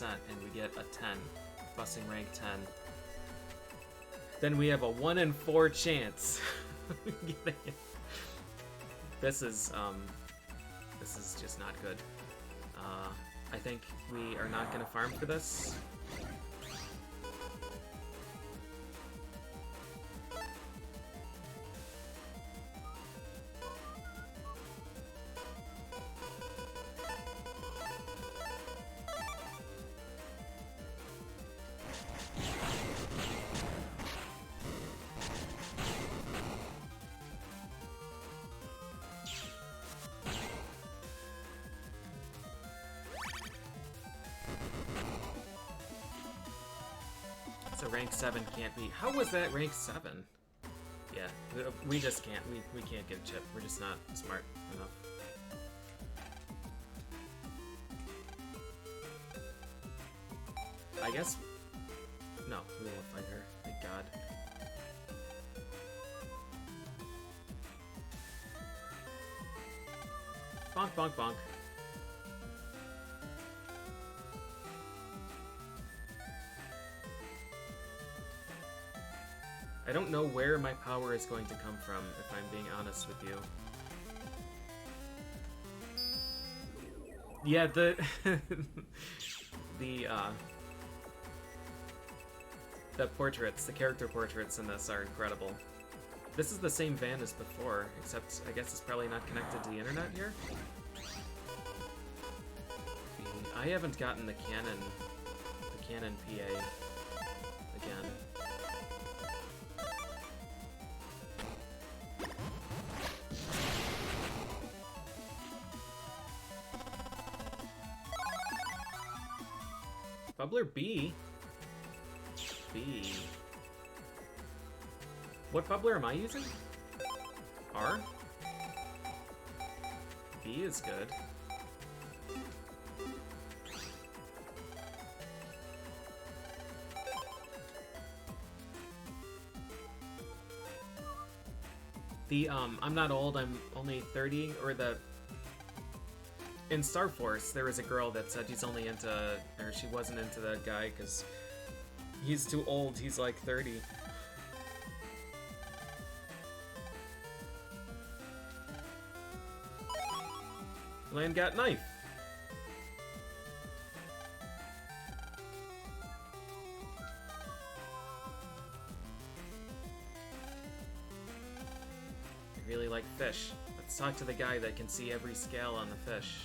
and we get a 10, busing rank 10, then we have a 1 in 4 chance of getting it. This is just not good. I think we are not gonna farm for this. So rank 7 can't be. How was that rank 7? Yeah, we just can't. We can't get a chip. We're just not smart enough. I guess. No, we won't fight her. Thank God. Bonk, bonk, bonk. I don't know where my power is going to come from, if I'm being honest with you. Yeah, the portraits, the character portraits in this are incredible. This is the same van as before, except I guess it's probably not connected to the internet here. I haven't gotten the Canon PA again. Bubbler B? B. What bubbler am I using? R? B is good. I'm not old, I'm only 30, or in Star Force, there was a girl that said she's only into, or she wasn't into that guy because he's too old, he's like 30. Land got knife. I really like fish. Let's talk to the guy that can see every scale on the fish.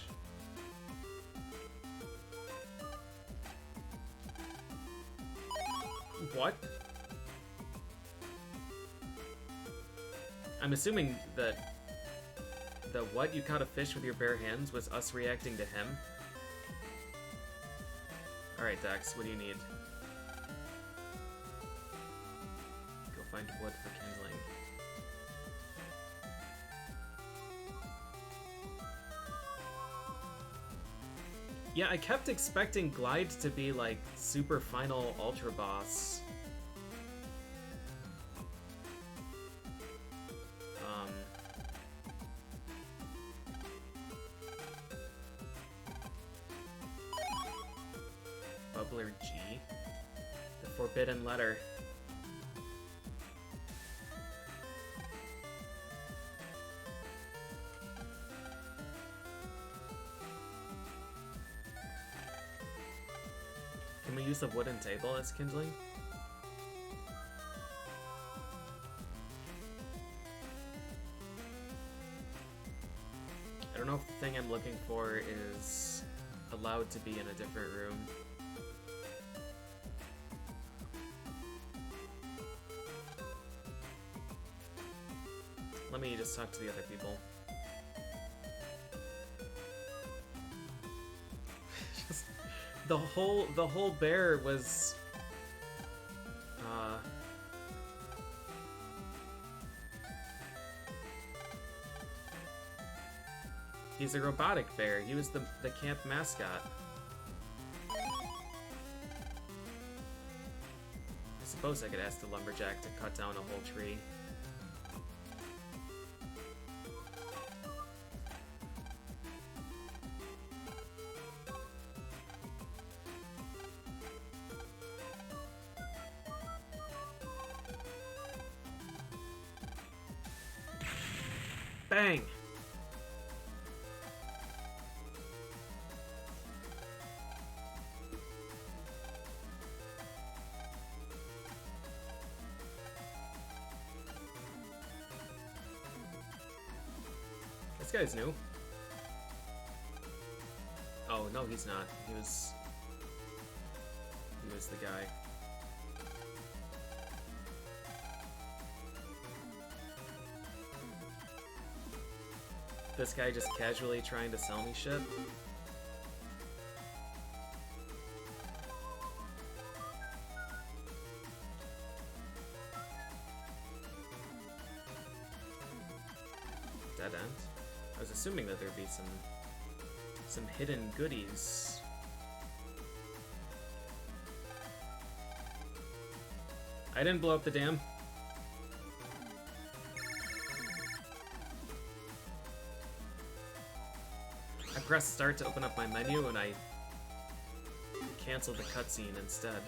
What? I'm assuming that the what you caught a fish with your bare hands was us reacting to him. Alright, Dax, what do you need? Go find wood for kindling. Yeah, I kept expecting Glide to be like super final ultra boss. Bubbler G. The Forbidden Letter. Can we use the wooden table as kindling? I don't know if the thing I'm looking for is allowed to be in a different room. Let me just talk to the other people. Just, the whole bear was He's a robotic bear. He was the camp mascot. I suppose I could ask the lumberjack to cut down a whole tree. Bang! This guy's new. Oh, no, he's not. He was the guy. This guy just casually trying to sell me shit. Dead end? I was assuming that there'd be some hidden goodies. I didn't blow up the dam. I pressed start to open up my menu and I canceled the cutscene instead.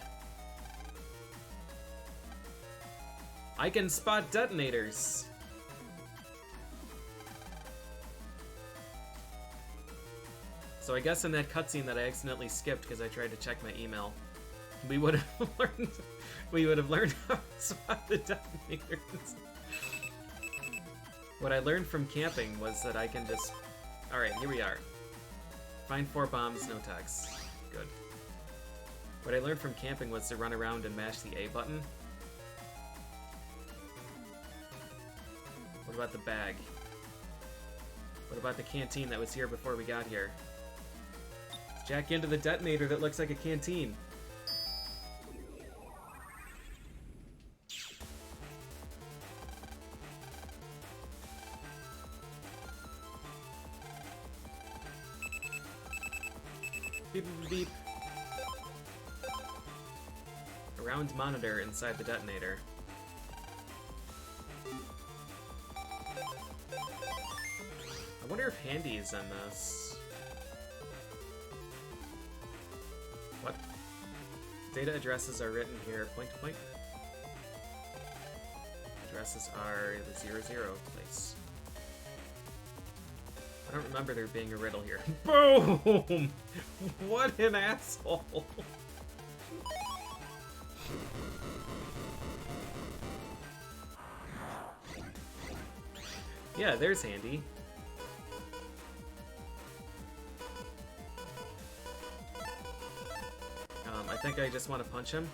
I can spot detonators! So I guess in that cutscene that I accidentally skipped because I tried to check my email, we would have learned how to spot the detonators. What I learned from camping was that I can just... Alright, here we are. Find 4 bombs, no tags. Good. What I learned from camping was to run around and mash the A button. What about the bag? What about the canteen that was here before we got here? Let's jack into the detonator that looks like a canteen. Beep, beep, beep. A round monitor inside the detonator. I wonder if Handy is in this. What? Data addresses are written here, point to point. Addresses are the 00 place. I don't remember there being a riddle here. Boom! What an asshole! Yeah, there's Handy. I think I just want to punch him.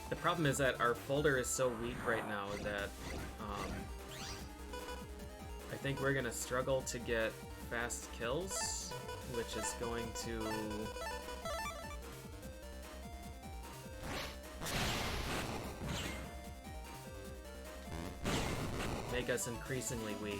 The problem is that our folder is so weak right now that I think we're gonna struggle to get fast kills, which is going to make us increasingly weak.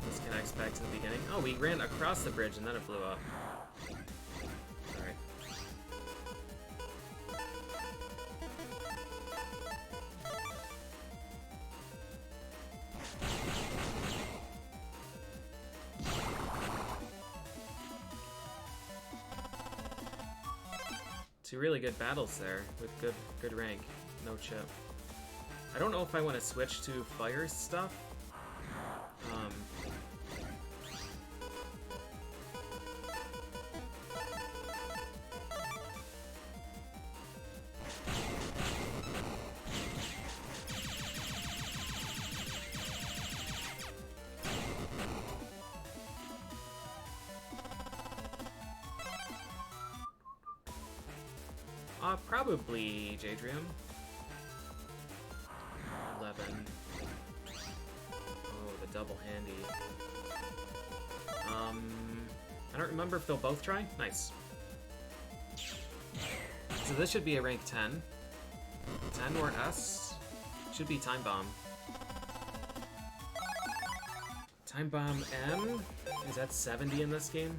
Disconnects back to the beginning. Oh, we ran across the bridge and then it blew up. Alright. Two really good battles there with good rank. No chip. I don't know if I want to switch to fire stuff. Probably Jadrium. 11. Oh, the double handy. I don't remember if they'll both try. Nice. So this should be a rank 10. 10 or S. Should be Time Bomb. Time Bomb M? Is that 70 in this game?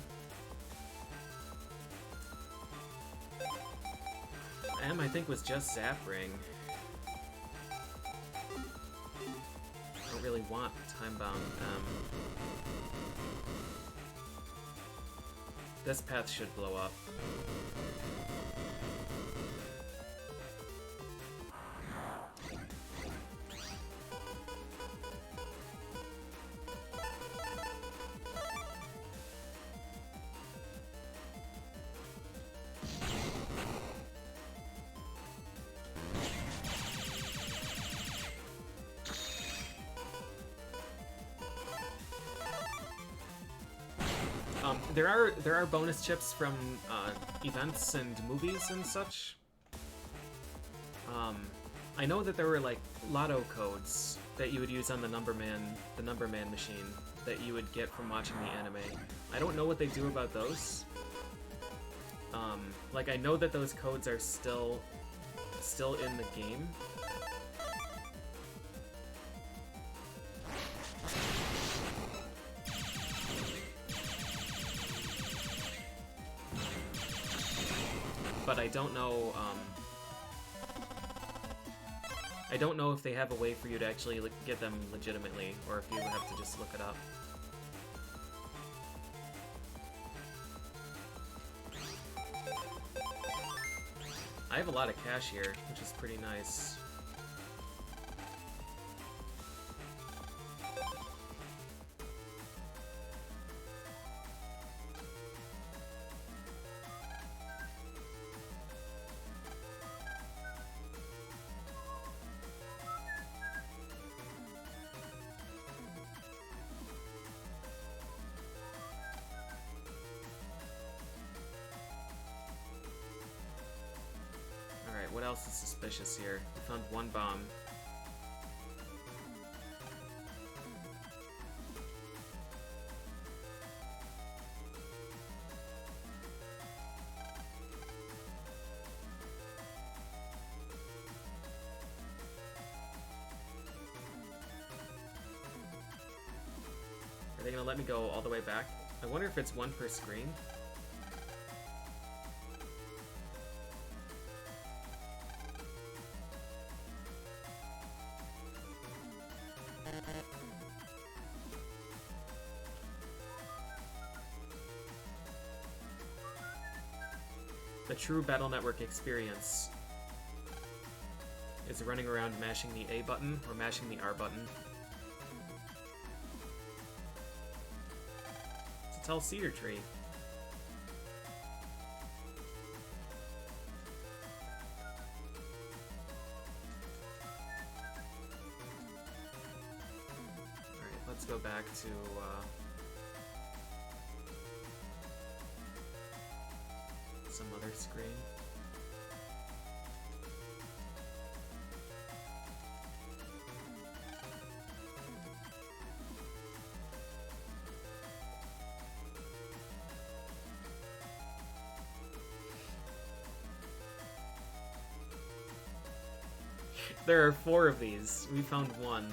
M, I think, was just Zap Ring. I don't really want Time Bomb M. This path should blow up. There are bonus chips from events and movies and such. I know that there were like lotto codes that you would use on the Number Man machine that you would get from watching the anime. I don't know what they do about those. Like I know that those codes are still in the game. But I don't know. I don't know if they have a way for you to actually get them legitimately, or if you would have to just look it up. I have a lot of cash here, which is pretty nice. What else is suspicious here? We found one bomb. Are they gonna let me go all the way back? I wonder if it's one per screen. The true Battle Network experience is running around mashing the A button or mashing the R button. It's a tall cedar tree. Alright, let's go back to some other screen. There are 4 of these. We found one.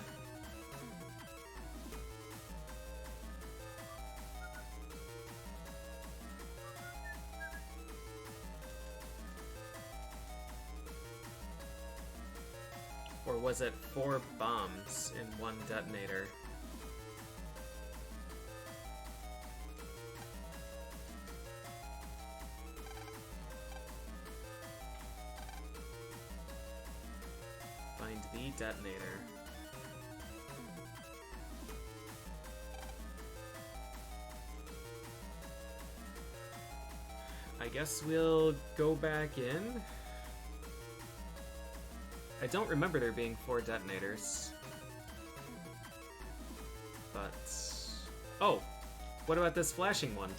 Or was it 4 bombs in one detonator? Find the detonator. I guess we'll go back in. I don't remember there being 4 detonators. But... oh! What about this flashing one?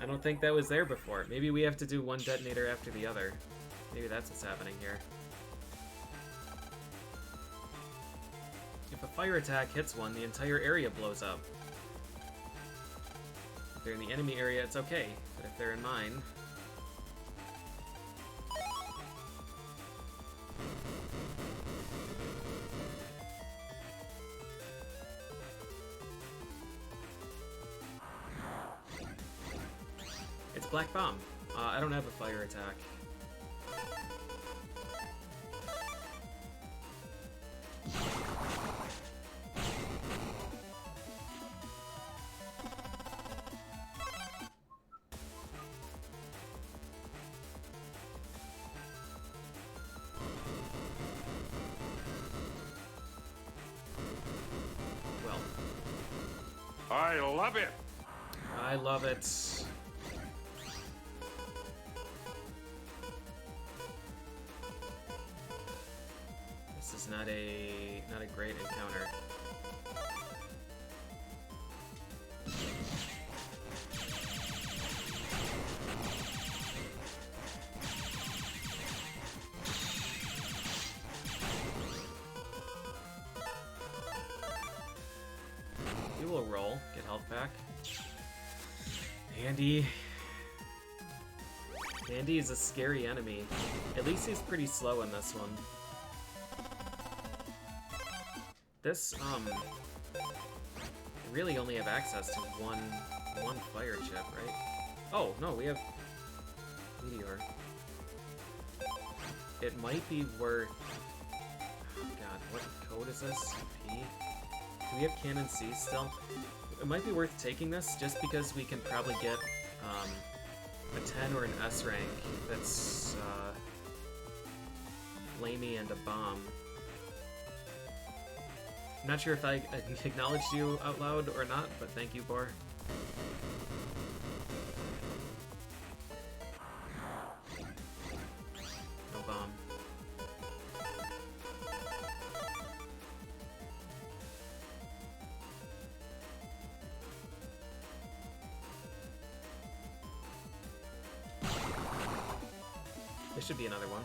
I don't think that was there before. Maybe we have to do one detonator after the other. Maybe that's what's happening here. If a fire attack hits one, the entire area blows up. If they're in the enemy area, it's okay. But if they're in mine... It's Black Bomb. I don't have a fire attack. Well. I love it. I love it. This is not a great encounter. You will roll, get health back. Andy. Andy is a scary enemy. At least he's pretty slow in this one. This, I really only have access to one fire chip, right? Oh, no, we have Meteor. It might be worth... Oh god, what code is this? P? Do we have Cannon C still? It might be worth taking this, just because we can probably get, a 10 or an S rank that's, flamey and a bomb. I'm not sure if I acknowledged you out loud or not, but thank you, Bor. No bomb. There should be another one.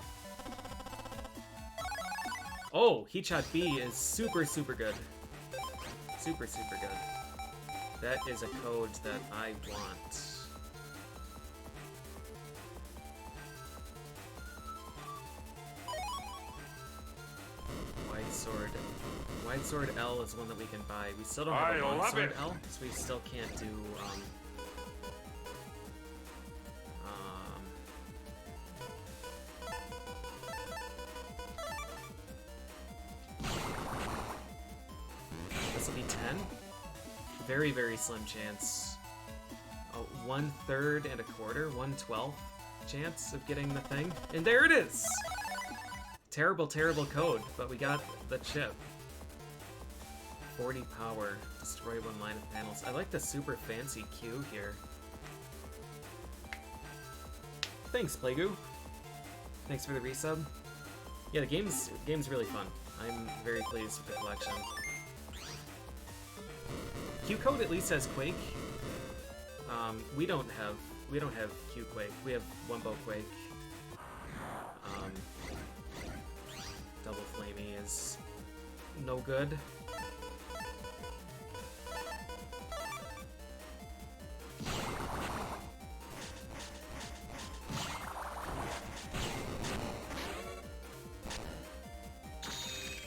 Oh, Heat Shot B is super, super good. Super, super good. That is a code that I want. Wide Sword. Wide Sword L is one that we can buy. We still don't have a Long Sword L, so we still can't do, This will be 10. Very, very slim chance. Oh, 1/3 and a quarter, 1/12 chance of getting the thing. And there it is! Terrible, terrible code, but we got the chip. 40 power, destroy one line of panels. I like the super fancy Q here. Thanks, Playgoo. Thanks for the resub. Yeah, the game's really fun. I'm very pleased with the collection. Q code at least has Quake. We don't have Q Quake. We have Wumbo Quake. Double Flamey is no good.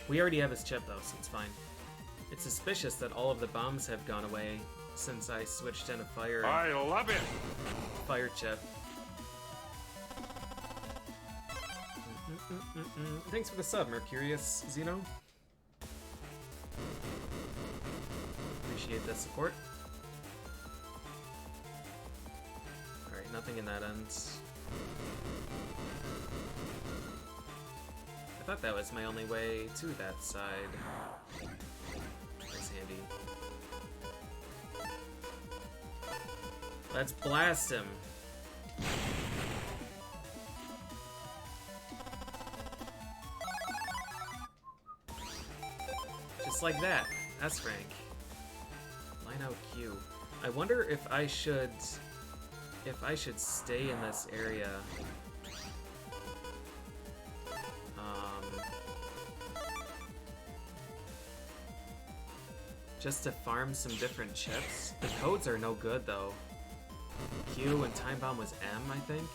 We already have his chip though, so it's fine. It's suspicious that all of the bombs have gone away since I switched in a fire. I love it. Fire chip. Thanks for the sub, Mercurius Xeno. Appreciate the support. Alright, nothing in that end. I thought that was my only way to that side. That's handy. Let's blast him. Just like that. S rank. Line out Q. I wonder if I should if I should stay in this area. Just to farm some different chips. The codes are no good though. Q and Time Bomb was M, I think.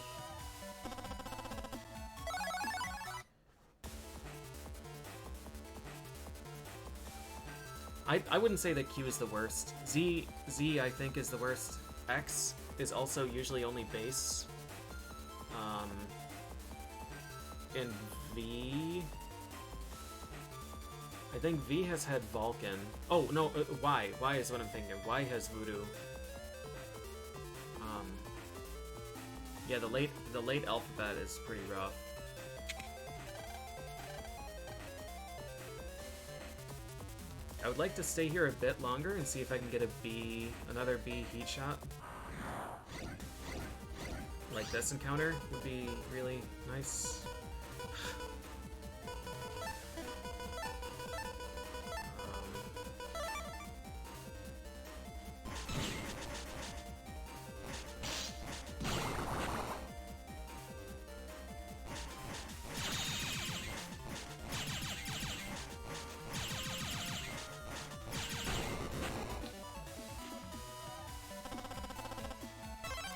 I wouldn't say that Q is the worst. Z I think is the worst. X is also usually only base. And V... I think V has had Vulcan. Oh, no, Y. Y is what I'm thinking. Y has Voodoo. Yeah, the late alphabet is pretty rough. I would like to stay here a bit longer and see if I can get another B heat shot. Like this encounter would be really nice.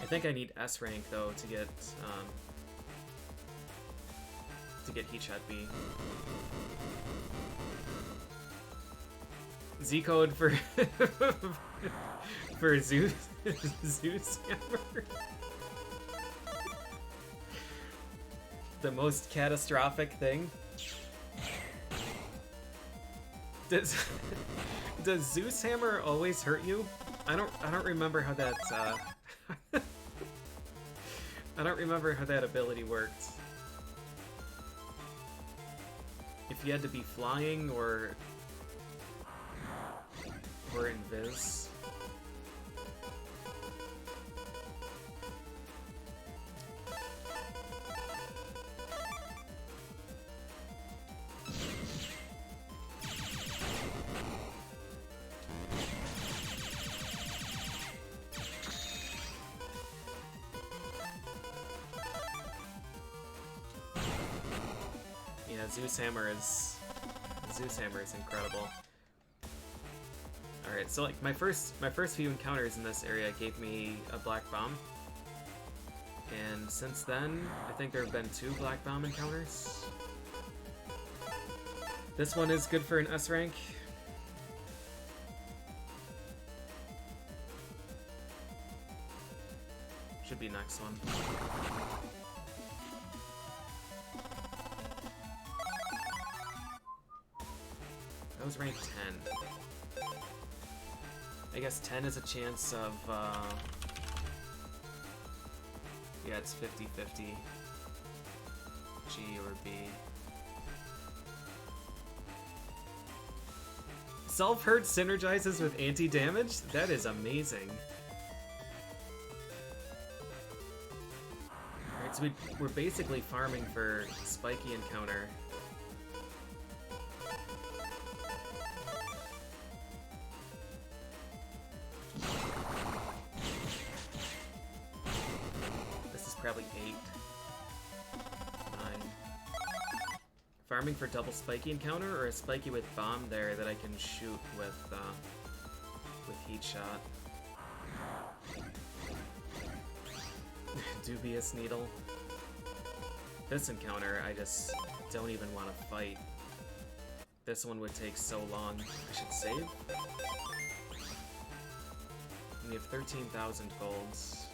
I think I need S rank though to get heat shot B. Z code for for Zeus Hammer. The most catastrophic thing. Does Zeus Hammer always hurt you? I don't remember how that I don't remember how that ability worked. If you had to be flying or invis. Zeus Hammer is incredible. All right, so like my first few encounters in this area gave me a black bomb, and since then I think there have been 2 black bomb encounters. This one is good for an S rank. Should be next one. That was rank 10. I guess 10 is a chance of, yeah, it's 50-50. G or B. Self-hurt synergizes with anti-damage? That is amazing. Alright, so we're basically farming for spiky encounter. Probably 8, 9. Farming for double spiky encounter or a spiky with bomb there that I can shoot with heat shot. Dubious needle. This encounter, I just don't even want to fight. This one would take so long. I should save. We have 13,000 golds.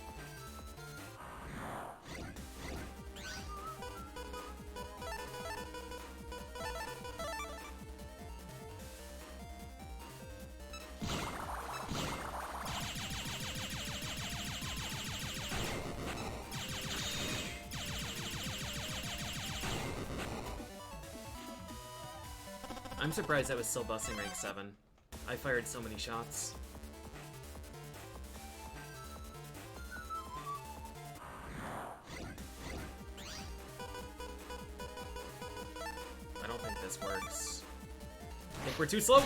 I'm surprised I was still busting rank 7. I fired so many shots. I don't think this works. I think we're too slow!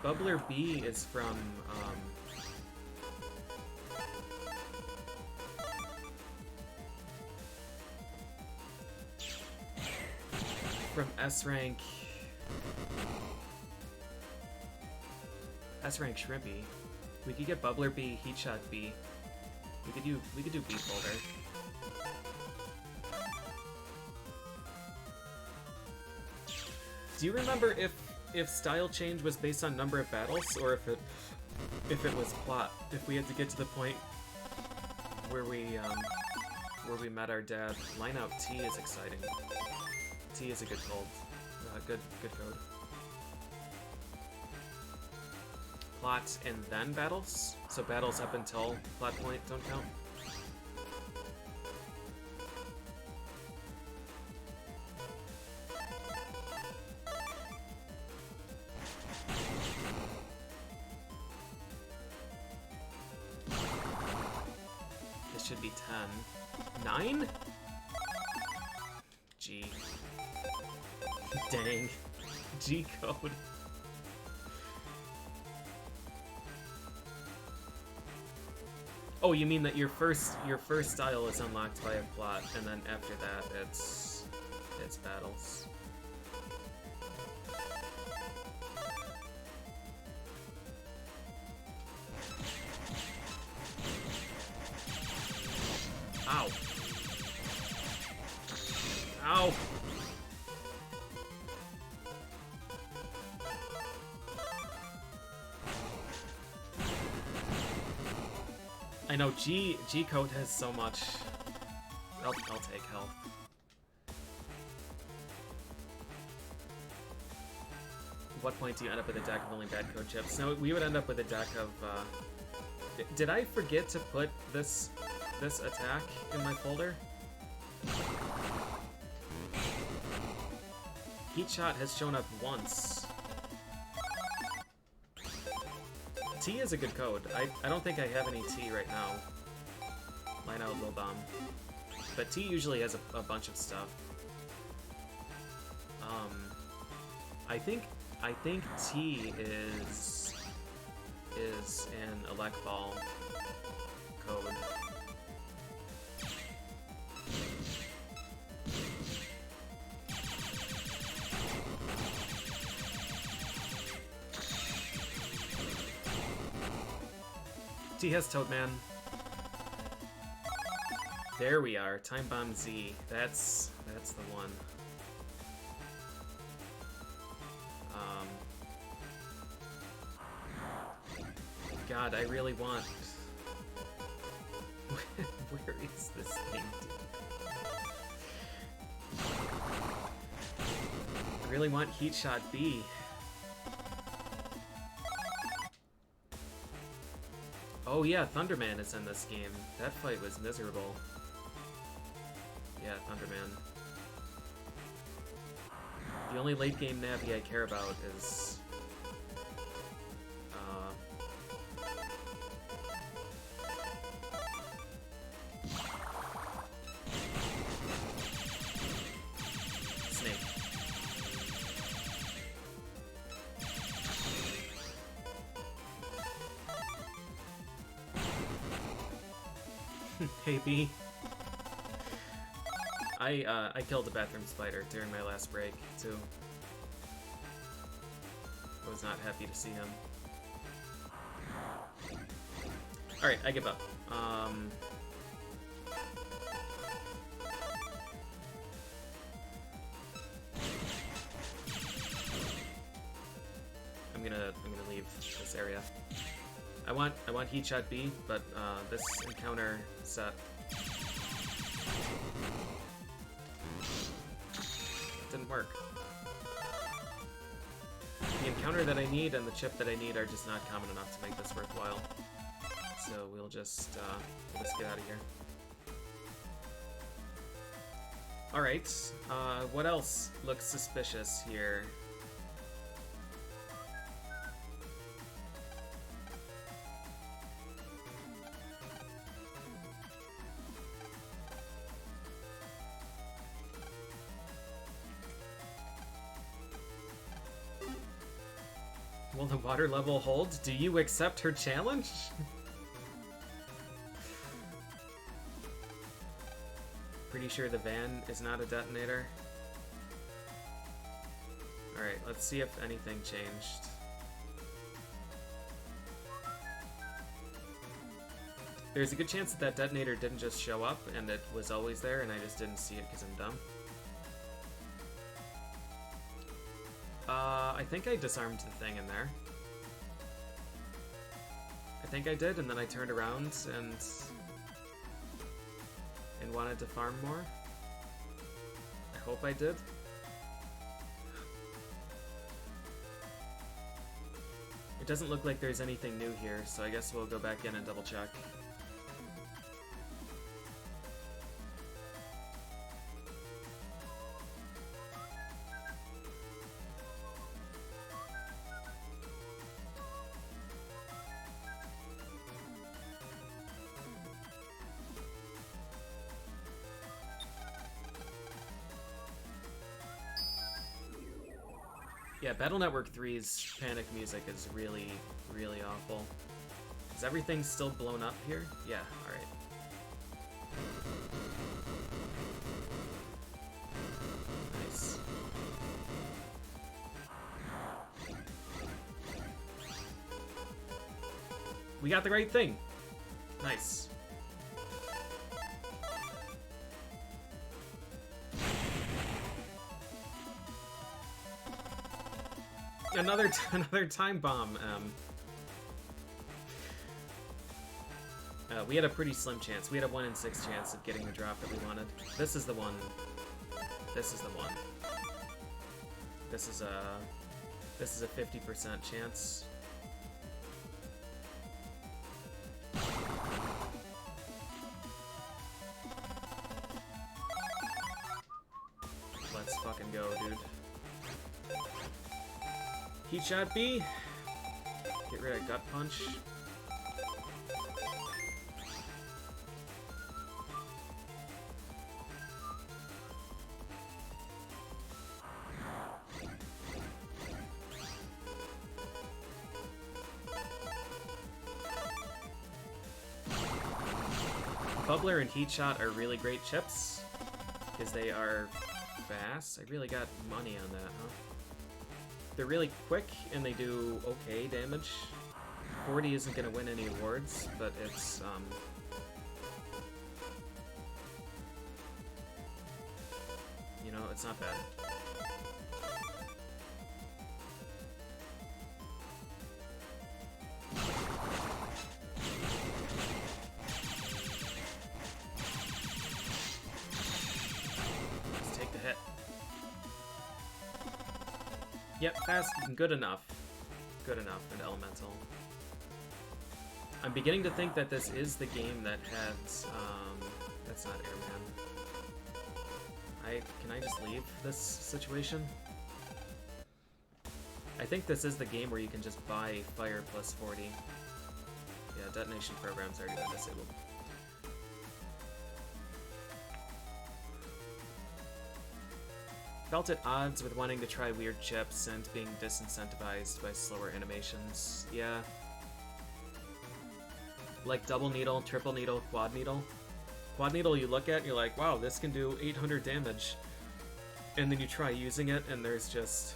Bubbler B is from S rank. S rank Shrimpy. We could get Bubbler B, Heatshot B. We could do B folder. Do you remember if style change was based on number of battles, or if it was plot? If we had to get to the point where we met our dad. Line out T is exciting. T is a good code. Good code. Plot and then battles? So battles up until plot point don't count? This should be 10. 9? G. Dang. G code. Oh, you mean that your first style is unlocked by a plot, and then after that it's battles. Ow. Ow. I know G code has so much. I'll take health. At what point do you end up with a deck of only bad code chips? No, we would end up with a deck of. Did I forget to put this attack in my folder? Heat Shot has shown up once. T is a good code. I don't think I have any T right now. Line out Lil Bomb. But T usually has a bunch of stuff. I think T is an Elec Ball code. T has Toadman. There we are. Time Bomb Z. That's the one. God, I really want. Where is this thing? I really want Heat Shot B. Oh yeah, Thunderman is in this game. That fight was miserable. Yeah, Thunderman. The only late game Navi I care about is... Snake. Hey B. I killed a bathroom spider during my last break, too. I was not happy to see him. Alright, I give up. I'm gonna leave this area. I want Heat Shot B, but this encounter set didn't work. The encounter that I need and the chip that I need are just not common enough to make this worthwhile. So we'll just get out of here. Alright, what else looks suspicious here? Will the water level hold? Do you accept her challenge? Pretty sure the van is not a detonator. Alright, let's see if anything changed. There's a good chance that that detonator didn't just show up and it was always there and I just didn't see it because I'm dumb. I think I disarmed the thing in there. I think I did, and then I turned around and wanted to farm more. I hope I did. It doesn't look like there's anything new here, so I guess we'll go back in and double check. Yeah, Battle Network 3's panic music is really, really awful. Is everything still blown up here? Yeah, alright. Nice. We got the right thing! Nice. Another time bomb. We had a pretty slim chance. We had a 1 in 6 chance of getting the drop that we wanted. This is the one. This is the one. This is a 50% chance. Let's fucking go, dude. Heat shot B. Get rid of gut punch. Bubbler and Heat Shot are really great chips because they are fast. I really got money on that, huh? They're really quick, and they do okay damage. 40 isn't going to win any awards, but it's, you know, it's not bad. Let's take the hit. Yep, fast and good enough. Good enough, and elemental. I'm beginning to think that this is the game that had, that's not Airman. Can I just leave this situation? I think this is the game where you can just buy fire plus 40. Yeah, detonation program's already been disabled. Felt at odds with wanting to try weird chips and being disincentivized by slower animations. Yeah. Like double needle, triple needle, quad needle. Quad needle you look at and you're like, wow, this can do 800 damage. And then you try using it and there's just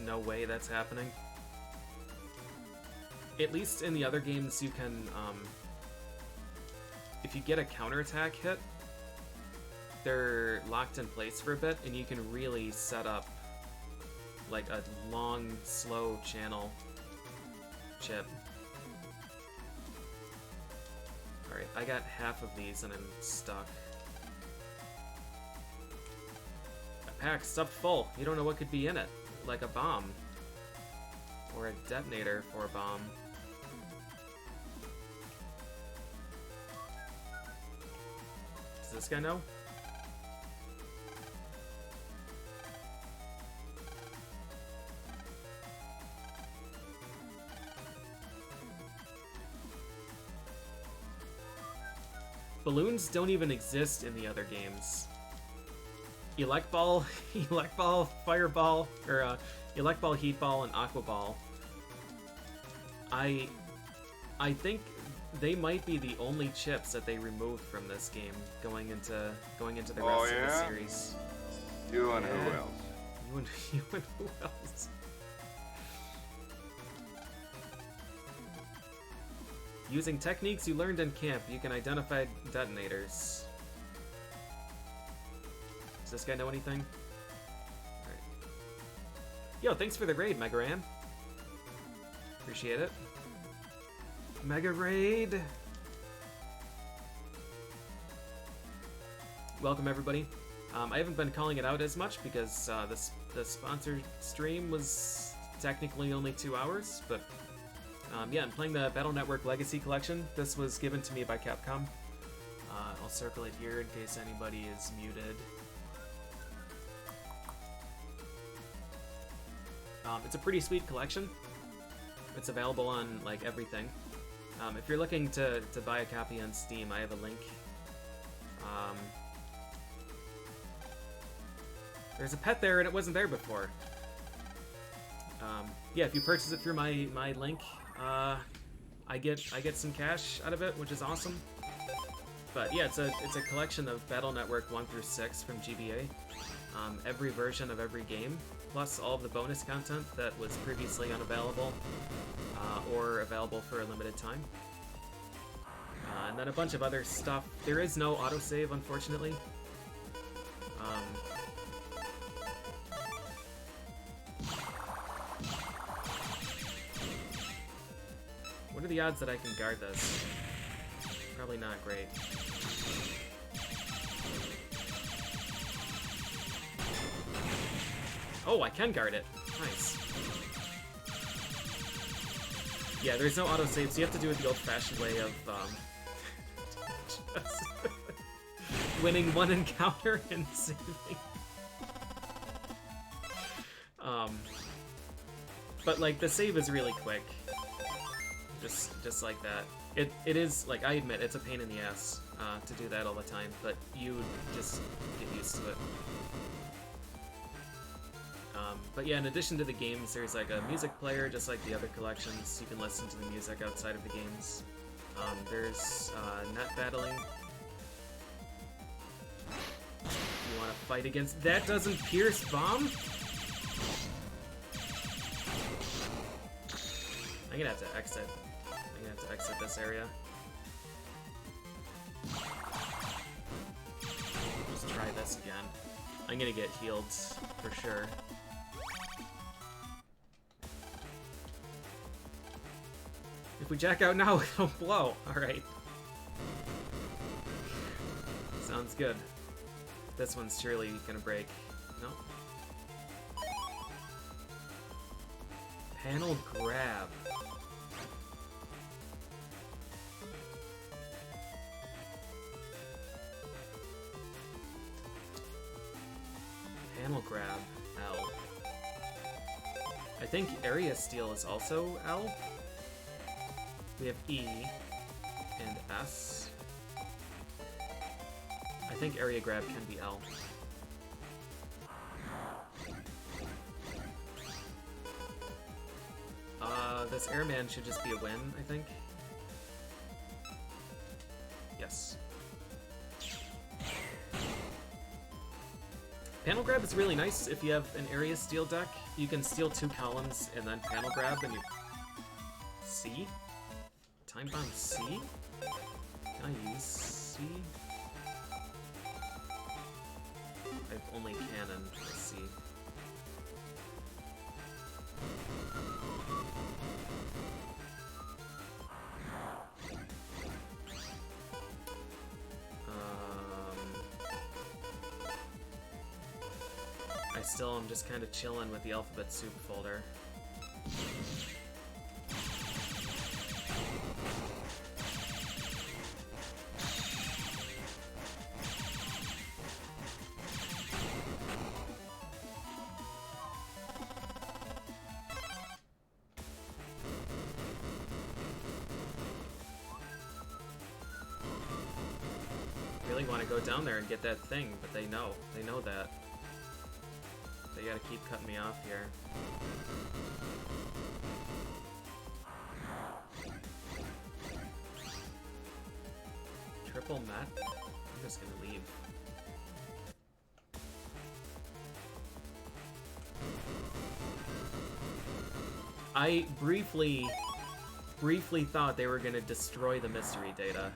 no way that's happening. At least in the other games you can, if you get a counterattack hit, they're locked in place for a bit, and you can really set up like a long, slow channel chip. Alright, I got half of these and I'm stuck. A pack stuffed full. You don't know what could be in it. Like a bomb. Or a detonator for a bomb. Does this guy know? Balloons don't even exist in the other games. Elect Ball, Fireball, or Elect Ball, Heat Ball, and Aqua Ball. I think they might be the only chips that they removed from this game going into the rest of the series. You and who else? You and who else? Using techniques you learned in camp, you can identify detonators. Does this guy know anything? Alright. Yo, thanks for the raid, Mega Ram. Appreciate it. Mega Raid! Welcome, everybody. I haven't been calling it out as much because the sponsored stream was technically only 2 hours, but yeah, I'm playing the Battle Network Legacy Collection. This was given to me by Capcom. I'll circle it here in case anybody is muted. It's a pretty sweet collection. It's available on like everything. If you're looking to buy a copy on Steam, I have a link. There's a pet there and it wasn't there before. Yeah, if you purchase it through my link, I get some cash out of it, which is awesome. But yeah, it's a collection of Battle Network 1 through 6 from GBA. Every version of every game, plus all of the bonus content that was previously unavailable or available for a limited time. And then a bunch of other stuff. There is no autosave, unfortunately. What are the odds that I can guard this? Probably not great. Oh, I can guard it. Nice. Yeah, there's no autosave, so you have to do it the old-fashioned way of just winning one encounter and saving. But like the save is really quick. Just like that. It is, like, I admit, it's a pain in the ass to do that all the time, but you just get used to it. But yeah, in addition to the games, there's like a music player, just like the other collections. You can listen to the music outside of the games. There's net battling. You want to fight against... That doesn't pierce bomb? I'm gonna have to exit. I'm gonna have to exit this area. Just try this again. I'm gonna get healed for sure. If we jack out now, it'll blow. Alright. Sounds good. This one's surely gonna break. No. Panel grab. Panel grab, L. I think area steal is also L. We have E and S. I think area grab can be L. This airman should just be a win, I think. Yes. Panel grab is really nice if you have an area steal deck. You can steal 2 columns and then panel grab and you... C? Time bomb C? Can I use C? I have only cannon for C. I still am just kind of chilling with the alphabet soup folder. Really want to go down there and get that thing, but they know that. They gotta keep cutting me off here. Triple Met? I'm just gonna leave. I briefly thought they were gonna destroy the mystery data.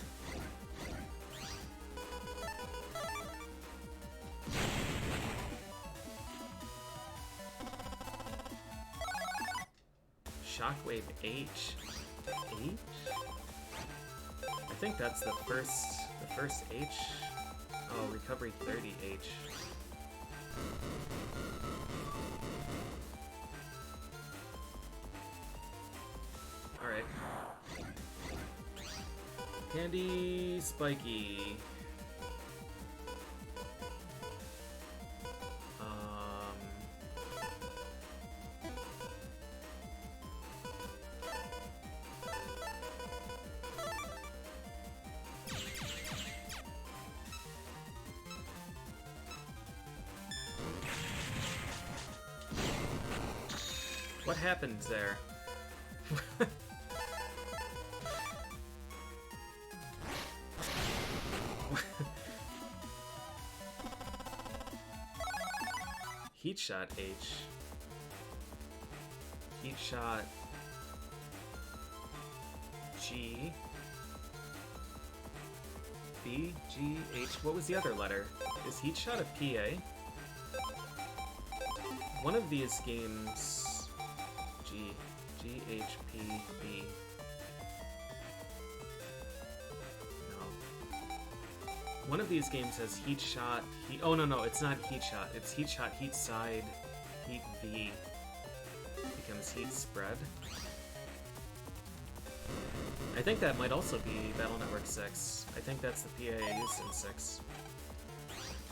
Shockwave H? H? I think that's the first H. Oh, Recovery 30 H. Alright. Candy Spiky. What happened there? Heat Shot H. Heat Shot G. B, G, H. What was the other letter? Is Heat Shot a PA? One of these games... G, G, H, P, B. No. One of these games has Heat Shot, Heat... Oh, no, it's not Heat Shot. It's Heat Shot, Heat Side, Heat V. Becomes Heat Spread. I think that might also be Battle Network 6. I think that's the PA I used in 6.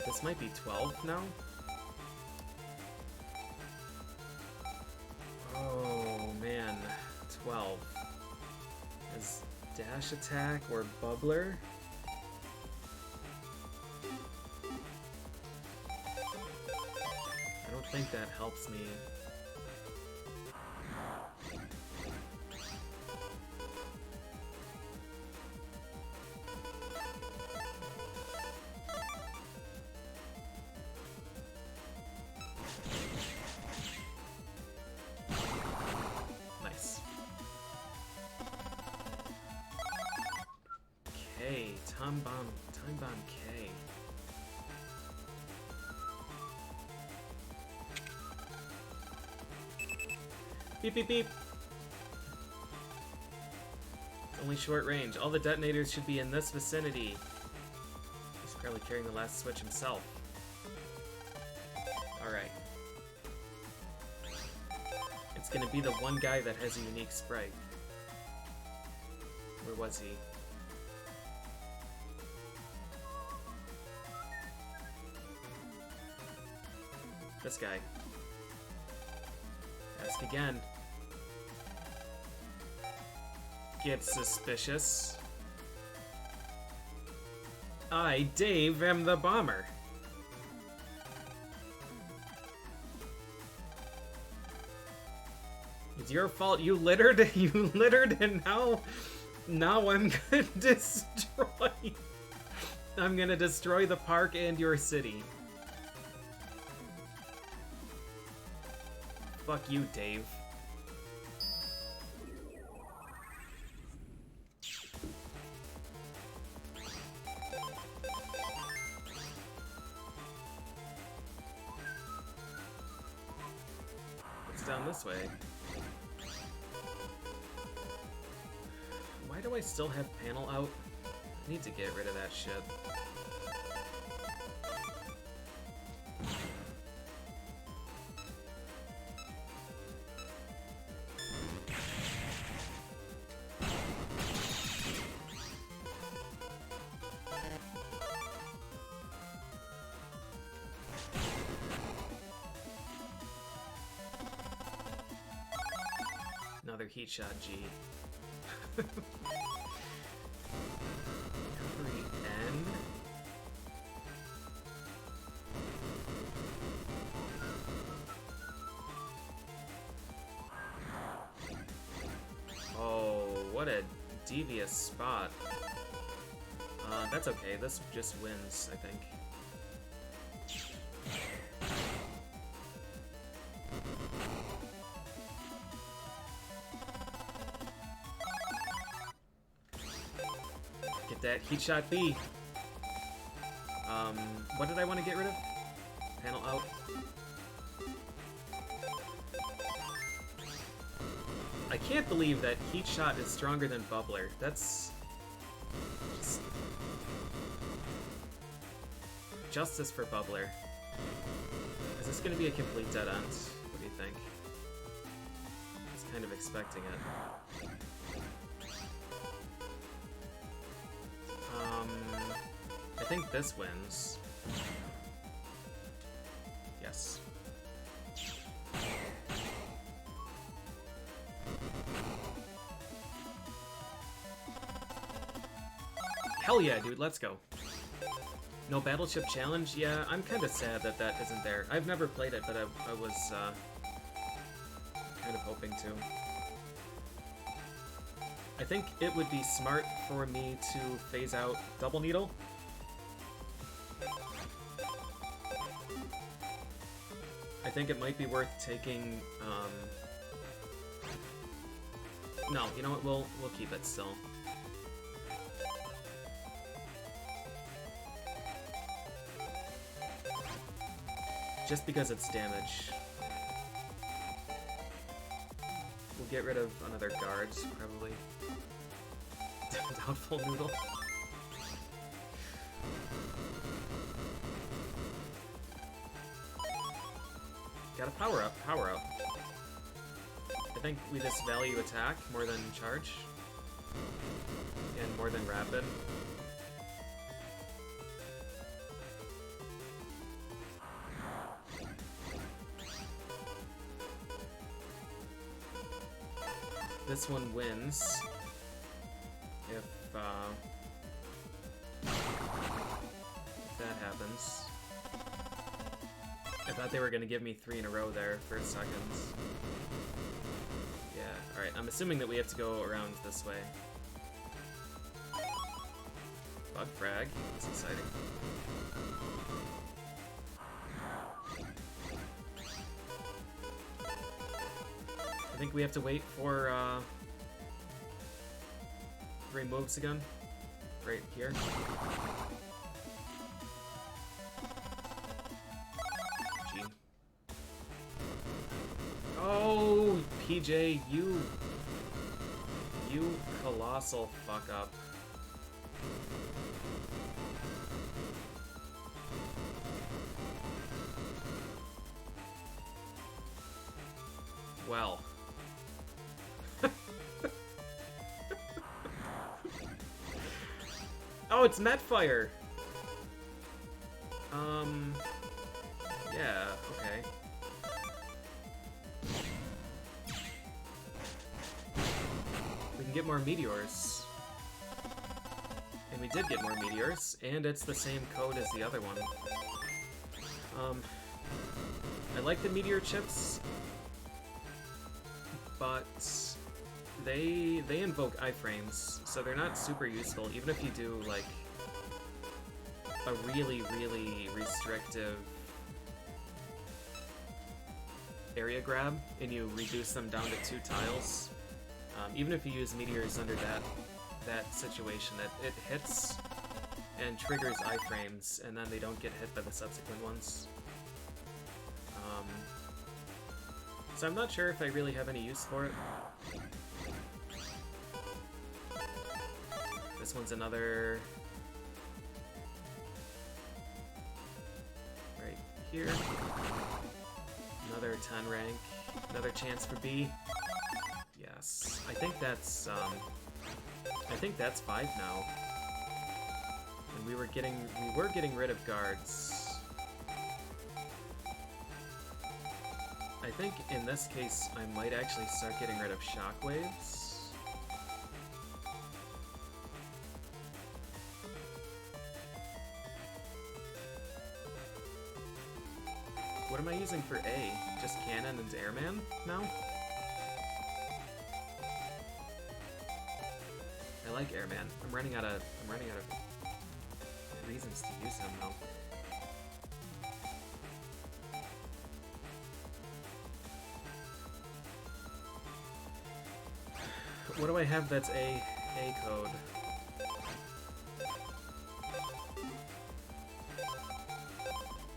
This might be 12 now? Oh, man. 12. Is Dash Attack or Bubbler? I don't think that helps me. Time Bomb K. Beep beep beep. It's only short range. All the detonators should be in this vicinity. He's probably carrying the last switch himself. Alright. It's gonna be the one guy that has a unique sprite. Where was he? This guy. Ask again. Get suspicious. I, Dave, am the bomber. It's your fault. You littered. You littered, and now I'm gonna destroy. I'm gonna destroy the park and your city. Fuck you, Dave. What's down this way? Why do I still have panel out? I need to get rid of that shit. Another Heat Shot G. Recovery N. a devious spot. That's okay. This just wins, I think. Get that heat shot B. What did I want to get rid of? Panel out. I can't believe that Heat Shot is stronger than Bubbler. That's just justice for Bubbler. Is this going to be a complete dead end? What do you think? I was kind of expecting it. I think this wins. Yes. Hell yeah, dude, let's go. No Battleship Challenge? Yeah, I'm kind of sad that that isn't there. I've never played it, but I was kind of hoping to. I think it would be smart for me to phase out Double Needle. I think it might be worth taking, no, you know what, we'll keep it still. Just because it's damage. We'll get rid of another guard, probably. Doubtful Noodle. Got a power up, power up. I think we just value attack more than charge. And more than rapid. This one wins. If that happens. I thought they were gonna give me 3 in a row there for a second. Yeah, alright, I'm assuming that we have to go around this way. Bug frag, that's exciting. I think we have to wait for 3 moves again. Right here. G. Oh, PJ, you colossal fuck up. Well. Oh, it's Metfire! Yeah, okay. We can get more meteors. And we did get more meteors, and it's the same code as the other one. I like the meteor chips, but they invoke iframes, so they're not super useful, even if you do, like, a really, really restrictive area grab, and you reduce them down to 2 tiles. Even if you use meteors under that situation, it hits and triggers iframes, and then they don't get hit by the subsequent ones. So I'm not sure if I really have any use for it. This one's another... right here. Another 10 rank. Another chance for B. Yes. I think that's 5 now. And we were getting rid of guards. I think in this case I might actually start getting rid of shockwaves. What am I using for A? Just cannon and airman now? like Airman. I'm running out of reasons to use him though. What do I have that's A code?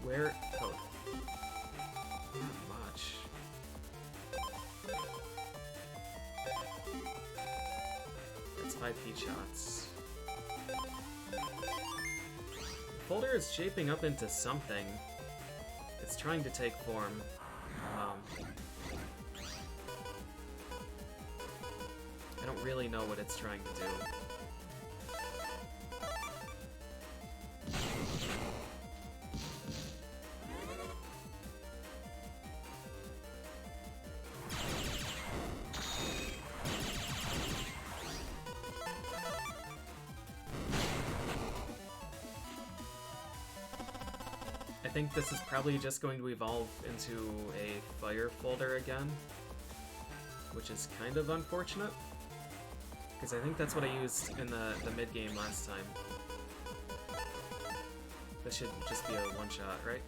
Where code? Not much. That's 5 heat shots. The folder is shaping up into something. It's trying to take form. I don't really know what it's trying to do. I think this is probably just going to evolve into a fire folder again, which is kind of unfortunate. Because I think that's what I used in the mid-game last time. This should just be a one-shot, right?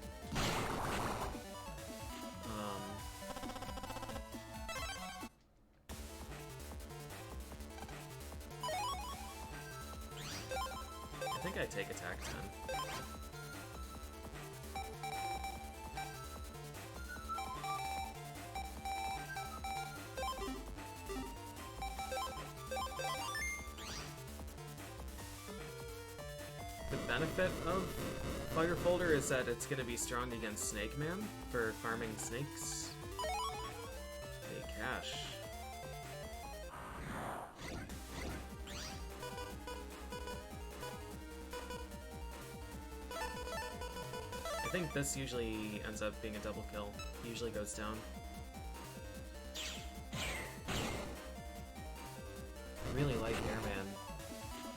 I think I take attack 10. The benefit of Fire Folder is that it's going to be strong against Snake Man for farming snakes. Hey, cash. I think this usually ends up being a double kill. He usually goes down. I really like Airman.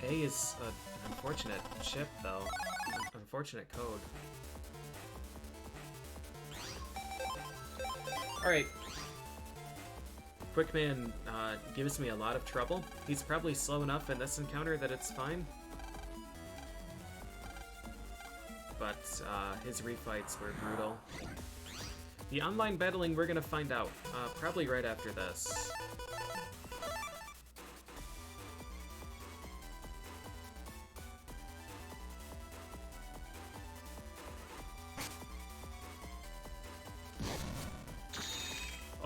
A is an unfortunate chip, though. Unfortunate code. Alright. Quickman gives me a lot of trouble. He's probably slow enough in this encounter that it's fine. But his refights were brutal. The online battling, we're gonna find out. Probably right after this.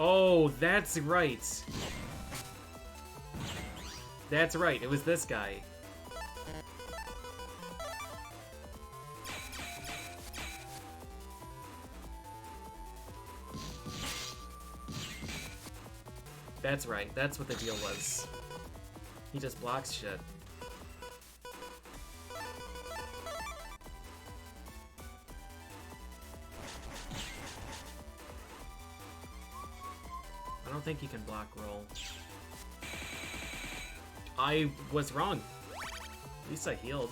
Oh, that's right. That's right, it was this guy. That's right, that's what the deal was. He just blocks shit. I don't think he can block roll. I was wrong. At least I healed.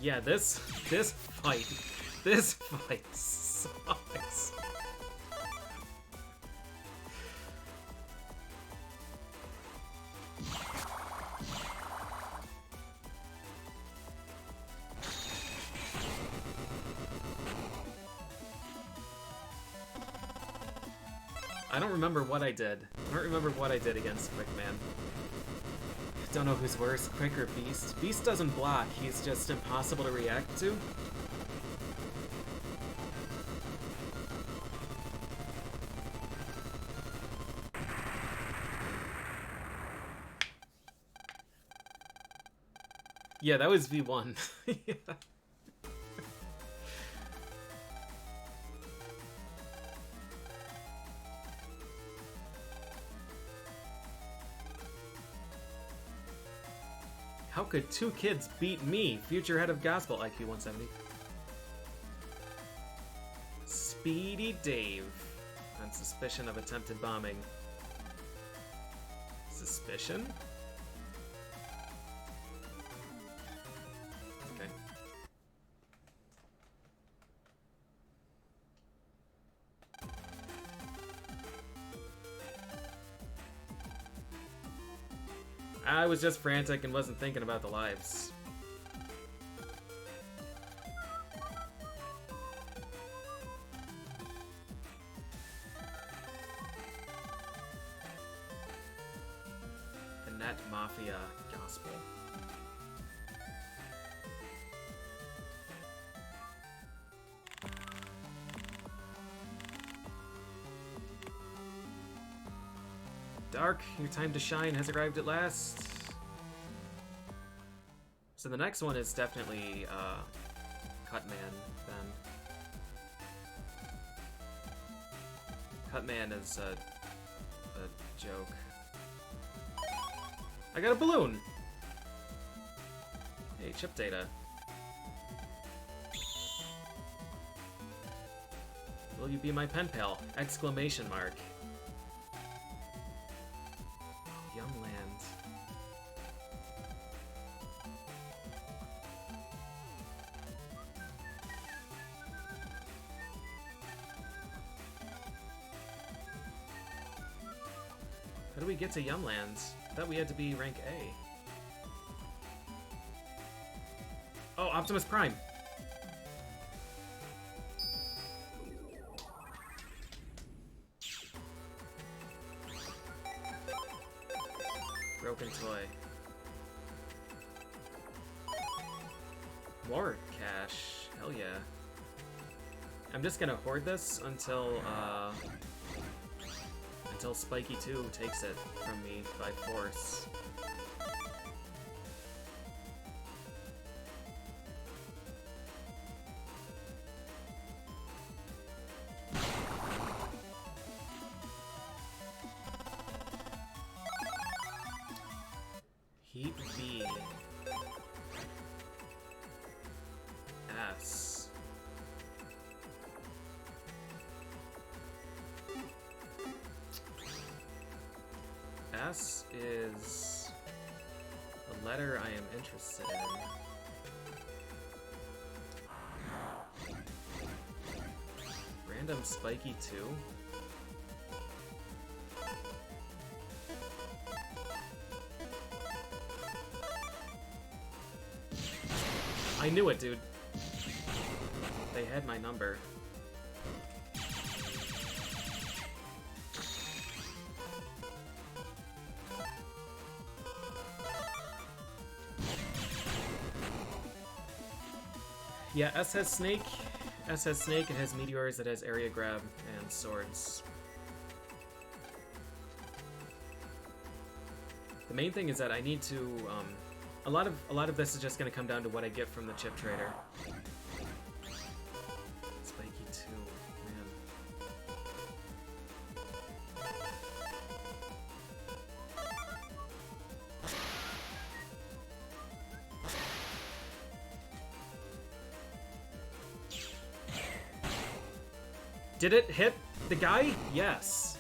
Yeah, this fight sucks. I don't remember what I did. I don't remember what I did against Quickman. Don't know who's worse, Quick or Beast. Beast doesn't block, he's just impossible to react to. Yeah, that was V1. Yeah. How could two kids beat me, future head of gospel, IQ 170? Speedy Dave, on suspicion of attempted bombing. Suspicion? I was just frantic and wasn't thinking about the lives. The Net Mafia Gospel. Dark, your time to shine has arrived at last. So the next one is definitely Cutman, then. Cutman is a joke. I got a balloon! Hey, chip data. Will you be my pen pal? Exclamation mark. Yumland. How do we get to Yumland? I thought we had to be rank A. Oh, Optimus Prime! Broken toy. More cash. Hell yeah. I'm just gonna hoard this until Spiky 2 takes it from me by force. Heat V. S. S is a letter I am interested in. Random Spiky 2? I knew it, dude. They had my number. Yeah, S has Snake. S has Snake, it has Meteors, it has Area Grab, and Swords. The main thing is that I need to, a lot of this is just gonna come down to what I get from the chip trader. Spiky 2, man. Did it hit the guy? Yes.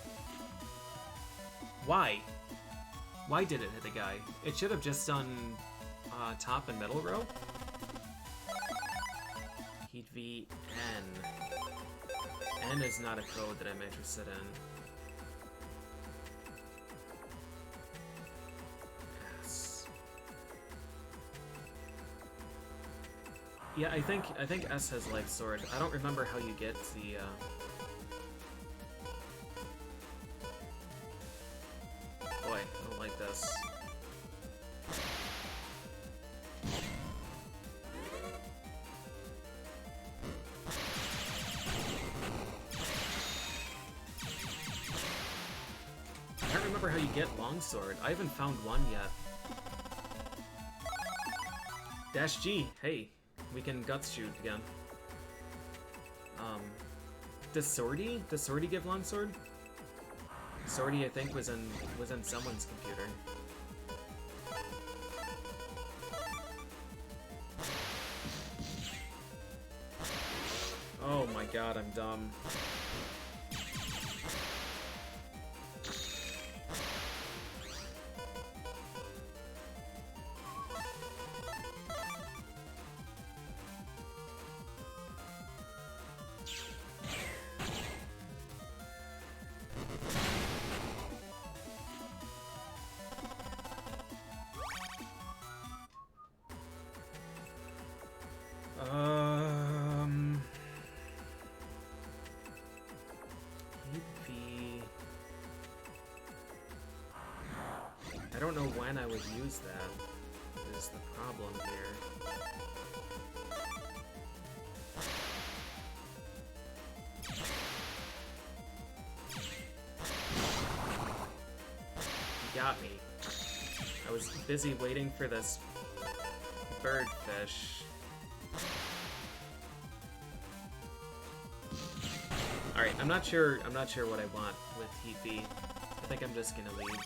Why? Why did it hit the guy? It should have just done top and middle row. Heat V N. N is not a code that I'm interested in. S. Yeah, I think S has Life Sword. I don't remember how you get the Boy, I don't like this. I don't remember how you get Longsword. I haven't found one yet. Dash G, hey, we can Guts shoot again. Does Swordy give Longsword? Swordy, I think, was in someone's computer. Oh my god, I'm dumb. would use that, is the problem here. You got me. I was busy waiting for this birdfish. Alright, I'm not sure what I want with Heat B. I think I'm just gonna leave.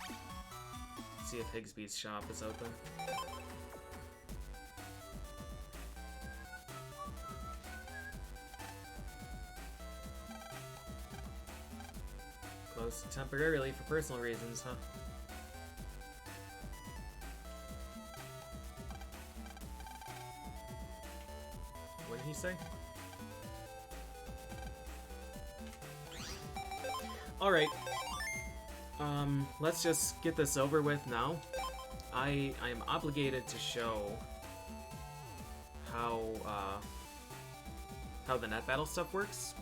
See if Higsby's shop is open. Closed temporarily for personal reasons, huh? What did he say? Alright. Let's just get this over with now. I am obligated to show how the net battle stuff works.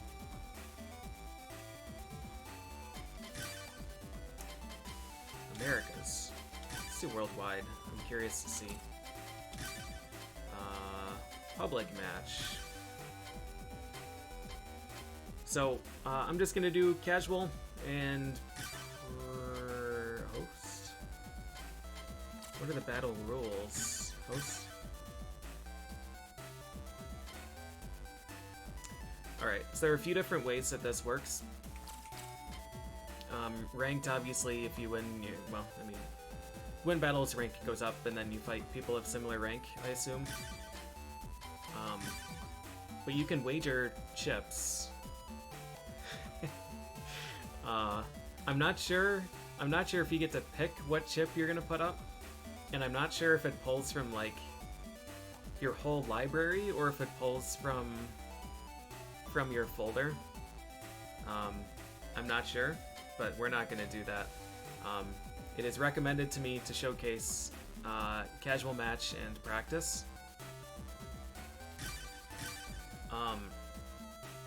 Americas. Let's do worldwide. I'm curious to see. Public match. So, I'm just gonna do casual and host. What are the battle rules? Host? Alright, so there are a few different ways that this works. Ranked, obviously, if you win, win battles, rank goes up, and then you fight people of similar rank, I assume. But you can wager chips. I'm not sure if you get to pick what chip you're gonna put up, and I'm not sure if it pulls from like your whole library or if it pulls from your folder. I'm not sure, but we're not gonna do that. It is recommended to me to showcase casual match and practice.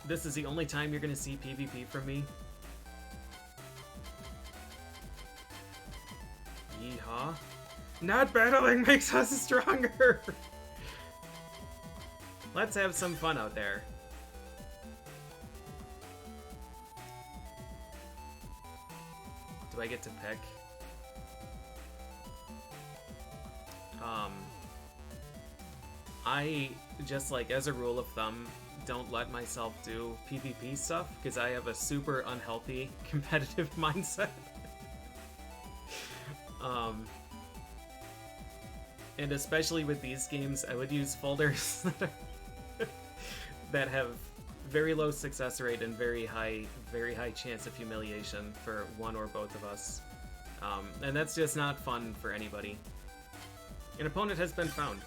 This is the only time you're gonna see PvP from me. Yeehaw. Not battling makes us stronger! Let's have some fun out there. Do I get to pick? I just, like, as a rule of thumb, don't let myself do PvP stuff because I have a super unhealthy competitive mindset. And especially with these games, I would use folders that have very low success rate and very high chance of humiliation for one or both of us. And that's just not fun for anybody. An opponent has been found.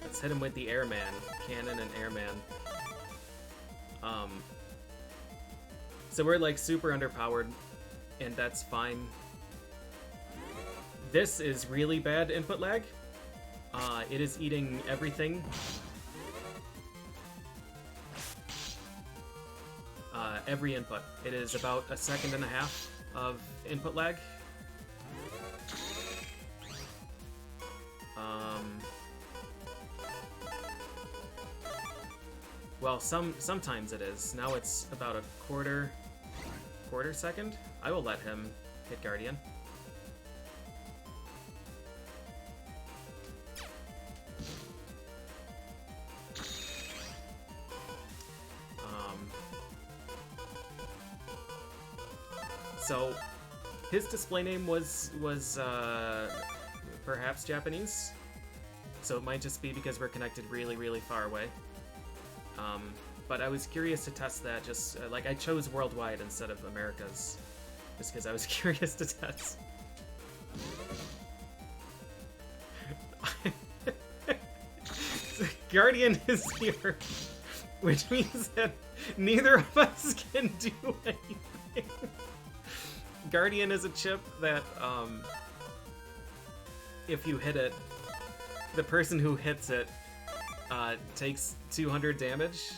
Let's hit him with the Airman. Cannon and Airman. So we're like super underpowered, and that's fine. This is really bad input lag. It is eating everything. Every input. It is about 1.5 seconds of input lag. Well, sometimes it is. Now it's about a quarter second. I will let him hit Guardian. So his display name was perhaps Japanese. So it might just be because we're connected really, really far away. But I was curious to test that, just like I chose worldwide instead of Americas, just because I was curious to test. Guardian is here, which means that neither of us can do anything. Guardian is a chip that, if you hit it, the person who hits it takes 200 damage.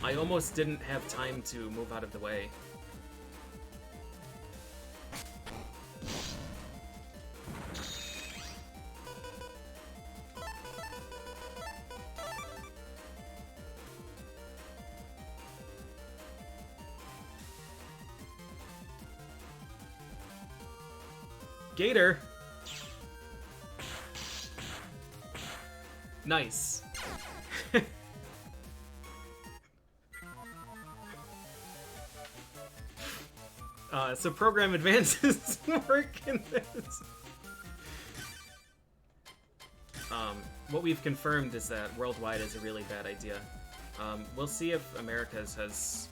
I almost didn't have time to move out of the way. Gator! Nice. So program advances work in this. What we've confirmed is that worldwide is a really bad idea. We'll see if America's has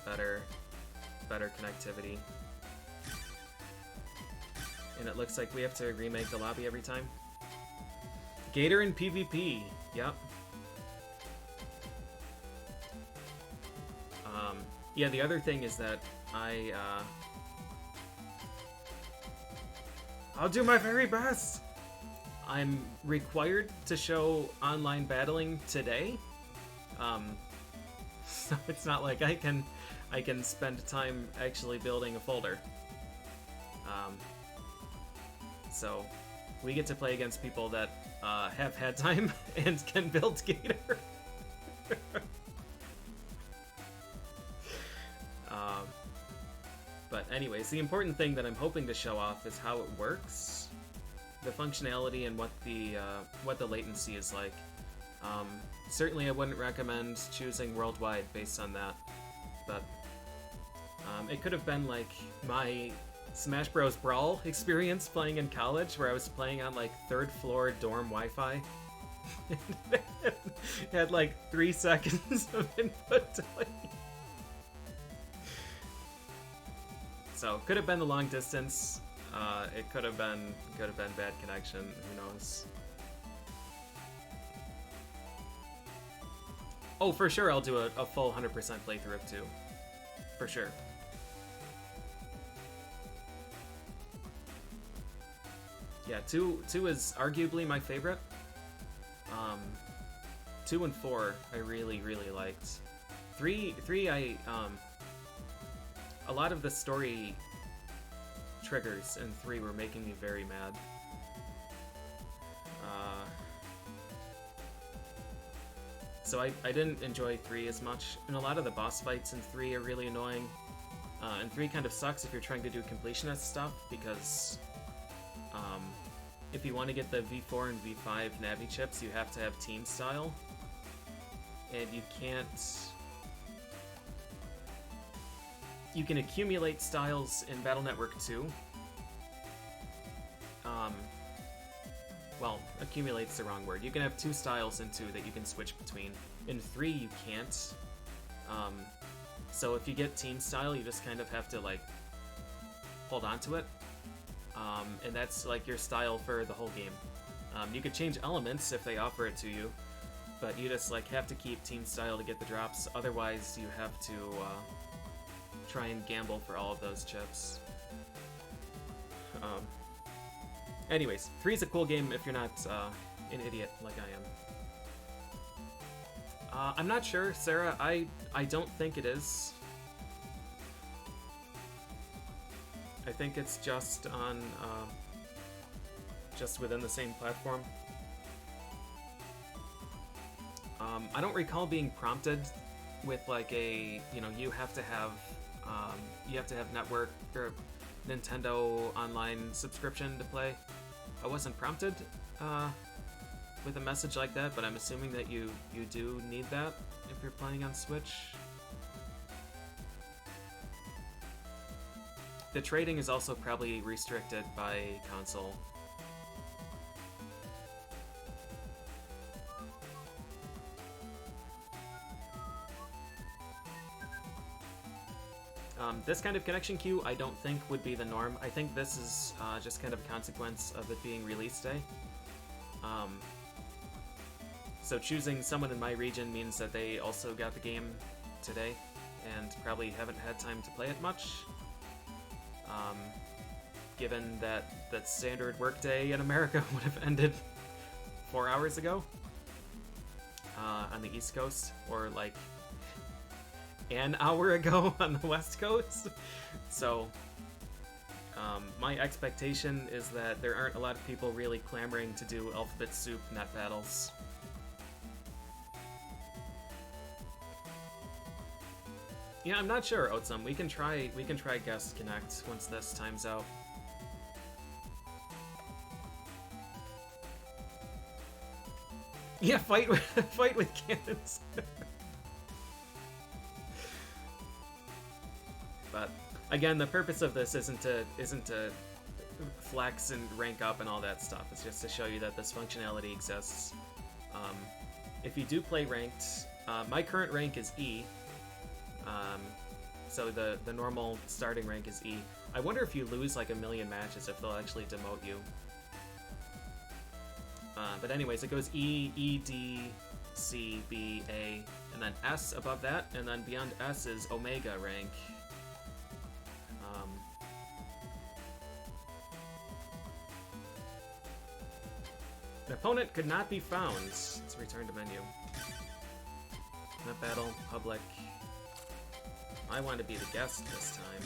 better connectivity. And it looks like we have to remake the lobby every time. Gator in PvP. Yep. Yeah, the other thing is that I'll do my very best. I'm required to show online battling today. So it's not like I can spend time actually building a folder. So we get to play against people that have had time and can build Gator. But anyways, the important thing that I'm hoping to show off is how it works, the functionality, and what the latency is like. Certainly I wouldn't recommend choosing worldwide based on that, but it could have been like my Smash Bros. Brawl experience playing in college, where I was playing on like 3rd floor dorm Wi-Fi. Had like 3 seconds of input delay. So could have been the long distance. It could have been bad connection. Who knows? Oh, for sure, I'll do a full 100% playthrough of 2. For sure. Yeah, 2 is arguably my favorite. 2 and 4 I really liked. 3 a lot of the story triggers in 3 were making me very mad. So I didn't enjoy 3 as much, and a lot of the boss fights in 3 are really annoying. And 3 kind of sucks if you're trying to do completionist stuff, because if you want to get the V4 and V5 Navi chips, you have to have team style, and you can't... You can accumulate styles in Battle Network 2. Well, accumulate's the wrong word. You can have 2 styles in 2 that you can switch between. In 3, you can't. So if you get team style, you just kind of have to, like, hold on to it. And that's, like, your style for the whole game. You could change elements if they offer it to you, but you just, like, have to keep team style to get the drops. Otherwise, you have to, try and gamble for all of those chips. Anyways, 3 is a cool game if you're not an idiot like I am. I'm not sure, Sarah. I don't think it is. I think it's just on just within the same platform. I don't recall being prompted with like a, you know, you have to have network or Nintendo online subscription to play. I wasn't prompted with a message like that, but I'm assuming that you do need that if you're playing on Switch. The trading is also probably restricted by console. This kind of connection queue I don't think would be the norm. I think this is just kind of a consequence of it being release day. So choosing someone in my region means that they also got the game today and probably haven't had time to play it much. Given that the standard workday in America would have ended 4 hours ago on the East Coast, or like an hour ago on the West Coast. So my expectation is that there aren't a lot of people really clamoring to do Alphabet Soup net battles. Yeah, I'm not sure, Otsum. We can try Guest Connect once this time's out. Yeah, fight with cannons. But again, the purpose of this isn't to flex and rank up and all that stuff. It's just to show you that this functionality exists. If you do play ranked, my current rank is E. So the normal starting rank is E. I wonder if you lose like 1 million matches if they'll actually demote you. But anyways, it goes E, E, D, C, B, A, and then S above that, and then beyond S is Omega rank. An opponent could not be found. Let's return to menu. Net battle, public. I want to be the guest this time.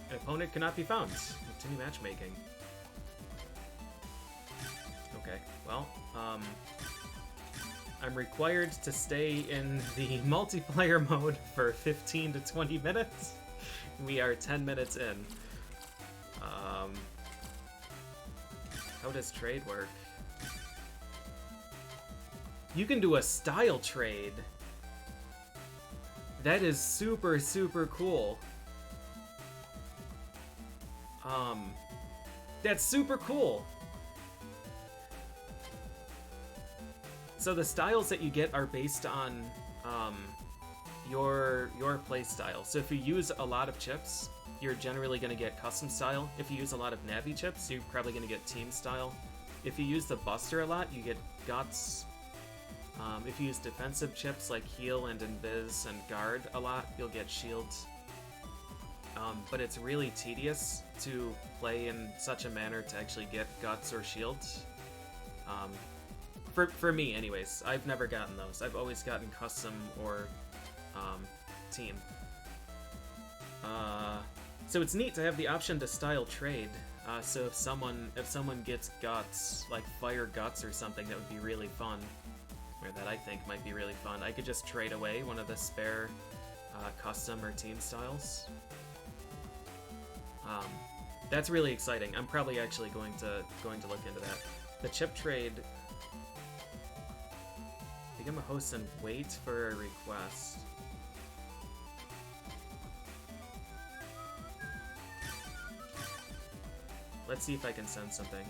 An opponent cannot be found. Continue matchmaking. Okay, well, I'm required to stay in the multiplayer mode for 15 to 20 minutes. We are 10 minutes in. How does trade work? You can do a style trade. That is super, super cool. That's super cool. So the styles that you get are based on your play style. So if you use a lot of chips, you're generally going to get custom style. If you use a lot of Navi chips, you're probably going to get team style. If you use the Buster a lot, you get guts. If you use defensive chips like heal and invis and guard a lot, you'll get shields. But it's really tedious to play in such a manner to actually get guts or shields. For me, anyways, I've never gotten those. I've always gotten custom or team. So it's neat to have the option to style trade. So if someone gets guts, like fire guts or something, that would be really fun, or that I think might be really fun. I could just trade away one of the spare custom or team styles. That's really exciting. I'm probably actually going to look into that. The chip trade. Become a host and wait for a request. Let's see if I can send something.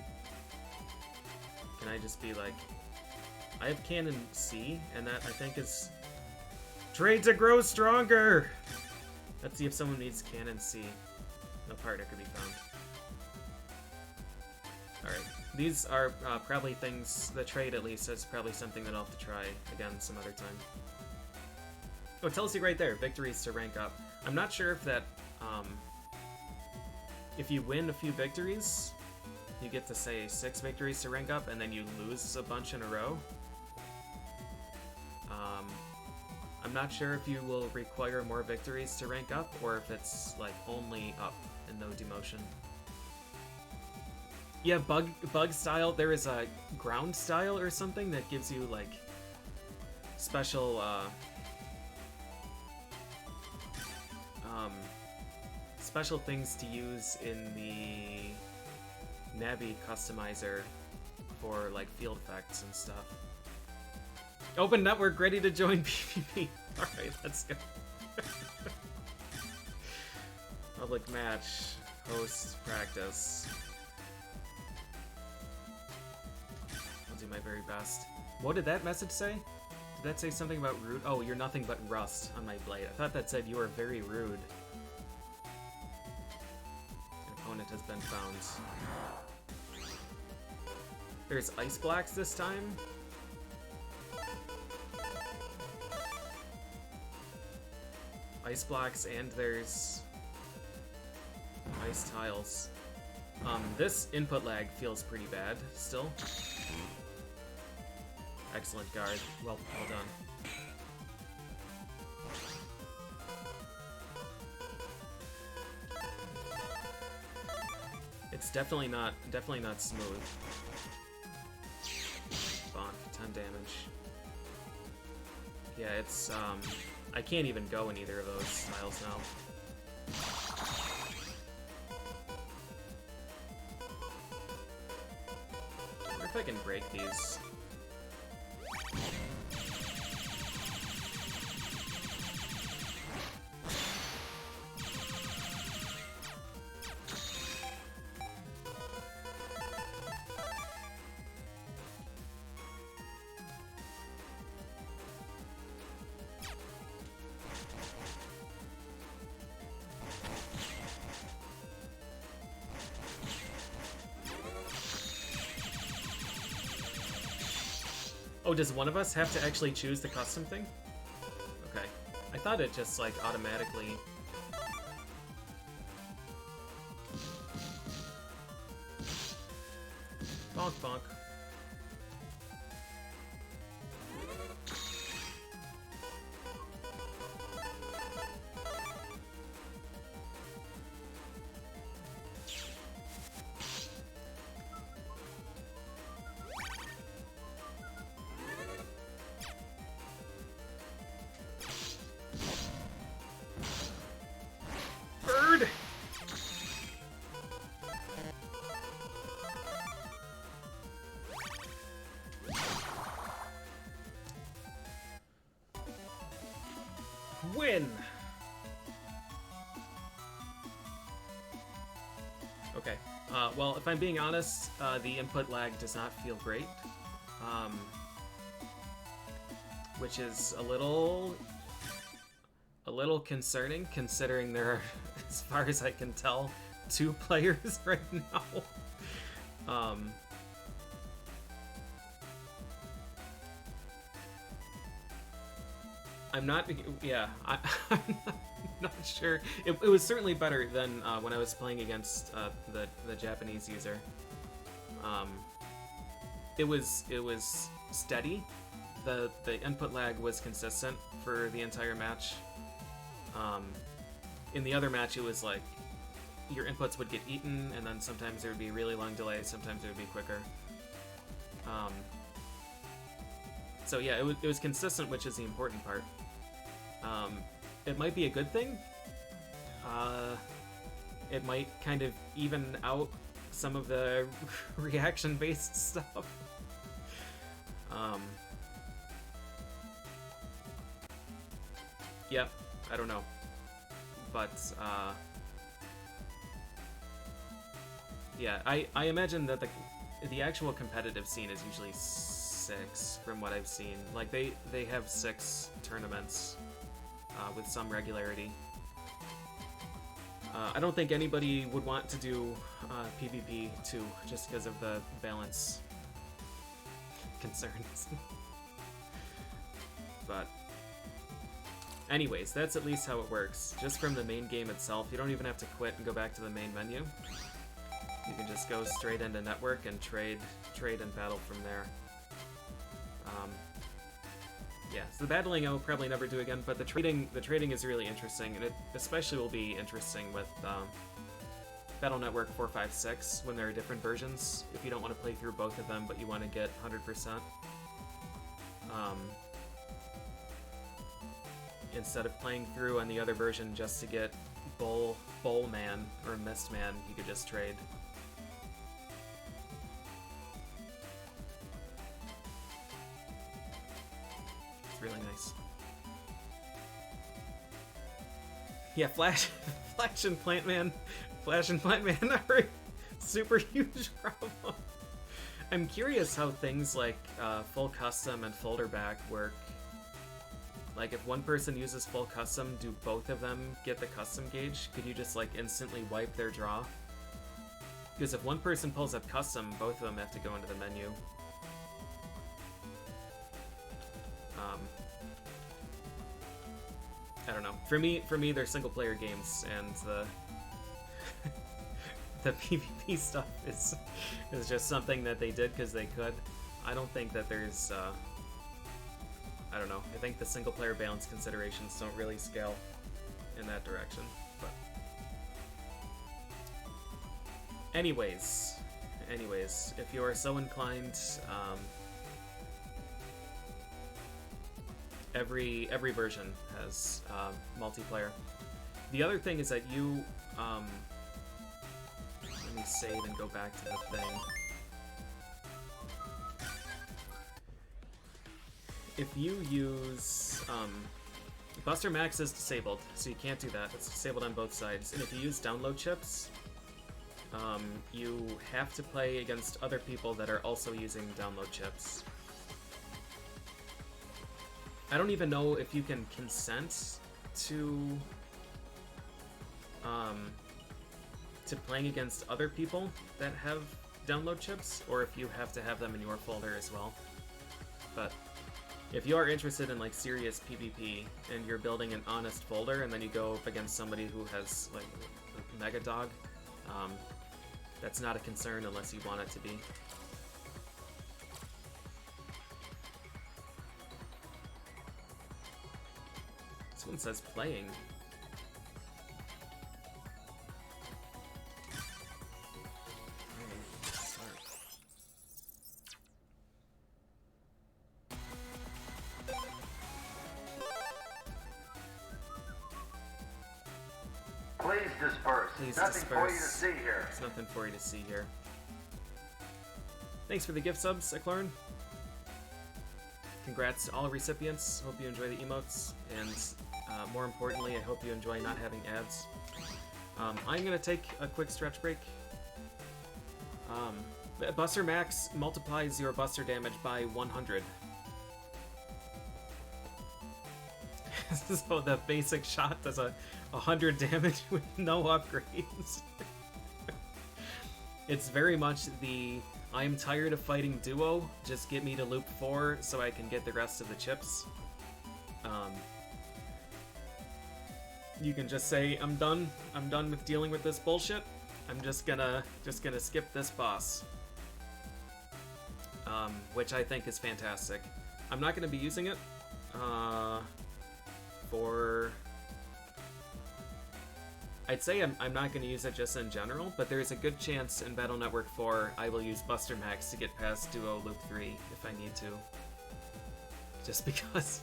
Can I just be like, I have Cannon C, and that I think is trade to grow stronger. Let's see if someone needs Cannon C. No partner could be found. Alright, these are probably things, the trade at least is probably something that I'll have to try again some other time. Oh, it tells you right there, victories to rank up. I'm not sure if that, if you win a few victories, you get to say 6 victories to rank up, and then you lose a bunch in a row. I'm not sure if you will require more victories to rank up, or if it's like only up and no demotion. Yeah, bug style. There is a ground style or something that gives you like special special things to use in the Navi customizer for like field effects and stuff. Open network ready to join PvP. Alright, let's go. Public match, host, practice. I'll do my very best. What did that message say? Did that say something about rude? Oh, you're nothing but rust on my blade. I thought that said you are very rude. An opponent has been found. There's ice blacks this time. Ice blocks, and there's ice tiles. This input lag feels pretty bad still. excellent guard. Well done. It's definitely not smooth. Bonk, 10 damage. Yeah, it's I can't even go in either of those styles now. I wonder if I can break these. Oh, does one of us have to actually choose the custom thing? Okay. I thought it just, like, automatically... Bonk, bonk. Win! Okay. Well, if I'm being honest, the input lag does not feel great. Which is a little concerning, considering there are, as far as I can tell, 2 players right now. I'm not, yeah, I'm not sure. It was certainly better than when I was playing against the Japanese user. It was steady. The input lag was consistent for the entire match. In the other match, it was like your inputs would get eaten, and then sometimes there would be a really long delay, sometimes it would be quicker. So yeah, it was consistent, which is the important part. It might be a good thing. It might kind of even out some of the reaction-based stuff. Yeah, I don't know. But, yeah, I imagine that the actual competitive scene is usually 6 from what I've seen. Like, they have 6 tournaments with some regularity. I don't think anybody would want to do PvP 2 just because of the balance concerns. But anyways, that's at least how it works. Just from the main game itself, you don't even have to quit and go back to the main menu. You can just go straight into network and trade and battle from there. Yeah, so the battling I will probably never do again, but the trading is really interesting, and it especially will be interesting with Battle Network 456 when there are different versions. If you don't want to play through both of them, but you want to get 100%. Instead of playing through on the other version just to get Bowl Man or Mist Man, you could just trade. It's really nice. Yeah, Flash and Plant Man are a super huge problem. I'm curious how things like full custom and folder back work. Like, if one person uses full custom, do both of them get the custom gauge? Could you just, like, instantly wipe their draw? Because if one person pulls up custom, both of them have to go into the menu. I don't know. For me, they're single-player games, and the PvP stuff is just something that they did because they could. I don't think that there's I don't know. I think the single player balance considerations don't really scale in that direction. But anyways, if you are so inclined, every version has multiplayer. The other thing is that you let me save and go back to the thing. If you use Buster Max is disabled, so you can't do that. It's disabled on both sides. And if you use download chips, you have to play against other people that are also using download chips. I don't even know if you can consent to playing against other people that have download chips, or if you have to have them in your folder as well. But if you are interested in like serious PvP and you're building an honest folder and then you go up against somebody who has like a Mega Dog, that's not a concern unless you want it to be. This one says playing. Please disperse. Please Nothing for you to disperse. see here. There's nothing for you to see here. Thanks for the gift subs, Eklorn. Congrats to all recipients. Hope you enjoy the emotes, and more importantly, I hope you enjoy not having ads. I'm gonna take a quick stretch break. Buster Max multiplies your Buster damage by 100. So the basic shot does 100 damage with no upgrades. It's very much the I'm tired of fighting duo, just get me to loop 4 so I can get the rest of the chips. You can just say, I'm done with dealing with this bullshit. I'm just gonna skip this boss. Which I think is fantastic. I'm not gonna be using it for... I'd say I'm not going to use it just in general, but there's a good chance in Battle Network 4 I will use Buster Max to get past Duo Loop 3 if I need to. Just because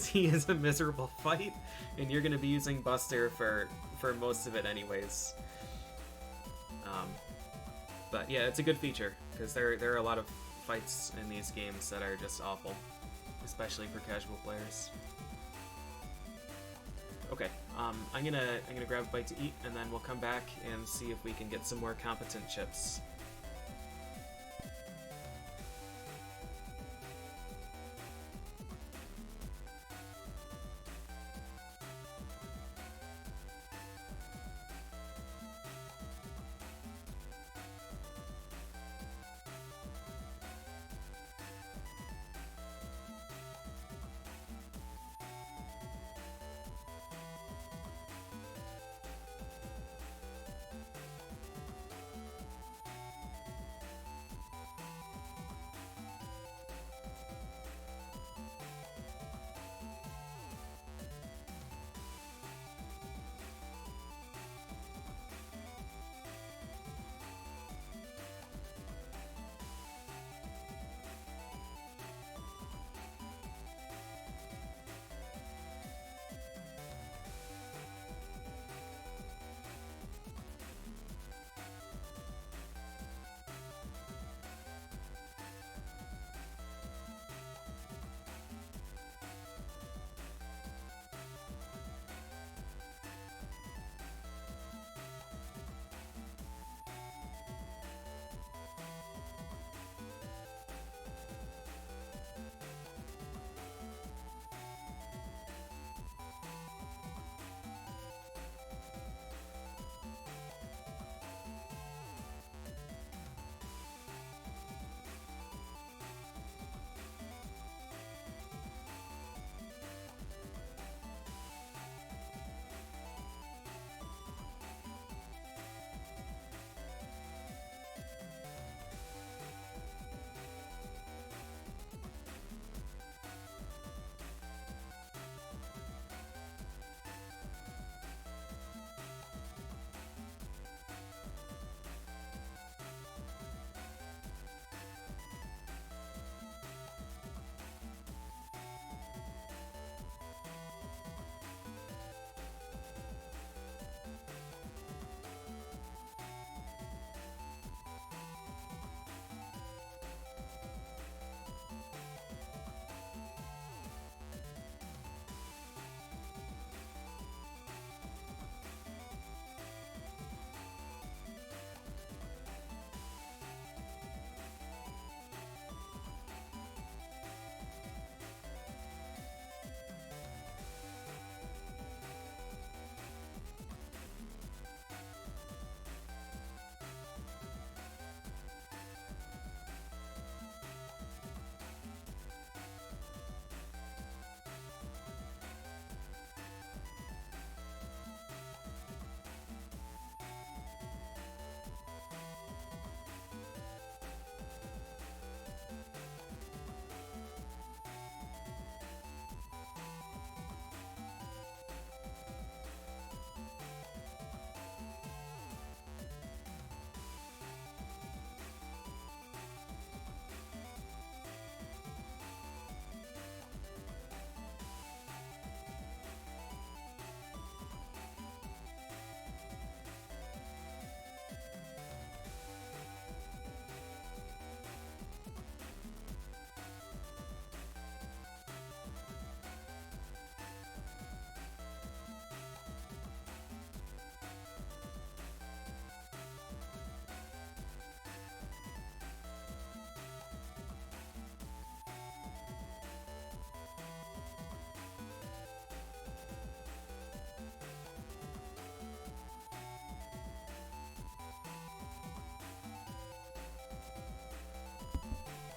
he is a miserable fight, and you're going to be using Buster for most of it anyways. But yeah, it's a good feature, because there are a lot of fights in these games that are just awful, especially for casual players. Okay, I'm gonna grab a bite to eat, and then we'll come back and see if we can get some more competent chips.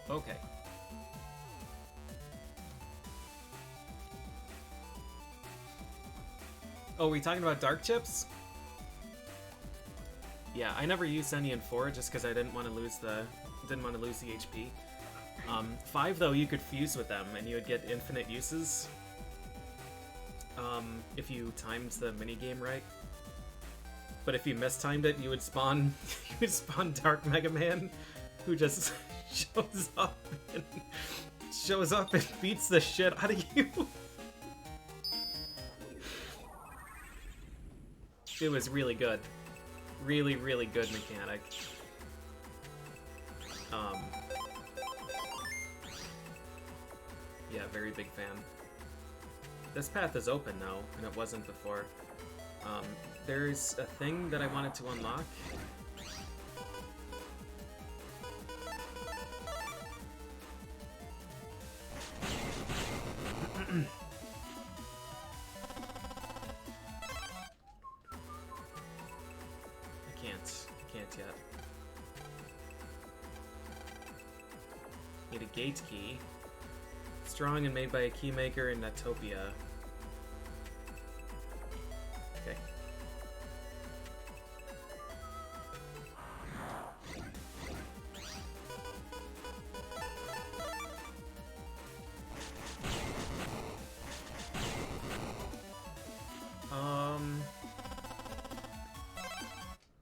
Okay. Oh, are we talking about dark chips? Yeah, I never used any in 4 just because I didn't want to lose the HP. 5 though, you could fuse with them and you would get infinite uses. If you timed the minigame right. But if you mistimed it, you would spawn Dark Mega Man, who just shows up and beats the shit out of you. It was really good. Really, really good mechanic. Yeah, very big fan. This path is open now, and it wasn't before. There's a thing that I wanted to unlock. I can't yet. Need a gate key. Strong and made by a keymaker in Natopia. Okay.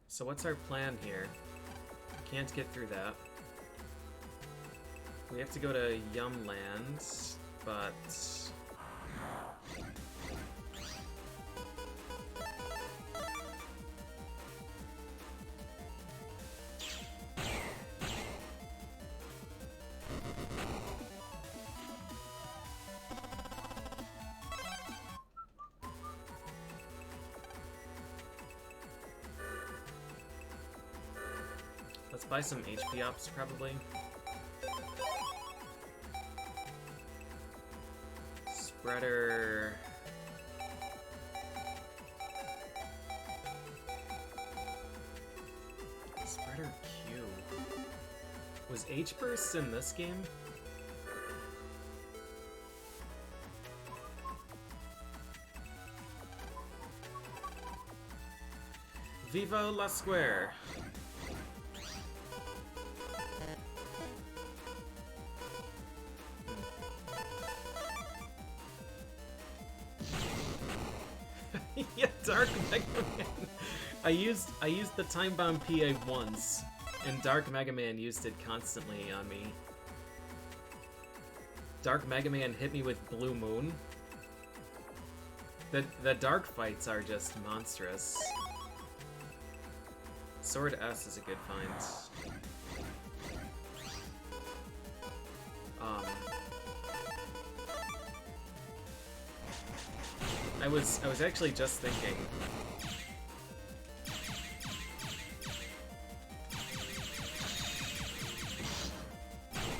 So what's our plan here? Can't get through that. We have to go to Yumland, but... Let's buy some HP ups, probably. Spreader... Spreader Q. Was H-Burst in this game? Viva la Square! Yeah, Dark Mega Man. I used the Time Bomb PA once, and Dark Mega Man used it constantly on me. Dark Mega Man hit me with Blue Moon. The dark fights are just monstrous. Sword S is a good find. I was actually just thinking.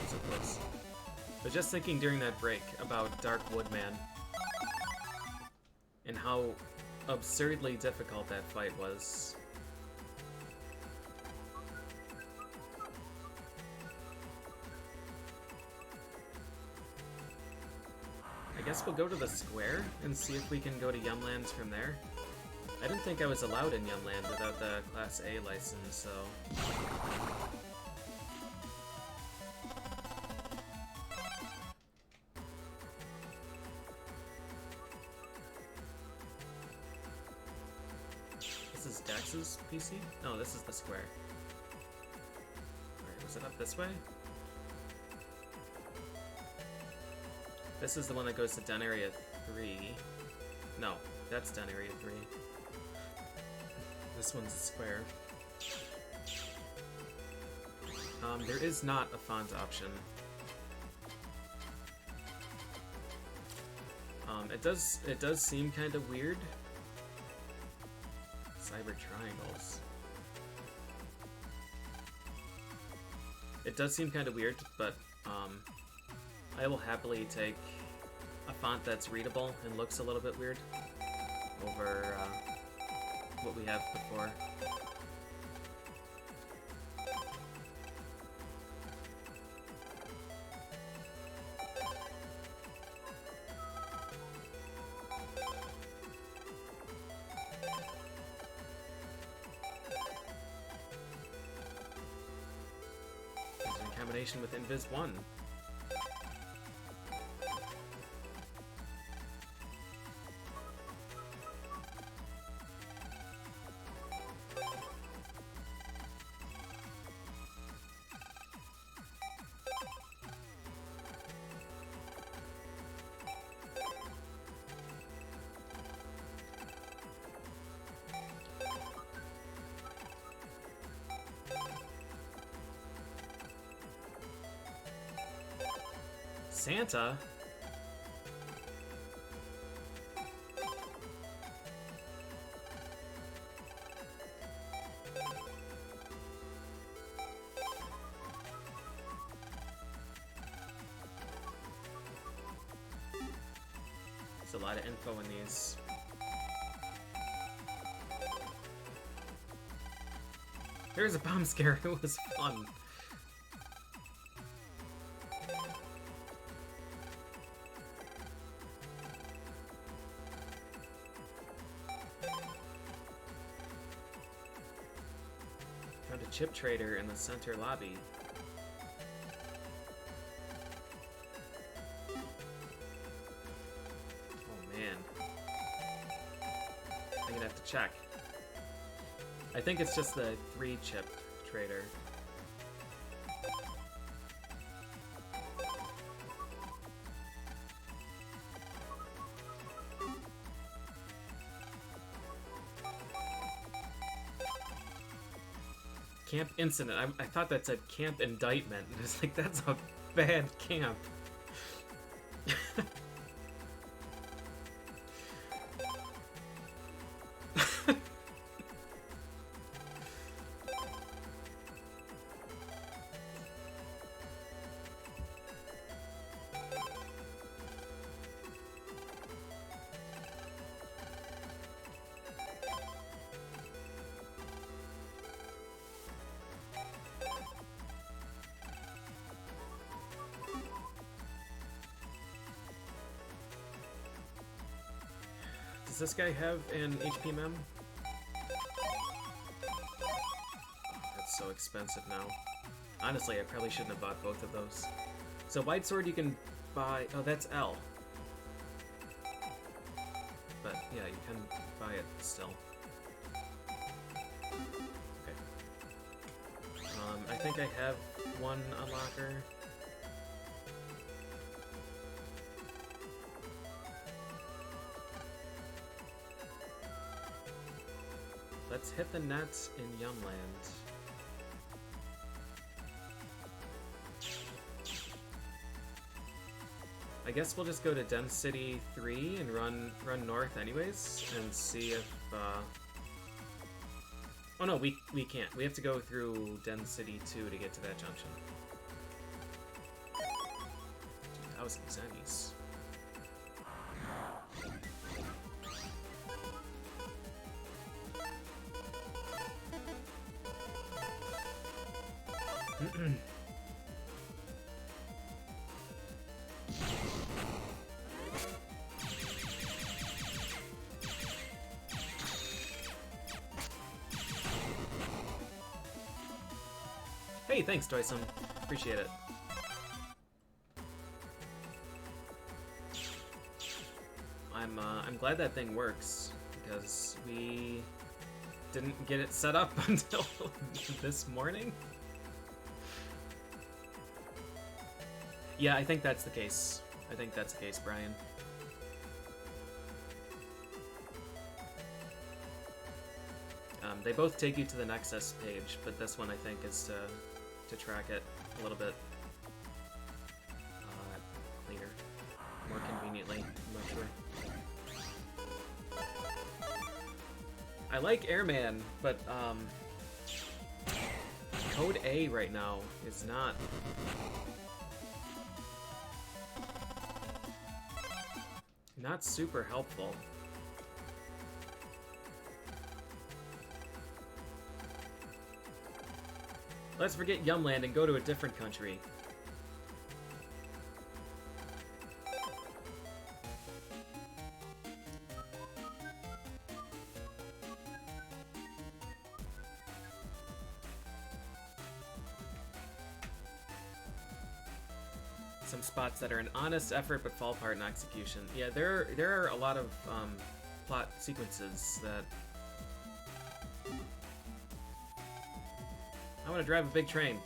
So close. I was just thinking during that break about Dark Woodman and how absurdly difficult that fight was. I guess we'll go to the square and see if we can go to Yumlands from there. I didn't think I was allowed in Yumland without the Class A license, so... This is Dax's PC? No, this is the square. Alright, was it up this way? This is the one that goes to Den Area 3. No, that's Den Area 3. This one's a square. There is not a font option. It does seem kind of weird. Cyber triangles. It does seem kind of weird, but I will happily take a font that's readable and looks a little bit weird over what we have before. combination with Invis 1. Santa? There's a lot of info in these. There's a bomb scare. It was fun. Found a chip trader in the center lobby. Oh man. I'm gonna have to check. I think it's just the 3-chip trader. Camp Incident. I thought that said Camp Indictment. I was like, that's a bad camp. Does this guy have an HP mem? That's so expensive now. Honestly, I probably shouldn't have bought both of those. So White Sword you can buy... Oh, that's L. But yeah, you can buy it still. Okay. I think I have one unlocker. Let's hit the nets in Yumland. I guess we'll just go to Den City 3 and run north anyways, and see if, Oh no, we can't. We have to go through Den City 2 to get to that junction. 2,000 zennies. Hey, thanks, Doysum. Appreciate it. I'm glad that thing works, because we didn't get it set up until this morning. Yeah, I think that's the case. I think that's the case, Brian. They both take you to the Nexus page, but this one I think is to track it a little bit cleaner, more conveniently. I'm not sure. I like Airman, but Code A right now is not super helpful. Let's forget Yumland and go to a different country. some spots that are an honest effort but fall apart in execution. Yeah, there are a lot of plot sequences that... I want to drive a big train.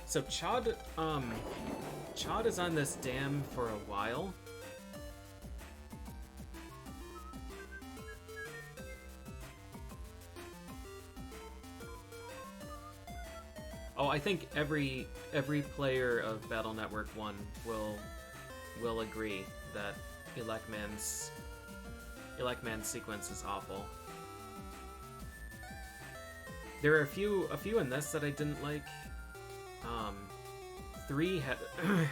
So Chad is on this dam for a while. Oh, I think every player of Battle Network 1 will agree that Elecman's sequence is awful. There are a few in this that I didn't like. 3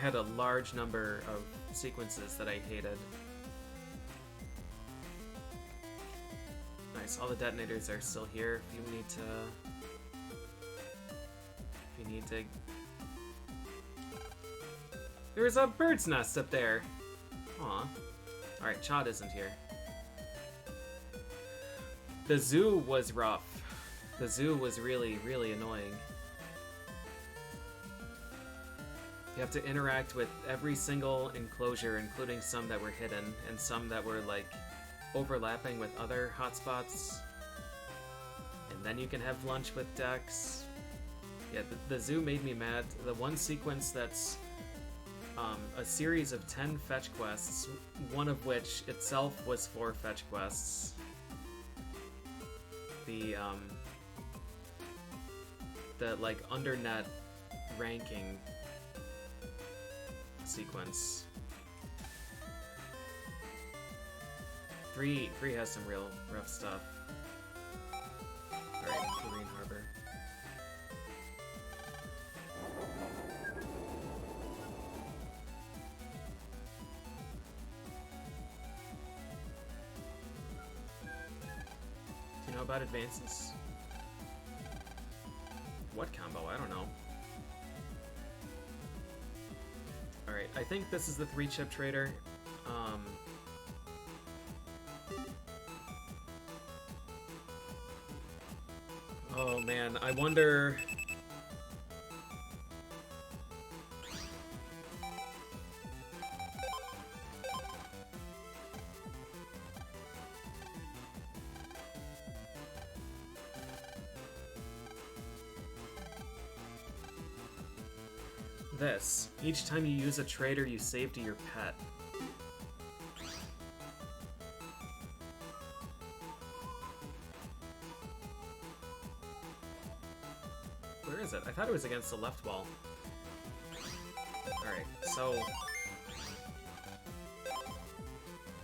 had a large number of sequences that I hated. Nice, all the detonators are still here. If you need to... There's a bird's nest up there! Aw. Alright, Chad isn't here. The zoo was rough. The zoo was really, really annoying. You have to interact with every single enclosure, including some that were hidden, and some that were, like, overlapping with other hotspots. And then you can have lunch with Dex. Yeah, the zoo made me mad. The one sequence that's a series of 10 fetch quests, one of which itself was 4 fetch quests. The like, undernet ranking sequence. 3 has some real rough stuff. Alright, Marine Harbor. Do you know about advances? What combo? I don't know. Alright, I think this is the 3-chip trader. Oh man, I wonder... This. Each time you use a trader, you save to your pet. Where is it? I thought it was against the left wall. Alright, so...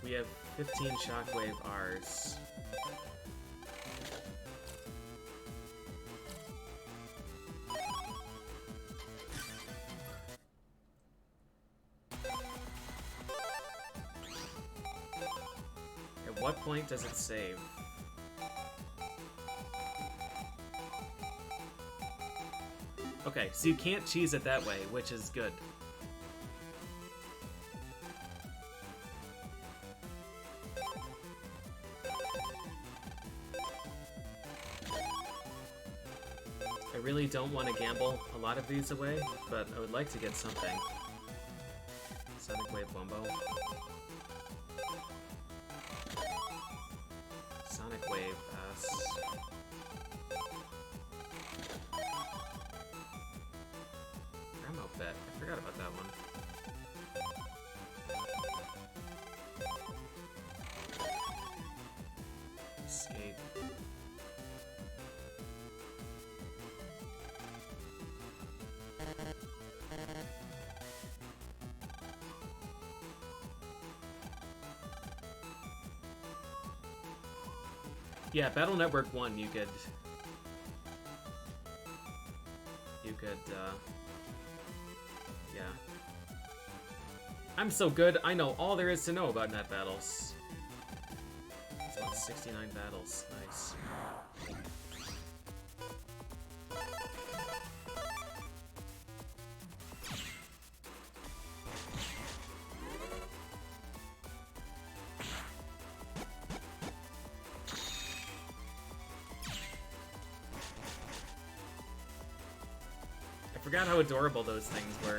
we have 15 Shockwave Rs. At what point does it save? Okay, so you can't cheese it that way, which is good. I really don't want to gamble a lot of these away, but I would like to get something. Sonic Wave Wombo. Sonic Wave S. Remo Bet. I forgot about that one. Escape. Yeah, Battle Network 1, you could, yeah. I'm so good, I know all there is to know about net battles. It's about 69 battles, nice. forgot how adorable those things were.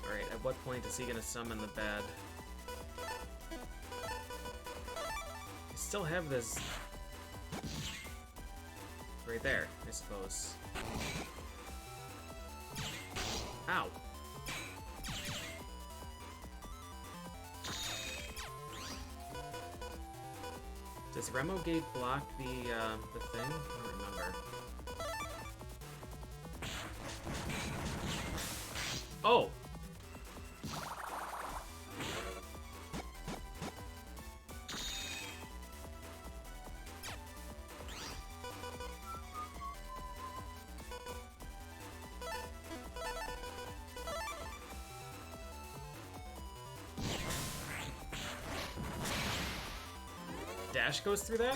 Alright, at what point is he gonna summon the bad? I still have this right there, I suppose. Ow! Does Remogate block the thing? I don't remember. Oh! Dash goes through that?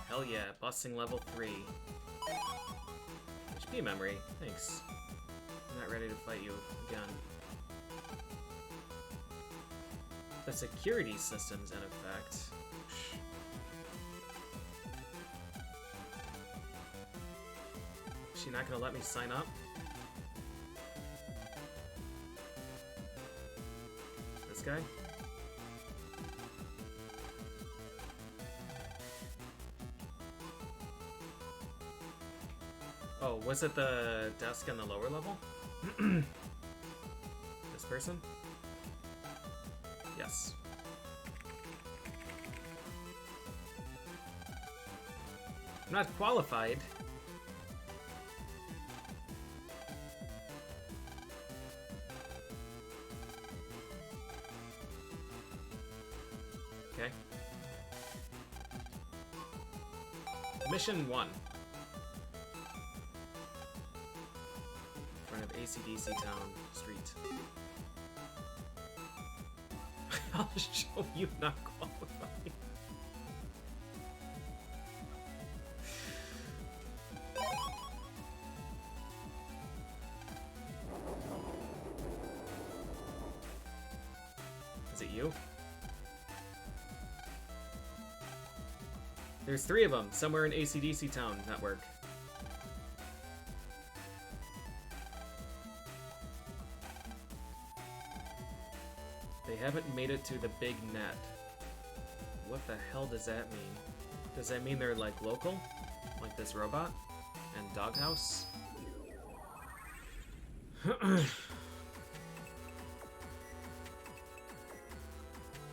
Hell yeah, busting level 3. HP memory, thanks. I'm not ready to fight you again. The security system's in effect. Is she not gonna let me sign up? This guy? Oh, was it the desk on the lower level? This person? Yes. I'm not qualified. Okay. Mission 1. In front of AC/DC Town Street. I'll show you not qualified. Is it you? There's 3 of them, somewhere in AC/DC Town Network. They haven't made it to the big net. What the hell does that mean? Does that mean they're like local? Like this robot? And Doghouse?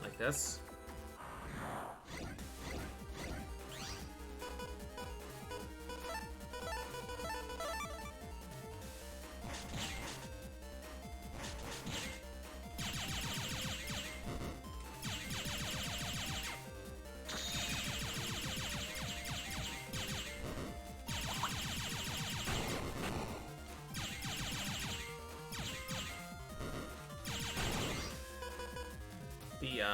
Like this?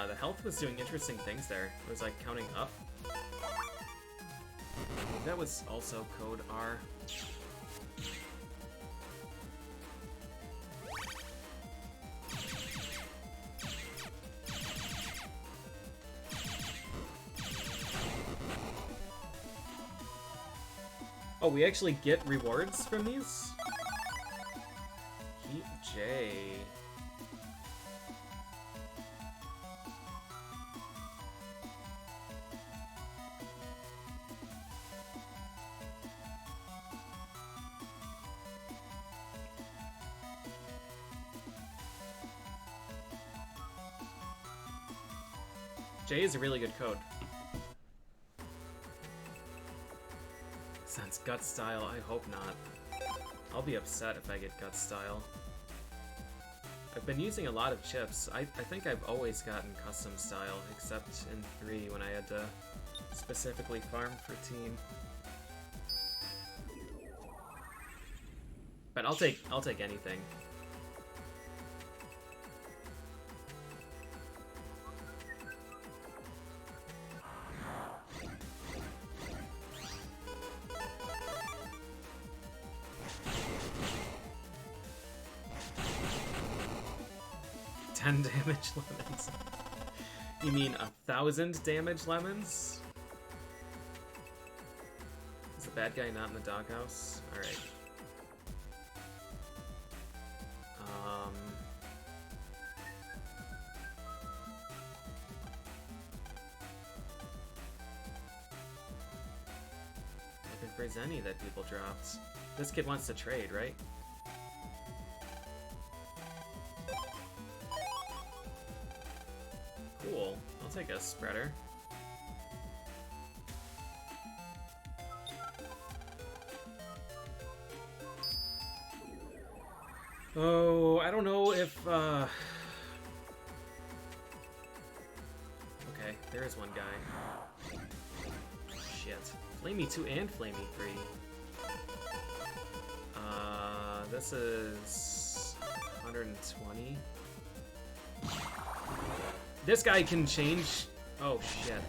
The health was doing interesting things there. It was like counting up. That was also code R. Oh, we actually get rewards from these? Keep J. J is a really good code. Sense gut style, I hope not. I'll be upset if I get gut style. I've been using a lot of chips. I think I've always gotten custom style, except in 3 when I had to specifically farm for team. But I'll take anything. Damage lemons. You mean 1,000 damage lemons? Is the bad guy not in the doghouse? Alright. Looking for Zenny that people dropped. This kid wants to trade, right? Cool. I'll take a spreader. Oh, I don't know if, okay, there is one guy. Shit. Flamey 2 and Flamey 3. This is 120. This guy can change. Oh shit.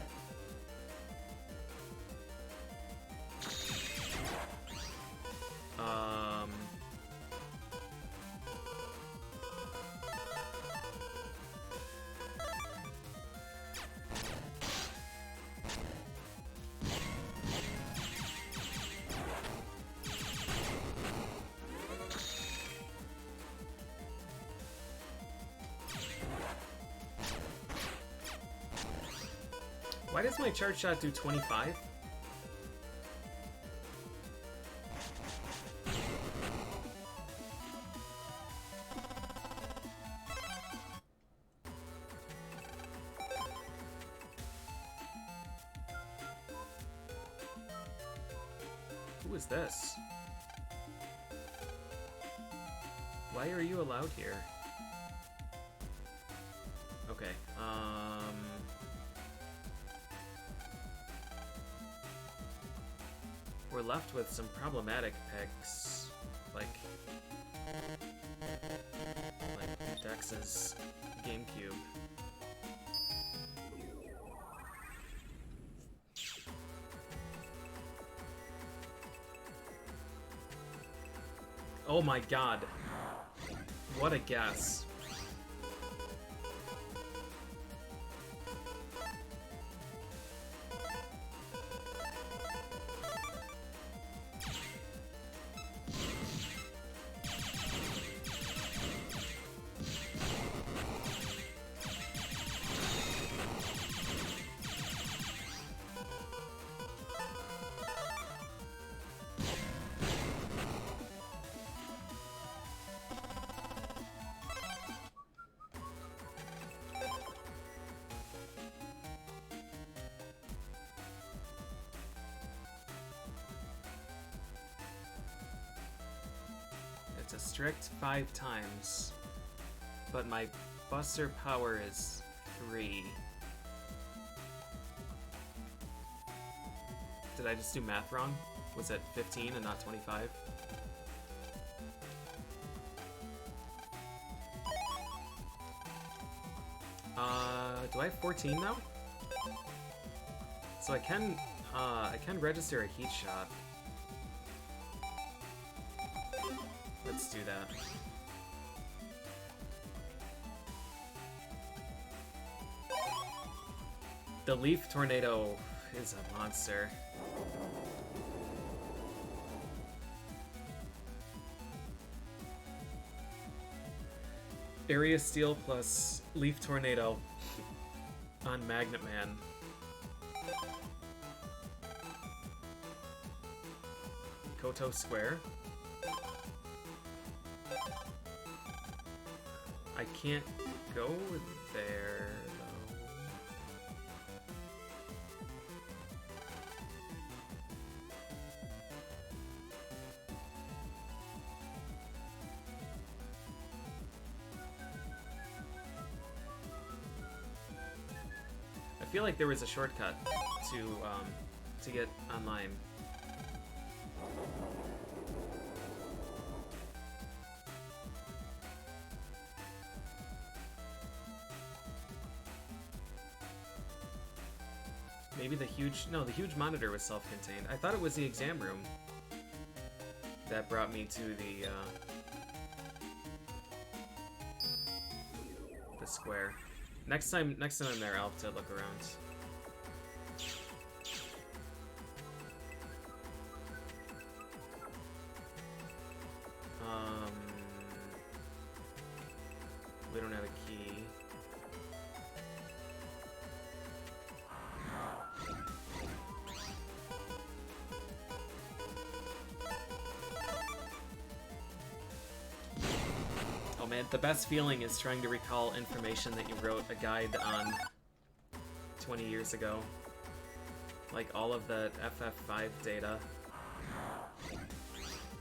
Why does my charge shot do 25? Who is this? Why are you allowed here? Okay, we're left with some problematic picks, like Dex's GameCube. Oh my god. What a guess. It's a strict 5 times, but my buster power is 3. Did I just do math wrong? Was it 15 and not 25? Do I have 14 now? So I can register a heat shot. Let's do that. The Leaf Tornado is a monster. Area Steel plus Leaf Tornado on Magnet Man. Koto Square. I can't go there, though. feel like there was a shortcut to get online. Maybe the huge monitor was self-contained. I thought it was the exam room that brought me to the square. Next time I'm there, I'll have to look around. We don't have a key. Oh man, the best feeling is trying to recall information that you wrote a guide on 20 years ago. Like all of the FF5 data.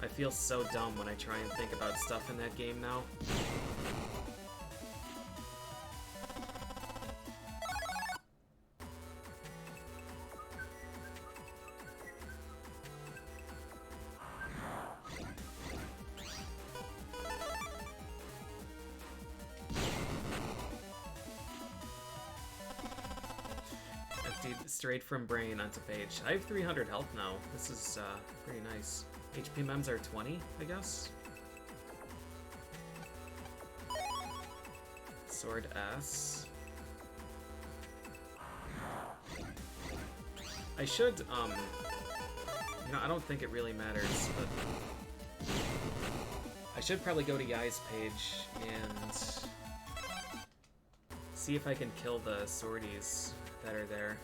I feel so dumb when I try and think about stuff in that game now. Straight from brain onto page. I have 300 health now. This is pretty nice. HP mems are 20, I guess. Sword S. I should, you know, I don't think it really matters, but I should probably go to Yai's page and see if I can kill the swordies that are there.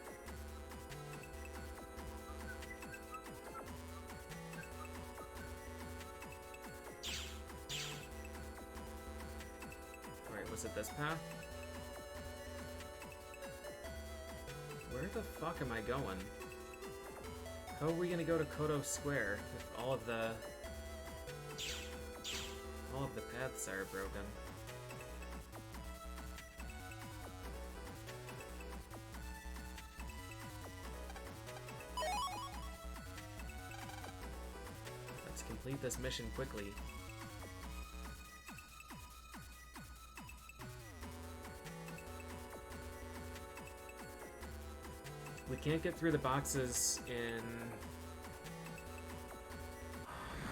Was it this path? Where the fuck am I going? How are we gonna go to Koto Square if all of the paths are broken? Let's complete this mission quickly. We can't get through the boxes in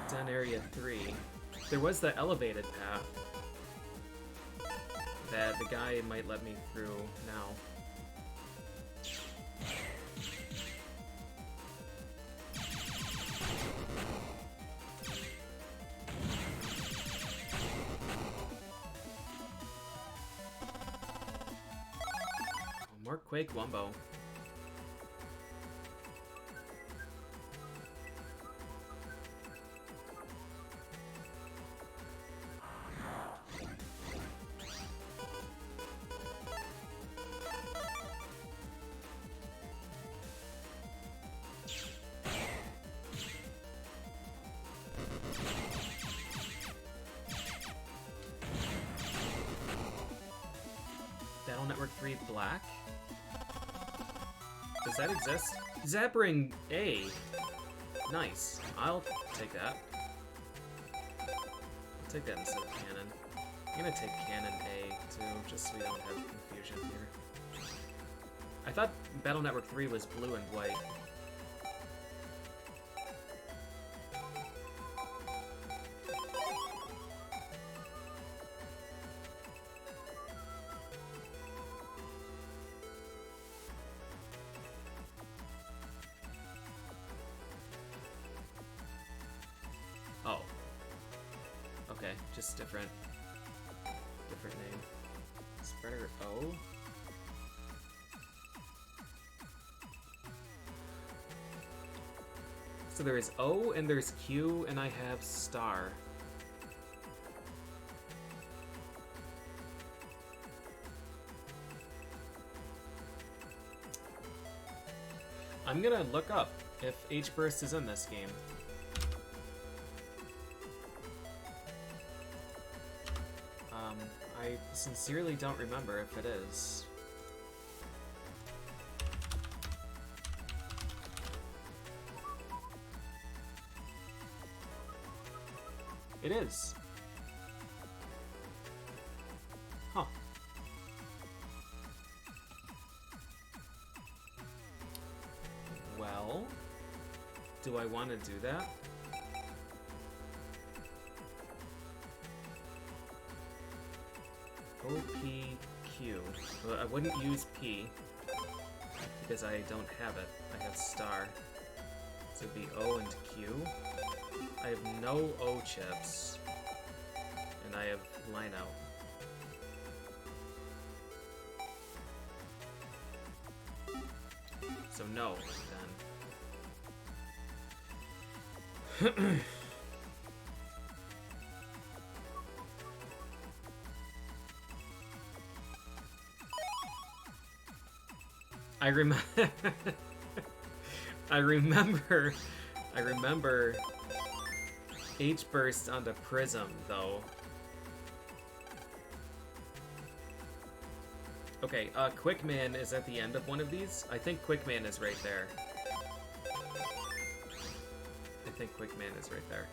Den Area 3. There was the elevated path that the guy might let me through now. More Quake Wumbo. Black? Does that exist? Zappering A. Nice. I'll take that. I'll take that instead of cannon. I'm gonna take cannon A too, just so we don't have confusion here. I thought Battle Network 3 was blue and white. Just different name. Spreader O? So there is O and there's Q and I have star. I'm gonna look up if H-Burst is in this game. I sincerely don't remember if it is. It is. Huh. Well, do I want to do that? OPQ. Well, I wouldn't use P because I don't have it. I have star. So it'd be O and Q. I have no O chips. And I have line out. So no, then. I remember H-burst onto Prism, though. Okay, Quickman is at the end of one of these. I think Quickman is right there. I think Quickman is right there.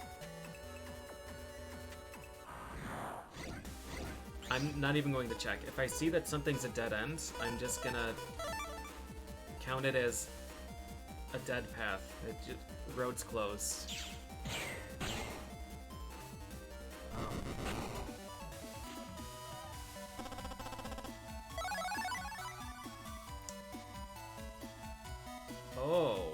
I'm not even going to check. If I see that something's a dead end, I'm just gonna count it as a dead path. Road's closed. Oh.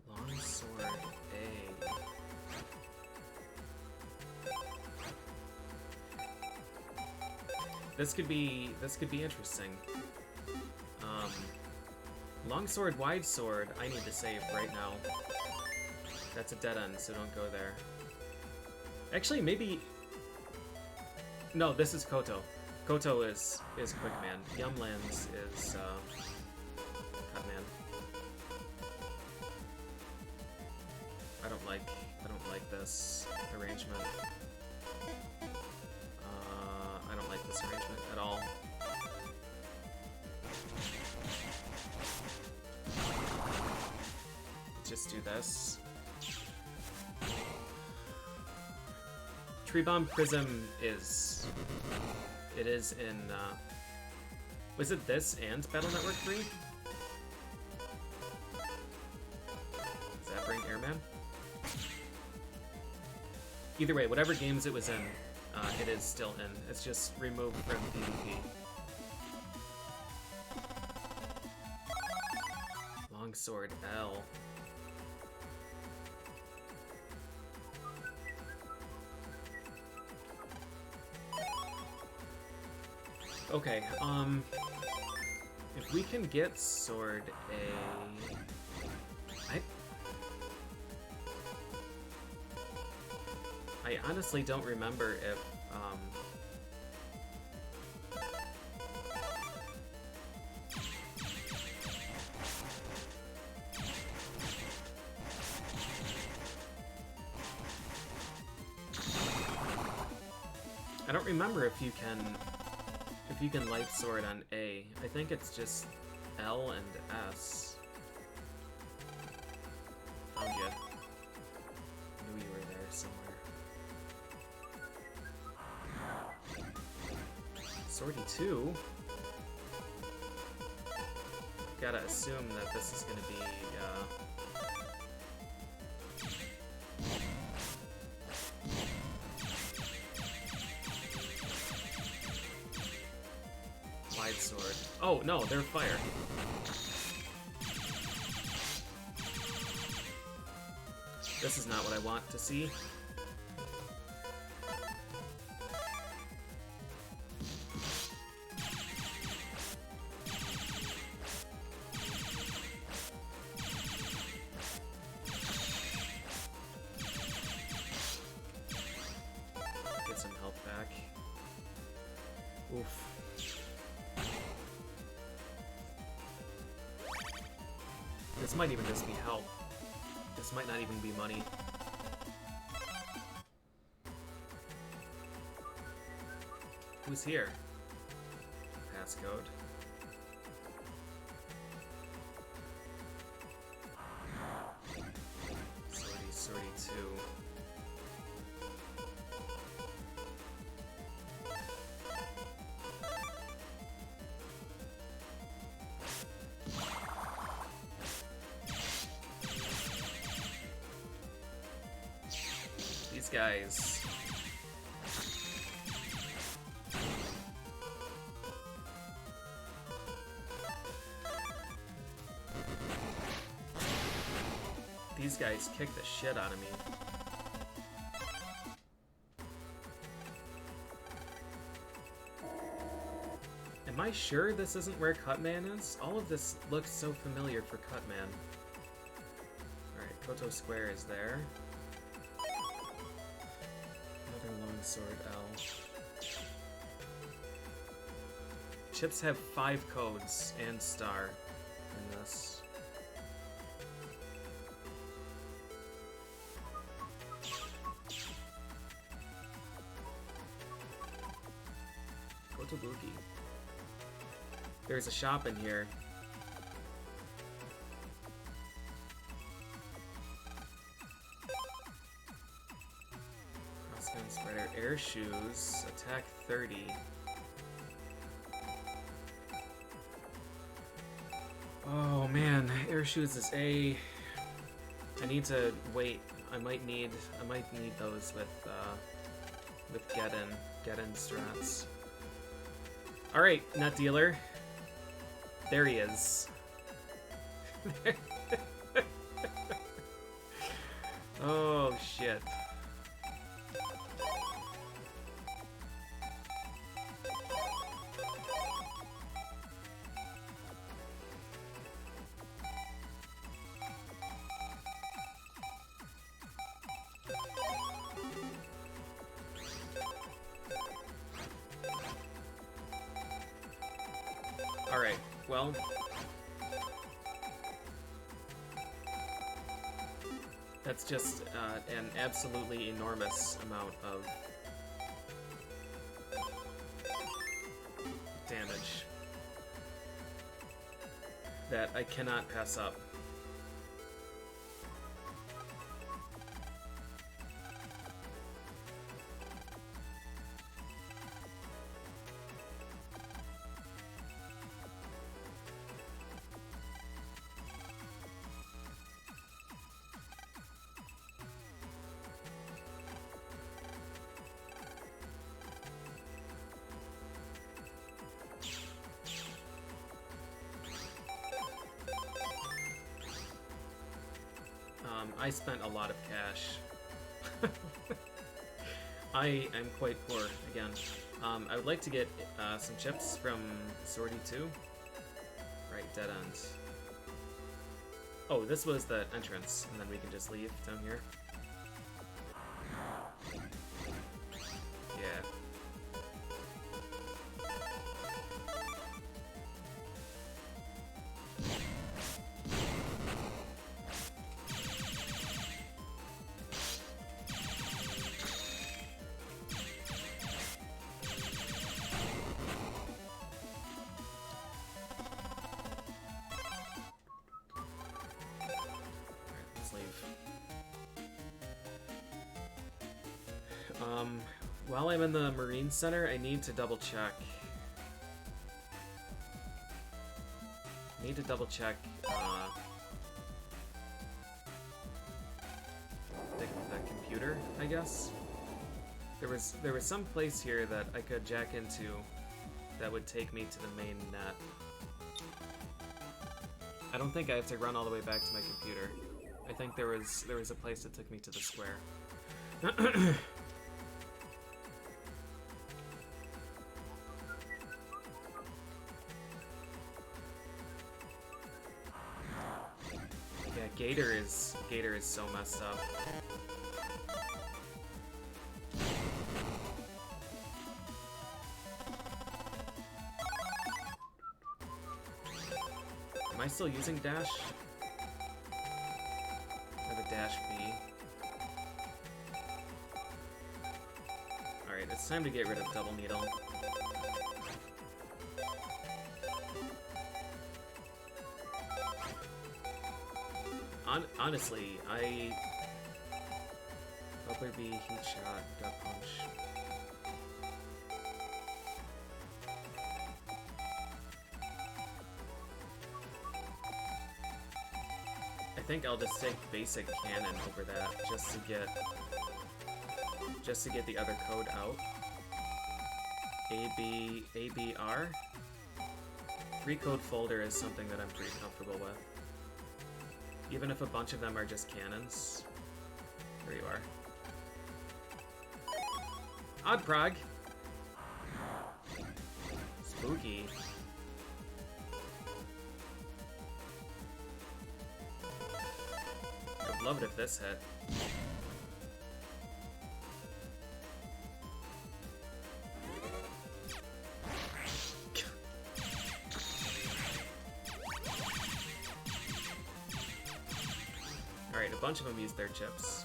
Longsword A. This could be interesting. Longsword, wide sword, I need to save right now. That's a dead end, so don't go there. Actually, maybe... No, this is Koto. Koto is Quickman. Yumlands is Cutman. I don't like this arrangement. I don't like this arrangement at all. Just do this. Tree Bomb Prism is... It is in... Was it this and Battle Network 3? Does that bring Airman? Either way, whatever games it was in, it is still in. It's just removed from PvP. Longsword L. Okay, if we can get Sword A... I honestly don't remember if, I don't remember if you can light sword on A. I think it's just L and S. Found you. Knew you were there somewhere. Swordy 2? Gotta assume that this is gonna be, wide sword. Oh, no, they're fire. This is not what I want to see. Get some health back. Oof. This might even just be help. This might not even be money. Who's here? Passcode. guys. These guys kick the shit out of me. Am I sure this isn't where Cutman is? All of this looks so familiar for Cutman. Alright, Koto Square is there. Another longsword L. Chips have 5 codes and star in this. Kotobuki. There's a shop in here. Crossgun spreader, air shoes, attack 30. Oh man, air shoes is A. I need to wait. I might need those with get-in strats. All right, nut dealer. There he is. Oh shit. Alright, well... that's just an absolutely enormous amount of damage that I cannot pass up. I spent a lot of cash. I am quite poor, again. I would like to get some chips from Swordy 2. Right, dead end. Oh, this was the entrance, and then we can just leave down here. Yeah. While I'm in the Marine Center, I need to double check. The computer, I guess. There was some place here that I could jack into that would take me to the main net. I don't think I have to run all the way back to my computer. I think there was a place that took me to the square. Gator is so messed up. Am I still using dash? Or the dash B? Alright, it's time to get rid of double needle. Honestly, I hope there be heat shot, gut punch. I think I'll just take basic cannon over that just to get just to get the other code out. ABR. 3-code folder is something that I'm pretty comfortable with. Even if a bunch of them are just cannons. There you are. Odd Prog. Spooky. I'd love it if this hit. Alright, a bunch of them use their chips.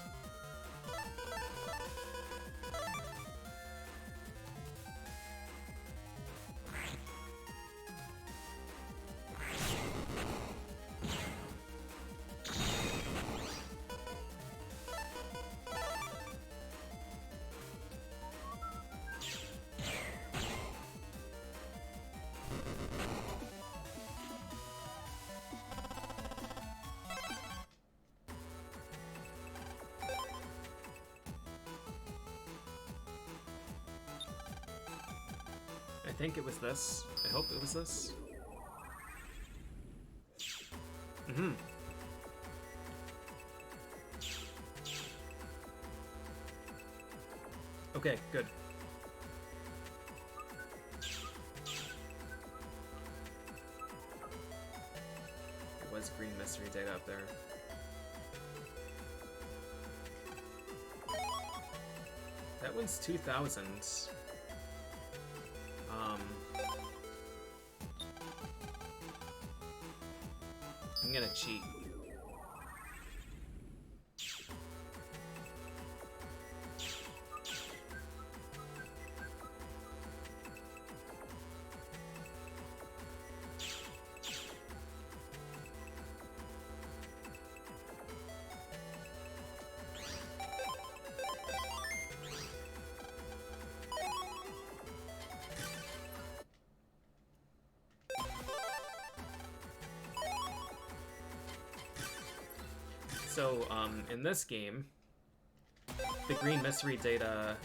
I think it was this. I hope it was this. Mm-hmm. Okay, good. There was green mystery data up there. That one's 2,000. I'm gonna cheat. So, in this game, the green mystery data...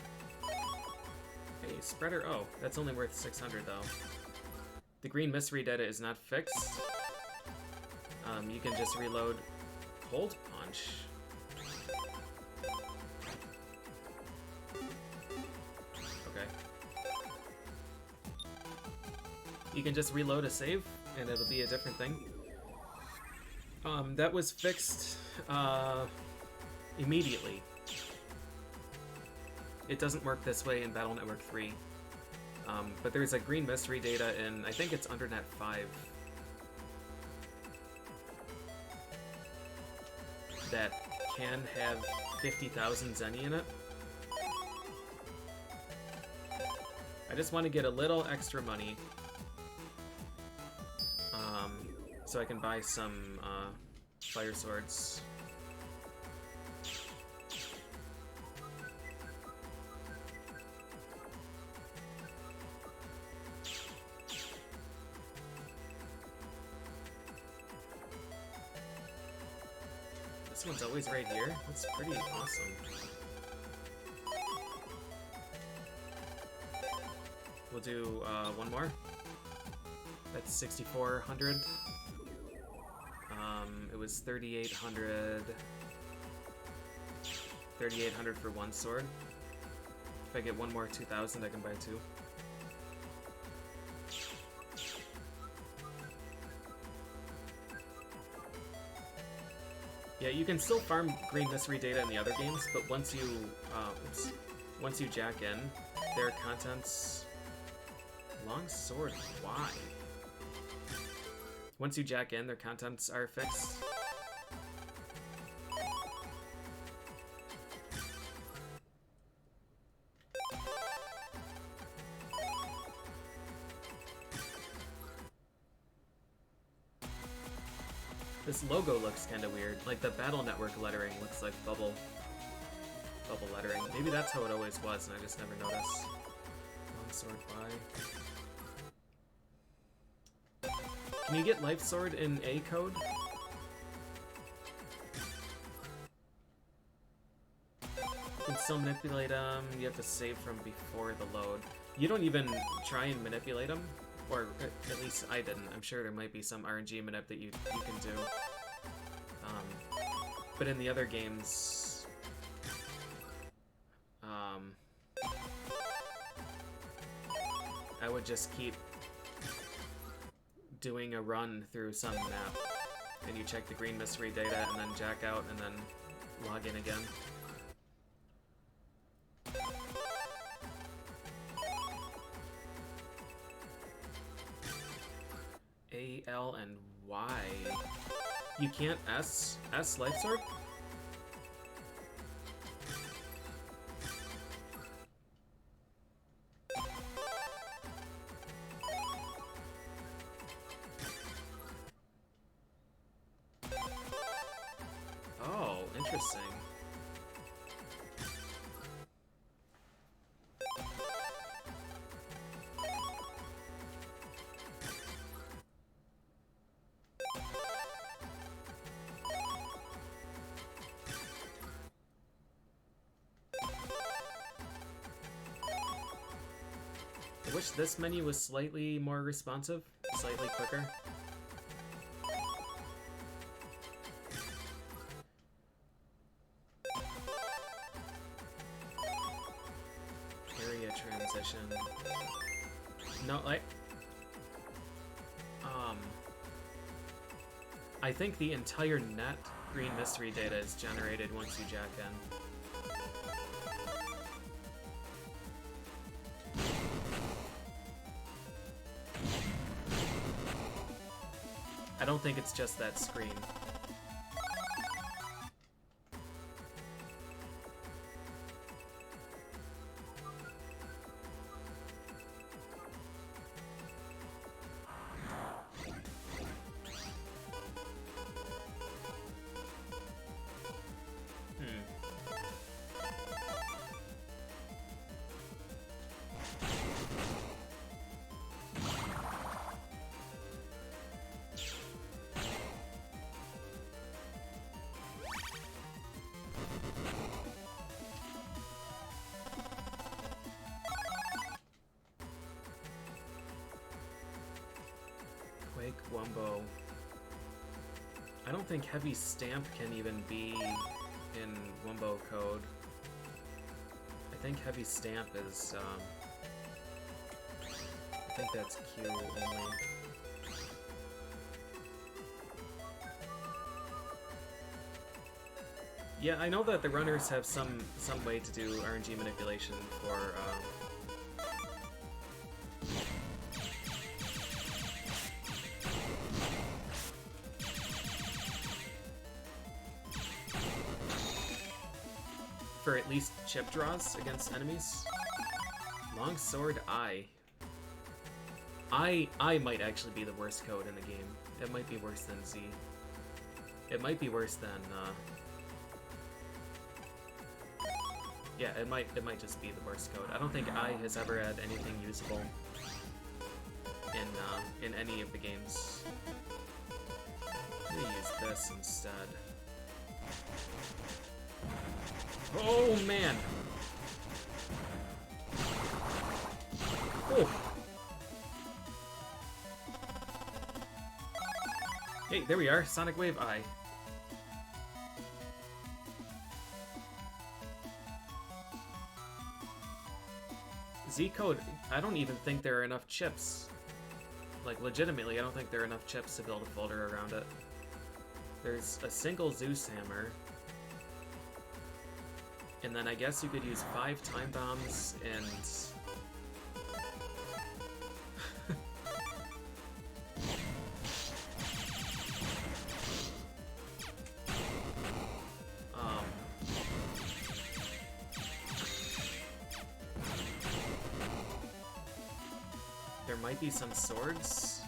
Hey, spreader... Oh, that's only worth 600, though. The green mystery data is not fixed. You can just reload Hold Punch. Okay. You can just reload a save, and it'll be a different thing. That was fixed immediately. It doesn't work this way in Battle Network 3. But there's a green mystery data in, I think it's Undernet 5. That can have 50,000 Zenny in it. I just want to get a little extra money. So I can buy some fire swords. This one's always right here. That's pretty awesome. We'll do one more. That's 6,400. It was 3,800. 3,800 for one sword. If I get one more 2,000, I can buy two. Yeah, you can still farm green mystery data in the other games, but once you jack in, their contents. Long sword, why? Once you jack in, their contents are fixed. This logo looks kind of weird. Like the Battle Network lettering looks like bubble lettering. Maybe that's how it always was, and I just never noticed. Longsword Y. Can you get Life Sword in A code? You can can still manipulate them. You have to save from before the load. You don't even try and manipulate them, or at least I didn't. I'm sure there might be some RNG manip that you can do. But in the other games, I would just keep doing a run through some map, and you check the green mystery data, and then jack out, and then log in again. A, L, and Y. You can't S life sword? Oh, interesting. I wish this menu was slightly more responsive, slightly quicker. Area transition. No, like... I think the entire net green mystery data is generated once you jack in. I don't think it's just that screen. Wumbo. I don't think heavy stamp can even be in Wumbo code. I think heavy stamp is, I think that's Q only. Yeah, I know that the runners have some way to do RNG manipulation for, for at least chip draws against enemies. Longsword I. I might actually be the worst code in the game. It might be worse than Z. It might be worse than, yeah, it might just be the worst code. I don't think I has ever had anything usable in any of the games. I'm gonna use this instead. Oh man! Oh! Hey, there we are, Sonic Wave Eye. Z-code, I don't even think there are enough chips. Like, legitimately, I don't think there are enough chips to build a folder around it. There's a single Zeus hammer. And then I guess you could use 5 time bombs and... there might be some swords.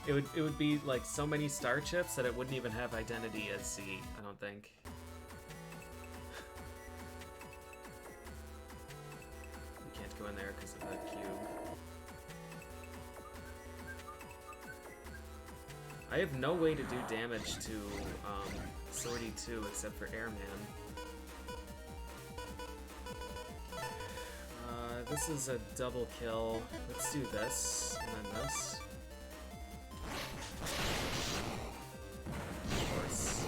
It would be like so many star chips that it wouldn't even have identity as Z, I don't think. Go in there because of the cube. I have no way to do damage to Swordy 2 except for Airman. this is a double kill. Let's do this, and then this. Of course.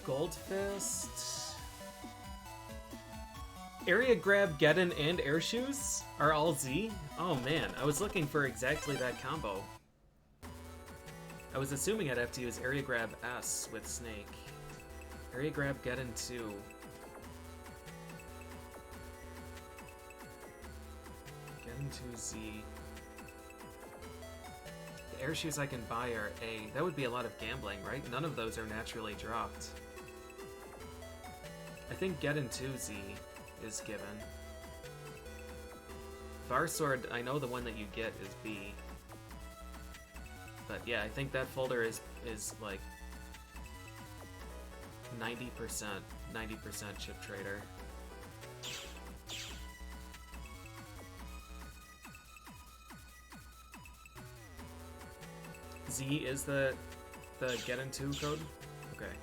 Gold Fist. Area Grab, Geddon, and Air Shoes are all Z? Oh man, I was looking for exactly that combo. I was assuming I'd have to use Area Grab S with Snake. Area Grab, Geddon 2. Geddon 2 Z. The Air Shoes I can buy are A. That would be a lot of gambling, right? None of those are naturally dropped. I think Geddon 2Z is given. Varsword, I know the one that you get is B. But yeah, I think that folder is like 90% chip trader. Z is the Geddon 2 code? Okay.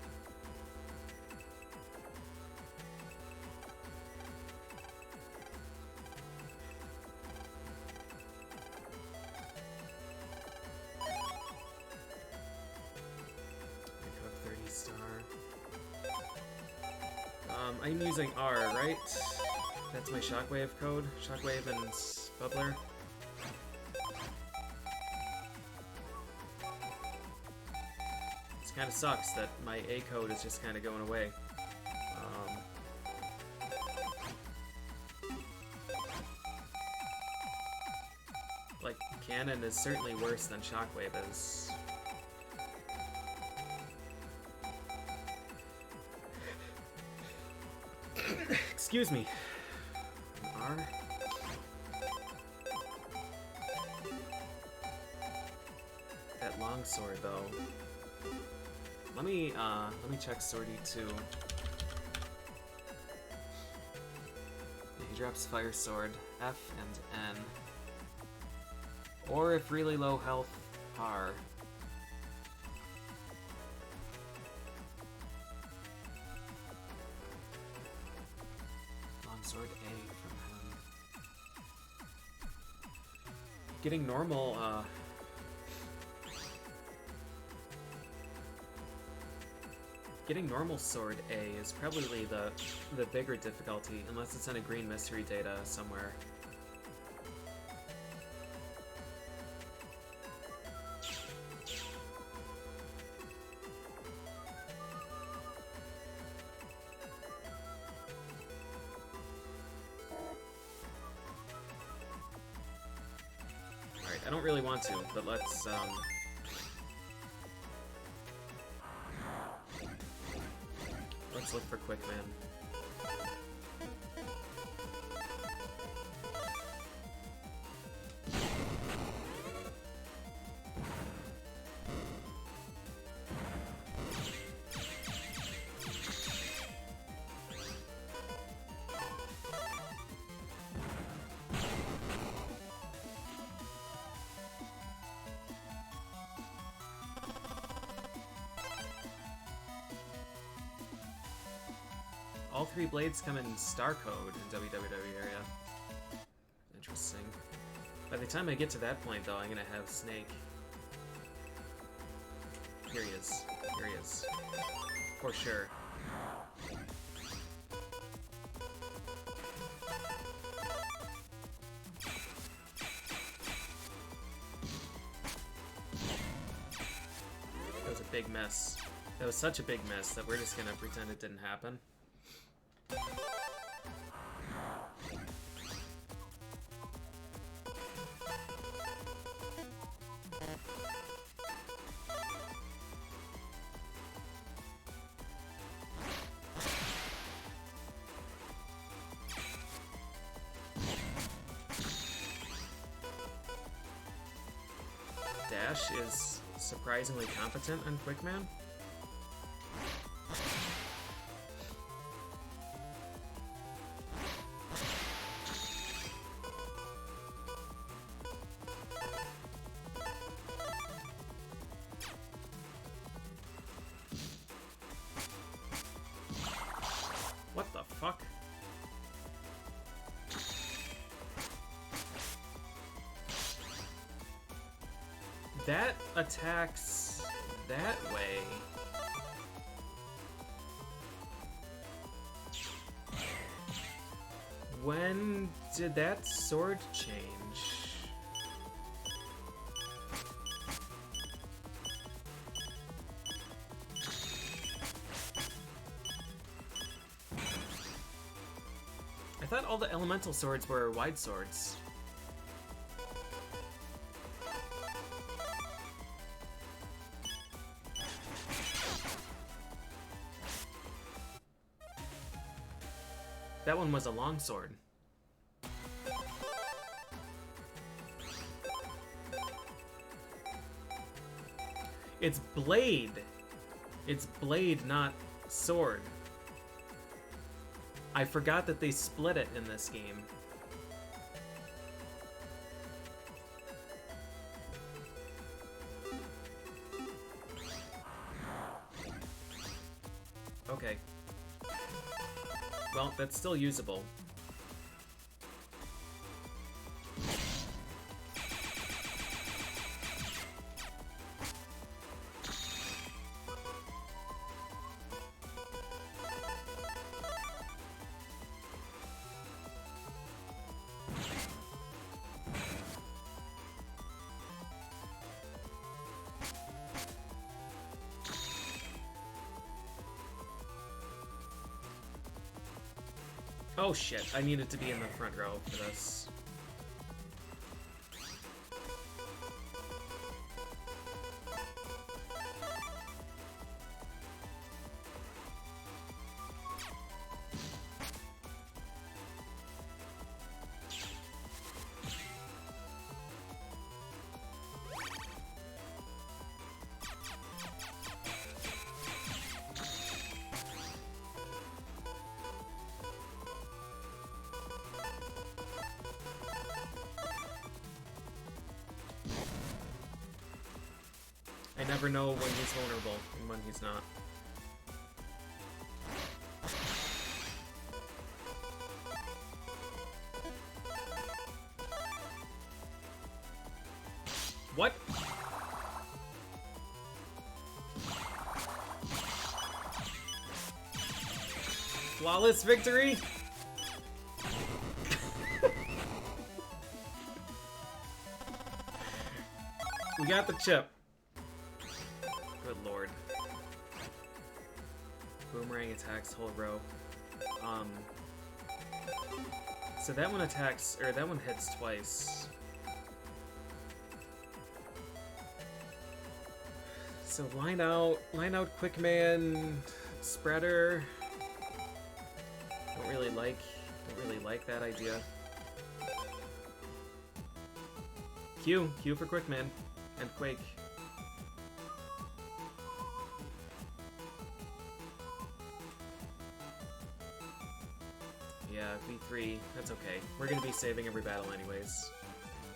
I'm using R, right? That's my Shockwave code. Shockwave and Bubbler. It kind of sucks that my A code is just kind of going away. Like, Canon is certainly worse than Shockwave is. Excuse me. R. That longsword though. Let me check Swordy 2. He drops Fire Sword, F and N. Or if really low health, R. Sword A from him. Getting normal, getting normal sword A is probably the bigger difficulty, unless it's in a green mystery data somewhere. I don't really want to, but let's look for Quick Man. All three blades come in star code in WWW area. Interesting. By the time I get to that point, though, I'm gonna have Snake. Here he is. Here he is. For sure. That was a big mess. That was such a big mess that we're just gonna pretend it didn't happen. Dash is surprisingly competent on Quickman. attacks that way. When did that sword change? I thought all the elemental swords were wide swords. That one was a longsword. It's blade. It's blade, not sword. I forgot that they split it in this game. Okay. Well, that's still usable. Oh shit, I needed to be in the front row for this. I never know when he's vulnerable and when he's not. What? Flawless victory? We got the chip. Good lord. Boomerang attacks whole row. So that one attacks, or that one hits twice. So line out quick man, spreader. Don't really like that idea. Q for quick man and quake. Yeah, V3, that's okay. We're gonna be saving every battle anyways.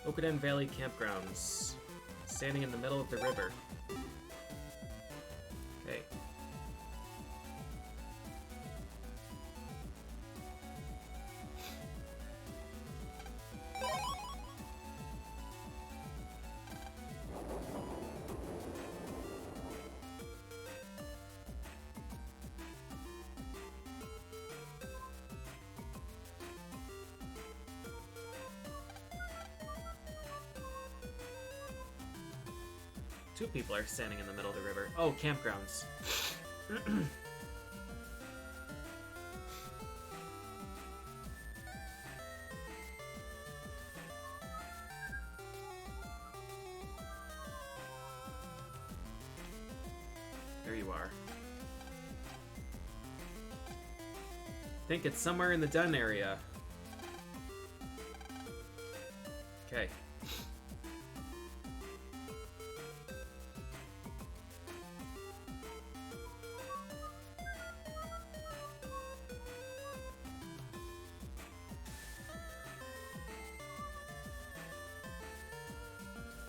Okuden Valley Campgrounds. Standing in the middle of the river. Okay. Two people are standing in the middle of the river. Oh, campgrounds. There you are. I think it's somewhere in the den area. Okay.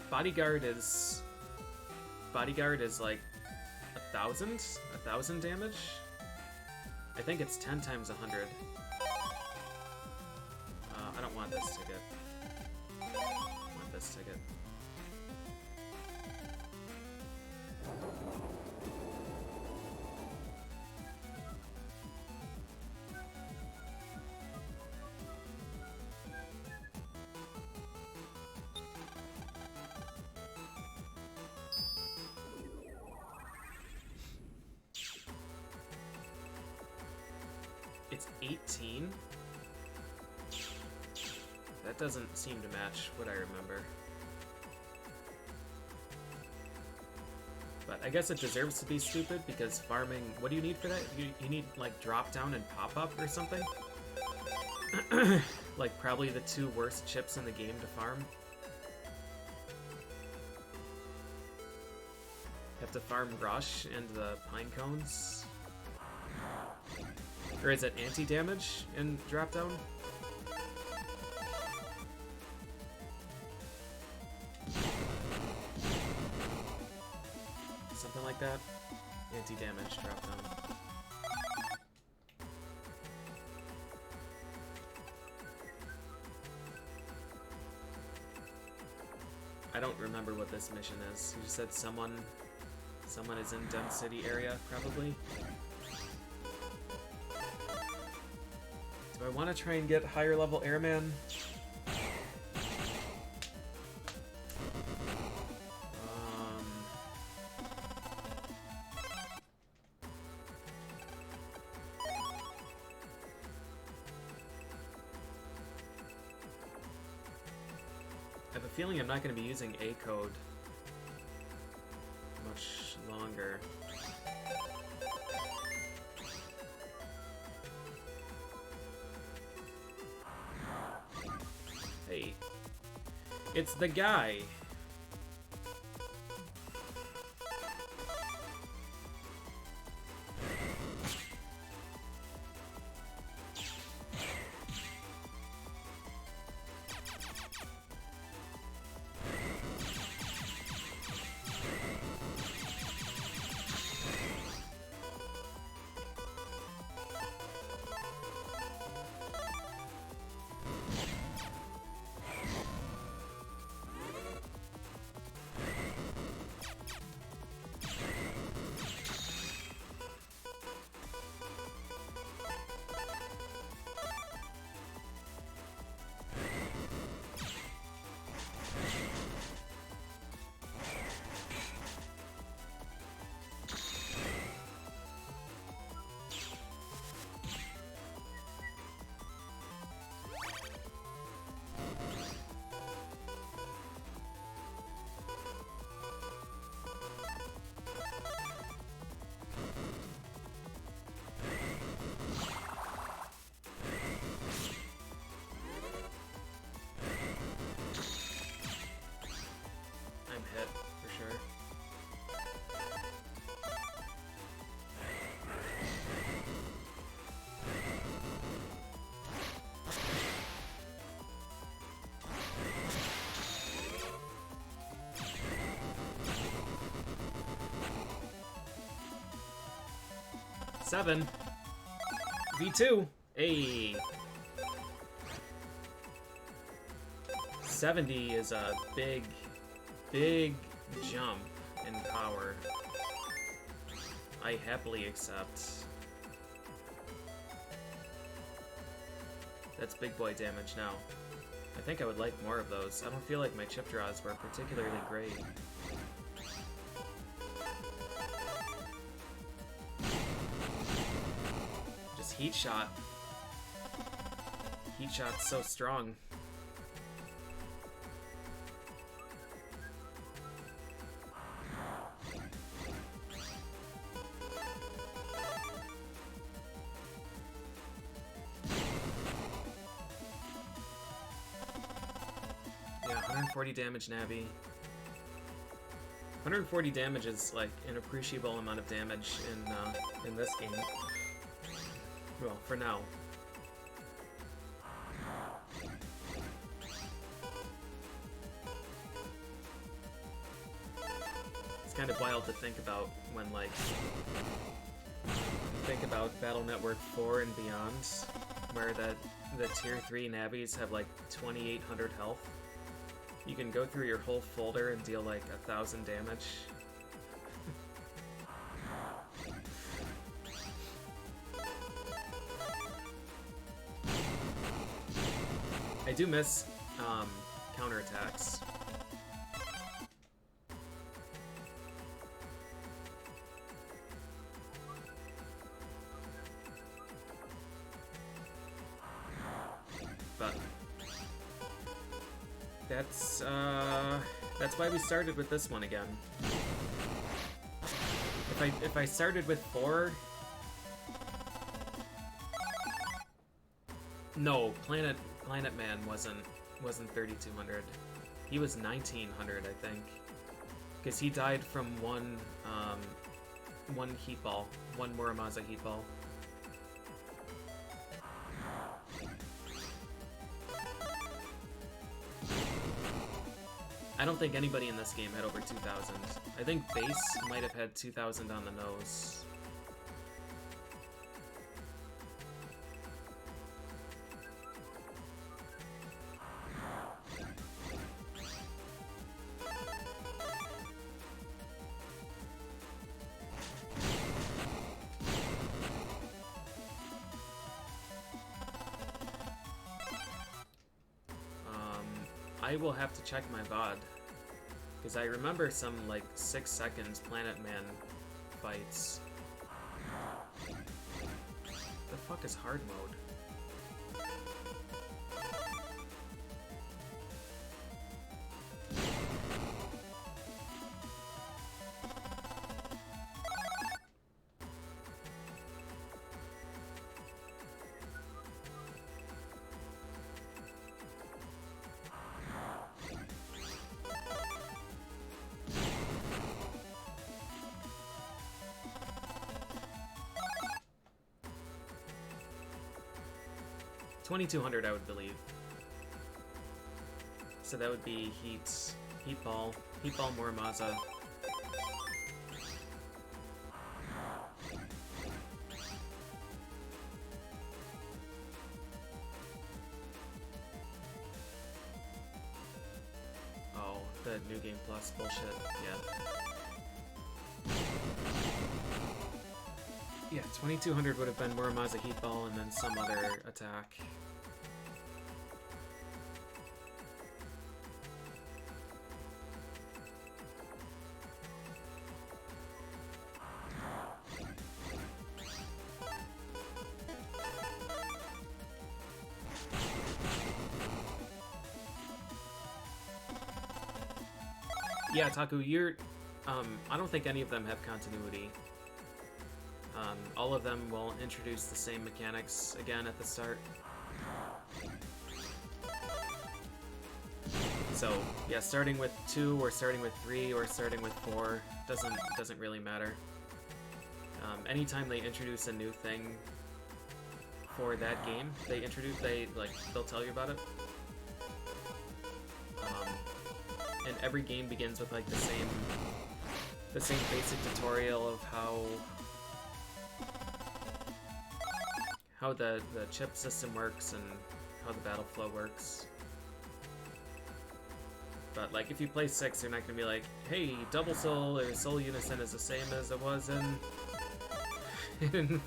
Bodyguard is like 1,000 damage. I think it's 10 times 100. I don't want this ticket. I want this ticket. It's 18? That doesn't seem to match what I remember. But I guess it deserves to be stupid because farming... What do you need for that? You need, like, drop down and pop up or something? Like, probably the two worst chips in the game to farm. You have to farm Rush and the Pine Cones. Or is it anti-damage in drop down? Something like that. Anti-damage drop down. I don't remember what this mission is. You said someone is in Dem City area, probably. Do I want to try and get higher level airman? I have a feeling I'm not going to be using A code much longer. Hey, it's the guy. Hit for sure. Seven. V2. Hey. 70 is a big jump in power. I happily accept. That's big boy damage now. I think I would like more of those. I don't feel like my chip draws were particularly great. Just heat shot. Heat shot's so strong. Yeah, 140 damage Navi. 140 damage is like an appreciable amount of damage in this game. Well, for now. It's kind of wild to think about when, like, you think about Battle Network 4 and beyond, where the tier 3 Navis have like 2,800 health. You can go through your whole folder and deal like 1,000 damage. I do miss counterattacks. But that's why we started with this one again. If I started with 4, no, Planet Man wasn't 3200. He was 1900, I think, because he died from one heat ball, one Muramasa heat ball. I don't think anybody in this game had over 2000. I think Base might have had 2000 on the nose. I will have to check my VOD, because I remember some, like, 6 seconds Planet Man fights. The fuck is hard mode? $2,200, I would believe. So that would be Heat Ball Muramasa. Oh, the New Game Plus bullshit, yeah. Yeah, 2200 would have been Muramasa Heat Ball and then some other attack. Yeah, Taku, you're... I don't think any of them have continuity. All of them will introduce the same mechanics again at the start. So, yeah, starting with 2, or starting with 3, or starting with 4 doesn't really matter. Anytime they introduce a new thing for that game, they'll tell you about it. And every game begins with like the same basic tutorial of how the chip system works and how the battle flow works. But like if you play 6, they're not gonna be like, hey, Double Soul or Soul Unison is the same as it was in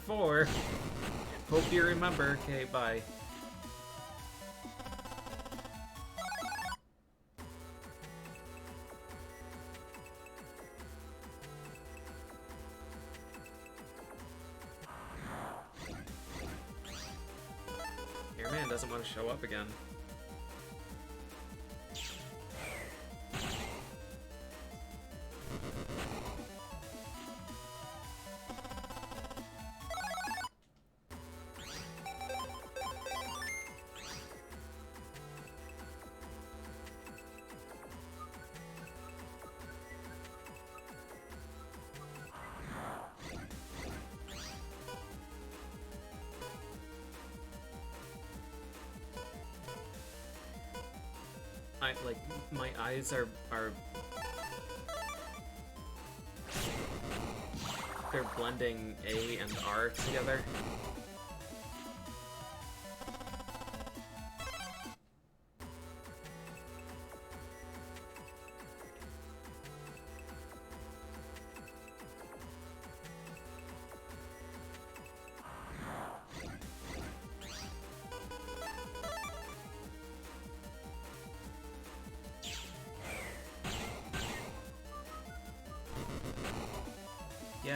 4. Hope you remember. Okay, bye. Airman doesn't want to show up again. My eyes are they're blending A and R together.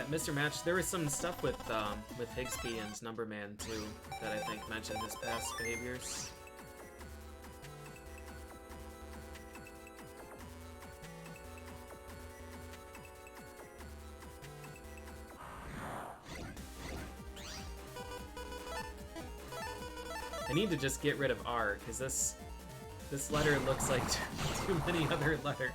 At Mr. Match, there was some stuff with Higsby and Numberman too that I think mentioned his past behaviors. I need to just get rid of R, because this letter looks like too many other letters.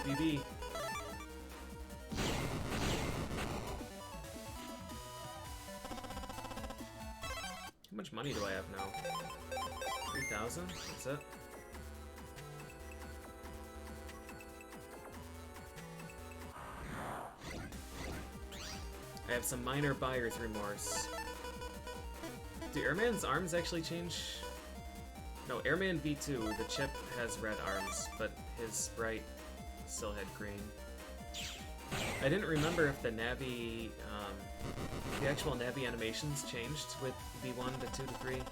BB. How much money do I have now? 3,000? That's it? I have some minor buyer's remorse. Do Airman's arms actually change? No, Airman V2, the chip has red arms, but his sprite still had green. I didn't remember if the Navi, the actual Navi animations changed with V1 to 2 to 3.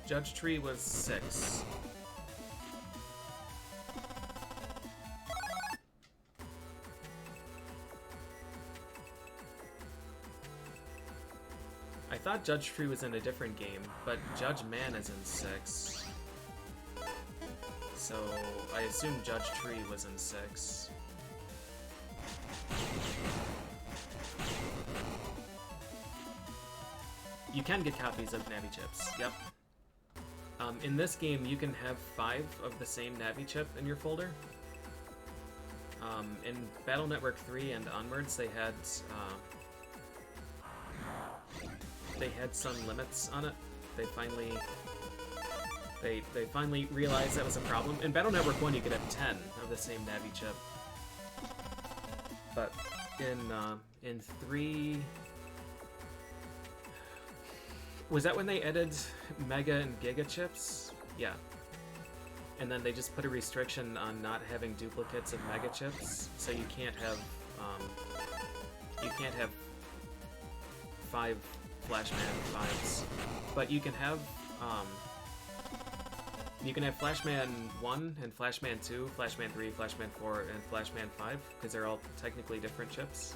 Judge Tree was 6. I thought Judge Tree was in a different game, but Judge Man is in 6. So I assume Judge Tree was in 6. You can get copies of Navi chips, yep. In this game, you can have 5 of the same Navi chip in your folder. In Battle Network 3 and onwards, they had some limits on it. They finally realized that was a problem. In Battle Network 1, you could have 10 of the same Navi chip. But in 3... Was that when they added Mega and Giga chips? Yeah. And then they just put a restriction on not having duplicates of Mega chips, so you can't have 5 Flashman 5s. But you can have Flashman 1 and Flashman 2, Flashman 3, Flashman 4, and Flashman 5, because they're all technically different chips.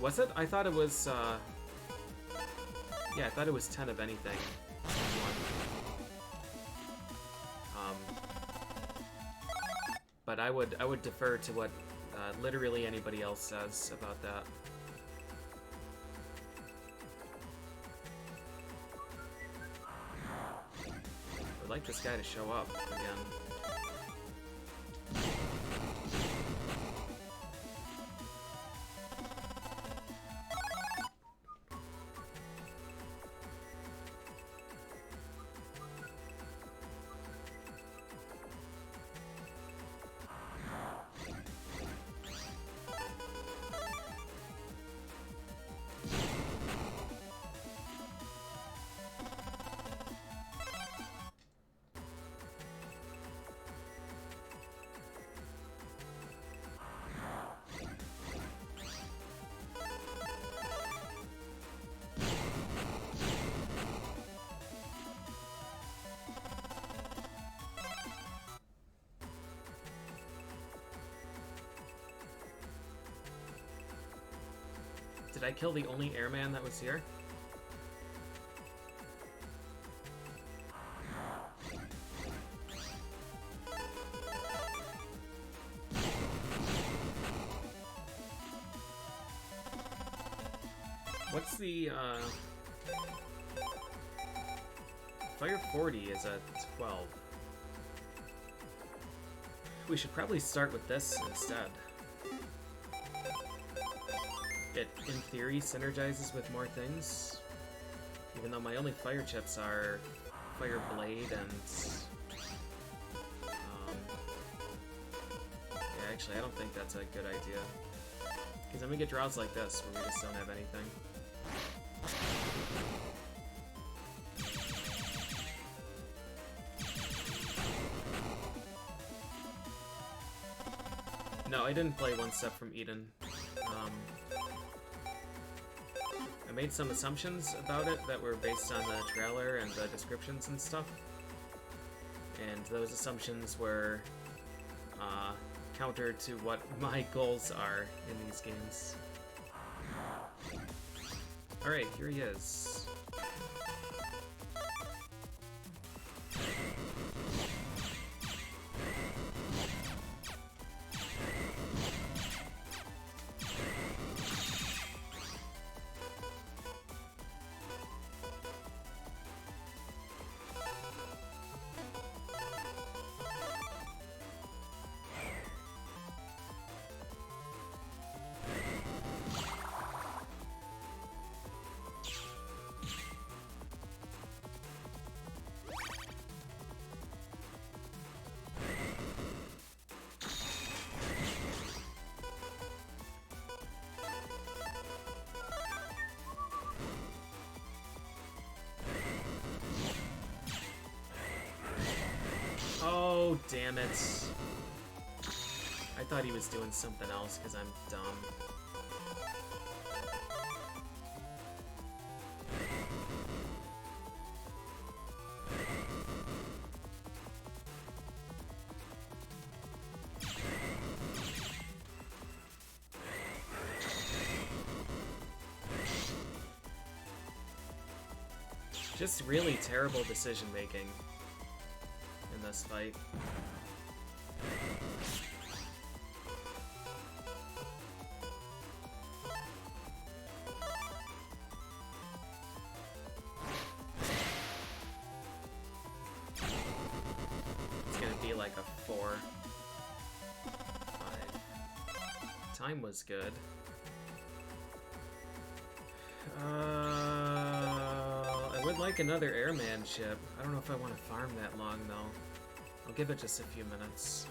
Was it? I thought it was, yeah, I thought it was 10 of anything. But I would defer to what literally anybody else says about that. I would like this guy to show up again. Did I kill the only airman that was here? What's the, Fire 40 is at 12. We should probably start with this instead. It, in theory, synergizes with more things. Even though my only fire chips are Fire Blade and... yeah, actually, I don't think that's a good idea. Because then we get draws like this, where we just don't have anything. No, I didn't play One Step from Eden. I made some assumptions about it that were based on the trailer and the descriptions and stuff. And those assumptions were counter to what my goals are in these games. Alright, here he is. Oh, damn it. I thought he was doing something else because I'm dumb. Just really terrible decision making in this fight. It's gonna be like a 4. 5. Time was good. I would like another airman ship. I don't know if I want to farm that long, though. I'll give it just a few minutes.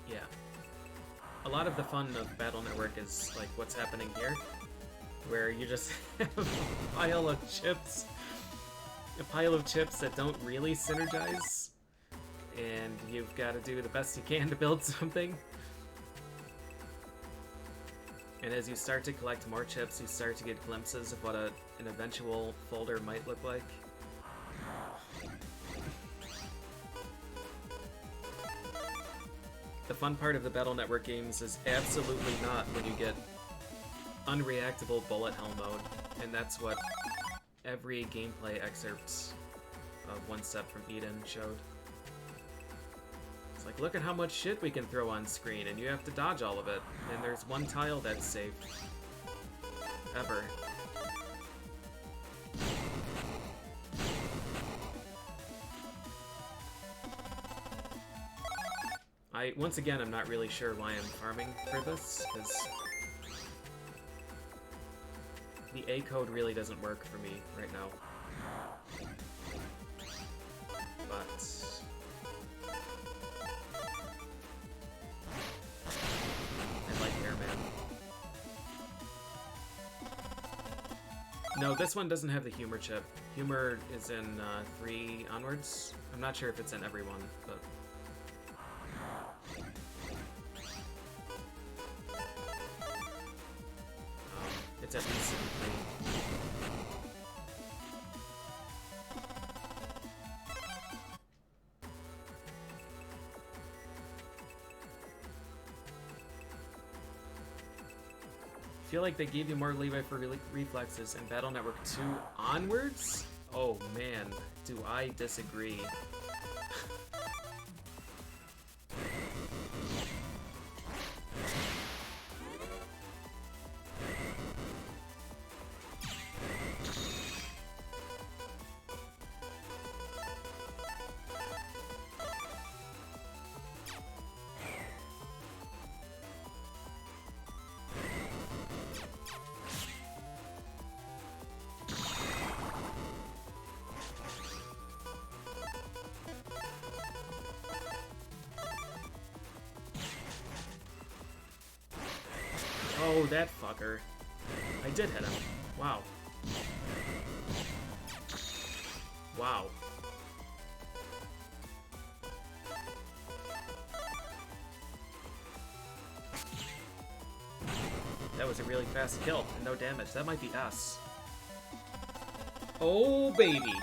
Yeah. A lot of the fun of Battle Network is like what's happening here, where you just have a pile of chips that don't really synergize, and you've got to do the best you can to build something. And as you start to collect more chips, you start to get glimpses of what an eventual folder might look like. The fun part of the Battle Network games is absolutely not when you get unreactable bullet hell mode, and that's what every gameplay excerpt of One Step from Eden showed. It's like, look at how much shit we can throw on screen, and you have to dodge all of it, and there's one tile that's safe. Ever. Once again, I'm not really sure why I'm farming for this, because the A code really doesn't work for me right now. But I like Airman. No, this one doesn't have the humor chip. Humor is in 3 onwards. I'm not sure if it's in every one, but... it's at least complete. I feel like they gave you more leeway for reflexes in Battle Network 2 onwards? Oh man, do I disagree. Oh, that fucker. I did hit him. Wow. Wow. That was a really fast kill and no damage. That might be us. Oh, baby.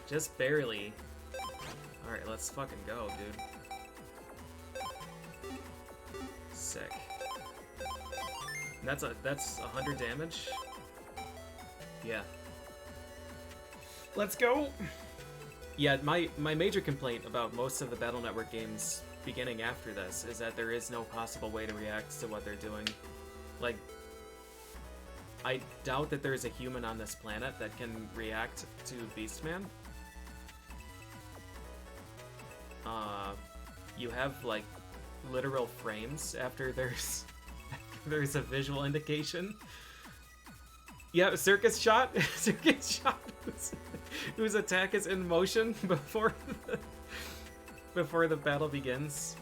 Just barely. Alright, let's fucking go, dude. Sick. That's 100 damage. Yeah. Let's go. Yeah, my major complaint about most of the Battle Network games beginning after this is that there is no possible way to react to what they're doing. Like, I doubt that there's a human on this planet that can react to Beastman. You have like literal frames after there's a visual indication. Yeah, circus shot. Circus shot whose attack is in motion before the battle begins.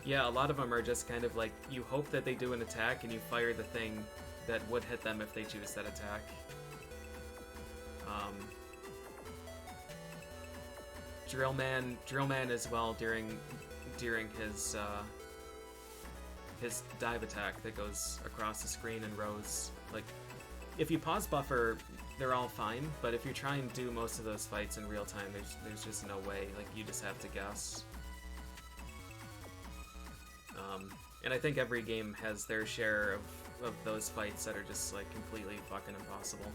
Yeah, a lot of them are just kind of like, you hope that they do an attack and you fire the thing that would hit them if they choose that attack. Drillman as well during his dive attack that goes across the screen in rows. Like, if you pause buffer, they're all fine, but if you're trying to do most of those fights in real time, there's just no way. Like, you just have to guess. And I think every game has their share of those fights that are just like completely fucking impossible.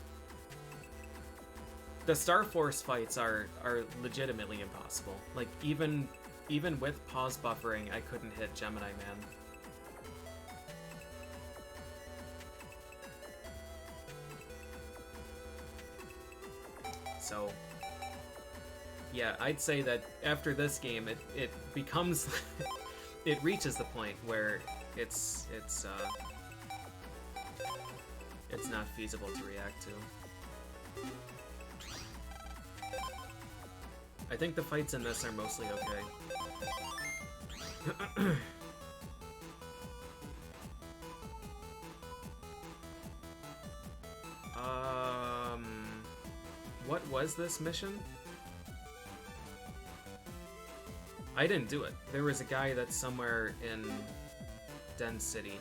The Star Force fights are legitimately impossible. Like, even with pause buffering, I couldn't hit Gemini Man. So, yeah, I'd say that after this game, it becomes, it reaches the point where it's not feasible to react to. I think the fights in this are mostly okay. What was this mission? I didn't do it. There was a guy that's somewhere in Den City,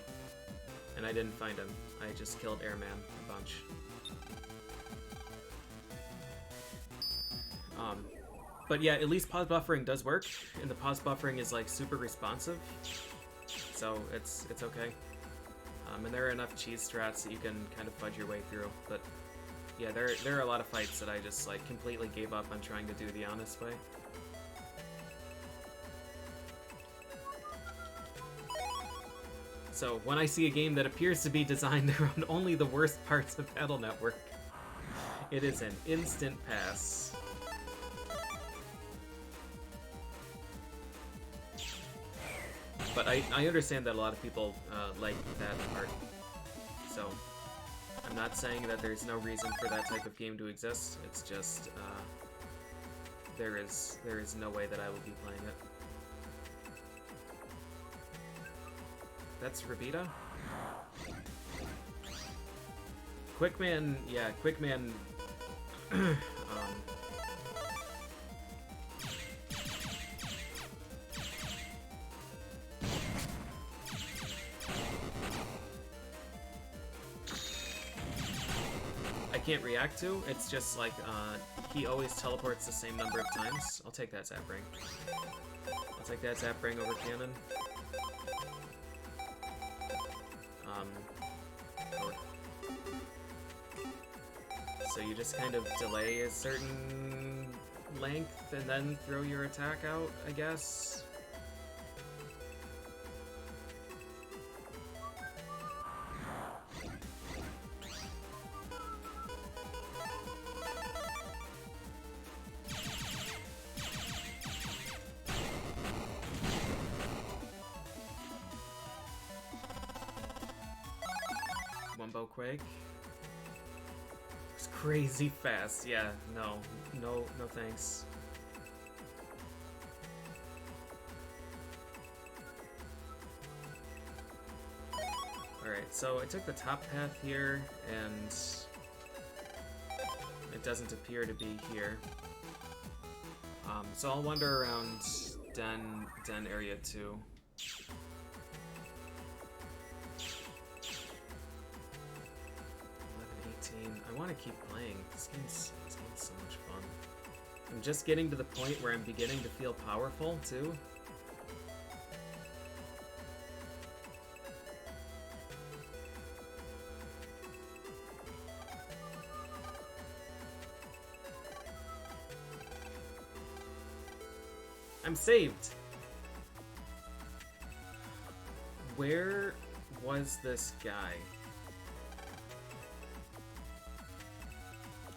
and I didn't find him. I just killed Airman a bunch. But yeah, at least pause buffering does work, and the pause buffering is like super responsive, so it's okay. And there are enough cheese strats that you can kind of fudge your way through. But yeah, there are a lot of fights that I just like completely gave up on trying to do the honest way. So when I see a game that appears to be designed around only the worst parts of Battle Network, it is an instant pass. But I understand that a lot of people like that part, so I'm not saying that there's no reason for that type of game to exist. It's just there is no way that I will be playing it. That's Rabita? Quickman, yeah, Quickman. can't react to. It's just like, he always teleports the same number of times. I'll take that Zap Ring. I'll take that Zap Ring over Cannon. So you just kind of delay a certain length and then throw your attack out, I guess. Wumbo Quake. It's crazy fast. Yeah, no thanks. Alright, so I took the top path here, and it doesn't appear to be here. So I'll wander around Den area 2. I want to keep playing. This game's so much fun. I'm just getting to the point where I'm beginning to feel powerful, too. I'm saved! Where was this guy?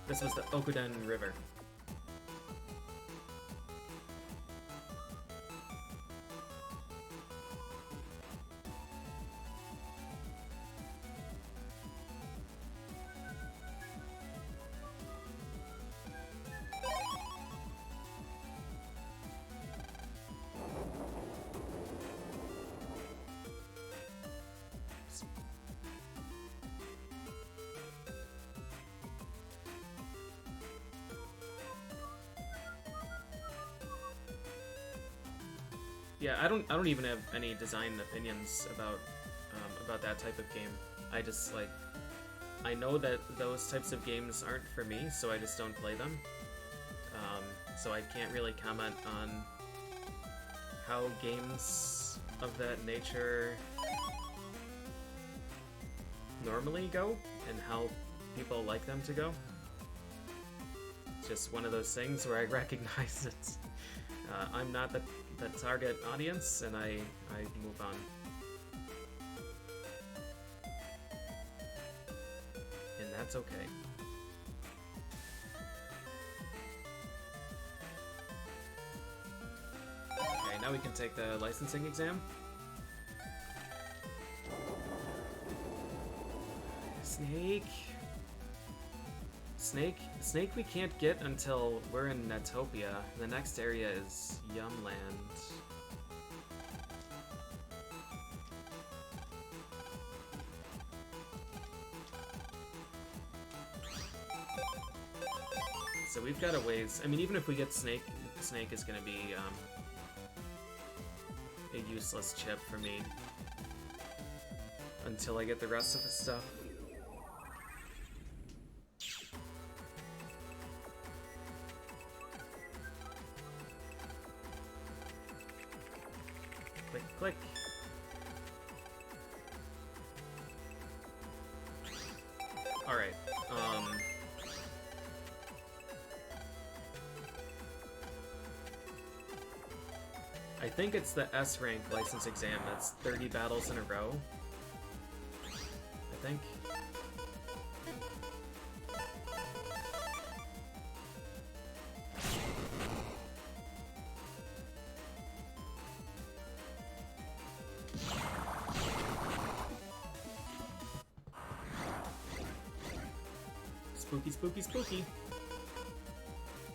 This was the Okuden River. Yeah, I don't even have any design opinions about that type of game. I just like, I know that those types of games aren't for me, so I just don't play them. So I can't really comment on how games of that nature normally go and how people like them to go. It's just one of those things where I recognize that I'm not the target audience, and I move on. And that's okay. Okay, now we can take the licensing exam. Snake we can't get until we're in Netopia. The next area is Yumland. So we've got a ways. I mean, even if we get Snake is gonna be a useless chip for me until I get the rest of the stuff. Click. Alright, I think it's the S rank license exam that's 30 battles in a row. I think. Spooky.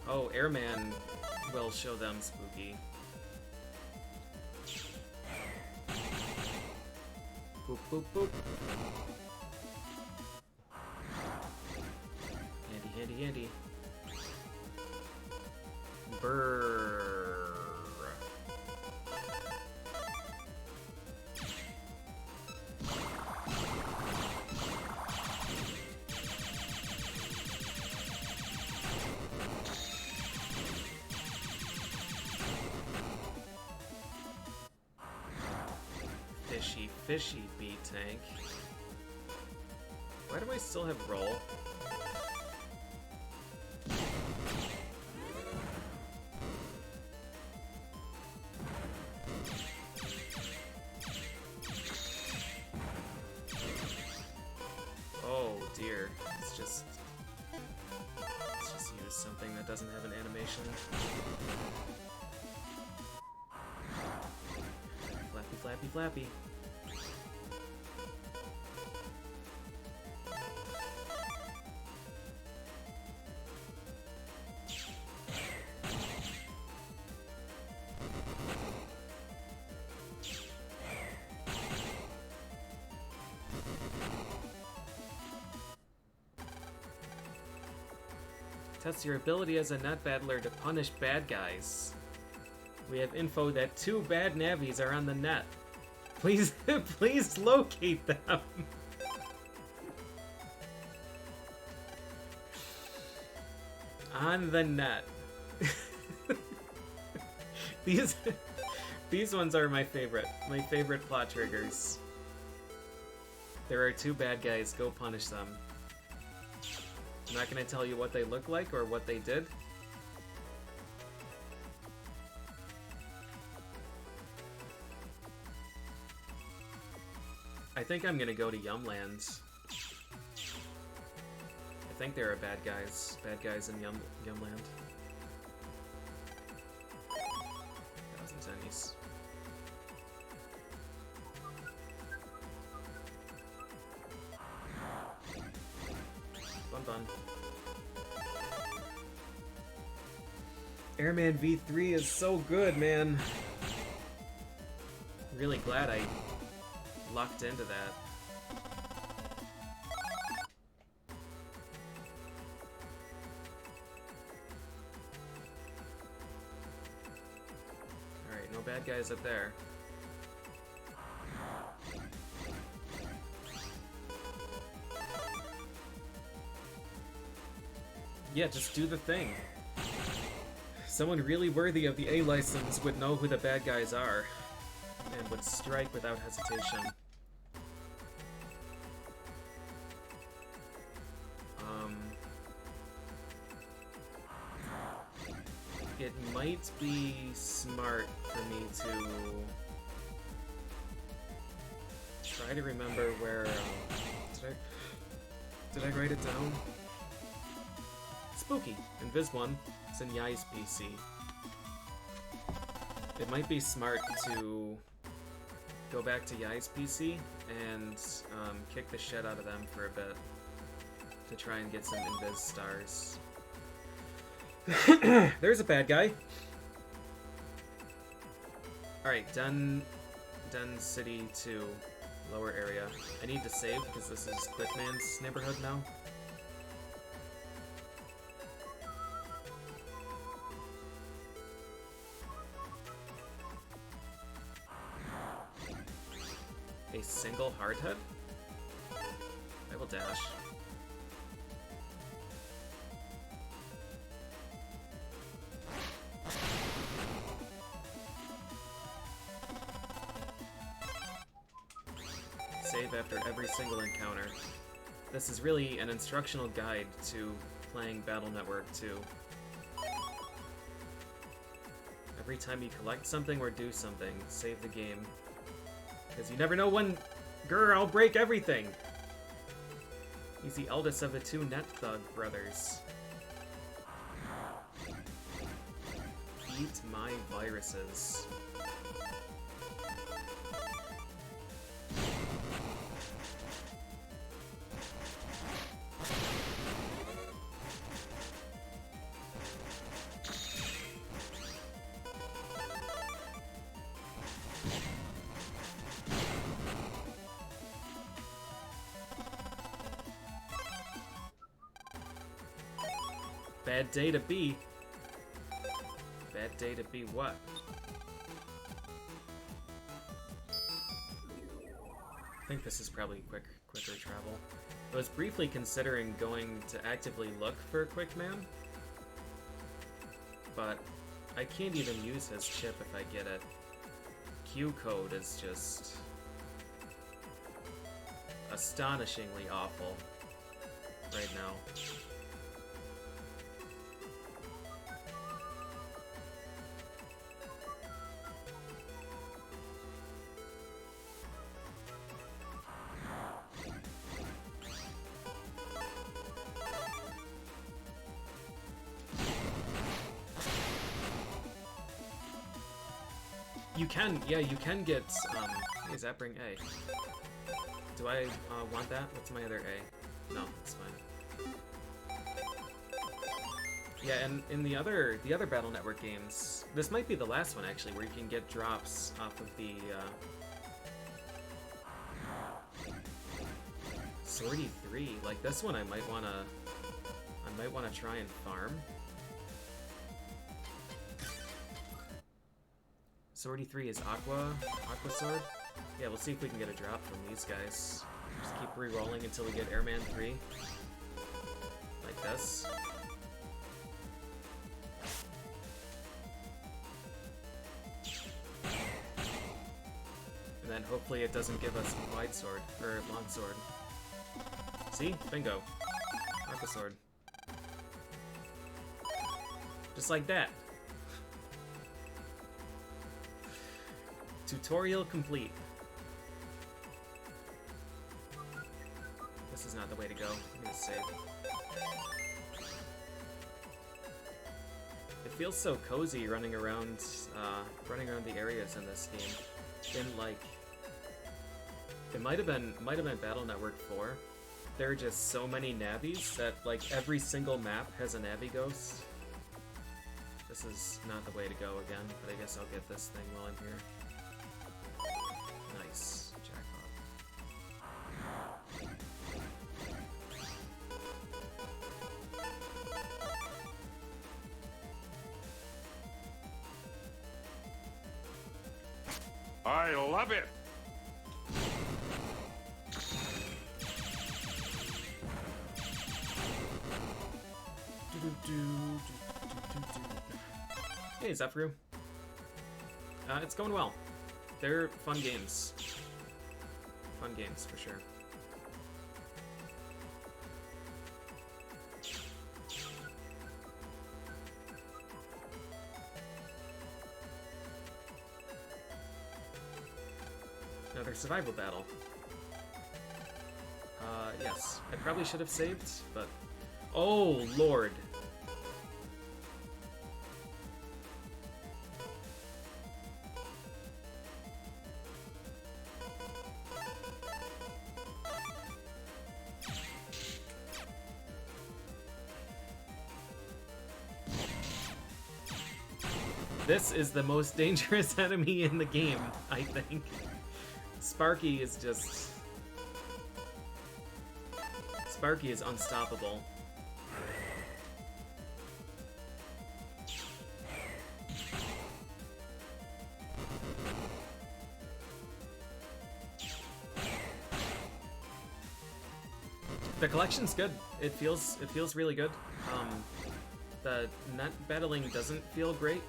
Oh, Airman will show them spooky. Boop. Handy. Brrr. fishy beat tank. Why do I still have roll? Oh dear, let's just use something that doesn't have an animation. Flappy, flappy, flappy. Test your ability as a net battler to punish bad guys. We have info that 2 bad navies are on the net. Please, please locate them. On the net. These ones are my favorite. My favorite plot triggers. There are 2 bad guys, go punish them. I'm not gonna tell you what they look like or what they did. I think I'm gonna go to Yumland. I think there are bad guys in Yumland. Thousands Emmys. Fun. Airman V3 is so good, man. Really glad I lucked into that. Alright, no bad guys up there. Yeah, just do the thing. Someone really worthy of the A license would know who the bad guys are, and would strike without hesitation. It might be smart for me to try to remember where, did I write it down? Spooky. Invis 1. It's in Yai's PC. It might be smart to go back to Yai's PC and kick the shit out of them for a bit to try and get some Invis stars. There's a bad guy. Alright, done City 2, lower area. I need to save because this is Quickman's neighborhood now. A single hardhead? I will dash. Save after every single encounter. This is really an instructional guide to playing Battle Network 2. Every time you collect something or do something, save the game. Because you never know when, grr, I'll break everything! He's the eldest of the 2 Net Thug brothers. Eat my viruses. Bad day to be. Bad day to be what? I think this is probably quicker travel. I was briefly considering going to actively look for Quickman, but I can't even use his chip if I get it. Q code is just astonishingly awful right now. You can get, hey, does that bring A? Do I want that? What's my other A? No, that's fine. Yeah, and in the other Battle Network games, this might be the last one actually, where you can get drops off of the Swordy 3. Like this one I might wanna try and farm. Swordy 3 is Aqua Sword. Yeah, we'll see if we can get a drop from these guys. Just keep re-rolling until we get Airman 3. Like this. And then hopefully it doesn't give us Wide Sword, or Long Sword. See? Bingo. Aqua Sword. Just like that. Tutorial complete. This is not the way to go. I'm gonna save. It feels so cozy running around the areas in this game. In like, it might have been Battle Network 4. There are just so many navies that like every single map has a navi ghost. This is not the way to go again, but I guess I'll get this thing while I'm here. Nice. Jackpot. I love it! Hey, Zephyru. It's going well. They're fun games. Fun games, for sure. Another survival battle. Yes. I probably should have saved, but... Oh, Lord. This is the most dangerous enemy in the game, I think. Sparky is just... Sparky is unstoppable. The collection's good. It feels really good. The net battling doesn't feel great.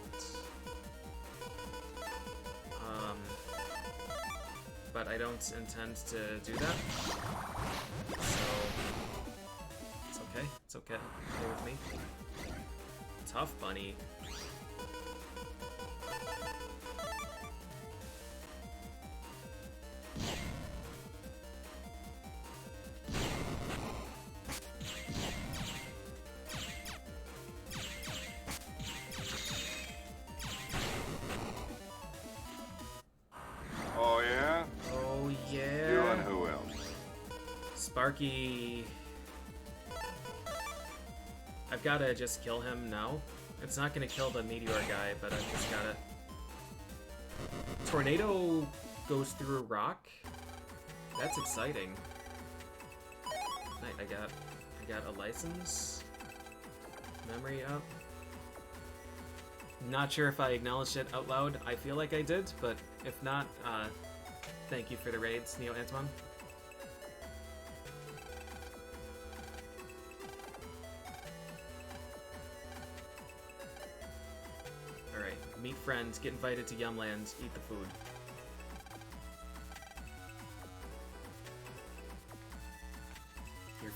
But I don't intend to do that. So it's okay. It's okay. Stay with me. Tough bunny. Sparky... I've gotta just kill him now. It's not gonna kill the meteor guy, but I've just gotta... Tornado goes through a rock? That's exciting. I got a license. Memory up. Not sure if I acknowledged it out loud. I feel like I did, but if not, thank you for the raids, Neo Antoine. Meet friends, get invited to Yumland, eat the food.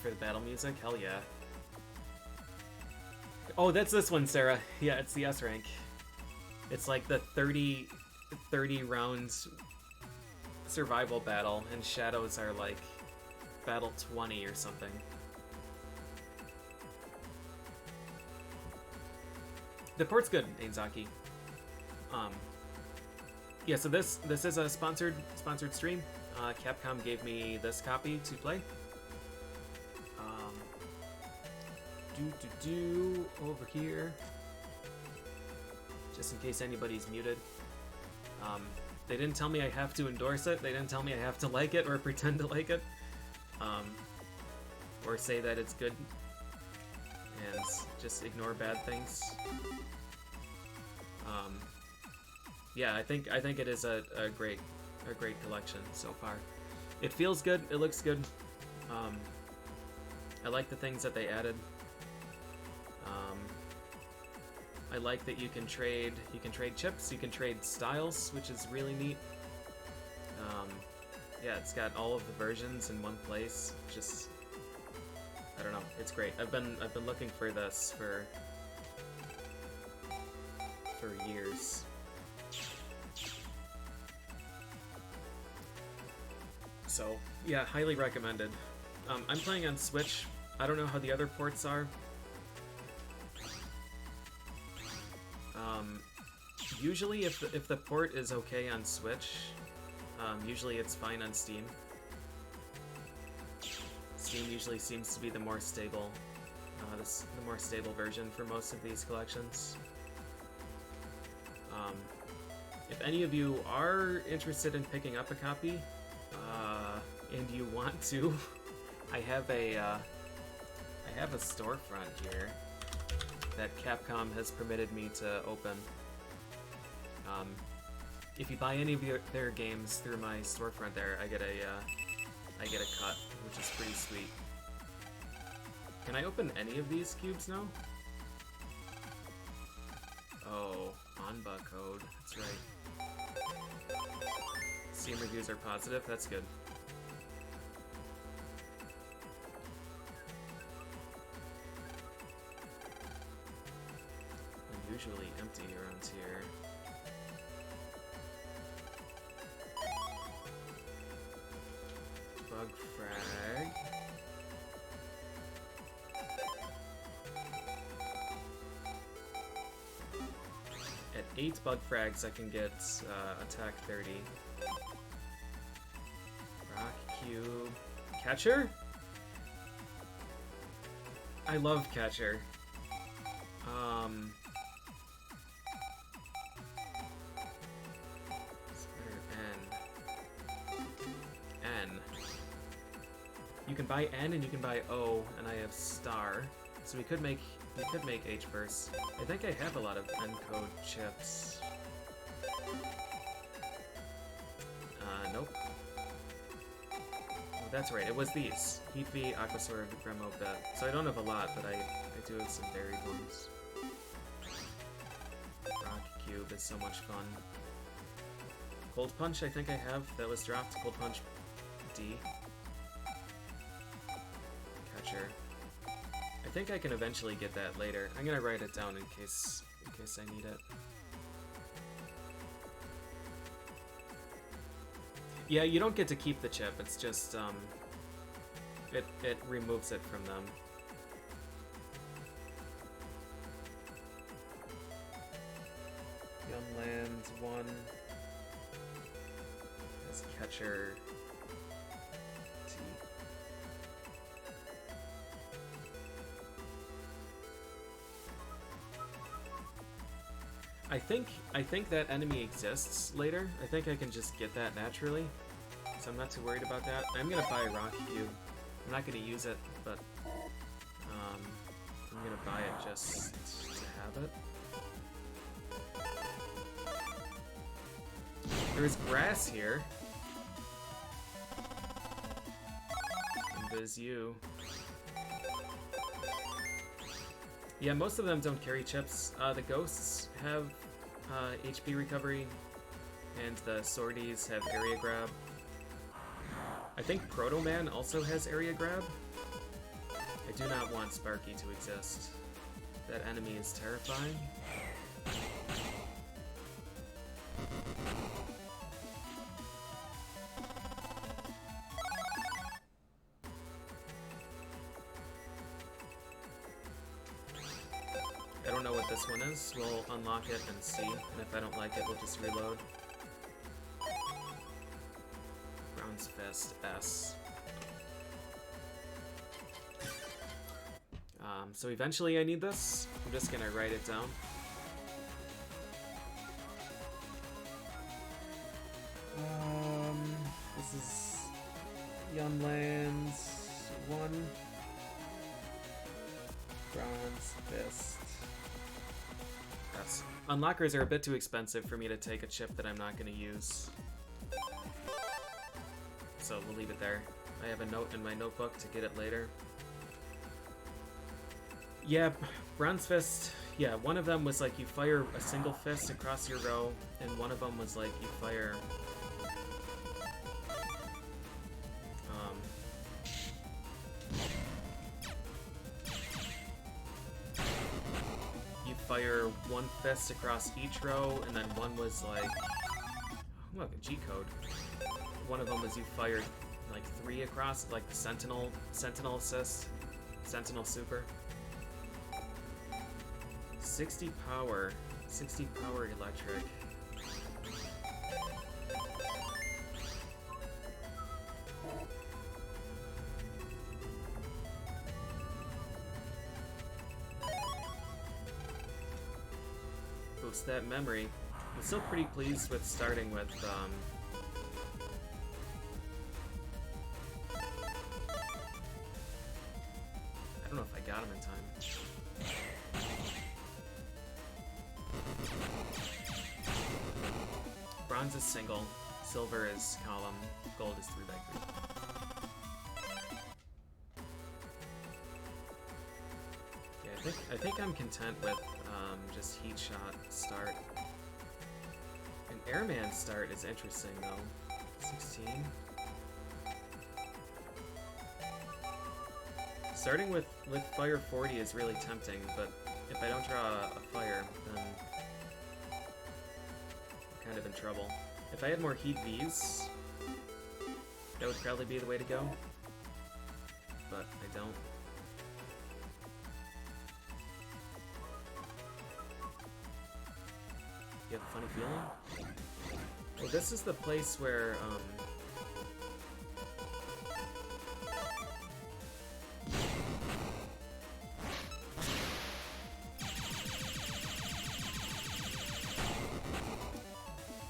for the battle music? Hell yeah. Oh, that's this one, Sarah. Yeah, it's the S rank. It's like the 30 rounds survival battle, and shadows are like battle 20 or something. The port's good, Ainzaki. Yeah, so this is a sponsored stream. Capcom gave me this copy to play. Over here, just in case anybody's muted. They didn't tell me I have to endorse it. They didn't tell me I have to like it or pretend to like it, or say that it's good and just ignore bad things. Yeah, I think it is a great collection so far. It feels good. It looks good. I like the things that they added. I like that you can trade chips, you can trade styles, which is really neat. Yeah, it's got all of the versions in one place. Just, I don't know, it's great. I've been looking for this for years. So yeah, highly recommended. I'm playing on Switch. I don't know how the other ports are. Usually if the port is okay on Switch, usually it's fine on Steam. Steam usually seems to be the more stable, the more stable version for most of these collections. If any of you are interested in picking up a copy, and you want to, I have a storefront here that Capcom has permitted me to open. If you buy any of their games through my storefront there, I get a cut, which is pretty sweet. Can I open any of these cubes now? Oh, Anba code, that's right. Steam reviews are positive, that's good. Usually empty around here. Bug frag. At 8 bug frags I can get attack 30. Rock cube. Catcher? I love Catcher. You can buy N and you can buy O, and I have Star, so we could make H bursts. I think I have a lot of N code chips. Nope. Oh, that's right. It was these: Heatvi, Aquasword, Gremo, Bet. So I don't have a lot, but I do have some varied ones. Rock Cube is so much fun. Cold Punch, I think I have. That was dropped. Cold Punch D. Catcher. I think I can eventually get that later. I'm gonna write it down in case I need it. Yeah, you don't get to keep the chip. It's just it removes it from them. Yumland 1 has Catcher T. I think that enemy exists later. I think I can just get that naturally, so I'm not too worried about that. I'm gonna buy a Rock Cube. I'm not gonna use it, but I'm gonna buy it just to have it. There's grass here. And there's you. Yeah, most of them don't carry chips. The ghosts have HP recovery, and the swordies have area grab. I think Proto Man also has area grab. I do not want Sparky to exist. That enemy is terrifying. I don't know what this one is. We'll unlock it and see, and if I don't like it, we'll just reload. Bronze Fist S. So eventually I need this. I'm just gonna write it down. This is Yunlands 1. Bronze Fist. Yes. Unlockers are a bit too expensive for me to take a chip that I'm not going to use. So we'll leave it there. I have a note in my notebook to get it later. Yeah, Bronze Fist. Yeah, one of them was like you fire a single fist across your row, and one of them was like you fire... fire one fist across each row, and then one was like, oh, look, a G-code. One of them was you fired like 3 across, like the Sentinel assist, Sentinel super. 60 power electric. That memory. I'm still pretty pleased with starting with I don't know if I got him in time. Bronze is single, silver is column, gold is 3x3. Yeah, I think I'm content with just heat shot start. An airman start is interesting though. 16. Starting with fire 40 is really tempting, but if I don't draw a fire, then I'm kind of in trouble. If I had more heat Vs, that would probably be the way to go, but I don't. You have a funny feeling? Well, this is the place where,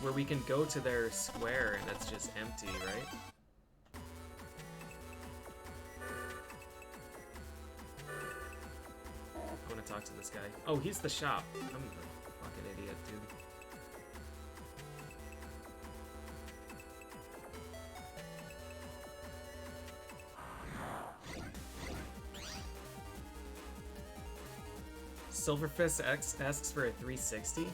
where we can go to their square and it's just empty, right? I want to talk to this guy. Oh, he's the shop. I'm a fucking idiot, dude. Silverfist X asks for a 360.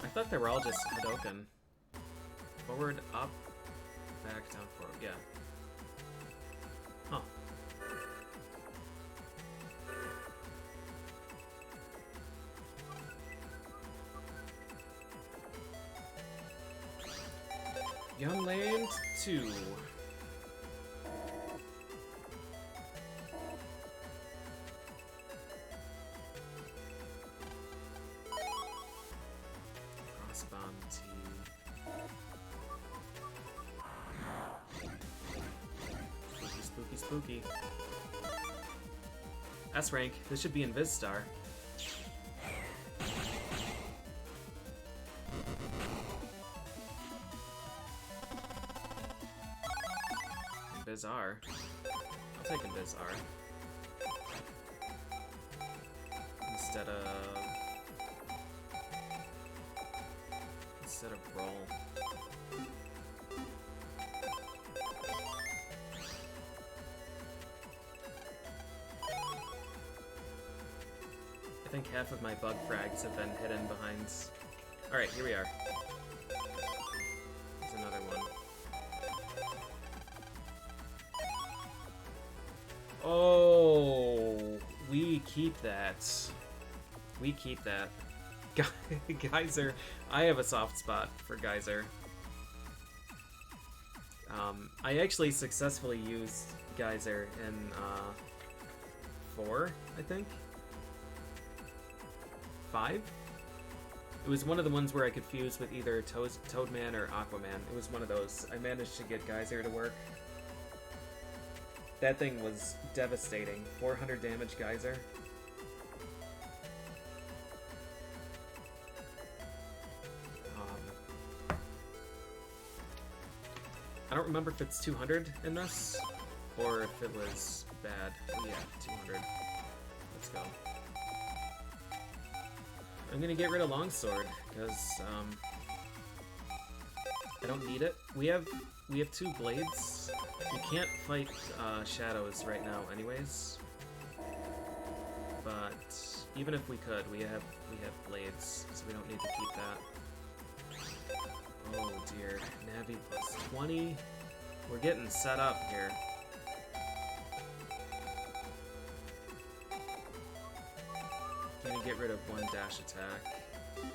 I thought they were all just Hadoken. Forward, up, back, down, forward. Yeah. Huh. Youngland 2. Crossbomb T. Spooky, spooky, spooky. S rank. This should be in Vizstar. Bizarre. I'll take a Bizarre. Instead of roll. I think half of my bug frags have been hidden behind... Alright, here we are. There's another one. Oh, we keep that. We keep that. Geyser. I have a soft spot for Geyser. I actually successfully used Geyser in 4, I think. 5? It was one of the ones where I could fuse with either Toadman or Aquaman. It was one of those. I managed to get Geyser to work. That thing was devastating. 400 damage Geyser. I don't remember if it's 200 in this, or if it was bad. Oh, yeah, 200. Let's go. I'm gonna get rid of Longsword, because, I don't need it. We have 2 blades. We can't fight, shadows right now anyways. But, even if we could, we have blades, so we don't need to keep that. Oh dear, Navi plus 20. We're getting set up here. Gonna get rid of 1 dash attack.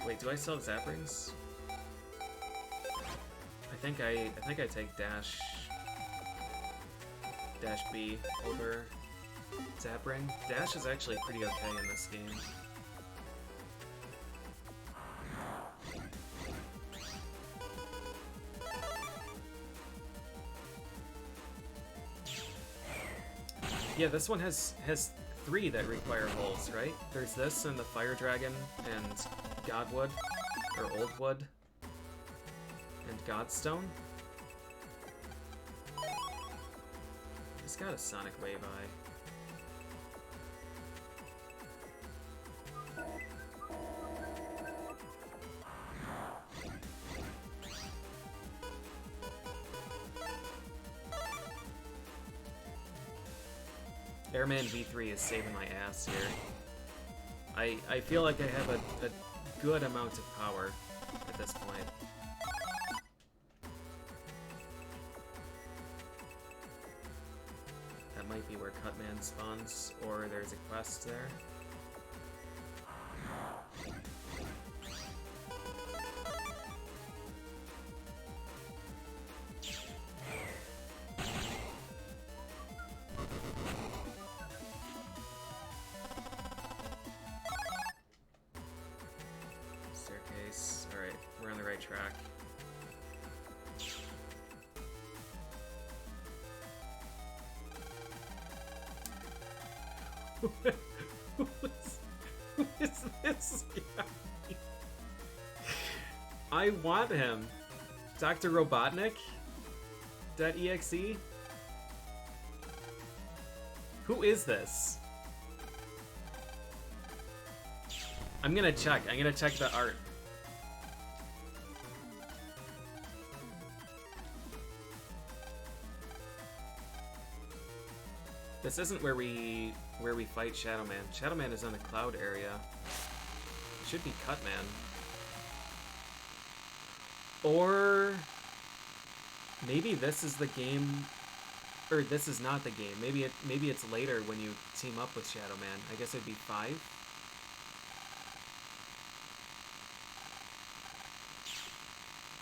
Wait, do I still have Zap Rings? I think I take dash B over Zap Ring. Dash is actually pretty okay in this game. Yeah, this one has 3 that require holes, right? There's this and the Fire Dragon and Godwood, or Oldwood, and Godstone. He's got a Sonic Wave Eye. Airman V3 is saving my ass here. I feel like I have a good amount of power at this point. That might be where Cutman spawns, or there's a quest there. Staircase. Alright, we're on the right track. Who is this guy? I want him. Dr. Robotnik? .exe? Who is this? I'm gonna check the art. This isn't where we fight ShadowMan. ShadowMan is in the cloud area. It should be Cutman. Or maybe this is the game, or this is not the game. Maybe it's later when you team up with ShadowMan. I guess it'd be 5.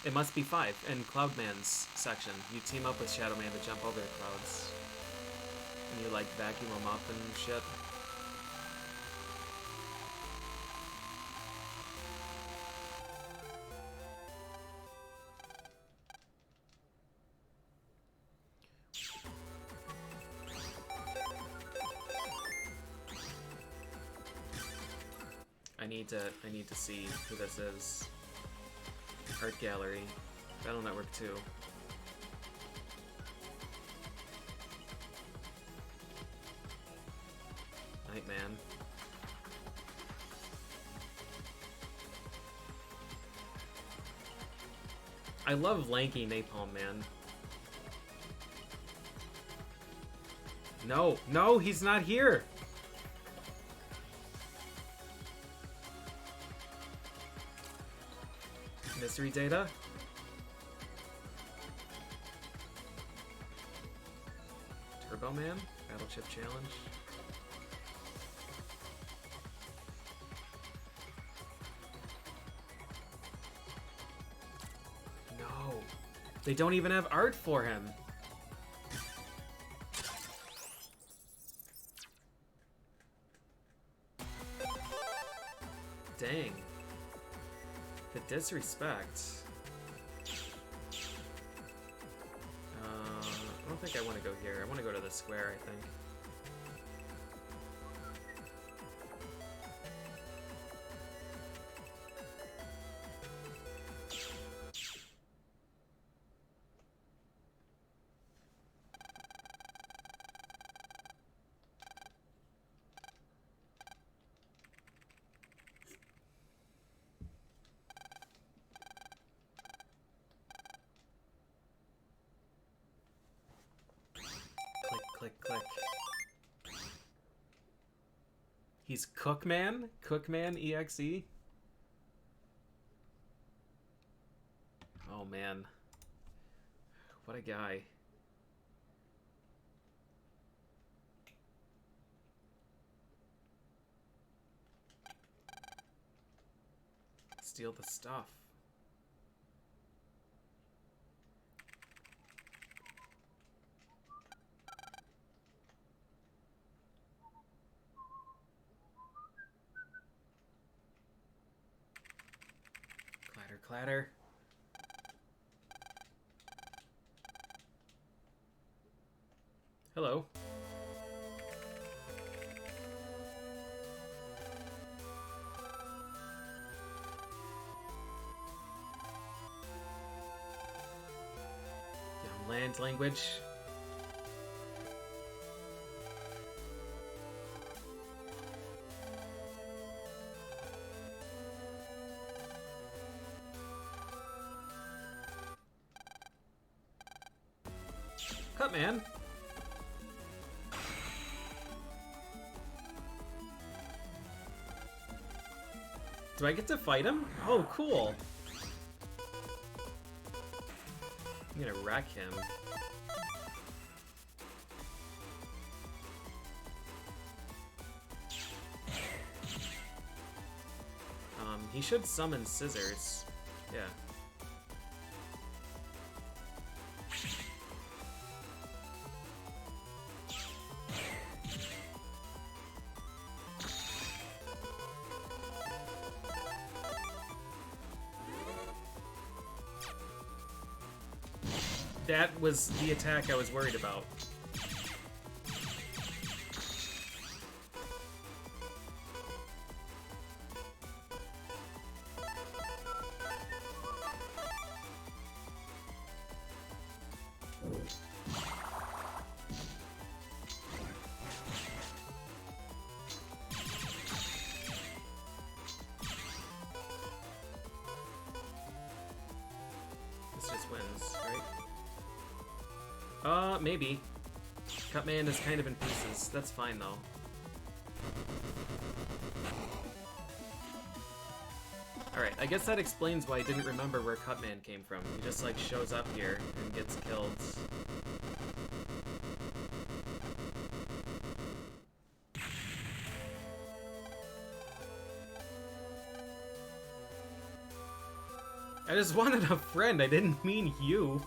It must be 5 in Cloudman's section. You team up with ShadowMan to jump over the clouds. And you like vacuum them up and shit. I need to see who this is. Art Gallery. Battle Network 2. Nightman. I love lanky Napalm Man. No, he's not here. Mystery data. Turbo Man, Battle Chip Challenge. No, they don't even have art for him. Dang. The disrespect. I don't think I want to go here. I want to go to the square, I think. Click, click. He's Cookman? Cookman EXE? Oh man. What a guy. Steal the stuff. Clatter. Hello. Land language. Cut, man. Do I get to fight him? Oh, cool. I'm gonna wreck him. He should summon scissors. Yeah. That was the attack I was worried about. This just wins, right? Maybe. Cutman is kind of in pieces. That's fine, though. Alright, I guess that explains why I didn't remember where Cutman came from. He just, like, shows up here and gets killed. I just wanted a friend, I didn't mean you.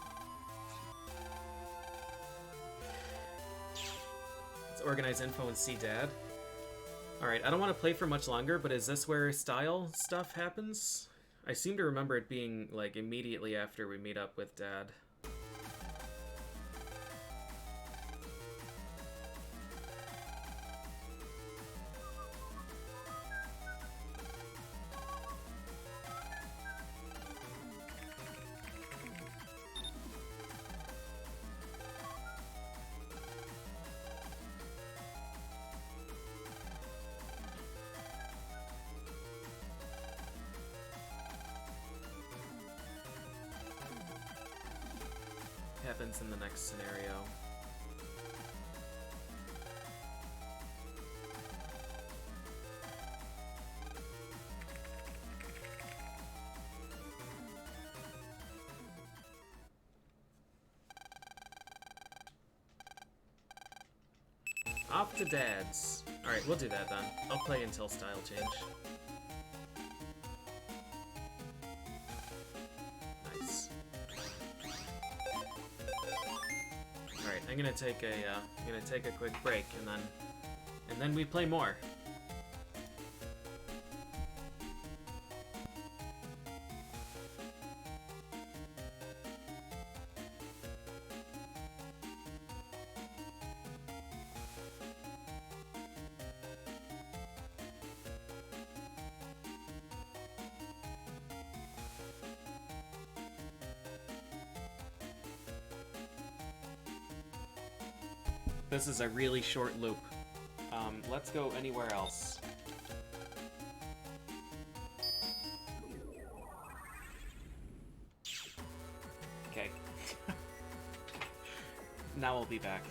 Organize info and see Dad. Alright, I don't want to play for much longer, but is this where style stuff happens? I seem to remember it being, like, immediately after we meet up with Dad. Happens in the next scenario. Off to Dad's. Alright, we'll do that then. I'll play until style change. Nice. Alright, I'm gonna take a quick break and then we play more. This is a really short loop. Let's go anywhere else. Okay. Now we'll be back.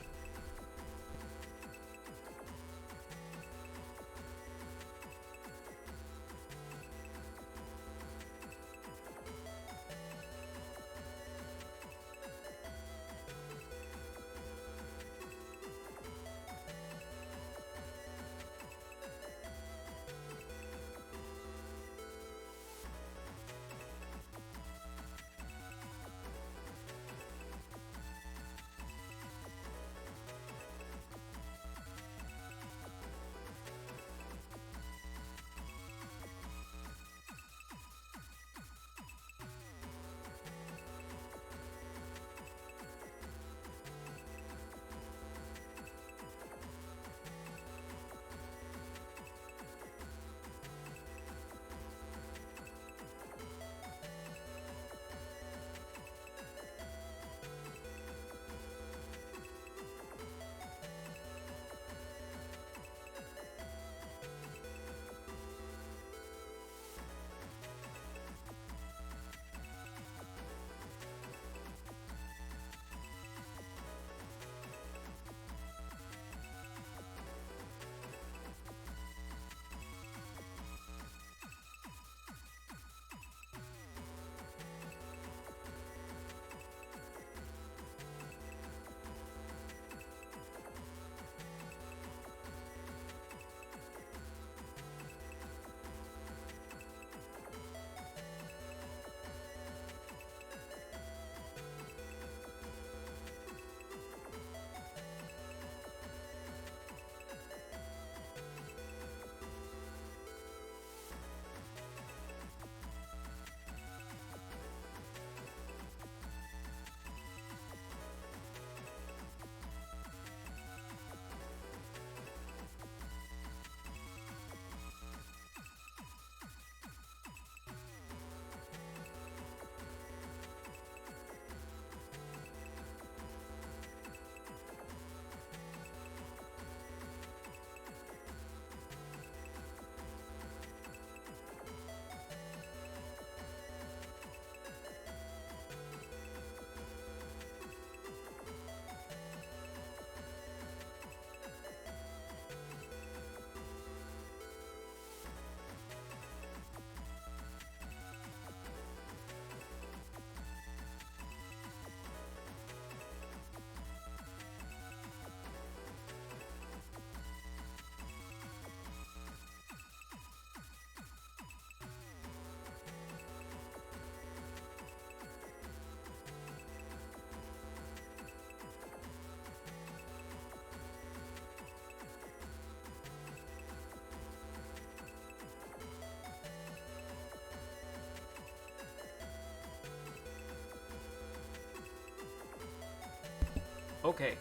Okay.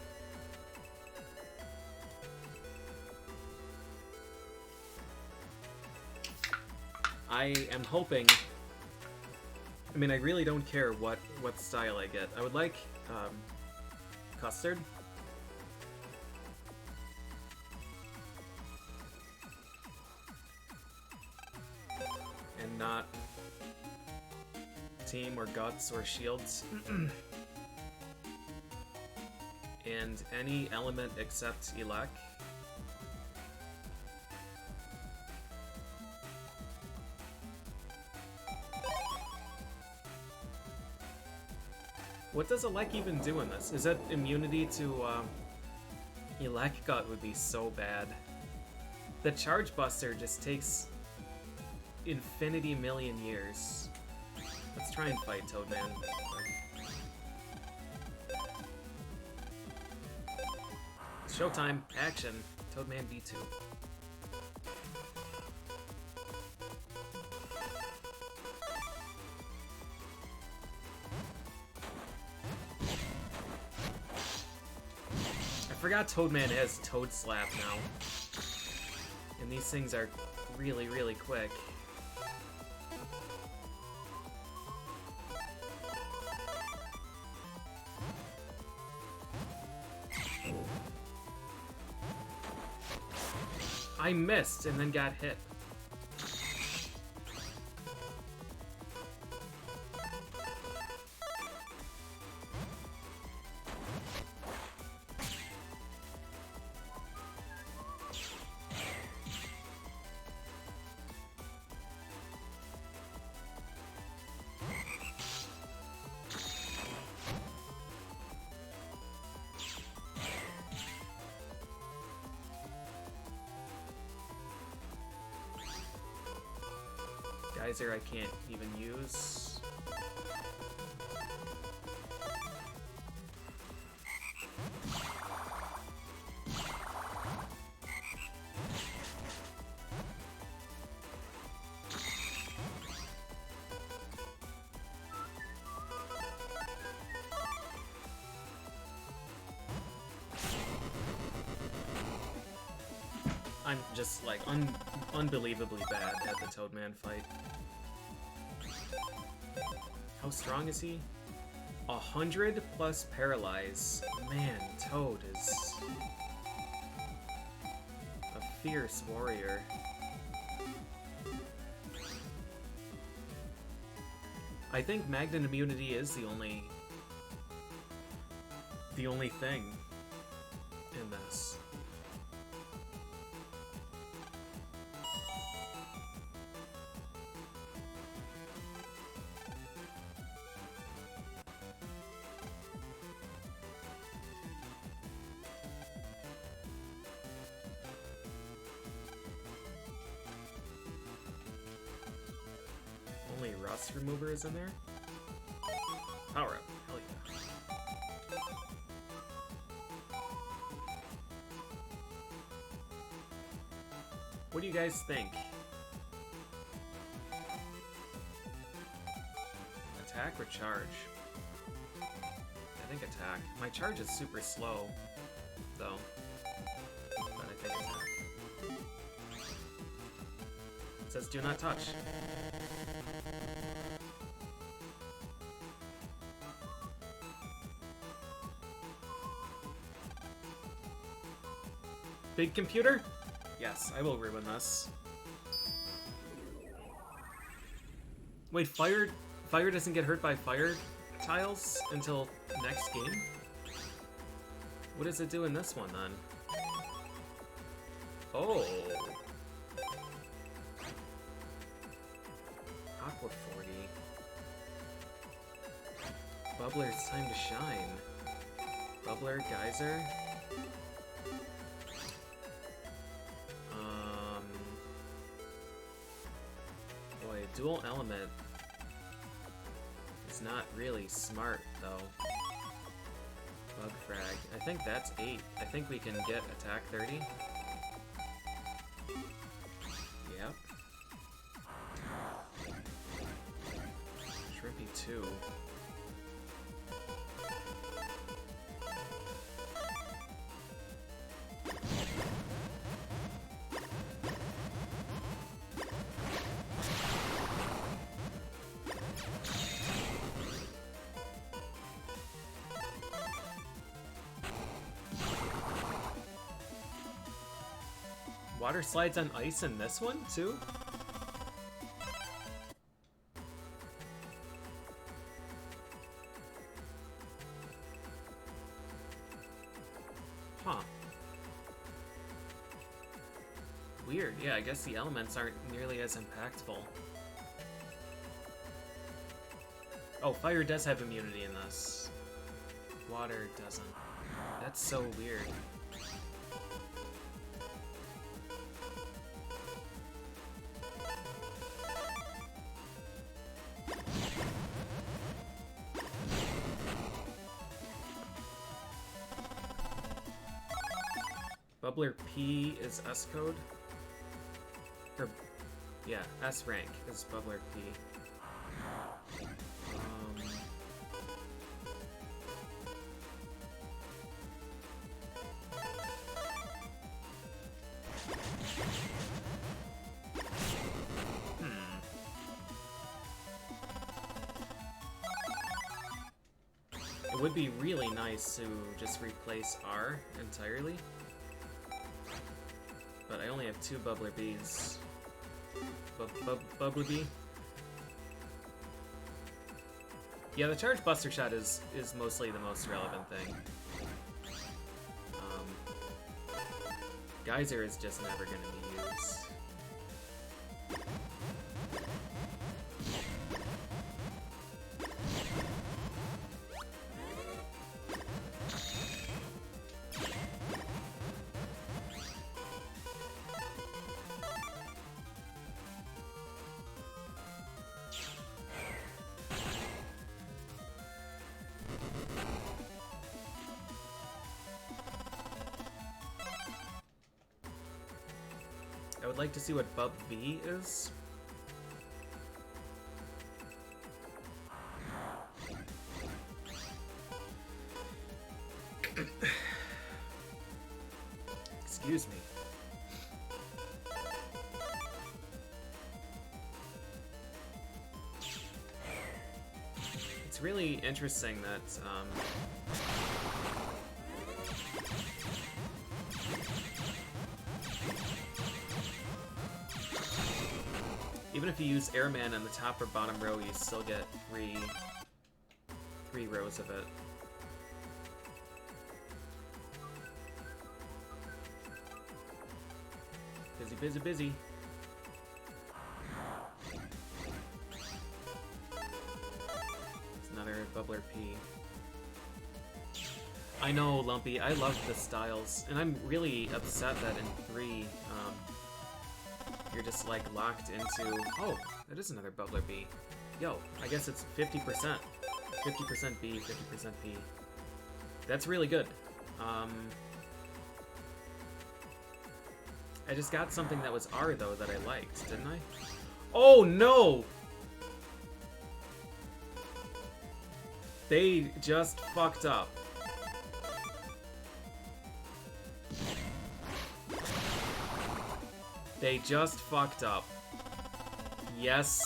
I am hoping... I mean, I really don't care what style I get. I would like custard. And not team or guts or shields. And any element except elec. What does elec even do in this? Is that immunity to Gut would be so bad. The Charge Buster just takes infinity million years. Let's try and fight Toadman. Showtime! Action! Toadman B2. I forgot Toadman has Toad Slap now. And these things are really, really quick. I missed and then got hit. Geyser I can't even use. I'm just like unbelievably bad at the Toadman fight. How strong is he? 100 plus paralyze. Man, Toad is a fierce warrior. I think Magnet immunity is the only thing in this. Only Rust Remover is in there? Power up. Hell yeah. What do you guys think? Attack or charge? I think attack. My charge is super slow, though. But I think attack. It says do not touch. Big computer? Yes, I will ruin this. Wait, fire doesn't get hurt by fire tiles until next game? What does it do in this one then? Oh. Aqua 40. Bubbler, it's time to shine. Bubbler, Geyser. Boy, dual element is not really smart though. Bug frag. I think that's 8. I think we can get attack 30. Yep. Shrimpy 2. Water slides on ice in this one, too? Huh. Weird. Yeah, I guess the elements aren't nearly as impactful. Oh, fire does have immunity in this. Water doesn't. That's so weird. Bubbler P is S code. Or, yeah, S rank is Bubbler P. It would be really nice to just replace R entirely. But I only have 2 Bubbler Bs. Bubbler B? Yeah, the Charge Buster Shot is mostly the most relevant thing. Geyser is just never going to be used. I would like to see what Bub B is. Excuse me. It's really interesting that even if you use Airman on the top or bottom row, you still get three rows of it. Busy, busy, busy. It's another Bubbler P. I know, Lumpy, I love the styles, and I'm really upset that in 3, you're just like locked into... Oh, that is another Bubbler B. Yo, I guess it's 50%. 50% B, 50% P. That's really good. I just got something that was R, though, that I liked, didn't I? Oh, no! They just fucked up. They just fucked up. Yes.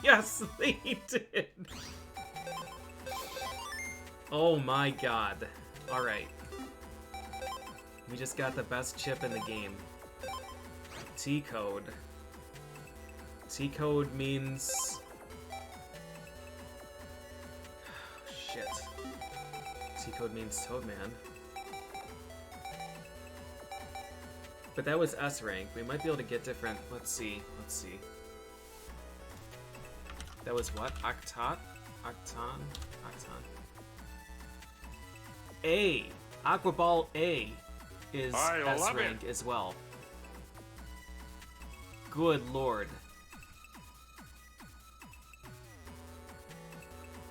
Yes, they did. Oh my god. Alright. We just got the best chip in the game. T-code. T-code means... Shit. T-code means Toadman. But that was S rank. We might be able to get different... Let's see. Let's see. That was what? Octot? Octon? Octon. A! Aqua Ball A is S rank as well. Good lord.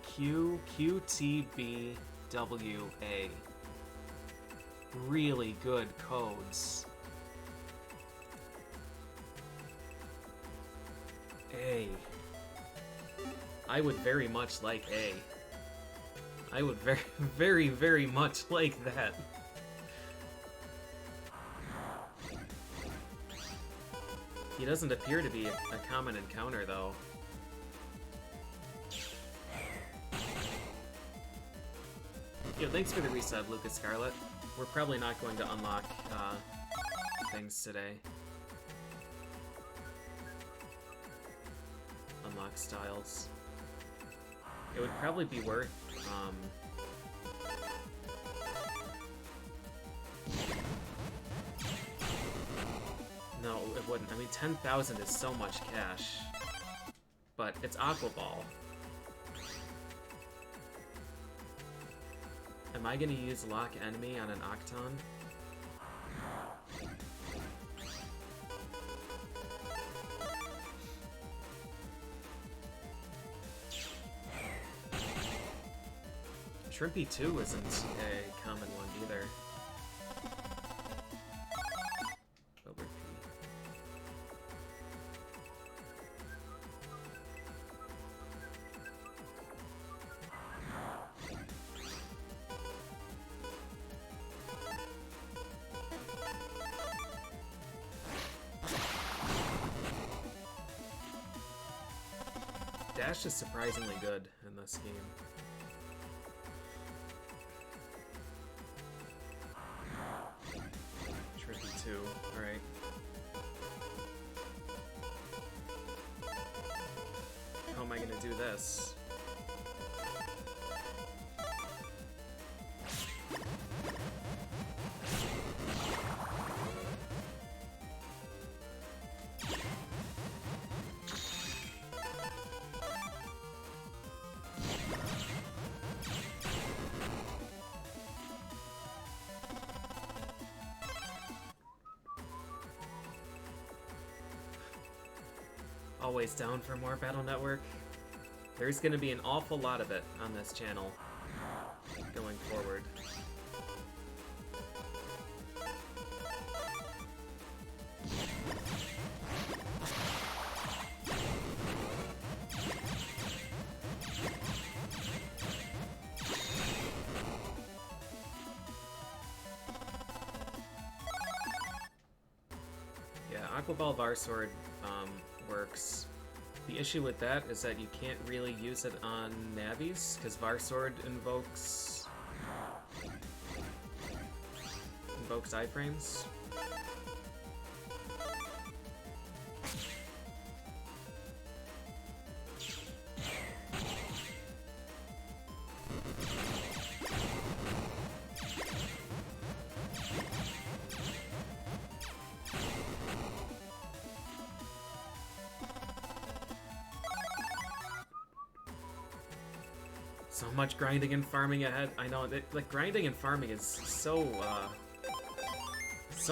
Q, Q, T, B, W, A. Really good codes. A. I would very much like A. I would very, very, very much like that. He doesn't appear to be a common encounter, though. Yo, thanks for the resub, Lucas Scarlet. We're probably not going to unlock things today. Unlock styles. It would probably be worth, No, it wouldn't. I mean, 10,000 is so much cash. But it's Aqua Ball. Am I gonna use Lock Enemy on an Octon? Shrimpy 2 isn't a common one either. Dash is surprisingly good in this game. Trippy 2, alright. How am I gonna do this? Always down for more Battle Network. There's gonna be an awful lot of it on this channel going forward. Yeah, Aqua Ball Varsword works. The issue with that is that you can't really use it on Navis, because Varsword invokes iframes. So much grinding and farming ahead. I know that like grinding and farming is so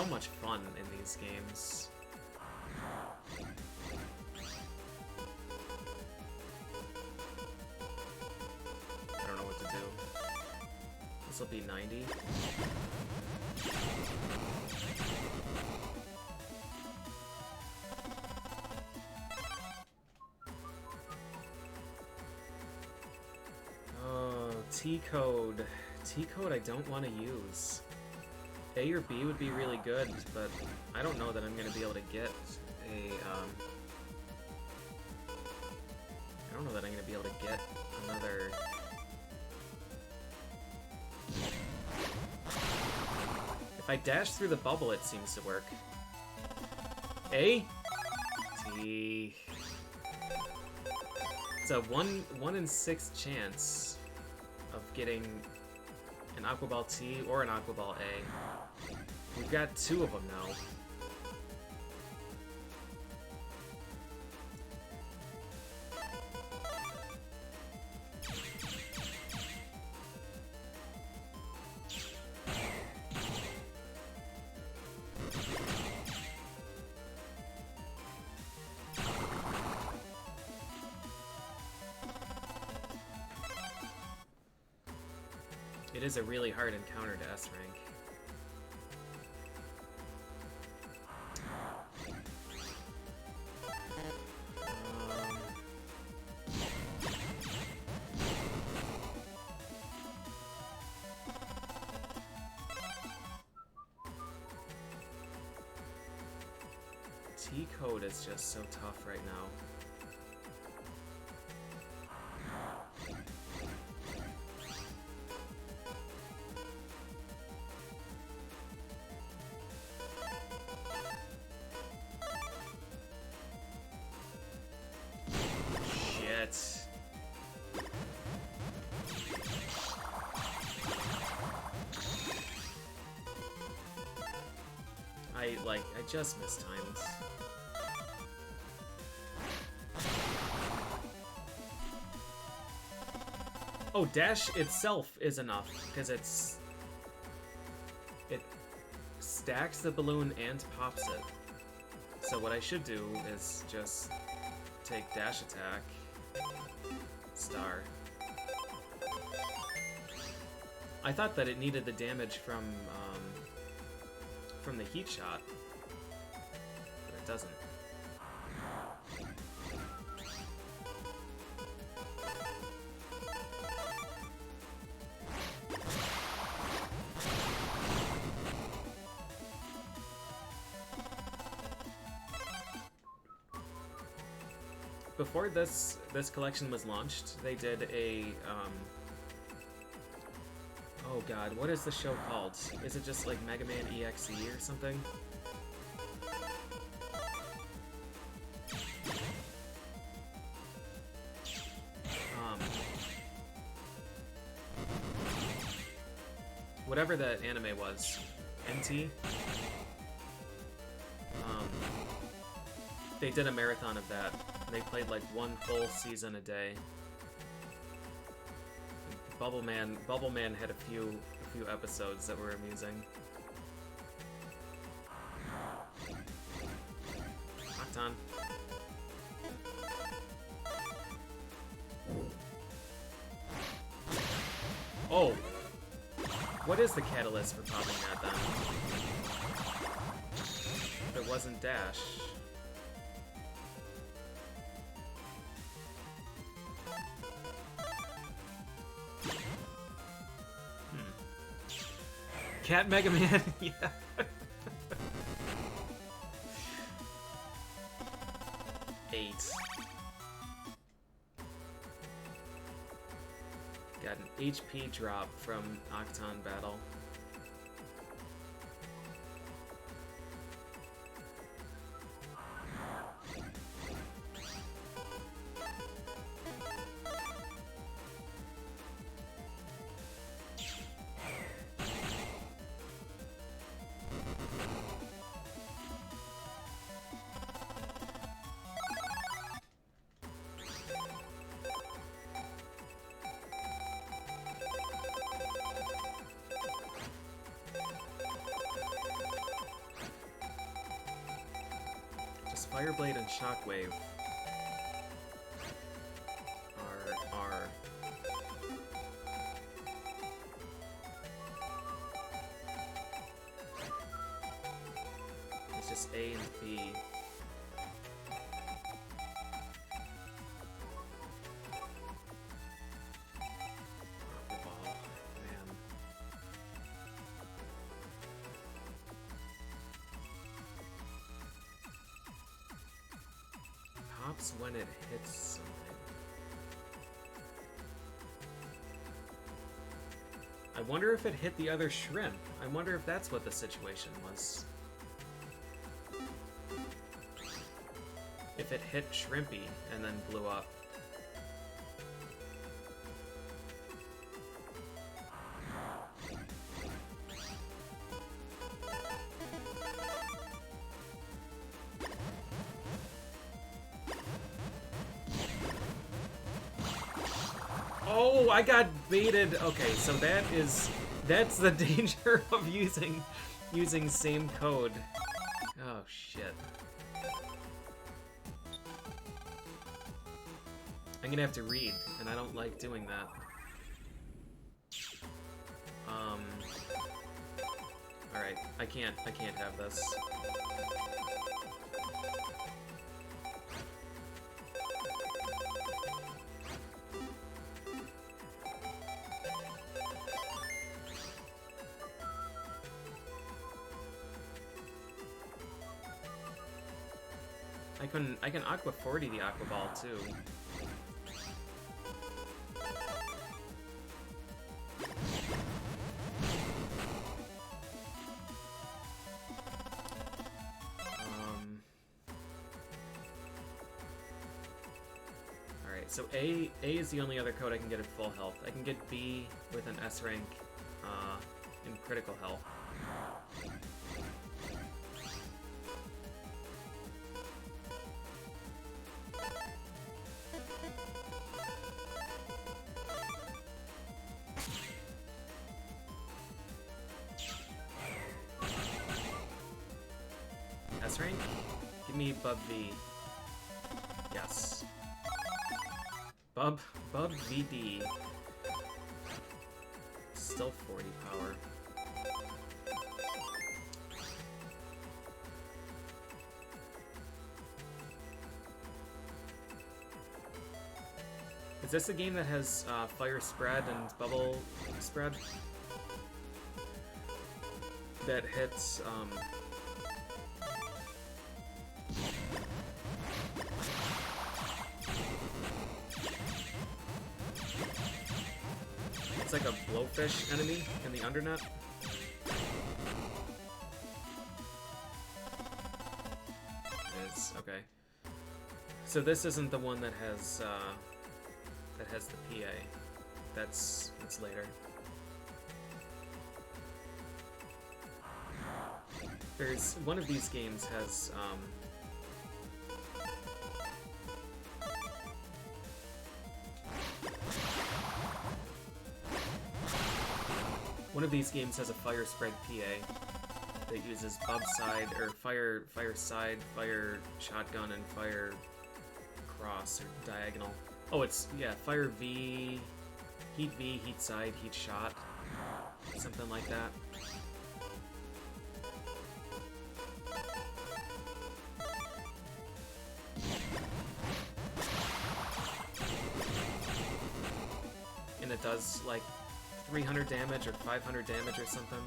much fun in these games. I don't know what to do. This will be 90. T-code. T-code I don't want to use. A or B would be really good, but I don't know that I'm going to be able to get a, I don't know that I'm going to be able to get another... If I dash through the bubble, it seems to work. A? T. It's a 1 in 6 chance of getting an Aqua Ball T or an Aqua Ball A. We've got 2 of them now. It is a really hard encounter to S rank. T-code is just so tough right now. I just mistimed. Oh, dash itself is enough, because it stacks the balloon and pops it. So what I should do is just take dash attack, star. I thought that it needed the damage from the heat shot, but it doesn't. before this collection was launched, they did a oh god, what is the show called? Is it just like Mega Man EXE or something? Whatever that anime was, NT. They did a marathon of that. They played like one whole season a day. Bubble Man had a few episodes that were amusing. Octon. Oh! What is the catalyst for popping that then? If it wasn't dash. Cat Mega Man, yeah. Eight. Got an HP drop from Octon Battle. Fireblade and Shockwave are it's just A and B. When it hits something. I wonder if it hit the other shrimp. I wonder if that's what the situation was. If it hit Shrimpy and then blew up. Oh, I got baited. Okay, so that's the danger of using same code. Oh shit. I'm gonna have to read, and I don't like doing that. Alright, I can't have this. I can Aqua 40 the Aqua Ball too. Alright, so A is the only other code I can get at full health. I can get B with an S rank in critical health. S rank? Give me Bub V. Yes. Bub VD. Still 40 power. Is this a game that has fire spread and bubble spread? That hits It's like a blowfish enemy in the undernet. It is, okay. So this isn't the one that has the PA. That's later. There's one of these games has one of these games has a fire spread PA that uses bub side or fire side, fire shotgun, and fire cross or diagonal. Oh, it's yeah, fire V, heat side, heat shot, something like that. And it does like 300 damage or 500 damage or something.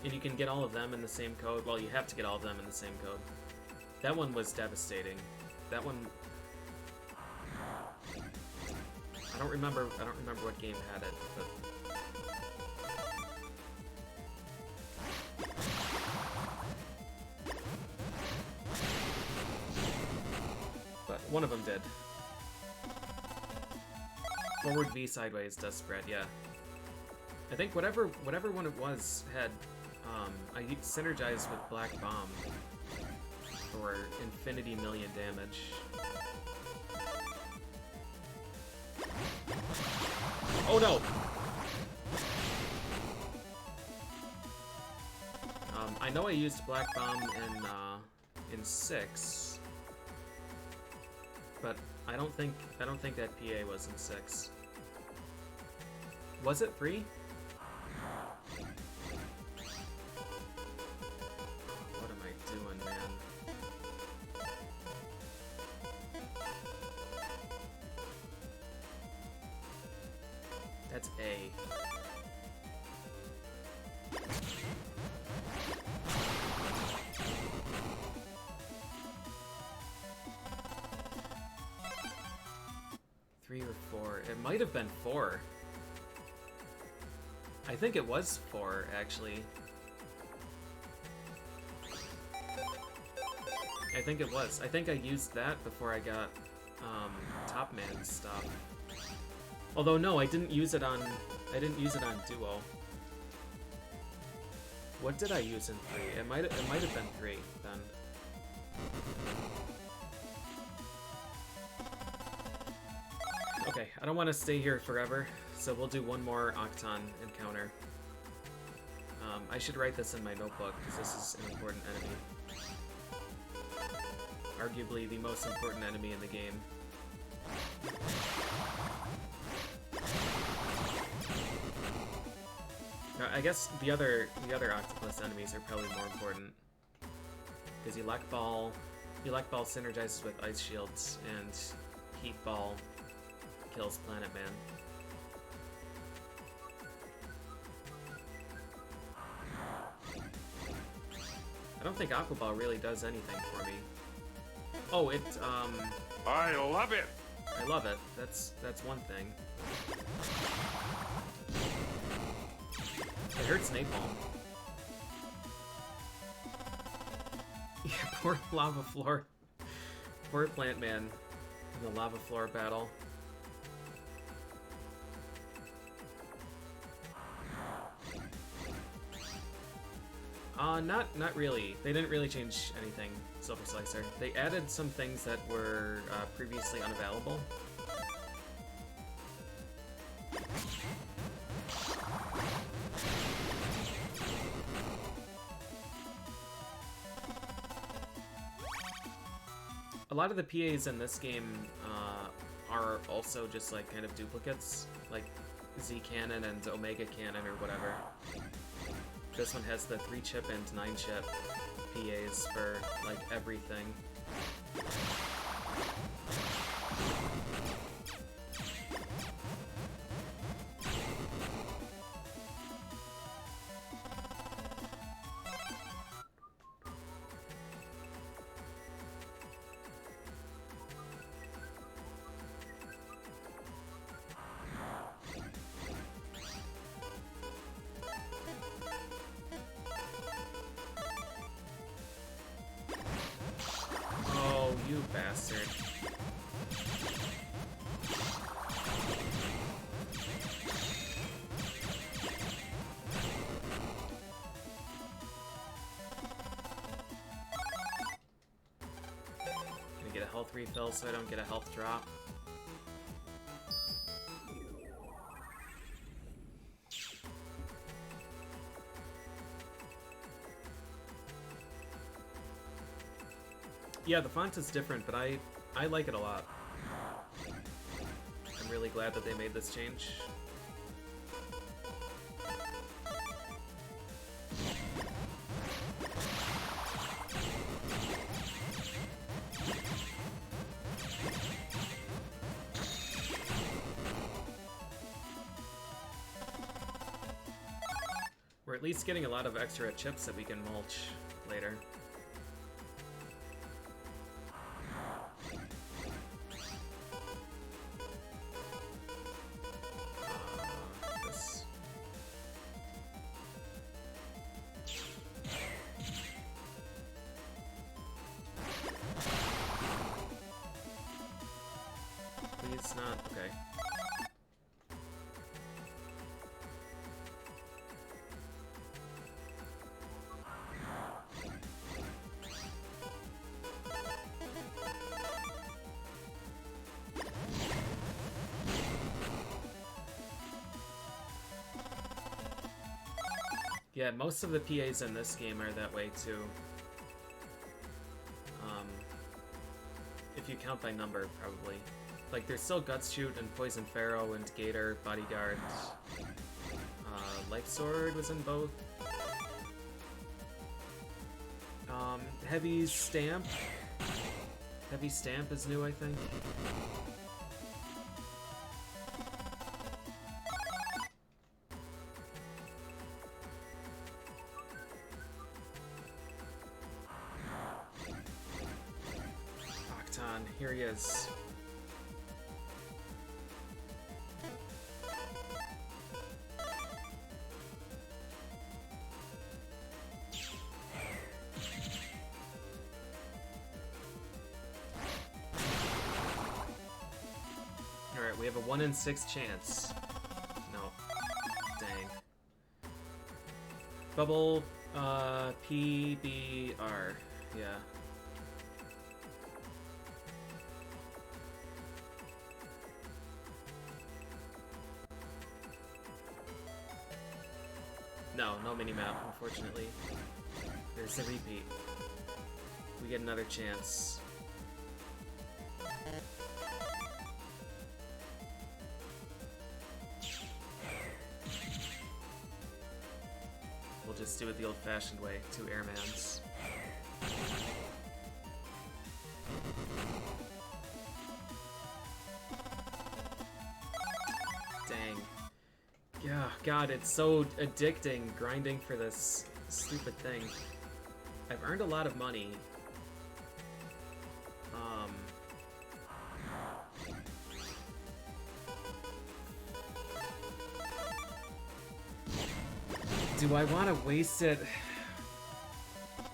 And you can get all of them in the same code. Well, you have to get all of them in the same code. That one was devastating. That one, I don't remember what game had it, but one of them did. Forward V sideways does spread, yeah. I think whatever one it was had, I synergized with Black Bomb for infinity million damage. Oh no! I know I used Black Bomb in 6, but I don't think that PA was in 6. Was it free? What am I doing, man? That's A. Three or 4. It might have been 4. I think it was 4, actually. I think it was. I think I used that before I got Top Man stuff. Although no, I didn't use it on Duo. What did I use in 3? It might have been 3 then. Okay, I don't want to stay here forever, so we'll do one more Octon encounter. I should write this in my notebook, because this is an important enemy. Arguably the most important enemy in the game. I guess the other octopus enemies are probably more important. Because Elect Ball synergizes with Ice Shields, and Heat Ball kills Planet Man. I don't think Aqua Ball really does anything for me. Oh, it, I love it! I love it. That's one thing. It hurts Napalm. Yeah, poor Lava Floor. Poor Plant Man in the Lava Floor battle. Not really. They didn't really change anything, Silver Slicer. They added some things that were previously unavailable. A lot of the PAs in this game are also just like kind of duplicates, like Z Cannon and Omega Cannon or whatever. This one has the 3-chip and 9-chip PAs for like everything. bastard. Gonna get a health refill so I don't get a health drop. Yeah, the font is different, but I like it a lot. I'm really glad that they made this change. We're at least getting a lot of extra chips that we can mulch later. Please not. Okay. Yeah, most of the PAs in this game are that way too. If you count by number, probably. Like, there's still Guts Shoot and Poison Pharaoh and Gator, Bodyguard. Life Sword was in both. Heavy Stamp. Heavy Stamp is new, I think. Here he is. Alright, we have a 1 in 6 chance. No. Dang. Bubble, PBR. Yeah. No minimap, unfortunately. There's a repeat. We get another chance. We'll just do it the old-fashioned way, 2 airmans. Dang. Yeah, God, it's so addicting grinding for this stupid thing. I've earned a lot of money. Do I want to waste it?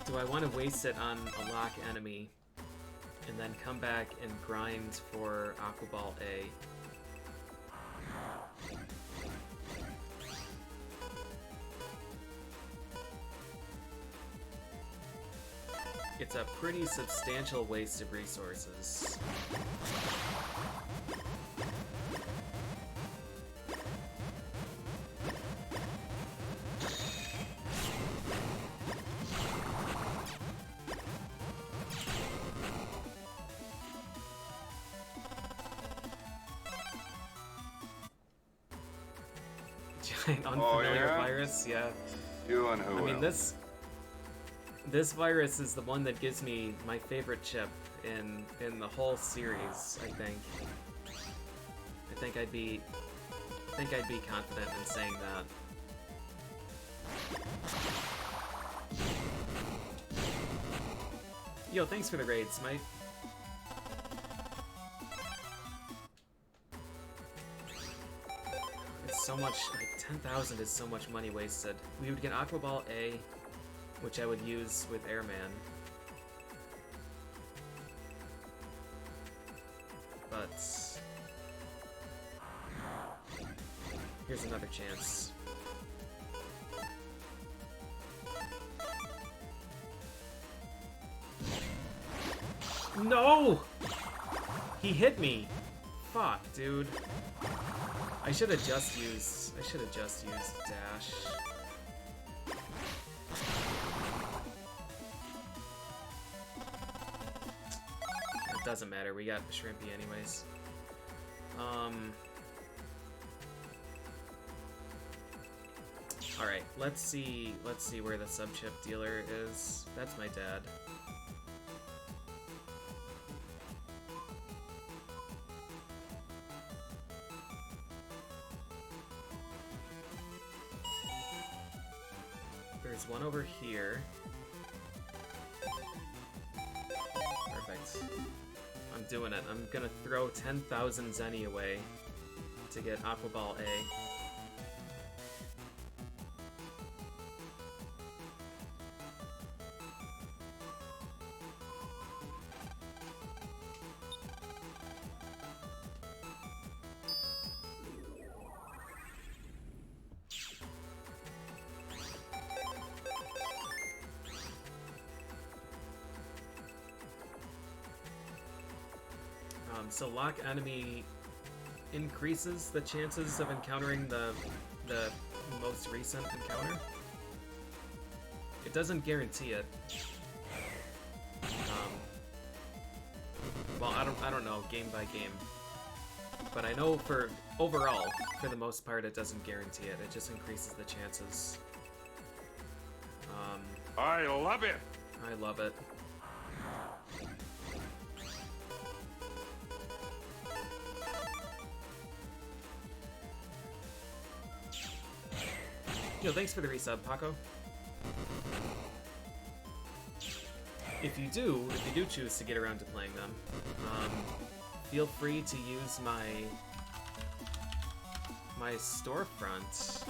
Do I want to waste it on a lock enemy and then come back and grind for Aqua Ball A? It's a pretty substantial waste of resources. Giant unfamiliar virus, yeah. You and who I mean, else? This virus is the one that gives me my favorite chip in the whole series, I think. I think I'd be confident in saying that. Yo, thanks for the raids, mate. It's so much, like 10,000 is so much money wasted. We would get Aqua Ball A, which I would use with Airman. but here's another chance. No! He hit me. Fuck, dude. I should have just used dash. It doesn't matter. We got Shrimpy anyways. All right. Let's see where the sub-chip dealer is. That's my dad. There's one over here. Perfect. I'm doing it. I'm gonna throw 10,000 Zenny away to get Aqua Ball A. So lock enemy increases the chances of encountering the most recent encounter. It doesn't guarantee it. Well, I don't know, game by game. But I know for overall, for the most part, it doesn't guarantee it. It just increases the chances. I love it. I love it. Yo, thanks for the resub, Paco. If you do choose to get around to playing them, feel free to use my storefront,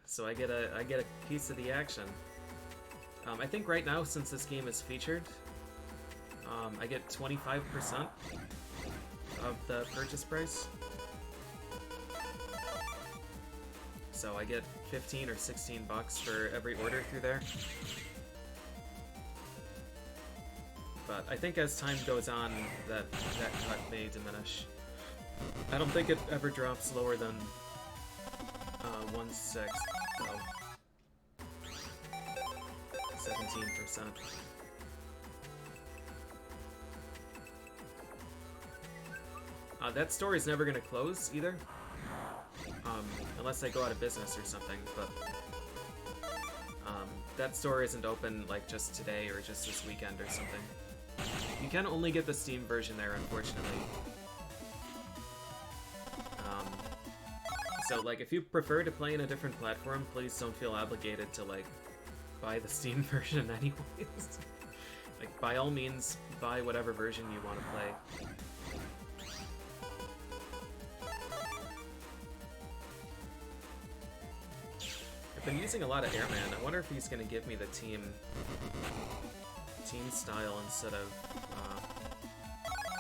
so I get a piece of the action. I think right now, since this game is featured, I get 25% of the purchase price. So I get 15 or 16 bucks for every order through there. But I think as time goes on, that cut may diminish. I don't think it ever drops lower than 1/6, though. 17%. That store is never gonna close either. Unless they go out of business or something, but that store isn't open like just today or just this weekend or something. You can only get the Steam version there, unfortunately. So like, if you prefer to play in a different platform, please don't feel obligated to like buy the Steam version anyways. Like, by all means, buy whatever version you want to play. I've been using a lot of Airman. I wonder if he's going to give me the team style instead of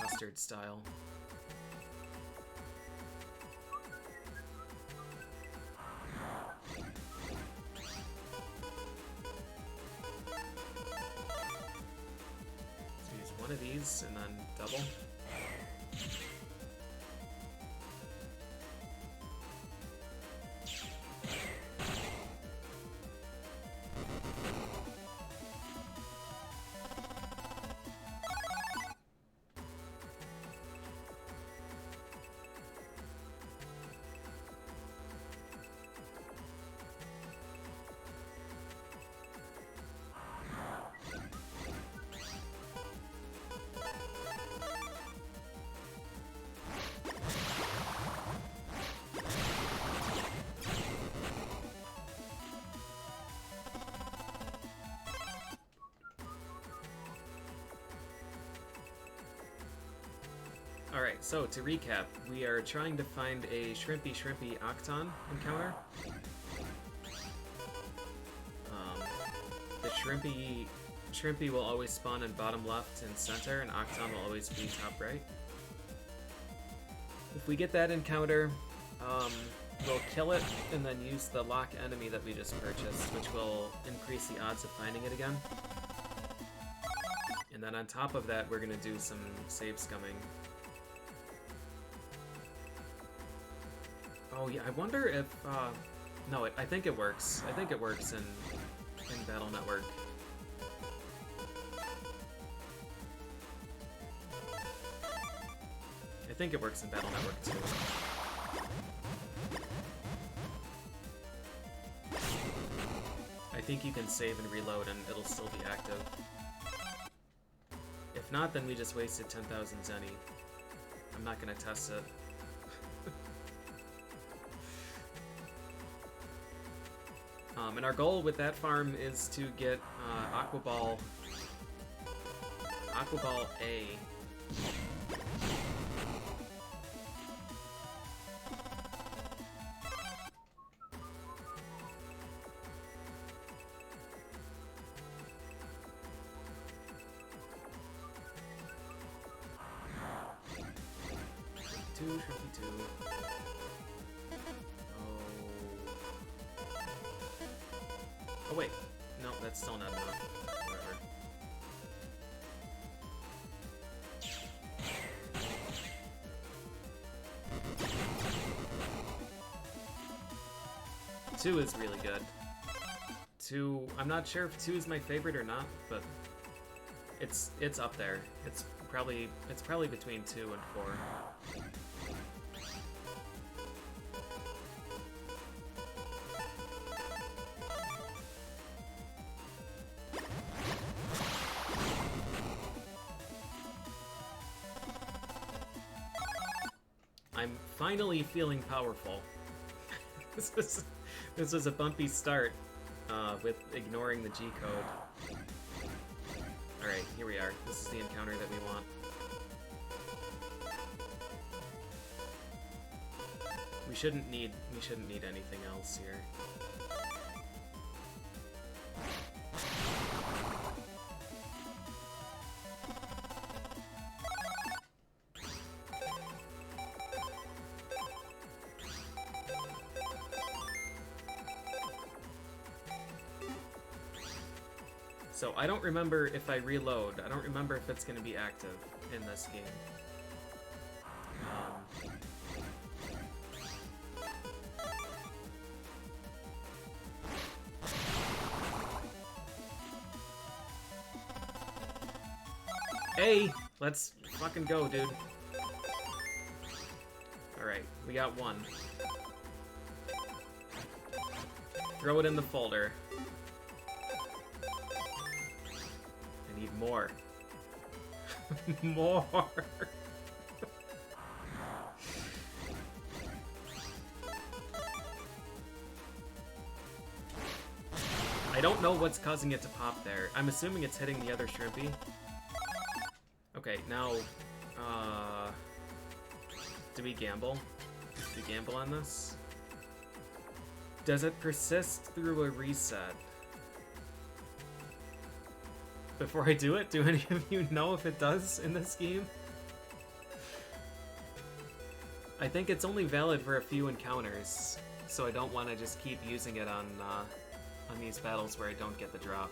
custard style. So use one of these and then double. Alright, so to recap, we are trying to find a Shrimpy Octon encounter. The Shrimpy will always spawn in bottom left and center, and Octon will always be top right. If we get that encounter, we'll kill it and then use the lock enemy that we just purchased, which will increase the odds of finding it again. And then on top of that, we're gonna do some save scumming. Oh yeah, I wonder if, no, I think it works. I think it works in Battle Network. I think it works in Battle Network too. I think you can save and reload and it'll still be active. If not, then we just wasted 10,000 Zenny. I'm not gonna test it. And our goal with that farm is to get Aqua Ball A. Oh wait, no, that's still not enough. Whatever. Two is really good. Two, I'm not sure if 2 is my favorite or not, but it's up there. It's probably between 2 and 4. I'm finally feeling powerful. This was a bumpy start with ignoring the G-code. Alright, here we are. This is the encounter that we want. We shouldn't need anything else here. So I don't remember if I reload. I don't remember if it's going to be active in this game. Hey, let's fucking go, dude. Alright, we got one. Throw it in the folder. I need more. More! I don't know what's causing it to pop there. I'm assuming it's hitting the other Shrimpy. Okay, now, do we gamble? Do we gamble on this? Does it persist through a reset? Before I do it, do any of you know if it does in this game? I think it's only valid for a few encounters, so I don't want to just keep using it on these battles where I don't get the drop.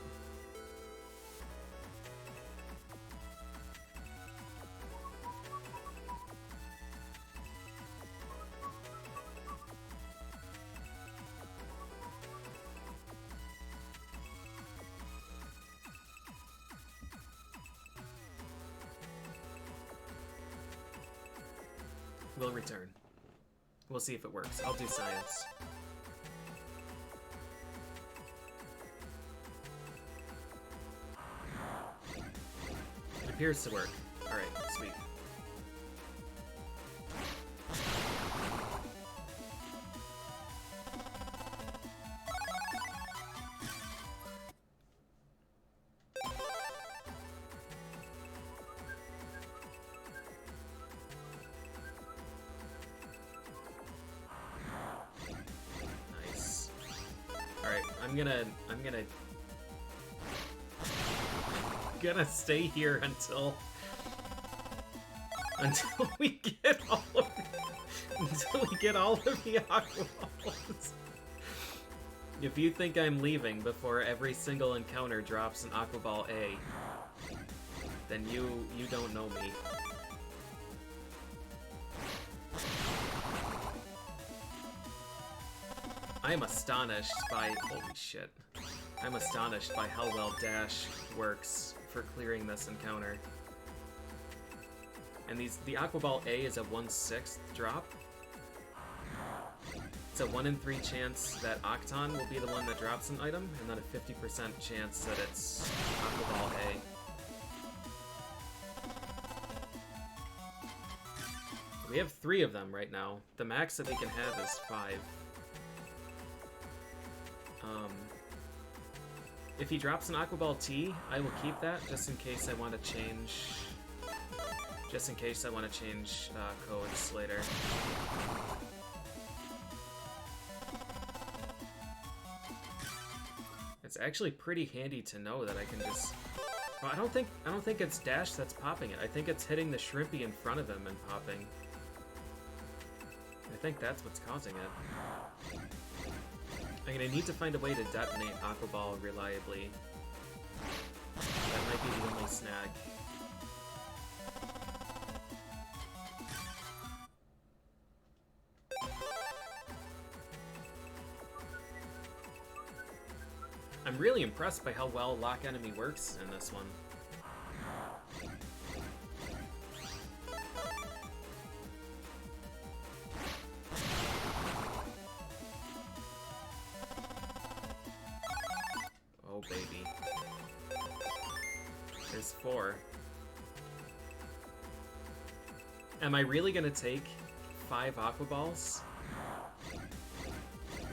We'll return. We'll see if it works. I'll do science. It appears to work. Alright, sweet. I'm gonna gonna stay here until we get all of the Aqua Balls. If you think I'm leaving before every single encounter drops an Aqua Ball A, then you don't know me. I'm astonished by... Holy shit. I'm astonished by how well Dash works for clearing this encounter. And the Aqua Ball A is a 1/6 drop. It's a 1 in 3 chance that Octon will be the one that drops an item, and then a 50% chance that it's Aqua Ball A. We have 3 of them right now. The max that we can have is 5. If he drops an Aqua Ball T, I will keep that just in case I want to change... Just in case I want to change codes later. It's actually pretty handy to know that I can just... Well, I don't think it's Dash that's popping it. I think it's hitting the Shrimpy in front of him and popping. I think that's what's causing it. I'm gonna need to find a way to detonate Aqua Ball reliably. That might be the only snag. I'm really impressed by how well Lock Enemy works in this one. Oh, baby. There's 4. Am I really gonna take 5 Aqua Balls?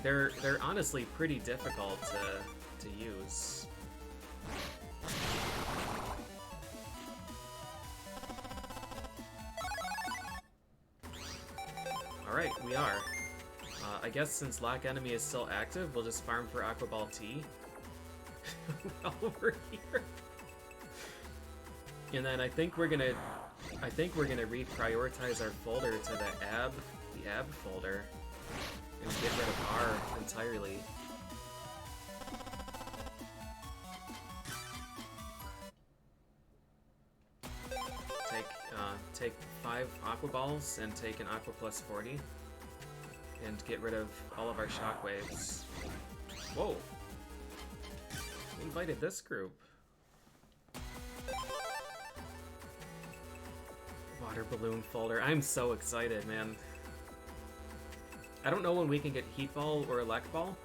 They're honestly pretty difficult to use. Alright, we are. I guess since Lock Enemy is still active, we'll just farm for Aqua Ball T. While we're here. And then I think we're gonna reprioritize our folder to the AB folder and get rid of R entirely. Take 5 Aqua Balls and take an Aqua plus 40 and get rid of all of our shockwaves. Whoa! We invited this group. Water balloon folder. I'm so excited, man. I don't know when we can get Heat Ball or Elect Ball.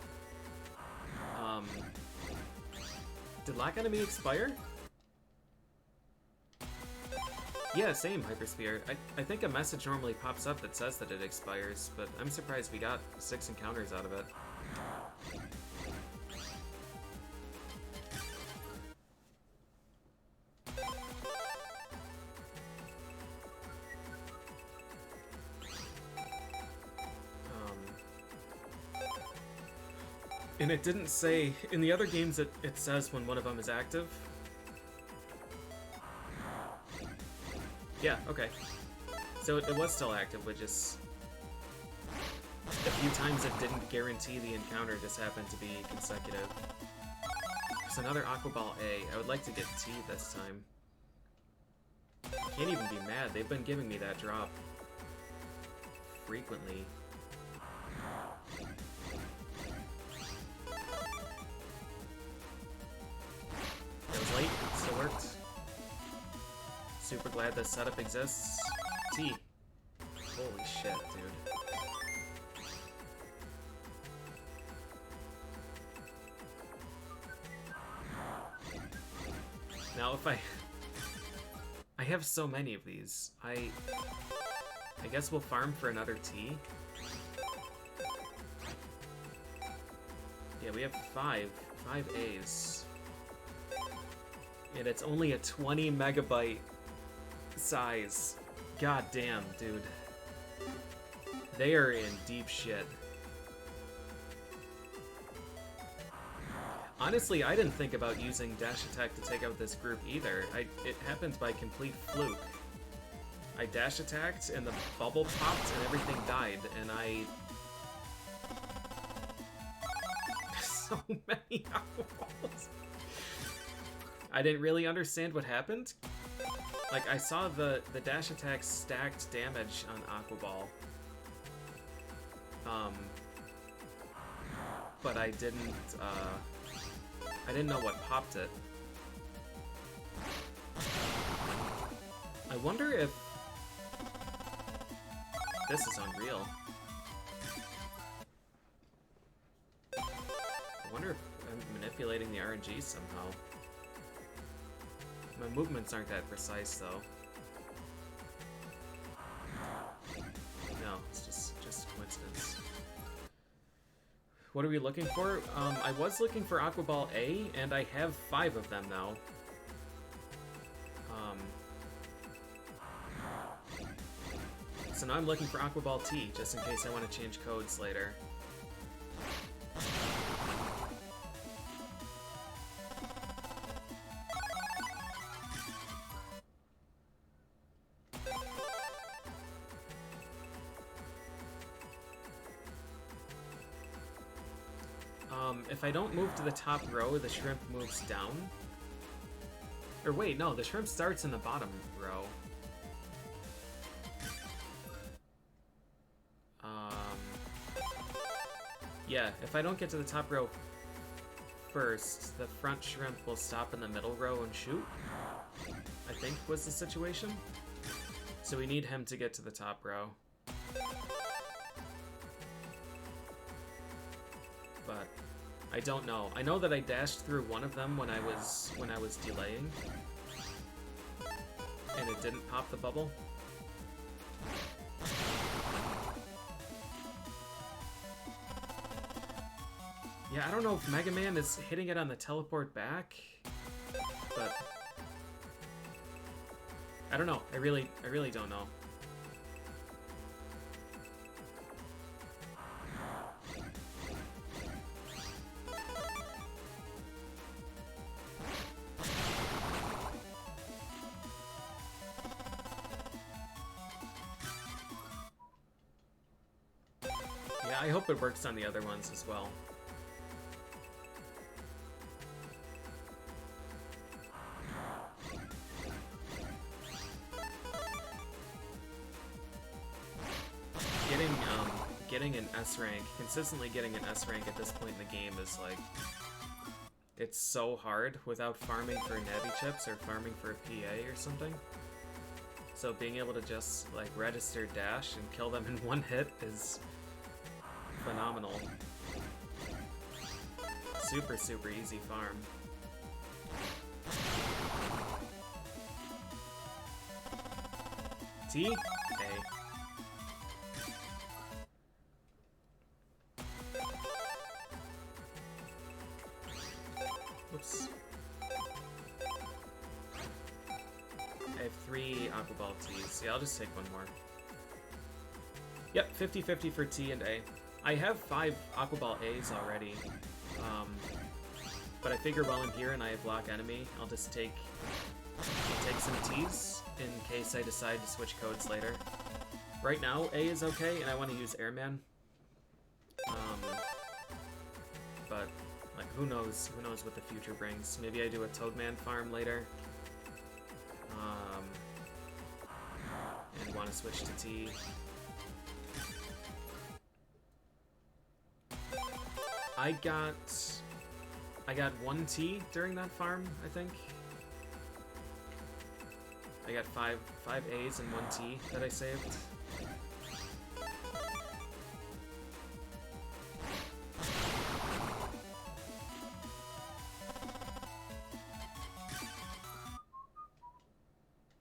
Did Lock Enemy expire? Yeah, same, Hypersphere. I think a message normally pops up that says that it expires, but I'm surprised we got 6 encounters out of it. And it didn't say... In the other games, it says when one of them is active. Yeah, okay. So it was still active, which is... A few times it didn't guarantee the encounter just happened to be consecutive. There's another Aqua Ball A. I would like to get T this time. Can't even be mad. They've been giving me that drop frequently. It was late. It still worked. Super glad this setup exists. T. Holy shit, dude. Now if I have so many of these. I guess we'll farm for another T. Yeah, we have 5 A's. And it's only a 20 megabyte size. God damn, dude. They are in deep shit. Honestly, I didn't think about using dash attack to take out this group either. It happened by complete fluke. I dash attacked and the bubble popped and everything died, and I... So many aqua balls. I didn't really understand what happened. Like, I saw the dash attack stacked damage on Aqua Ball. But I didn't know what popped it. I wonder if... This is unreal. I wonder if I'm manipulating the RNG somehow. My movements aren't that precise, though. No, it's just coincidence. What are we looking for? I was looking for Aqua Ball A, and I have 5 of them now. So now I'm looking for Aqua Ball T, just in case I want to change codes later. If I don't move to the top row, the shrimp moves down. Or wait, no, the shrimp starts in the bottom row. Yeah, if I don't get to the top row first, the front shrimp will stop in the middle row and shoot, I think was the situation. So we need him to get to the top row. But I don't know. I know that I dashed through one of them when I was delaying, and it didn't pop the bubble. Yeah, I don't know if Mega Man is hitting it on the teleport back, but I don't know. I really don't know. Yeah, I hope it works on the other ones as well. Getting an S rank, consistently getting an S rank at this point in the game is like, it's so hard without farming for Navi chips or farming for a PA or something. So being able to just like register dash and kill them in one hit is phenomenal. Super, super easy farm. T? A. Whoops. I have 3 Aqua Ball Ts. Yeah, I'll just take one more. Yep, 50-50 for T and A. I have 5 Aqua Ball A's already. But I figure while I'm here and I have block enemy, I'll just take some T's in case I decide to switch codes later. Right now, A is okay, and I want to use Airman. But like, who knows what the future brings. Maybe I do a Toadman farm later. And want to switch to T. I got 1 T during that farm, I think. I got 5 A's and 1 T that I saved.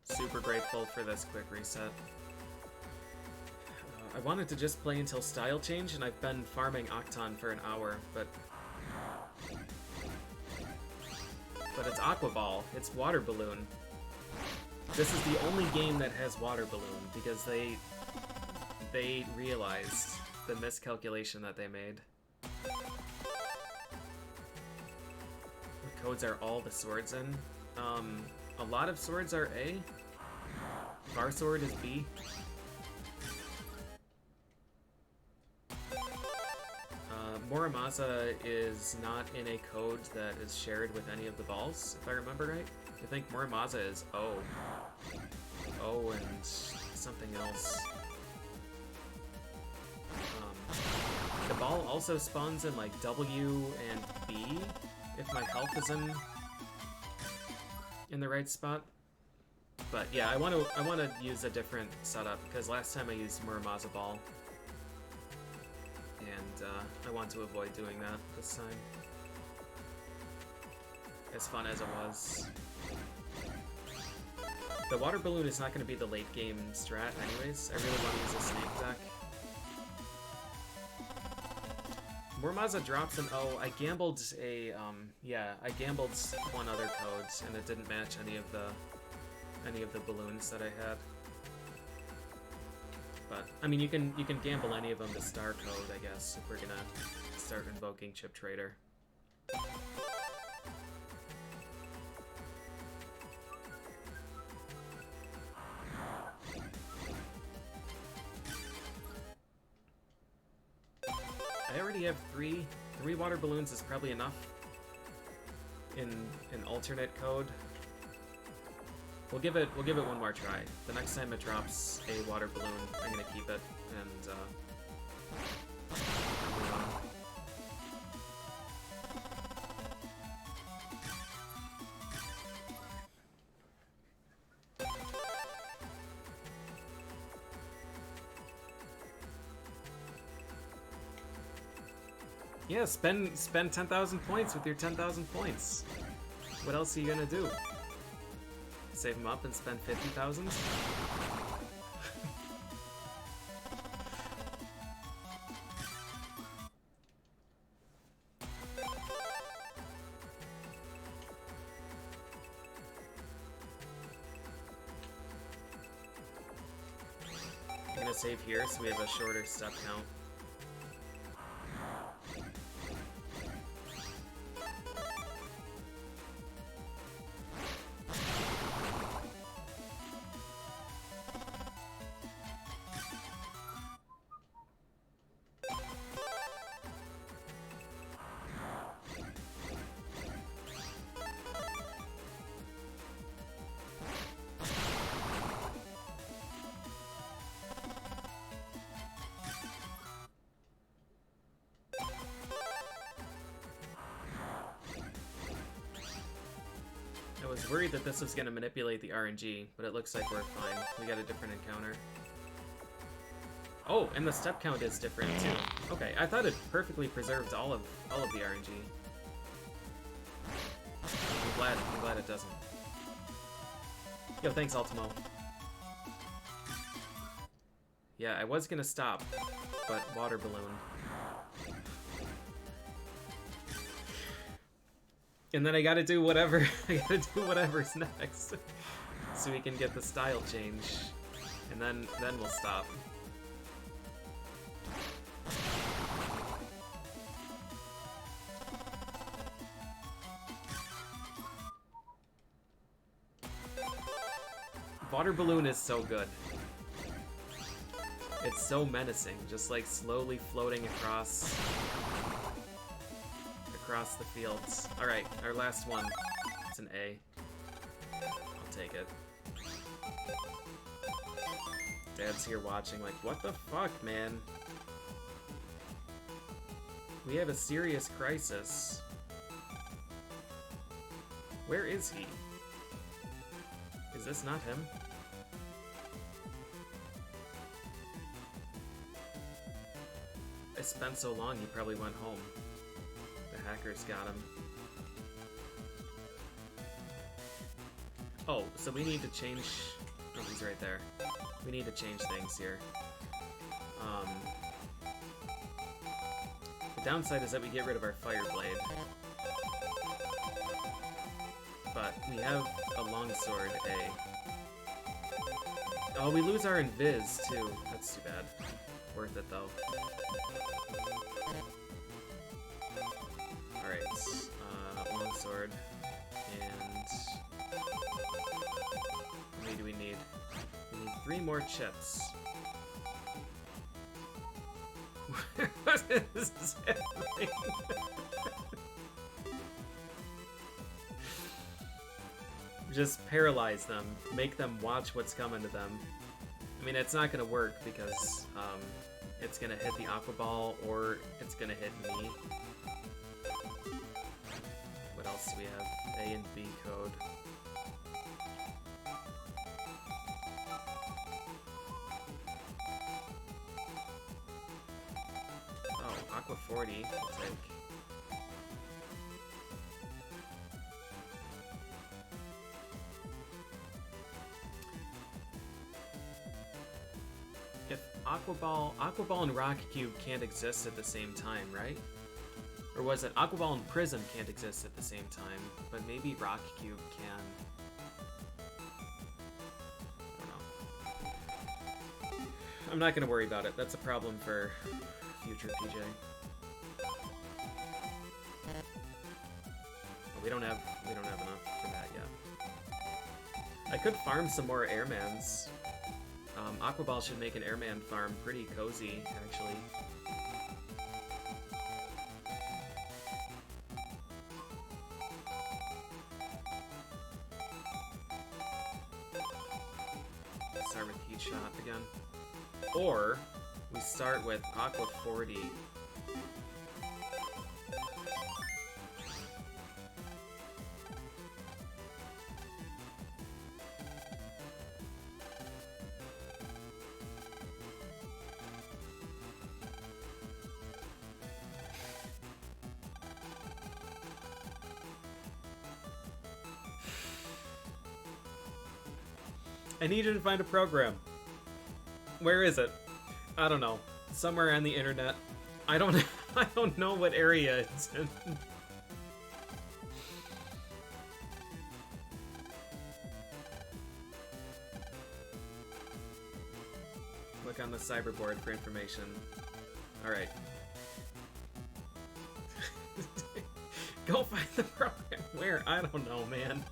Super grateful for this quick reset. I wanted to just play until style change, and I've been farming Octon for an hour, but it's Aqua Ball. It's Water Balloon. This is the only game that has Water Balloon, because they realized the miscalculation that they made. codes are all the swords in. A lot of swords are A. Var sword is B. Muramasa is not in a code that is shared with any of the balls, if I remember right. I think Muramasa is O. O and something else. The ball also spawns in like W and B, if my health is in the right spot. But yeah, I want to use a different setup because last time I used Muramasa ball. And I want to avoid doing that this time. As fun as it was. The water balloon is not going to be the late game strat anyways. I really want to use a snake deck. Muramasa drops an O. I gambled a, I gambled one other code and it didn't match any of the balloons that I had. But I mean, you can gamble any of them to star code, I guess, if we're gonna start invoking Chip Trader. I already have three water balloons is probably enough in an alternate code. We'll give it one more try. The next time it drops a water balloon, I'm gonna keep it and move on. Yeah, spend 10,000 points with your 10,000 points. What else are you gonna do? Save them up and spend 50,000? I'm gonna save here so we have a shorter step count. I was worried that this was going to manipulate the RNG, but it looks like we're fine. We got a different encounter. Oh, and the step count is different too. Okay, I thought it perfectly preserved all of the RNG. I'm glad it doesn't. Yo, thanks, Ultimo. Yeah, I was gonna stop, but water balloon. And then I gotta do whatever. I gotta do whatever's next, so we can get the style change, and then we'll stop. Water balloon is so good. It's so menacing, just like slowly floating across the fields. Alright, our last one. It's an A. I'll take it. Dad's here watching like, what the fuck, man? We have a serious crisis. Where is he? Is this not him? I spent so long, he probably went home. The hackers got him. Oh, so we need to change... Oh, he's right there. We need to change things here. The downside is that we get rid of our Fire Blade. But we have a longsword, A. Oh, we lose our invis, too. That's too bad. Worth it, though. Alright, sword. And how many do we need? We need 3 more chips. What is happening? Just paralyze them. Make them watch what's coming to them. I mean, it's not gonna work because it's gonna hit the Aqua Ball or it's gonna hit me. What else do we have? A and B code. Oh, Aqua 40. I'll take. If Aqua Ball and Rock Cube can't exist at the same time, right? Or was it Aqua Ball and Prism can't exist at the same time, but maybe Rock Cube can? I don't know. I'm not gonna worry about it. That's a problem for future PJ. Oh, we don't have enough for that yet. I could farm some more Airmans. Aqua Ball should make an Airman farm pretty cozy, actually. Start with Heat Shot again. Or we start with Aqua 40. I need you to find a program. Where is it? I don't know. Somewhere on the internet. I don't know what area it's in. Look on the cyberboard for information. Alright. Go find the program. Where? I don't know, man.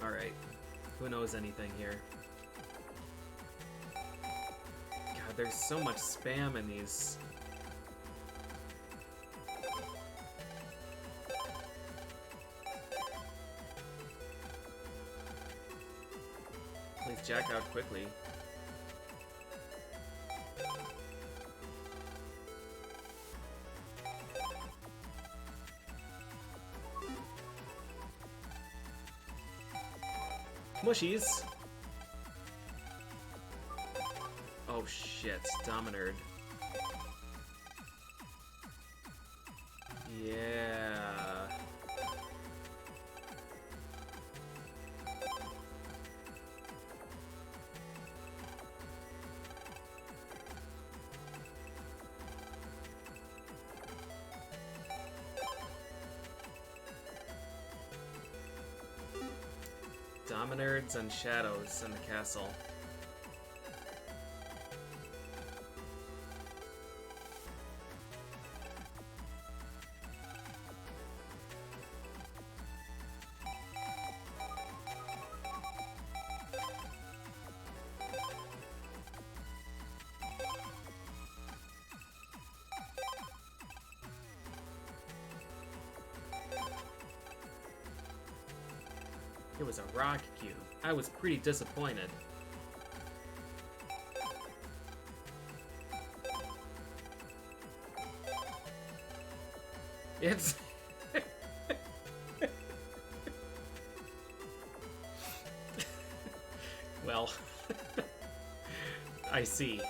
Alright. Who knows anything here? God, there's so much spam in these. Please jack out quickly. Mushies. Oh shit, Dominard. Yeah. Dominards and Shadows in the castle. It was a rock cube. I was pretty disappointed. It's... well... I see.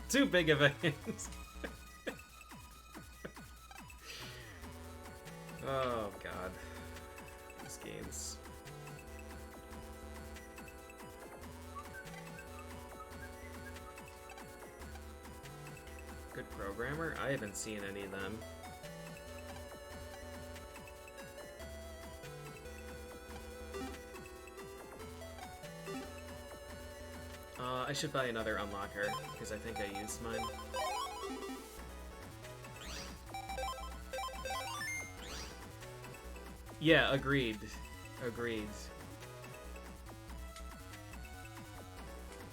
Too big of a hint. Oh god. These games. secret programmer? I haven't seen any of them. I should buy another unlocker, because I think I used mine. Yeah, agreed. Agreed.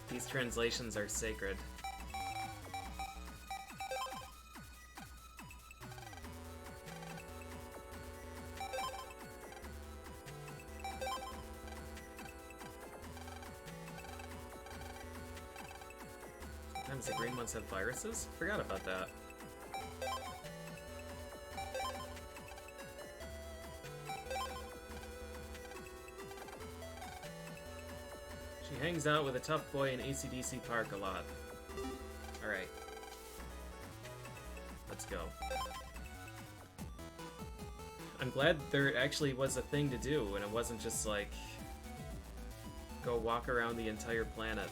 These translations are sacred. Sometimes the green ones have viruses? Forgot about that. She hangs out with a tough boy in AC/DC Park a lot. Alright. Let's go. I'm glad there actually was a thing to do, and it wasn't just like go walk around the entire planet.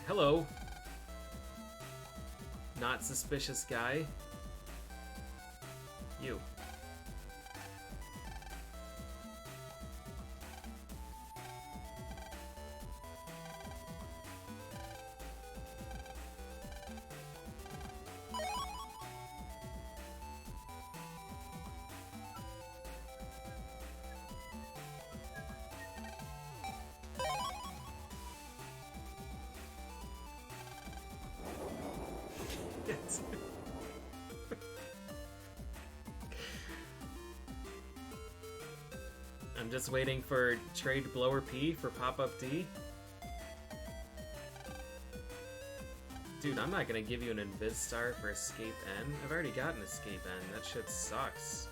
Hello. Not suspicious guy. You. Yes. I'm just waiting for trade Blower P for pop-up D. Dude, I'm not gonna give you an Invis Star for Escape N. I've already got an Escape N. That shit sucks.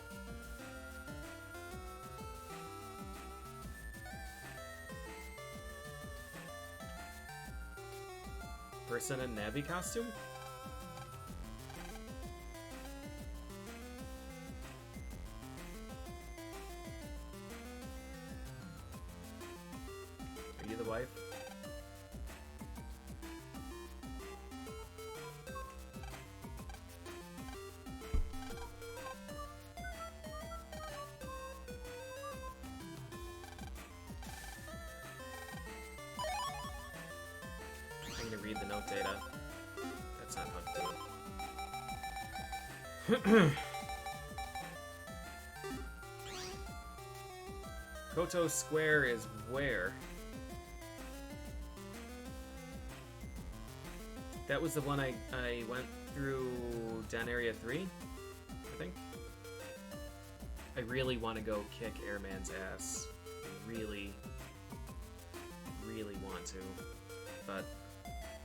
Person in Navi costume? Are you the wife? I'm gonna read the note data. That's not how to do it. Koto Square is where? That was the one I went through down Area 3, I think. I really want to go kick Airman's ass. I really, really want to. But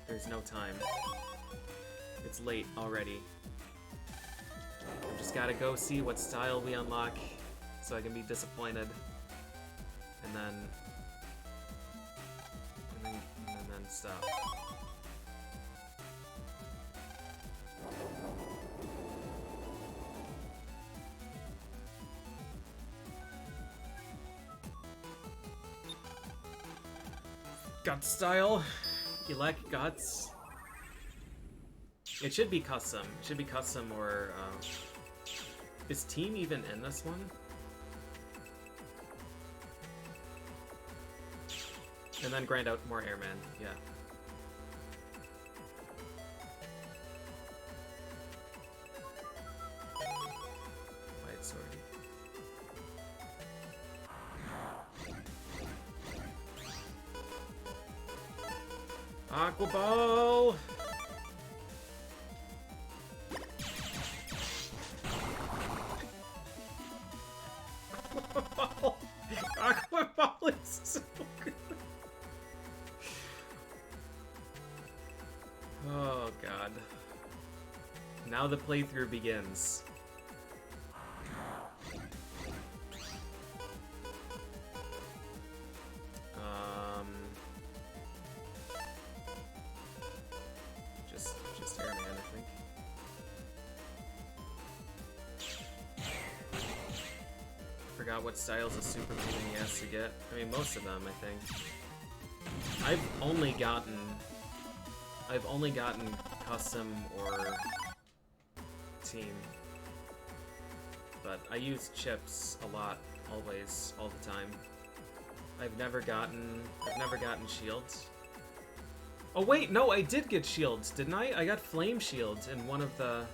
there's no time. It's late already. I just gotta go see what style we unlock so I can be disappointed. And then stop. Gut style. Elect guts. It should be custom. It should be custom or is team even in this one? And then grind out more Airman, yeah. White sword. Aqua Ball! Aqua Ball is so good. Oh god. Now the playthrough begins. Just Airman, I think. forgot what styles of super pain in the ass to get. I mean, most of them, I think. I've only gotten custom or team, but I use chips a lot, always, all the time. I've never gotten shields. Oh wait, no, I did get shields, didn't I? I got flame shields in one of the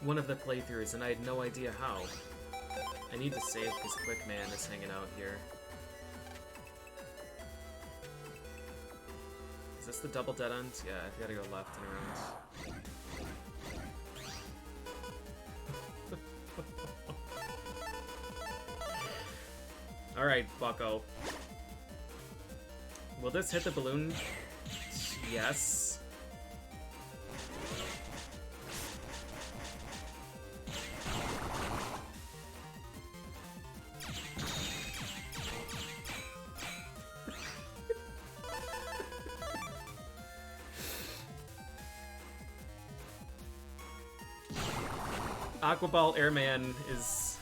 playthroughs, and I had no idea how. I need to save because Quick Man is hanging out here. Is this the double dead end? Yeah, I've got to go left and around. Alright, Bucko. Will this hit the balloon? Yes. Aquaball Airman is...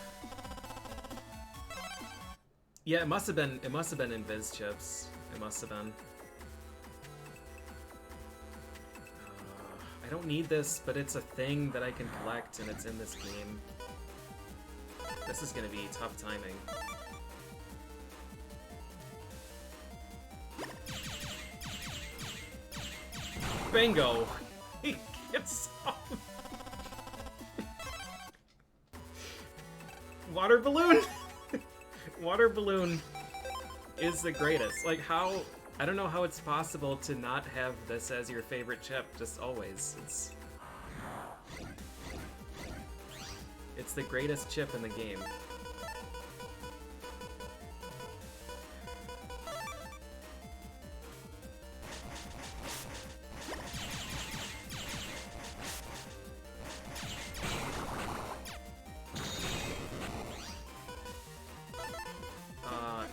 Yeah, it must have been Invis chips. It must have been. I don't need this, but it's a thing that I can collect, and it's in this game. This is gonna be tough timing. Bingo! He gets off. Water balloon! Water balloon is the greatest. Like, how... I don't know how it's possible to not have this as your favorite chip, just always. It's the greatest chip in the game.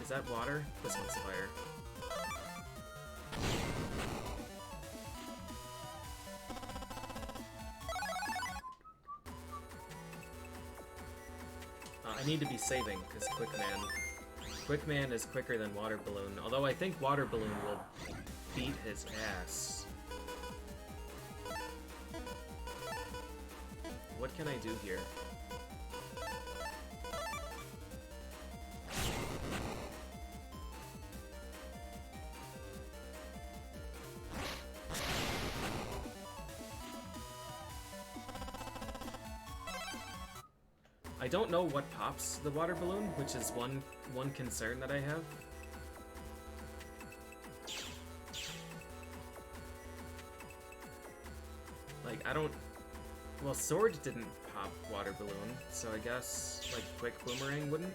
Is that water? This one's fire. I need to be saving, because Quick Man is quicker than Water Balloon, although I think Water Balloon will beat his ass. What can I do here? I don't know what pops the water balloon, which is one concern that I have. Like, I don't... Well, Sword didn't pop water balloon, so I guess, like, Quick Boomerang wouldn't?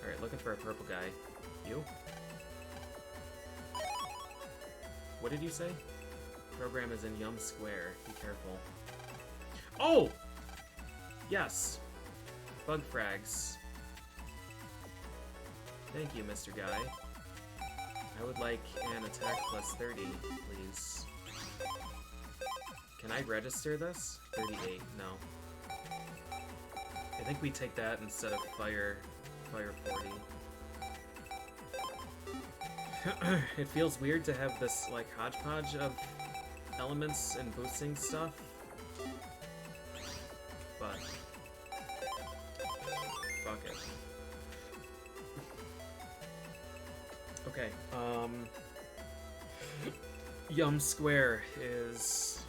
Alright, looking for a purple guy. You? What did you say? Program is in Yum Square. Be careful. Oh! Yes. Bug frags. Thank you, Mr. Guy. I would like an attack plus 30, please. Can I register this? 38, no. I think we take that instead of fire 40. It feels weird to have this, like, hodgepodge of elements and boosting stuff. But fuck it. Okay, Yum Square is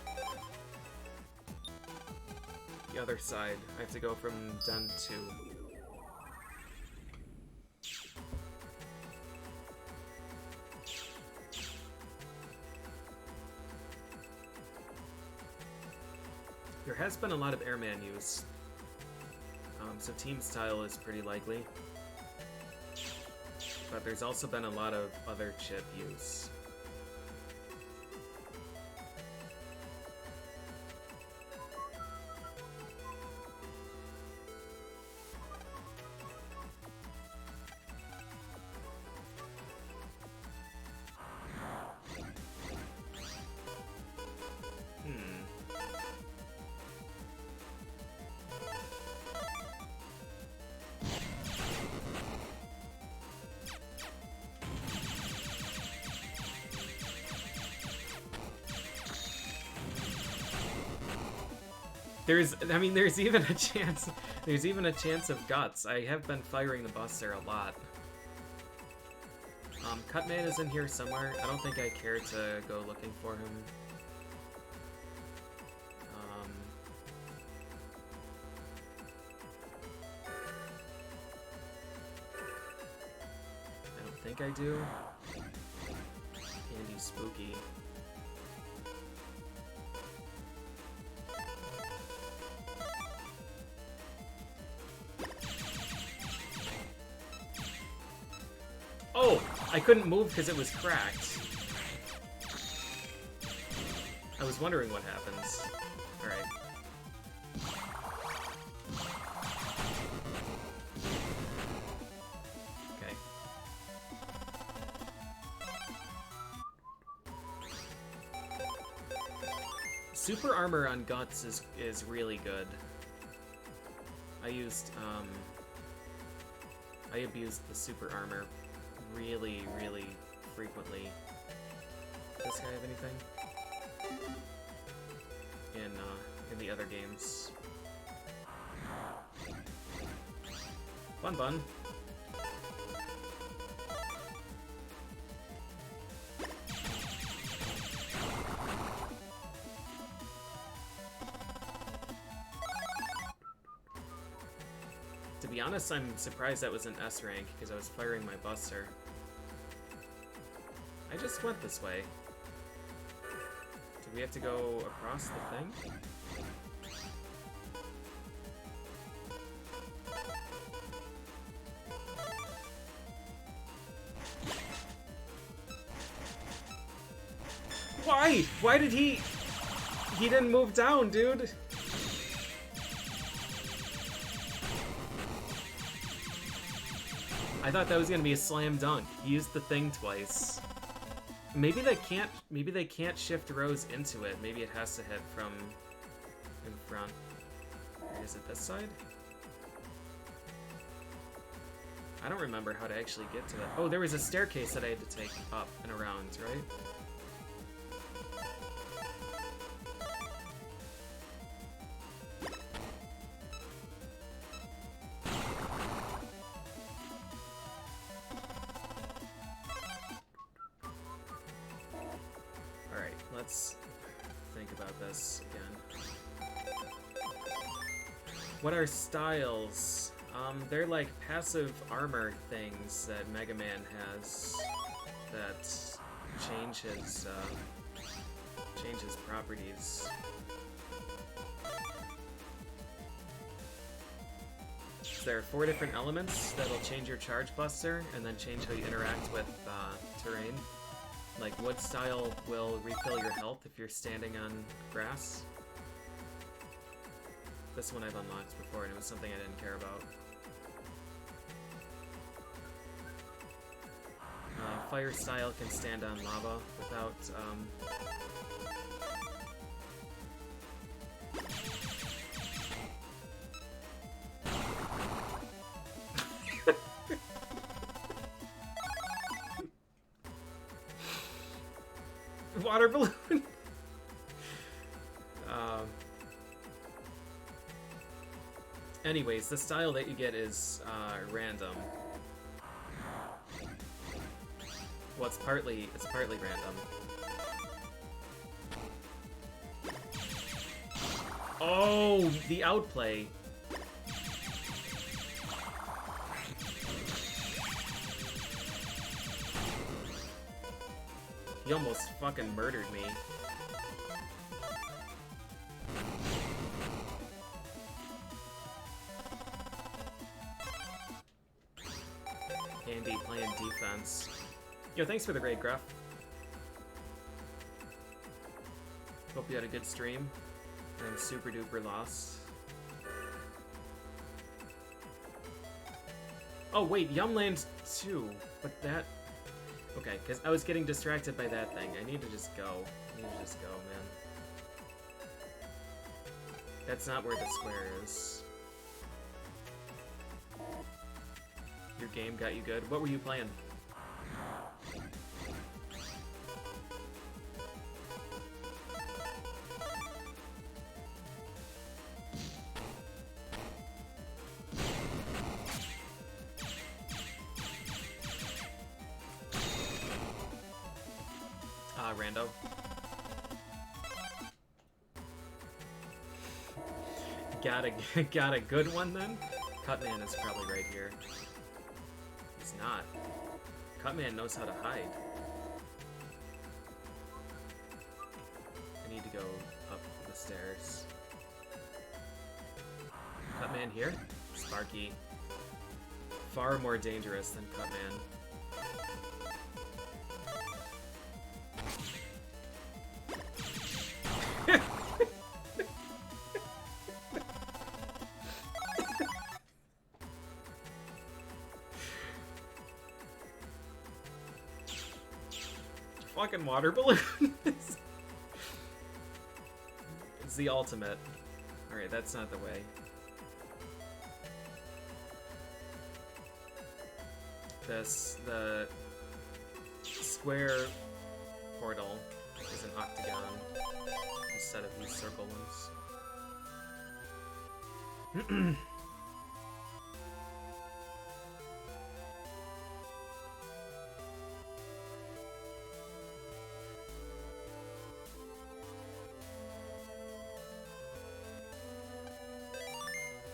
the other side. I have to go from Den 2. There has been a lot of Airman use, so team style is pretty likely, but there's also been a lot of other chip use. There's even a chance. There's even a chance of guts. I have been firing the Buster a lot. Cutman is in here somewhere. I don't think I care to go looking for him. I don't think I do. Candy Spooky. Oh! I couldn't move because it was cracked. I was wondering what happens. Alright. Okay. Super armor on Guts is really good. I abused the super armor really, really frequently. Does this guy have anything? In the other games. Fun bun. To be honest, I'm surprised that was an S rank, because I was firing my Buster. I just went this way. Do we have to go across the thing? Why? Why did he... He didn't move down, dude! I thought that was gonna be a slam dunk. He used the thing twice. Maybe they can't shift rows into it. Maybe it has to hit from in front. Or is it this side? I don't remember how to actually get to that. Oh, there was a staircase that I had to take up and around, right? Let's think about this again. What are styles? They're like passive armor things that Mega Man has that change his properties. There are 4 different elements that'll change your charge buster and then change how you interact with terrain. Like, wood style will refill your health if you're standing on grass. This one I've unlocked before, and it was something I didn't care about. Fire style can stand on lava without, water balloon. Anyways, the style that you get is random. Well, it's partly random. Oh, the outplay. He almost fucking murdered me. Andy playing defense. Yo, thanks for the raid, Gruff. Hope you had a good stream. I'm super duper lost. Oh wait, Yumland 2. But that... Okay, because I was getting distracted by that thing. I need to just go. Man. That's not where the square is. Your game got you good. What were you playing? Rando. Got a good one then? Cutman is probably right here. He's not. Cutman knows how to hide. I need to go up the stairs. Cutman here? Sparky. Far more dangerous than Cutman. Fucking water balloon. It's the ultimate. Alright, that's not the way. The square portal is an octagon instead of these circle ones.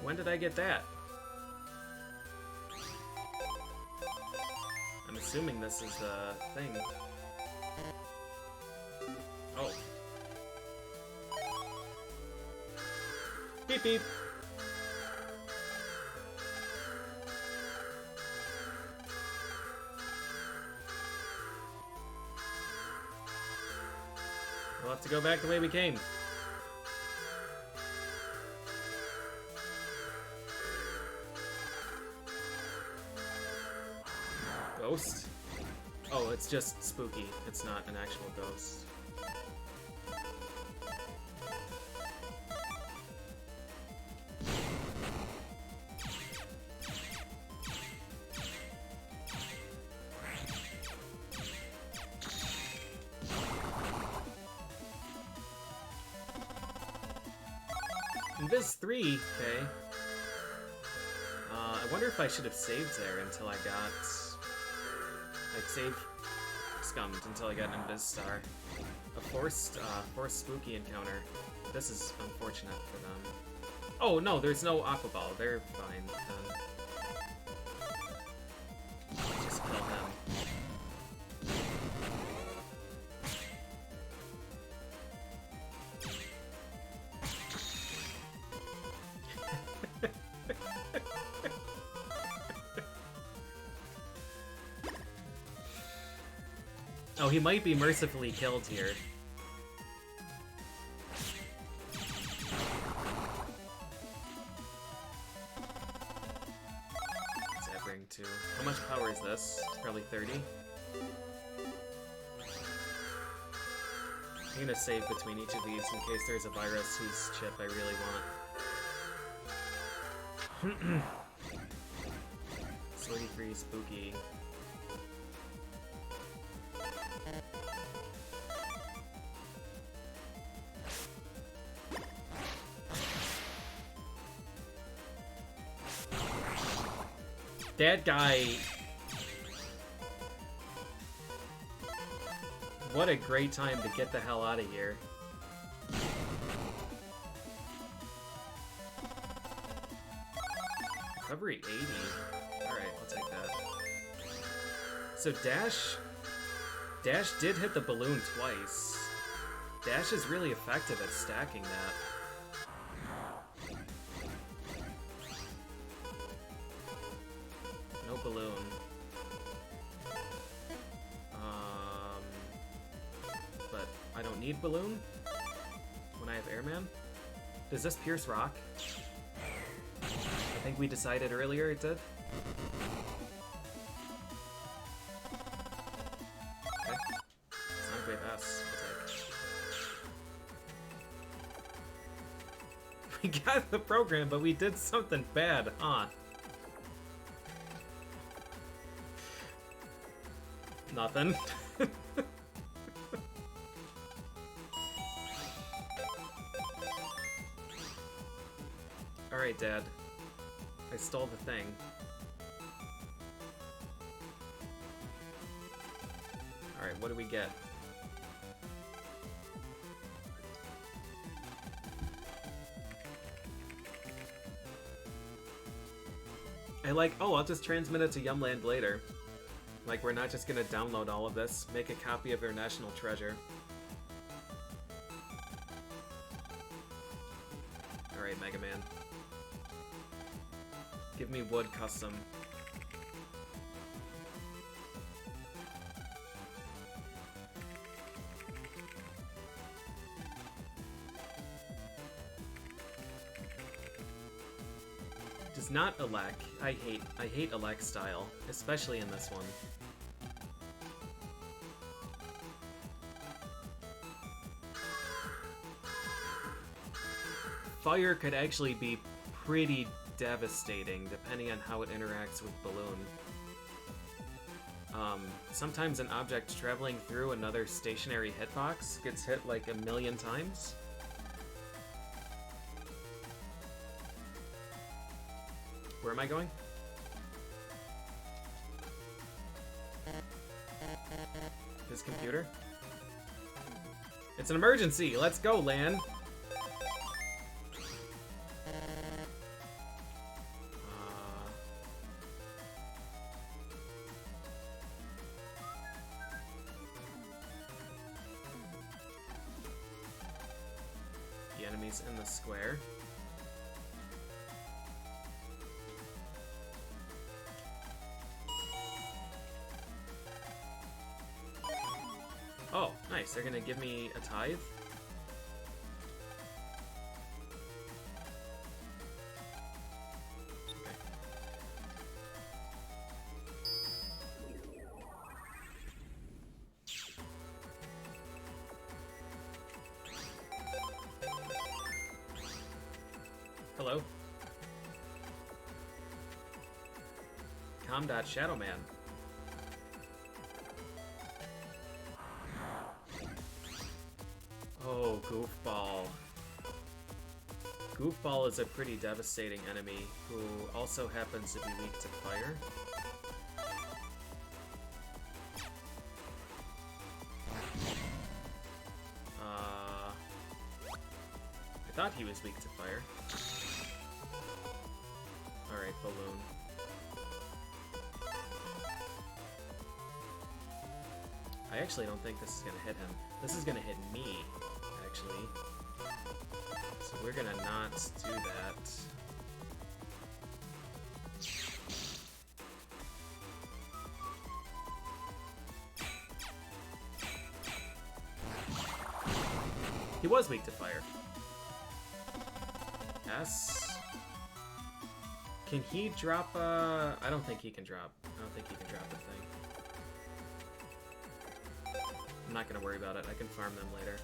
When did I get that? I'm assuming this is the thing. Oh. Beep beep. We'll have to go back the way we came. Ghost? Oh, it's just spooky. It's not an actual ghost. Invis 3, okay. I wonder if I should have saved there until I got... I'd save scummed until I got an Invis Star. A forced spooky encounter. This is unfortunate for them. Oh no, there's no Aqua Ball. They're fine then. Just kill him. Oh, he might be mercifully killed here. What's that bring to? How much power is this? It's probably 30. I'm gonna save between each of these in case there's a virus whose chip I really want. Sweaty free spooky. That guy... What a great time to get the hell out of here. Recovery 80. Alright, I'll take that. So Dash did hit the balloon twice. Dash is really effective at stacking that. No balloon. But I don't need balloon when I have Airman. Does this pierce rock? I think we decided earlier it did. Okay. It's not a great pass. We got the program, but we did something bad, huh? Nothing. Alright, Dad. I stole the thing. Alright, what do we get? Oh, I'll just transmit it to Yumland later. Like, we're not just gonna download all of this. Make a copy of their national treasure. Alright, Mega Man. Give me wood custom. Does not elect. I hate elect style, especially in this one. Fire could actually be pretty devastating depending on how it interacts with Balloon. Sometimes an object traveling through another stationary hitbox gets hit like a million times. Where am I going? His computer? It's an emergency! Let's go, Lan! The enemies in the square. Oh, nice. They're gonna give me a tithe? Okay. Hello? ShadowMan. Oh, Goofball. Goofball is a pretty devastating enemy who also happens to be weak to fire. I thought he was weak to fire. Alright, Balloon. I actually don't think this is gonna hit him. This is gonna hit me, actually. So we're gonna not do that. He was weak to fire. S. Can he drop a... I don't think he can drop. I don't think he can drop the thing. I'm not gonna worry about it. I can farm them later.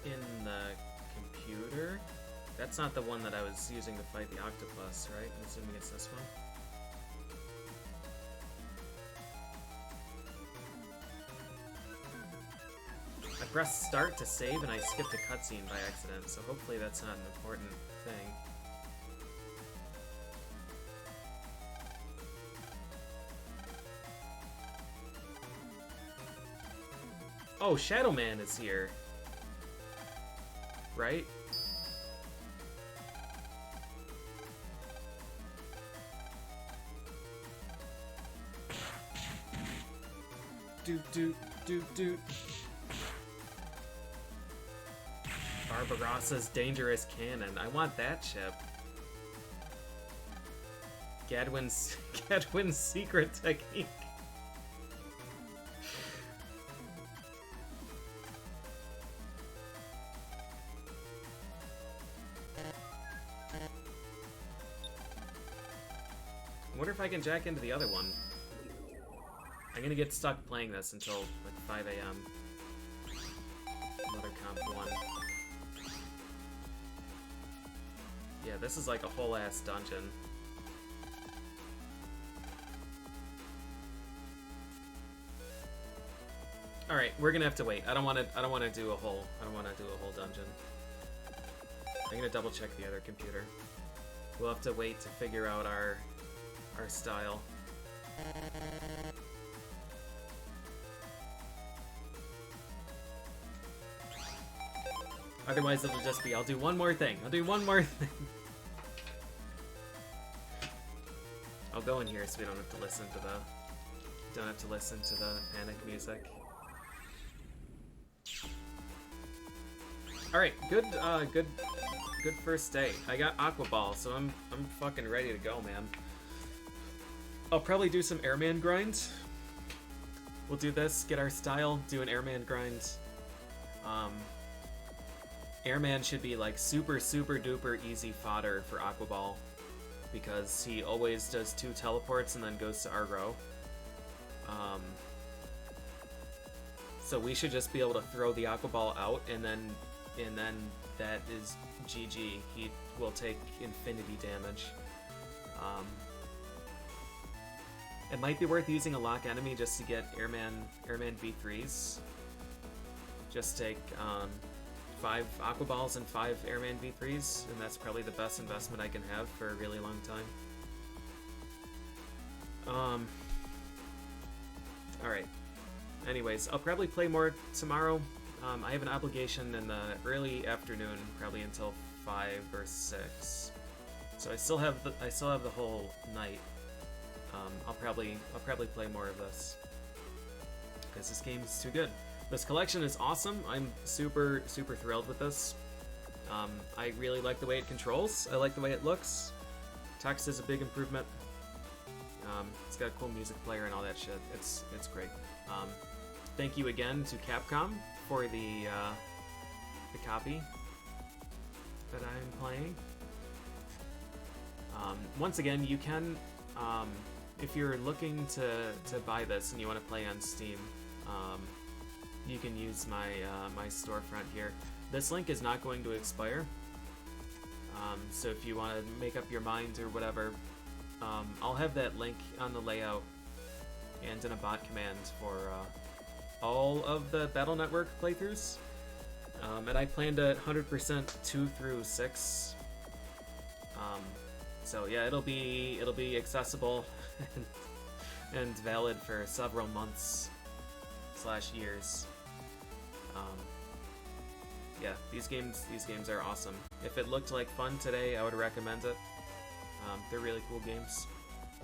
In the computer? That's not the one that I was using to fight the octopus, right? I'm assuming it's this one. I pressed start to save and I skipped a cutscene by accident, so hopefully that's not an important thing. Oh, ShadowMan is here. Right? Doot. Barbarossa's dangerous cannon. I want that chip. Gadwin's secret technique. I wonder if I can jack into the other one. I'm gonna get stuck playing this until like 5 AM. Another comp 1. Yeah, this is like a whole ass dungeon. All right, we're gonna have to wait. I don't want to do a whole dungeon. I'm gonna double check the other computer. We'll have to wait to figure out our our style. Otherwise, it'll just be, I'll do one more thing. I'll do one more thing. I'll go in here so we don't have to listen to the panic music. All right, good first day. I got Aqua Ball, so I'm fucking ready to go, man. I'll probably do some Airman grind. We'll do this, get our style, do an Airman grind. Airman should be like super duper easy fodder for Aqua Ball because he always does 2 teleports and then goes to Argo. So we should just be able to throw the Aqua Ball out and then that is GG. He will take infinity damage. It might be worth using a lock enemy just to get Airman V3s. Just take 5 Aqua Balls and 5 Airman V3s, and that's probably the best investment I can have for a really long time. Alright. Anyways, I'll probably play more tomorrow. I have an obligation in the early afternoon, probably until 5 or 6. So I still have the whole night. I'll probably play more of this because this game is too good. This collection is awesome. I'm super thrilled with this. I really like the way it controls. I like the way it looks. Text is a big improvement. It's got a cool music player and all that shit. It's great. Thank you again to Capcom for the copy that I'm playing. Once again, you can, if you're looking to buy this and you want to play on Steam, you can use my my storefront here. This link is not going to expire, so if you want to make up your mind or whatever, I'll have that link on the layout and in a bot command for all of the Battle Network playthroughs. And I plan to 100% 2 through 6. So yeah, it'll be accessible and valid for several months / years. Yeah, these games are awesome. If it looked like fun today, I would recommend it. They're really cool games.